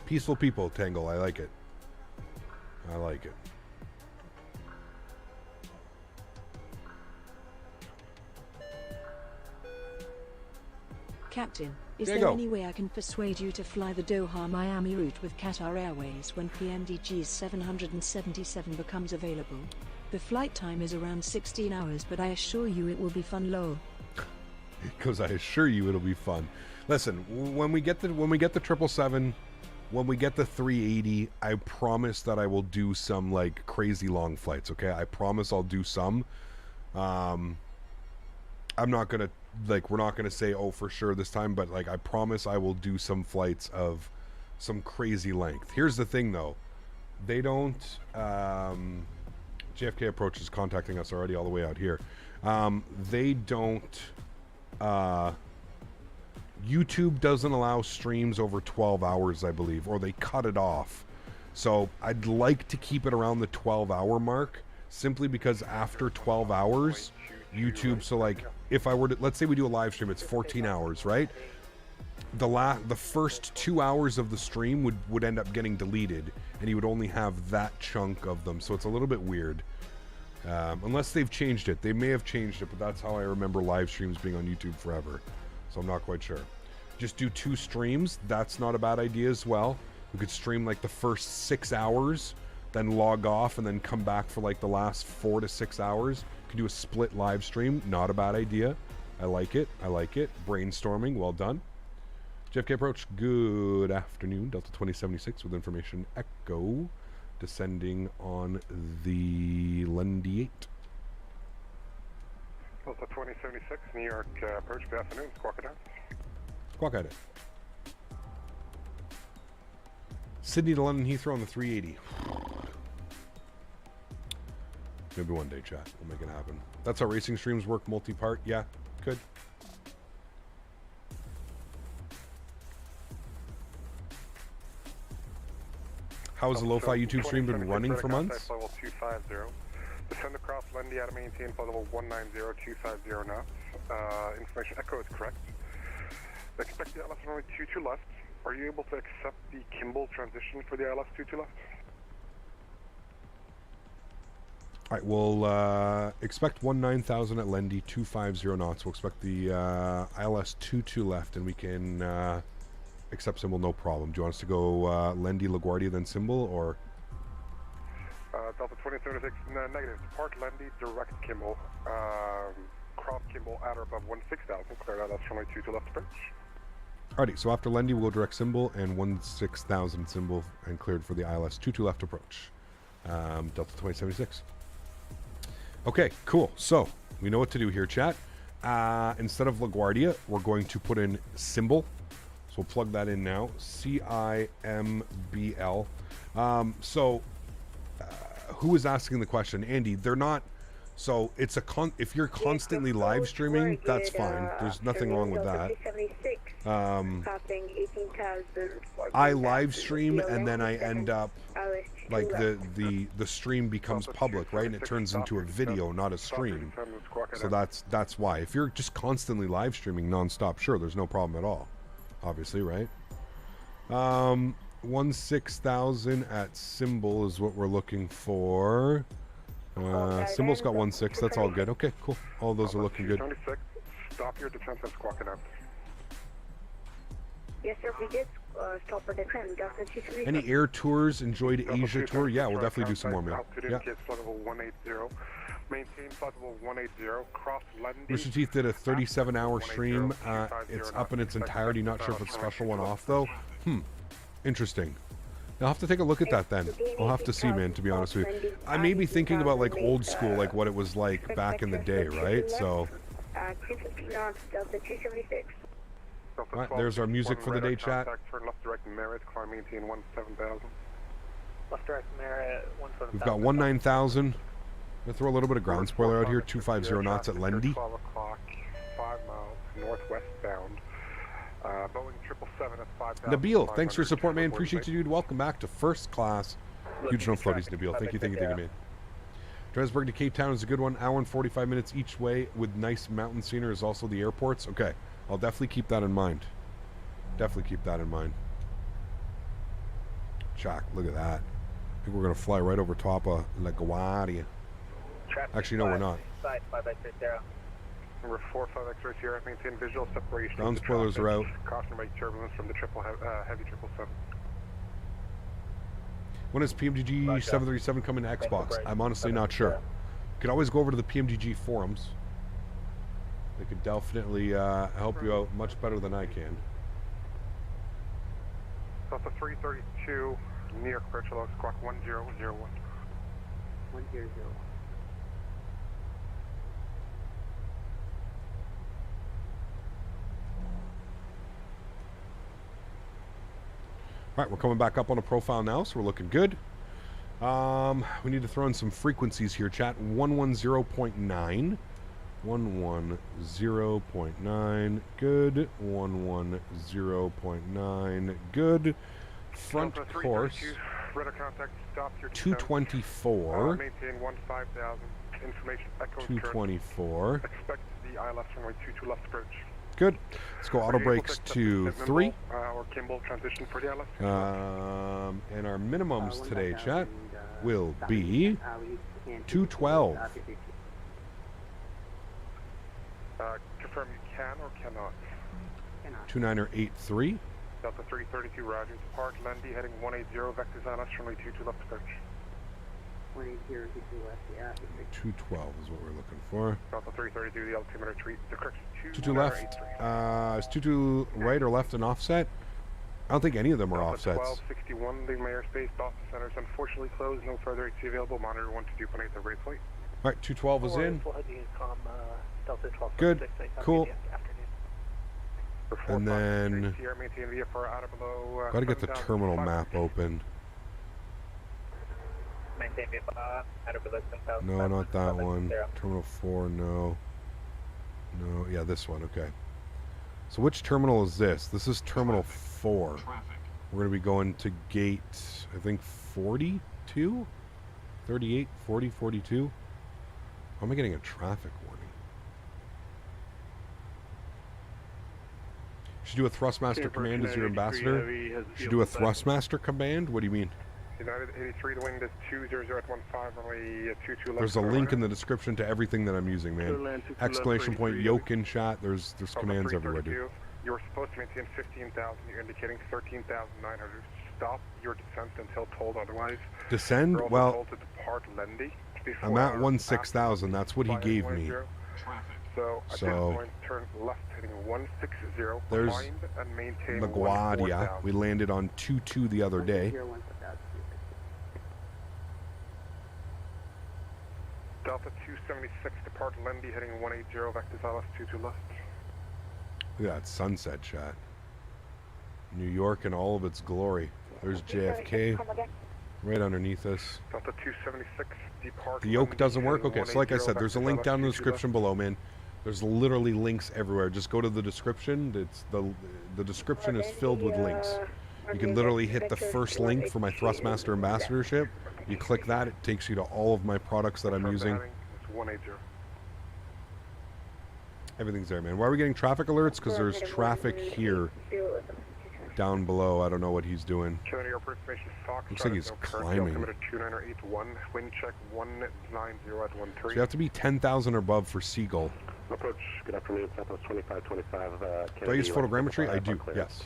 Peaceful people, Tangle. I like it. I like it. Captain, is There you there go. any way I can persuade you to fly the Doha-Miami route with Qatar Airways when PMDG's 777 becomes available? The flight time is around 16 hours, but I assure you it will be fun, lol. Because I assure you it'll be fun. Listen, when we get the 777, when we get the 380, I promise that I will do some like crazy long flights, okay? I promise I'll do some. I'm not gonna, like, we're not gonna say, oh, for sure this time, but like, I promise I will do some flights of some crazy length. Here's the thing though. They don't, JFK Approach is contacting us already all the way out here. They don't, YouTube doesn't allow streams over 12 hours, I believe, or they cut it off. So I'd like to keep it around the 12-hour mark, simply because after 12 hours, YouTube, so like, if I were to, let's say we do a live stream, it's 14 hours, right? The first 2 hours of the stream would end up getting deleted, and you would only have that chunk of them, so it's a little bit weird. Unless they've changed it. They may have changed it, but that's how I remember live streams being on YouTube forever. So I'm not quite sure. Just do 2 streams. That's not a bad idea as well. We could stream like the first 6 hours, then log off, and then come back for like the last 4 to 6 hours. Could do a split live stream. Not a bad idea. I like it. I like it. Brainstorming. Well done. JFK Approach. Good afternoon. Delta 2076 with information Echo. Descending on the Lundy 8. Delta 2076, New York Approach. Good afternoon. Squawk it out. Squawk at it. Sydney to London Heathrow on the 380. Maybe one day, chat. We'll make it happen. That's how racing streams work, multi-part. Yeah, could. How has the Lo-Fi YouTube stream been running for months? Level 250. Descend across Lundy at a maintain flight level 190, 250 knots. Information Echo is correct. Expect the ILS runway 22 left. Are you able to accept the Kimball transition for the ILS 22 left? All right, we'll expect 19,000 at Lendy, 250 knots. We'll expect the ILS 22 left, and we can accept symbol, no problem. Do you want us to go Lendy, LaGuardia, then symbol, or? Delta 2076, negative. Depart Lendy, direct Kimball. Cross Kimball at or above 16,000. Clear ILS runway 22 left approach. Alrighty, so after Lendy, we'll go direct symbol and 16,000 symbol, and cleared for the ILS 22 left approach. Delta 2076. Okay, cool. So we know what to do here, chat. Instead of LaGuardia, we're going to put in symbol. So we'll plug that in now. CIMBL. Who is asking the question? Andy, they're not. So it's a if you're constantly live streaming, that's fine. There's nothing wrong with that. I live stream and then I end up like the stream becomes public, right? And it turns into a video, not a stream. So that's why. If you're just constantly live streaming nonstop, sure, there's no problem at all. Obviously, right? 16,000 at symbol is what we're looking for. Symbol's got 16. That's all good. Okay, cool. All those are looking good. 26. Stop your descent and squawking out. Yes, sir. We did stop at the tram. Any air tours? Enjoyed Asia tour? Yeah, we'll definitely do some more, man. Yeah. Maintain flight level 180. Cross Lendy. Rooster Teeth did a 37-hour stream. It's up in its entirety. Not sure if it's a special one off though. Interesting. I'll have to take a look at that then. I'll have to see, man, to be honest with you. I may be thinking about like old school, like what it was like back in the day, right? So. Alright, there's our music for the day, chat. Turn left direct Merit, climb maintain 17,000. Left direct Merit, 17,000. We've got 19,000. I'm gonna throw a little bit of ground spoiler out here. 250 knots at Lendy. 12 o'clock, 5 miles northwest bound. Boeing 777 at 5,000. Nabil, thanks for your support, man. Appreciate you, dude. Welcome back to First Class. Huge no floaties, Nabil. Thank you, man. Johannesburg to Cape Town is a good one. Hour and 45 minutes each way with nice mountain scenery is also the airports. Okay, I'll definitely keep that in mind. Definitely keep that in mind. Jack, look at that. I think we're going to fly right over top of LaGuardia. Actually, no, we're not. Number 45 X-ray Sierra, maintain visual separation. Ground spoilers are out. Caution by turbulence from the heavy 777. When is PMDG 737 coming to Xbox? I'm honestly not sure. You could always go over to the PMDG forums. They could definitely help you out much better than I can. Delta 332, near Crutchlow, squawk 1001. 100. All right, we're coming back up on a profile now, so we're looking good. We need to throw in some frequencies here, chat. 110.9. 110.9. Good. 110.9. Good. Front course. 224. Maintain 15,000. Information echo. 224. Expect the ILS runway 22 left approach. Good. Let's go auto brakes to 3. Or Kimball transition for the ILS. And our minimums today, chat, will be 212. Confirm you can or cannot. 2983. Delta 332, Roger. Depart Lendy, heading 180, vectors ILS runway 22 left approach. 180, left, yeah. 212 is what we're looking for. Delta 332, the altimeter retreat. The correction 22 left. Is 22 right or left and offset? I don't think any of them are offsets. 1261, leaving my airspace. Boston Center is unfortunately closed. No further HC available. Monitor 122.8, the rate flight. All right, 212 is in. Good. Cool. And then got to get the terminal map open. No, not that one. Terminal 4, no. No, yeah, this one, okay. So which terminal is this? This is Terminal 4. We're going to be going to gate, I think, 42? 38, 40, 42? How am I getting a traffic warning? Should do a Thrustmaster command as your ambassador? Should do a Thrustmaster command? What do you mean? United 83, the wind is 200 at 15, runway 22 left. There's a link in the description to everything that I'm using, man. Exclamation point, yoke in chat. There's commands everywhere, dude. You're supposed to maintain 15,000. You're indicating 13,900. Stop your descent until told otherwise. Descend? You're also Well, told to depart Lendy I'm at 16,000. That's what he gave me. So at this point, turn left heading 160. There's Find and maintain LaGuardia. We landed on 22 the other day. Delta 276, depart Lendy heading 180, vectors LS22 left. Look at that sunset shot. New York in all of its glory. There's JFK right underneath us. Delta 276, depart. The yoke doesn't work? Okay, so like I said, there's a link down in the description below, man. There's literally links everywhere. Just go to the description. It's the description is filled with links. You can literally hit the first link for my Thrustmaster ambassadorship. You click that, it takes you to all of my products that I'm using. Everything's there, man. Why are we getting traffic alerts? Because there's traffic here down below. I don't know what he's doing. Looks like he's climbing. So you have to be 10,000 or above for Seagull. Approach, good afternoon, Southwest 2525. Do I use photogrammetry? I do, yes.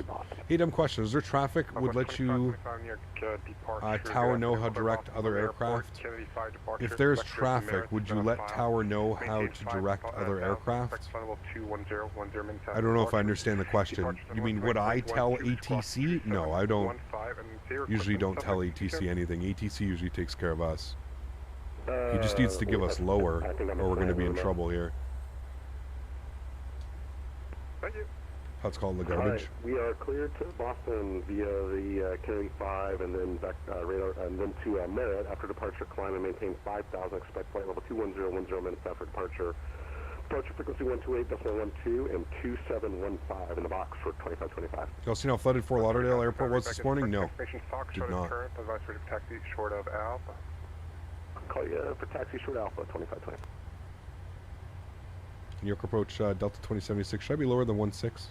Hey, dumb question. Is there traffic would let you tower know how to direct other aircraft? If there's traffic, would you let tower know how to direct other aircraft? I don't know if I understand the question. You mean, would I tell ATC? No, I don't. Usually don't tell ATC anything. ATC usually takes care of us. He just needs to give us lower, or we're going to be in trouble here. That's called the garbage. Right, we are cleared to Boston via the Kennedy 5 and then radar, and then to Merritt. After departure, climb and maintain 5,000. Expect flight level 21010 minutes after departure. Departure frequency 128.12 and 2715 in the box for 2525. Y'all seen how flooded Fort Lauderdale Airport was this morning? No, did not. Taxi short of Alpha. Call you for taxi short Alpha 2520. New York approach Delta 2076. Should I be lower than 16?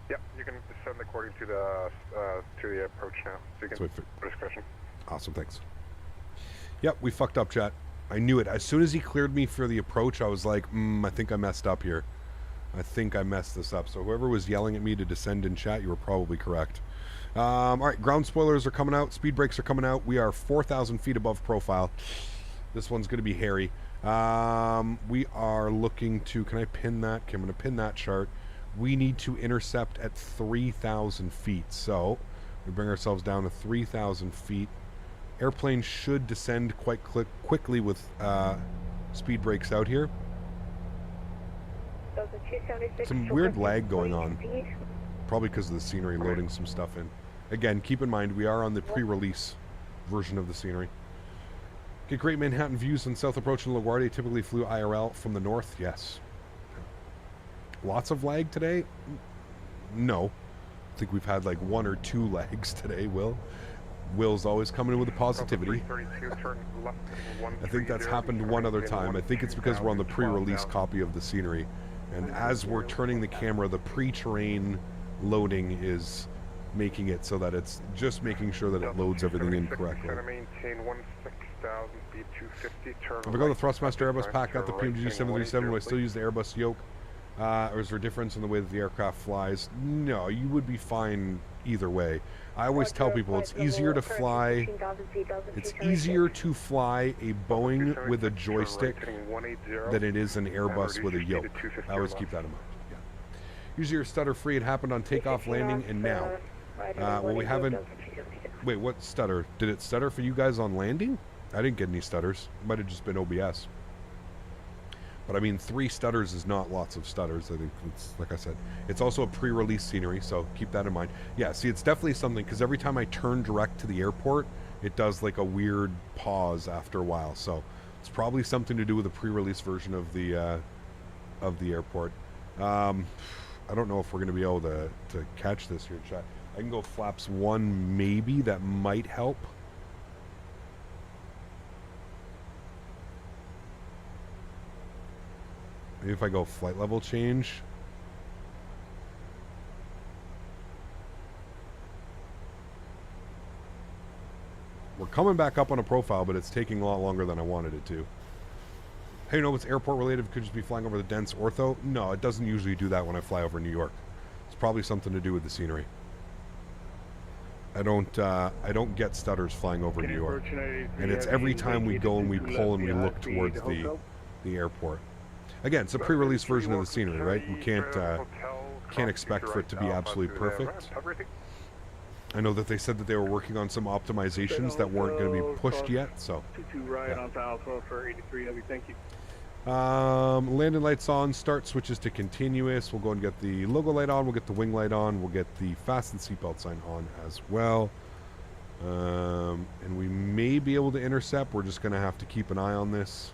Yep, you can descend according to the approach now. So you can for discretion. Awesome, thanks. Yep, we fucked up, chat. I knew it. As soon as he cleared me for the approach, I was like, I think I messed up here. I think I messed this up. So whoever was yelling at me to descend in chat, you were probably correct. All right, ground spoilers are coming out. Speed brakes are coming out. We are 4,000 feet above profile. This one's going to be hairy. We are looking to, can I pin that? Okay, I'm going to pin that chart. We need to intercept at 3,000 feet. So we bring ourselves down to 3,000 feet. Airplane should descend quite quickly with speed brakes out here. Some weird lag going on. Probably because of the scenery loading some stuff in. Again, keep in mind, we are on the pre-release version of the scenery. Get great Manhattan views on South Approach and LaGuardia. Typically flew IRL from the north. Yes. Lots of lag today? No. I think we've had like 1 or 2 lags today, Will. Will's always coming in with the positivity. I think that's happened one other time. I think it's because we're on the pre-release copy of the scenery. And as we're turning the camera, the pre-terrain loading is making it so that it's just making sure that it loads everything in correctly. If I go to the Thrustmaster Airbus pack out the PMDG 737, do I still use the Airbus yoke? Or is there a difference in the way that the aircraft flies? No, you would be fine either way. I always tell people it's easier to fly. It's easier to fly a Boeing with a joystick than it is an Airbus with a yoke. I always keep that in mind. Yeah. Usually you're stutter free. It happened on takeoff, landing, and now. Well, we haven't. Wait, what stutter? Did it stutter for you guys on landing? I didn't get any stutters. It might have just been OBS. But I mean, 3 stutters is not lots of stutters. I think it's, like I said, it's also a pre-release scenery, so keep that in mind. Yeah, see, it's definitely something, because every time I turn direct to the airport, it does like a weird pause after a while. So it's probably something to do with the pre-release version of the airport. I don't know if we're going to be able to catch this here, chat. I can go flaps 1, maybe. That might help. Maybe if I go flight level change. We're coming back up on a profile, but it's taking a lot longer than I wanted it to. Hey, you know what's airport related? It could just be flying over the dense ortho. No, it doesn't usually do that when I fly over New York. It's probably something to do with the scenery. I don't get stutters flying over New York. And it's every time we go and we pull and we look towards the airport. Again, it's a pre-release version of the scenery, right? We can't expect for it to be absolutely perfect. I know that they said that they were working on some optimizations that weren't going to be pushed yet, so. 22 right on Alpha for 83 heavy, thank you. Landing lights on, start switches to continuous. We'll go and get the logo light on, we'll get the wing light on, we'll get the fasten seatbelt sign on as well. And we may be able to intercept. We're just going to have to keep an eye on this.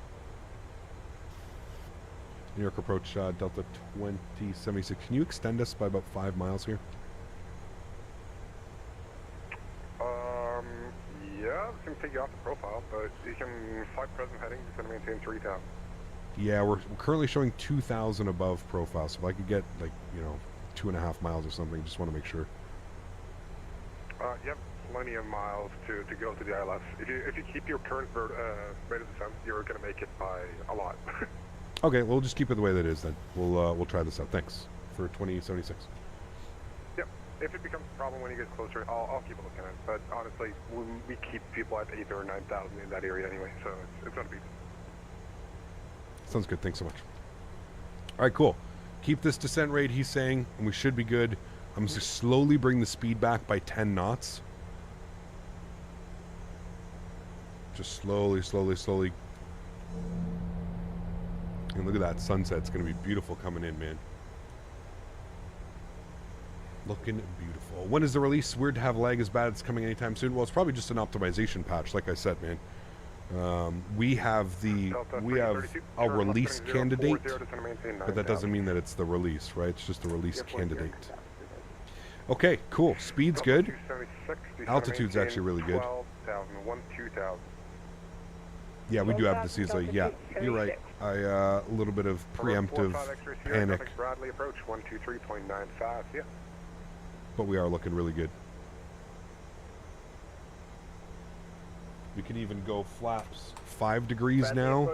New York approach, Delta 2076. Can you extend us by about 5 miles here? Yeah, we can take you off the profile, but you can fly present heading, just going to maintain 3,000. Yeah, we're currently showing 2,000 above profile, so if I could get, like, 2.5 miles or something, just want to make sure. Yep, plenty of miles to go to the ILS. If you keep your current rate of descent, you're going to make it by a lot. Okay, we'll just keep it the way that it is then. We'll try this out. Thanks for 2076. Yep. If it becomes a problem when you get closer, I'll keep a look at it. But honestly, we keep people at 8,000 or 9,000 in that area anyway, so it's going to be. Sounds good. Thanks so much. All right, cool. Keep this descent rate, he's saying, and we should be good. I'm going to slowly bring the speed back by 10 knots. Just slowly, slowly, slowly. And look at that sunset. It's going to be beautiful coming in, man. Looking beautiful. When is the release? Weird to have lag as bad. It's coming anytime soon. Well, it's probably just an optimization patch, like I said, man. We have a release candidate, but that doesn't mean that it's the release, right? It's just a release candidate. Okay, cool. Speed's good. Altitude's actually really good. Yeah, we do have the Souza. Yeah, you're right. A little bit of preemptive panic. But we are looking really good. We can even go flaps 5 degrees now.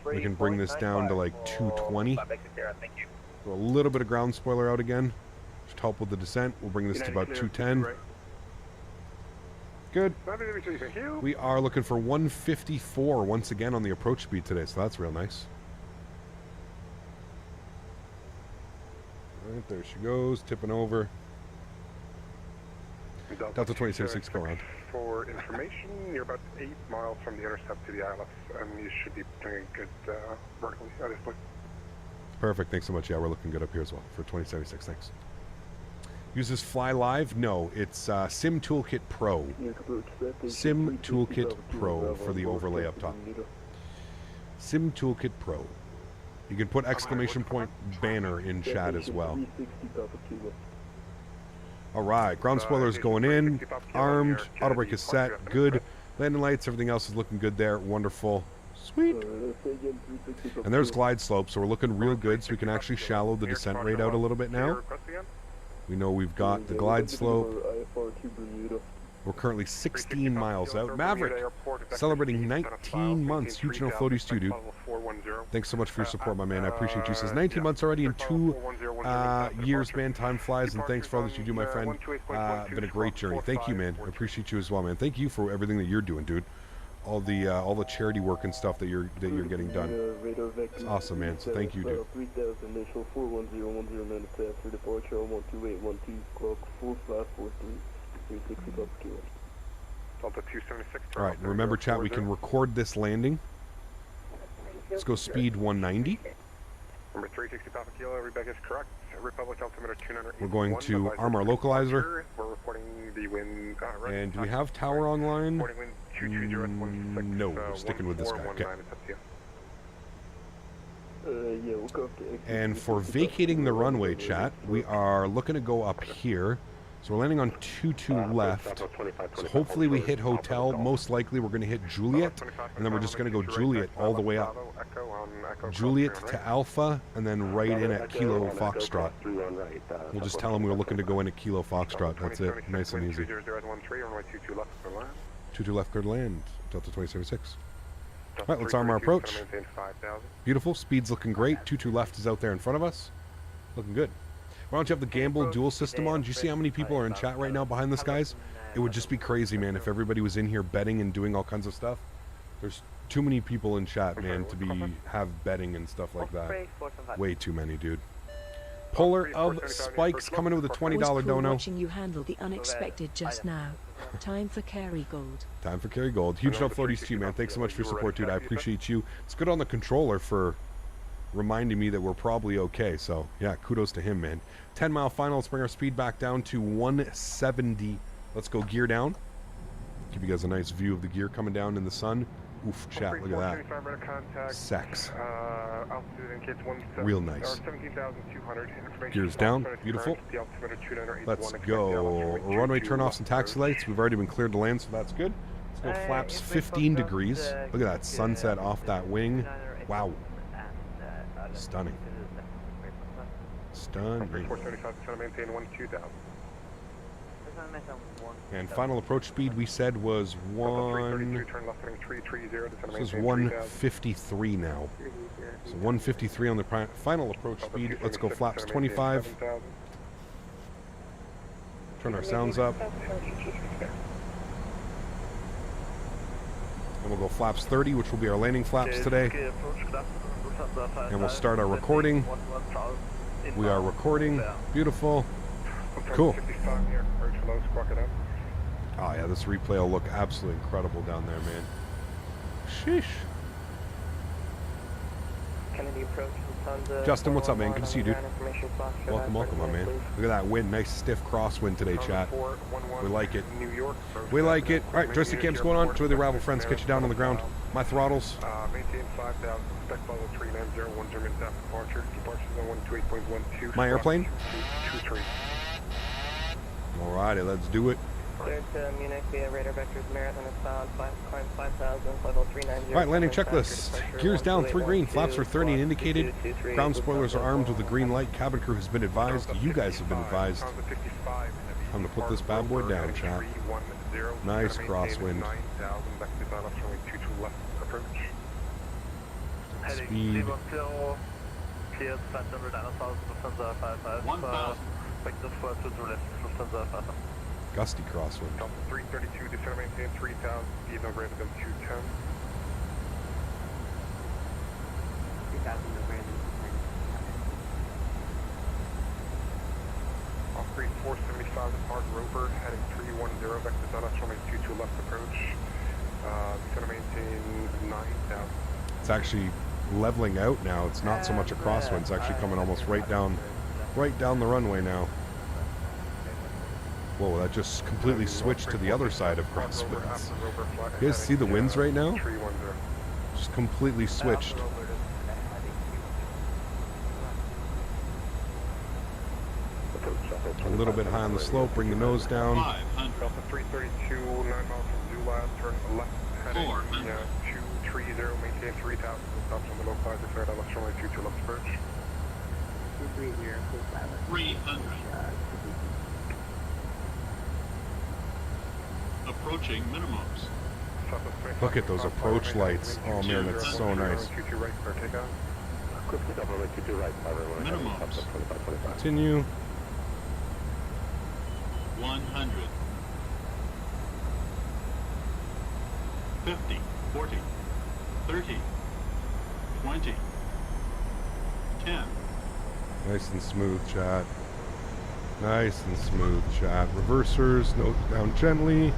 We can bring this down to like 220. Throw a little bit of ground spoiler out again. Just help with the descent. We'll bring this to about 210. Good. We are looking for 154 once again on the approach speed today, so that's real nice. All right, there she goes, tipping over. Delta 2076, go around. For information, you're about 8 miles from the intercept to the ILS, and you should be doing good vertically at this point. Perfect, thanks so much. Yeah, we're looking good up here as well for 2076, thanks. Uses Fly Live? No, it's Sim Toolkit Pro. Sim Toolkit Pro for the overlay up top. Sim Toolkit Pro. You can put exclamation point banner in chat as well. Alright, ground spoiler is going in. Armed. Auto brake is set. Good. Landing lights, everything else is looking good there. Wonderful. Sweet. And there's glide slope, so we're looking real good, so we can actually shallow the descent rate out a little bit now. We know we've got the glide slope. We're currently 16 miles out. Maverick, celebrating 19 months. Huge no floaties too, dude. Thanks so much for your support, my man. I appreciate you. Says 19 months already in 2 years, man. Time flies, and thanks for all that you do, my friend. Been a great journey. Thank you, man. I appreciate you as well, man. Thank you for everything that you're doing, dude. All the charity work and stuff that you're getting done. It's awesome, man. So thank you, dude. 3000 initial 41010 manifest for departure on 12812 clock 4543 360 Papa Kilo. Delta 276. All right, remember, chat, we can record this landing. Let's go speed 190. Number 360 Papa Kilo, Rebecca is correct. Republic altimeter 208. We're going to arm our localizer. We're reporting the wind. Right. And do we have tower online? No, we're sticking with this guy. Okay. And for vacating the runway, chat, we are looking to go up here. So we're landing on 22 left. So hopefully we hit hotel. Most likely we're going to hit Juliet. And then we're just going to go Juliet all the way up. Juliet to Alpha, and then right in at Kilo Foxtrot. We'll just tell them we were looking to go in at Kilo Foxtrot. That's it. Nice and easy. 22 left, clear to land. Delta 2076. All right, let's arm our approach. Beautiful. Speed's looking great. 22 left is out there in front of us. Looking good. Why don't you have the gamble dual system on? Do you see how many people are in chat right now behind this, guys? It would just be crazy, man, if everybody was in here betting and doing all kinds of stuff. There's too many people in chat, man, to have betting and stuff like that. Way too many, dude. Polar of Spikes coming in with a $20 dono. Watching you handle the unexpected just now. Time for carry gold. Time for carry gold. Huge love floaties to you, man. Thanks so much for your support, dude. I appreciate you. It's good on the controller for reminding me that we're probably okay. So, yeah, kudos to him, man. 10-mile final. Let's bring our speed back down to 170. Let's go gear down. Give you guys a nice view of the gear coming down in the sun. Oof, chat, look at that. Sex. Real nice. Gears down. Beautiful. Let's go. Runway turnoffs and taxi lights. We've already been cleared to land, so that's good. Let's go flaps 15 degrees. Look at that sunset off that wing. Wow. Stunning. Stunning. And final approach speed we said was 153 now. So 153 on the final approach speed. Let's go flaps 25. Turn our sounds up. And we'll go flaps 30, which will be our landing flaps today. And we'll start our recording. We are recording. Beautiful. Cool. Oh yeah, this replay will look absolutely incredible down there, man. Sheesh. Justin, what's up, man? Good to see you, dude. Welcome, welcome, my man. Look at that wind. Nice stiff crosswind today, chat. We like it. We like it. All right, joystick cam's going on. Enjoy the arrival, friends. Get you down on the ground. My throttles. My airplane. Alrighty, let's do it. Alright, landing checklist. Gears down, 3 green, flaps are 30 and indicated. Ground spoilers are armed with a green light. Cabin crew has been advised. You guys have been advised. Time to put this bad boy down, chat. Nice crosswind. Speed. 1,000. Gusty crosswind. 332, descend maintain 3,000, speed no greater than 210. 3,000 no greater than 210. Off green 475, depart Rover, heading 310, vector down, runway 22 left approach. Descend maintain 9,000. It's actually leveling out now. It's not so much a crosswind. It's actually coming almost right down the runway now. Whoa, that just completely switched to the other side of crosswinds. You guys see the winds right now? Just completely switched. A little bit high on the slope, bring the nose down. 332, 9 miles from Zula, turn left, heading 230, maintain 3,000, stops on the low side, declared on left runway 22 left approach. 230, 300. Approaching minimums. Look at those approach lights. Oh man, that's so nice. Minimums. Continue. 100. 50. 40. 30. 20. 10. Nice and smooth, chat. Nice and smooth, chat. Reversers, nose down gently.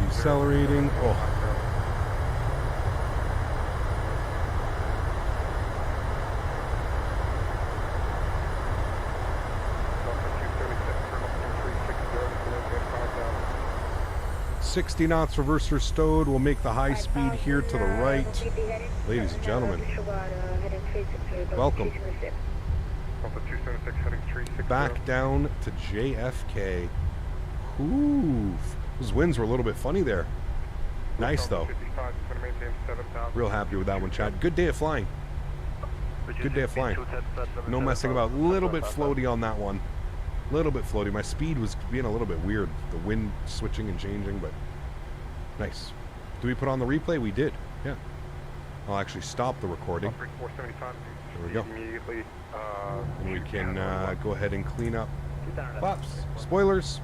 Decelerating. Oh. .60 knots, reverser stowed. We'll make the high speed here to the right. Ladies and gentlemen, welcome. Back down to JFK. Ooh, those winds were a little bit funny there. Nice though. Real happy with that one, Chad. Good day of flying. Good day of flying. No messing about. A little bit floaty on that one. A little bit floaty. My speed was being a little bit weird. The wind switching and changing, but nice. Do we put on the replay? We did. Yeah. I'll actually stop the recording. There we go. And we can go ahead and clean up flaps. Spoilers.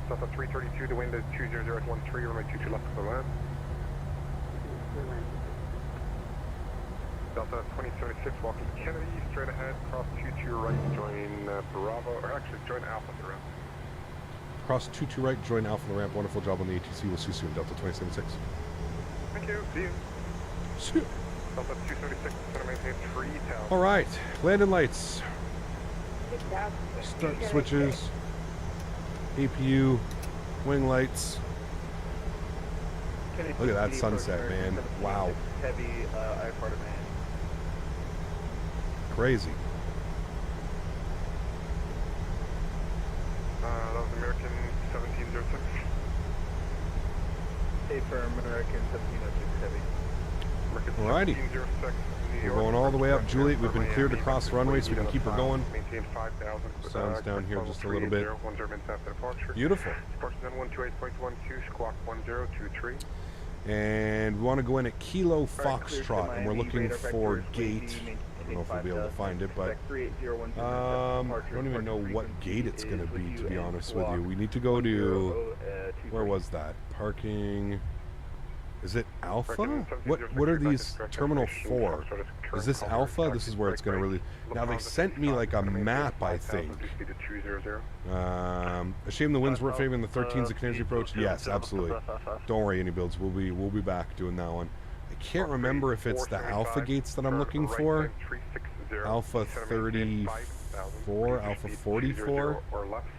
Delta 332, the wind is 200 at 13, runway 22 left for the land. Delta 2076, walking Kennedy, straight ahead, cross 22 right, join Bravo, or actually join Alpha at the ramp. Cross 22 right, join Alpha on the ramp. Wonderful job on the ATC. We'll see you soon, Delta 2076. Thank you, see you. See you. Delta 276, going to maintain 3,000. All right, landing lights. Start switches. APU, wing lights. Look at that sunset, man. Wow. Heavy IFR demand. Crazy. That was American 1706. Stay firm, American 1706 heavy. American Alrighty. 1706. We're going all the way up, Juliet. We've been cleared across the runway, so we can keep her going. Maintain 5,000. Sounds down here just a little bit. Beautiful. Departure 128.12, squawk 1023. And we want to go in at Kilo Foxtrot, and we're looking for gate. I don't know if we'll be able to find it, but I don't even know what gate it's going to be, to be honest with you. We need to go to, where was that? Parking. Is it Alpha? What are these? Terminal 4. Is this Alpha? This is where it's going to really... Now, they sent me like a map, I think. A shame the winds weren't favoring the 13s at Canary approach. Yes, absolutely. Don't worry, iniBuilds. We'll be back doing that one. I can't remember if it's the Alpha gates that I'm looking for. Alpha 34, Alpha 44.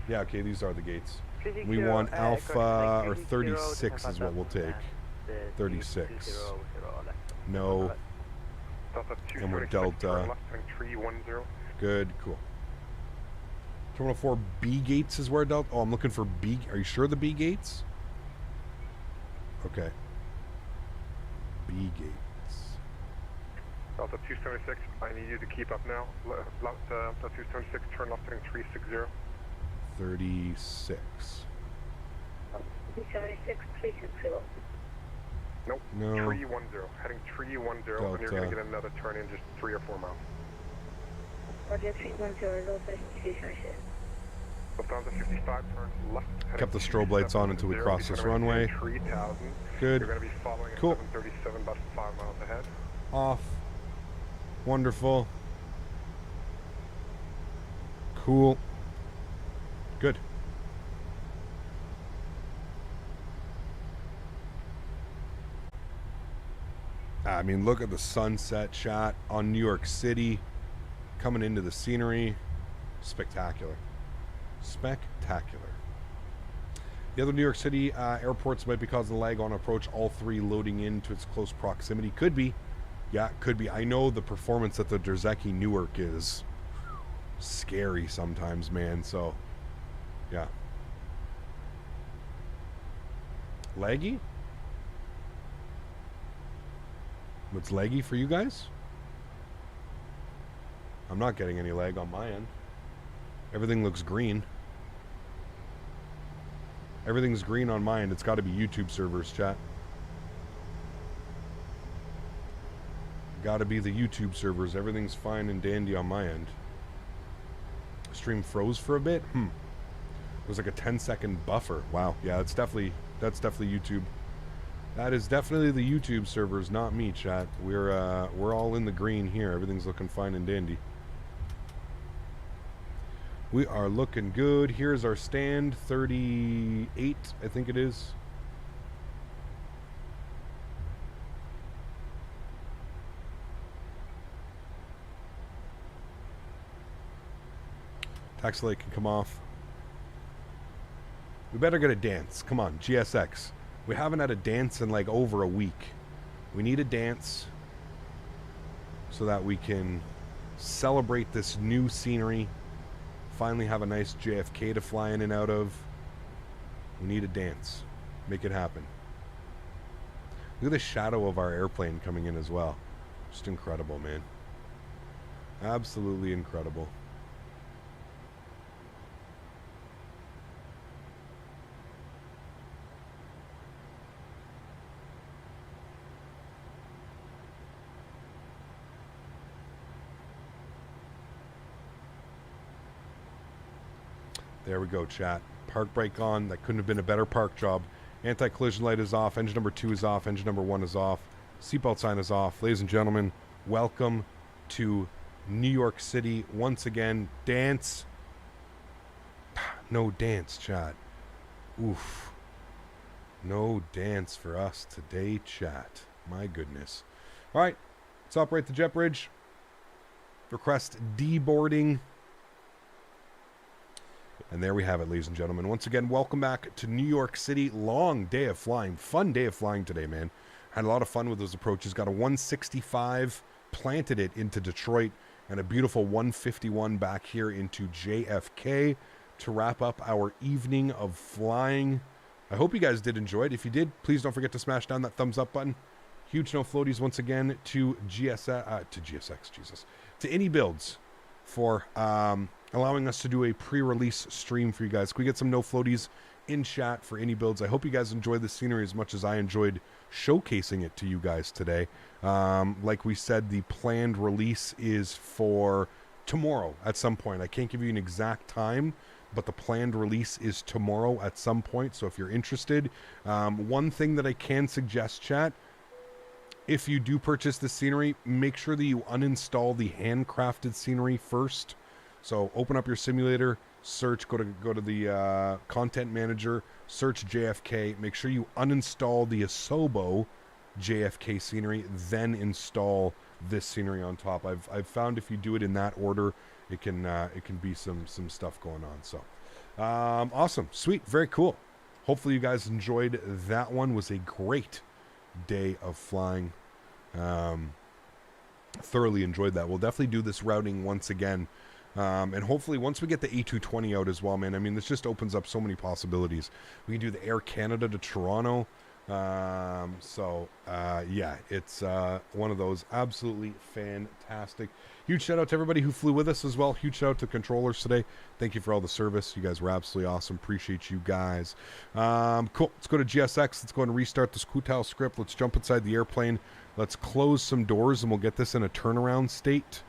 Yeah, okay, these are the gates. We want Alpha, or 36 is what we'll take. 36. No. And we're Delta. Good, cool. Terminal 4 B gates is where Delta. Oh, I'm looking for B. Are you sure the B gates? Okay. B gates. Delta 276, I need you to keep up now. Delta 276, turn left heading 360. 36. 276, 360. Nope. No. 310. Heading 310, Delta. and you're going to get another turn in just 3 or 4 miles. Roger, 310, low 366. Lufthansa 55, turn left. Kept the strobe lights on until we cross this runway. 3,000. Good. You're going to be following at Cool. 737, about 5 miles ahead. Off. Wonderful. Cool. Good. I mean, look at the sunset shot on New York City coming into the scenery. Spectacular. Spectacular. The other New York City airports might be causing lag on approach, all 3 loading into its close proximity. Could be. Yeah, could be. I know the performance at the Dzerzeki Newark is scary sometimes, man. So, yeah. Laggy? What's laggy for you guys? I'm not getting any lag on my end. Everything looks green. Everything's green on my end. It's got to be YouTube servers, chat. Got to be the YouTube servers. Everything's fine and dandy on my end. Stream froze for a bit. It was like a 10-second buffer. Wow. Yeah, that's definitely YouTube. That is definitely the YouTube servers, not me, chat. We're all in the green here. Everything's looking fine and dandy. We are looking good. Here's our stand, 38, I think it is. Taxi light can come off. We better get a dance. Come on, GSX. We haven't had a dance in like over a week. We need a dance so that we can celebrate this new scenery. Finally have a nice JFK to fly in and out of. We need a dance. Make it happen. Look at the shadow of our airplane coming in as well. Just incredible, man. Absolutely incredible. There we go, chat. Park brake on. That couldn't have been a better park job. Anti-collision light is off. Engine number 2 is off. Engine number 1 is off. Seatbelt sign is off. Ladies and gentlemen, welcome to New York City once again. Dance. No dance, chat. Oof. No dance for us today, chat. My goodness. All right, let's operate the jet bridge. Request deboarding. And there we have it, ladies and gentlemen. Once again, welcome back to New York City. Long day of flying. Fun day of flying today, man. Had a lot of fun with those approaches. Got a 165, planted it into Detroit, and a beautiful 151 back here into JFK to wrap up our evening of flying. I hope you guys did enjoy it. If you did, please don't forget to smash down that thumbs up button. Huge no floaties once again to iniBuilds for allowing us to do a pre-release stream for you guys. Can we get some no floaties in chat for iniBuilds? I hope you guys enjoyed the scenery as much as I enjoyed showcasing it to you guys today. Like we said, the planned release is for tomorrow at some point. I can't give you an exact time, but the planned release is tomorrow at some point. So if you're interested, one thing that I can suggest, chat, if you do purchase the scenery, make sure that you uninstall the handcrafted scenery first. So open up your simulator, search, go to the content manager, search JFK. Make sure you uninstall the Asobo JFK scenery, then install this scenery on top. I've found if you do it in that order, it can be some stuff going on. So awesome, sweet, very cool. Hopefully you guys enjoyed that one. Was a great day of flying. Thoroughly enjoyed that. We'll definitely do this routing once again. And hopefully once we get the A220 out as well, man, I mean, this just opens up so many possibilities. We can do the Air Canada to Toronto. Yeah, it's one of those absolutely fantastic. Huge shout out to everybody who flew with us as well. Huge shout out to controllers today. Thank you for all the service. You guys were absolutely awesome. Appreciate you guys. Cool. Let's go to GSX. Let's go and restart the Scoothouse script. Let's jump inside the airplane. Let's close some doors and we'll get this in a turnaround state.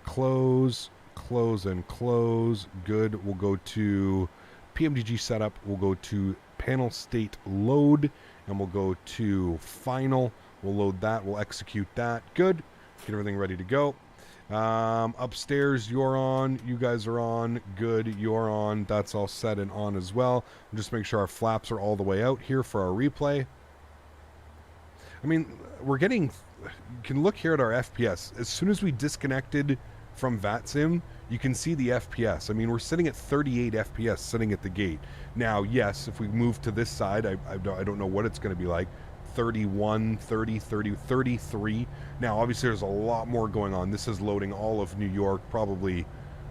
Close, and close. Good. We'll go to PMDG setup. We'll go to panel state load and we'll go to final. We'll load that. We'll execute that. Good. Get everything ready to go. Upstairs, you're on. You guys are on. Good. You're on. That's all set and on as well. We'll just make sure our flaps are all the way out here for our replay. I mean, we're getting... You can look here at our FPS. As soon as we disconnected from VATSIM, you can see the FPS. I mean, we're sitting at 38 FPS sitting at the gate. Now, yes, if we move to this side, I don't know what it's going to be like. 31, 30, 30, 33. Now, obviously, there's a lot more going on. This is loading all of New York, probably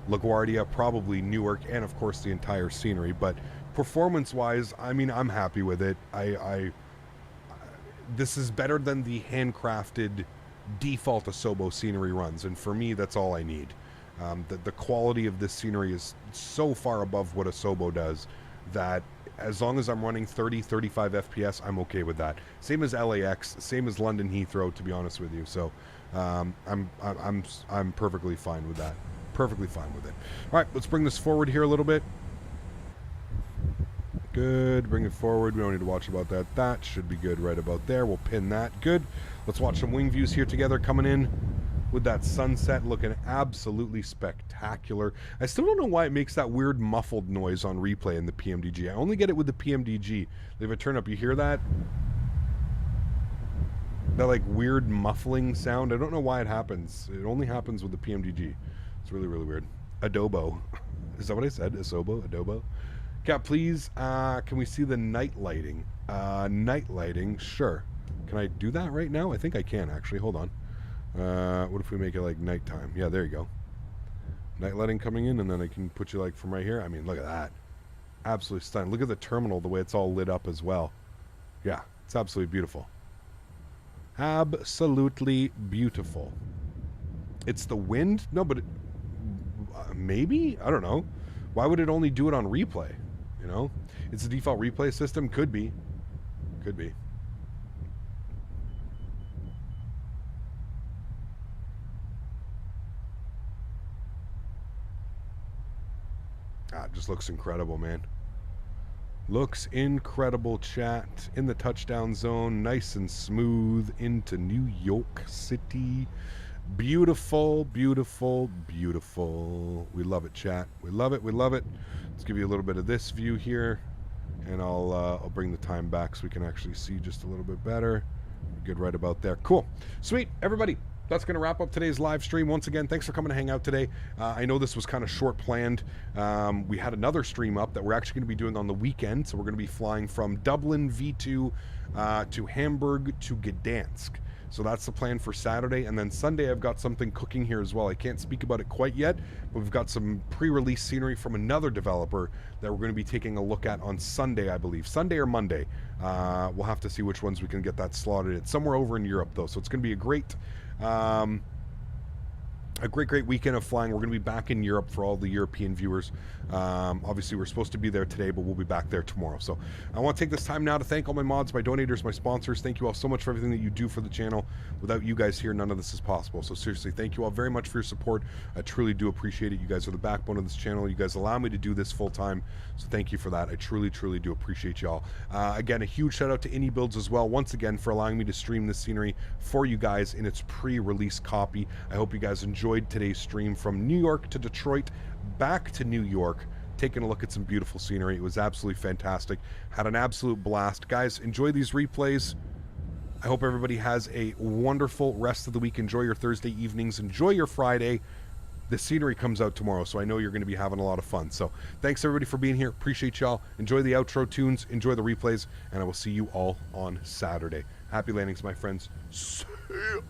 LaGuardia, probably Newark, and, of course, the entire scenery. But performance-wise, I mean, I'm happy with it. This is better than the handcrafted default Asobo scenery runs, and for me, that's all I need. The quality of this scenery is so far above what Asobo does that as long as I'm running 30, 35 FPS, I'm okay with that. Same as LAX, same as London Heathrow, to be honest with you. So I'm perfectly fine with that. Perfectly fine with it. All right, let's bring this forward here a little bit. Good. Bring it forward. We don't need to watch about that. That should be good right about there. We'll pin that. Good. Let's watch some wing views here together coming in with that sunset looking absolutely spectacular. I still don't know why it makes that weird muffled noise on replay in the PMDG. I only get it with the PMDG. If I turn up, you hear that? That like weird muffling sound. I don't know why it happens. It only happens with the PMDG. It's really, really weird. Adobo. Is that what I said? Asobo? Adobo? Cap, please, can we see the night lighting? Night lighting, sure. Can I do that right now? I think I can, actually. Hold on. What if we make it like nighttime? Yeah, there you go. Night lighting coming in, and then I can put you like from right here. I mean, look at that. Absolutely stunning. Look at the terminal, the way it's all lit up as well. Yeah, it's absolutely beautiful. Absolutely beautiful. It's the wind? No, but maybe? I don't know. Why would it only do it on replay? You know? It's a default replay system? Could be. Could be. that just looks incredible, man. Looks incredible, chat. In the touchdown zone, nice and smooth into New York City. Beautiful, beautiful, beautiful. We love it, chat. We love it, we love it. Let's give you a little bit of this view here, and I'll bring the time back so we can actually see just a little bit better. Good right about there. Cool. Sweet. Everybody, that's going to wrap up today's live stream. Once again, thanks for coming to hang out today. I know this was kind of short planned. We had another stream up that we're actually going to be doing on the weekend. So we're going to be flying from Dublin V2 to Hamburg to Gdansk. So that's the plan for Saturday. And then Sunday, I've got something cooking here as well. I can't speak about it quite yet, but we've got some pre-release scenery from another developer that we're going to be taking a look at on Sunday, I believe. Sunday or Monday. We'll have to see which ones we can get that slotted. It's somewhere over in Europe, though. So it's going to be a great weekend of flying. We're going to be back in Europe for all the European viewers. Obviously, we're supposed to be there today, but we'll be back there tomorrow. So I want to take this time now to thank all my mods, my donators, my sponsors. Thank you all so much for everything that you do for the channel. Without you guys here, none of this is possible. So seriously, thank you all very much for your support. I truly do appreciate it. You guys are the backbone of this channel. You guys allow me to do this full time. So thank you for that. I truly, truly do appreciate y'all. Again, a huge shout out to iniBuilds as well, once again, for allowing me to stream this scenery for you guys in its pre-release copy. I hope you guys enjoyed today's stream from New York to Detroit, back to New York, taking a look at some beautiful scenery. It was absolutely fantastic. Had an absolute blast. Guys, enjoy these replays. I hope everybody has a wonderful rest of the week. Enjoy your Thursday evenings. Enjoy your Friday. The scenery comes out tomorrow, so I know you're going to be having a lot of fun. So thanks everybody for being here. Appreciate y'all. Enjoy the outro tunes. Enjoy the replays. And I will see you all on Saturday. Happy landings, my friends. See ya.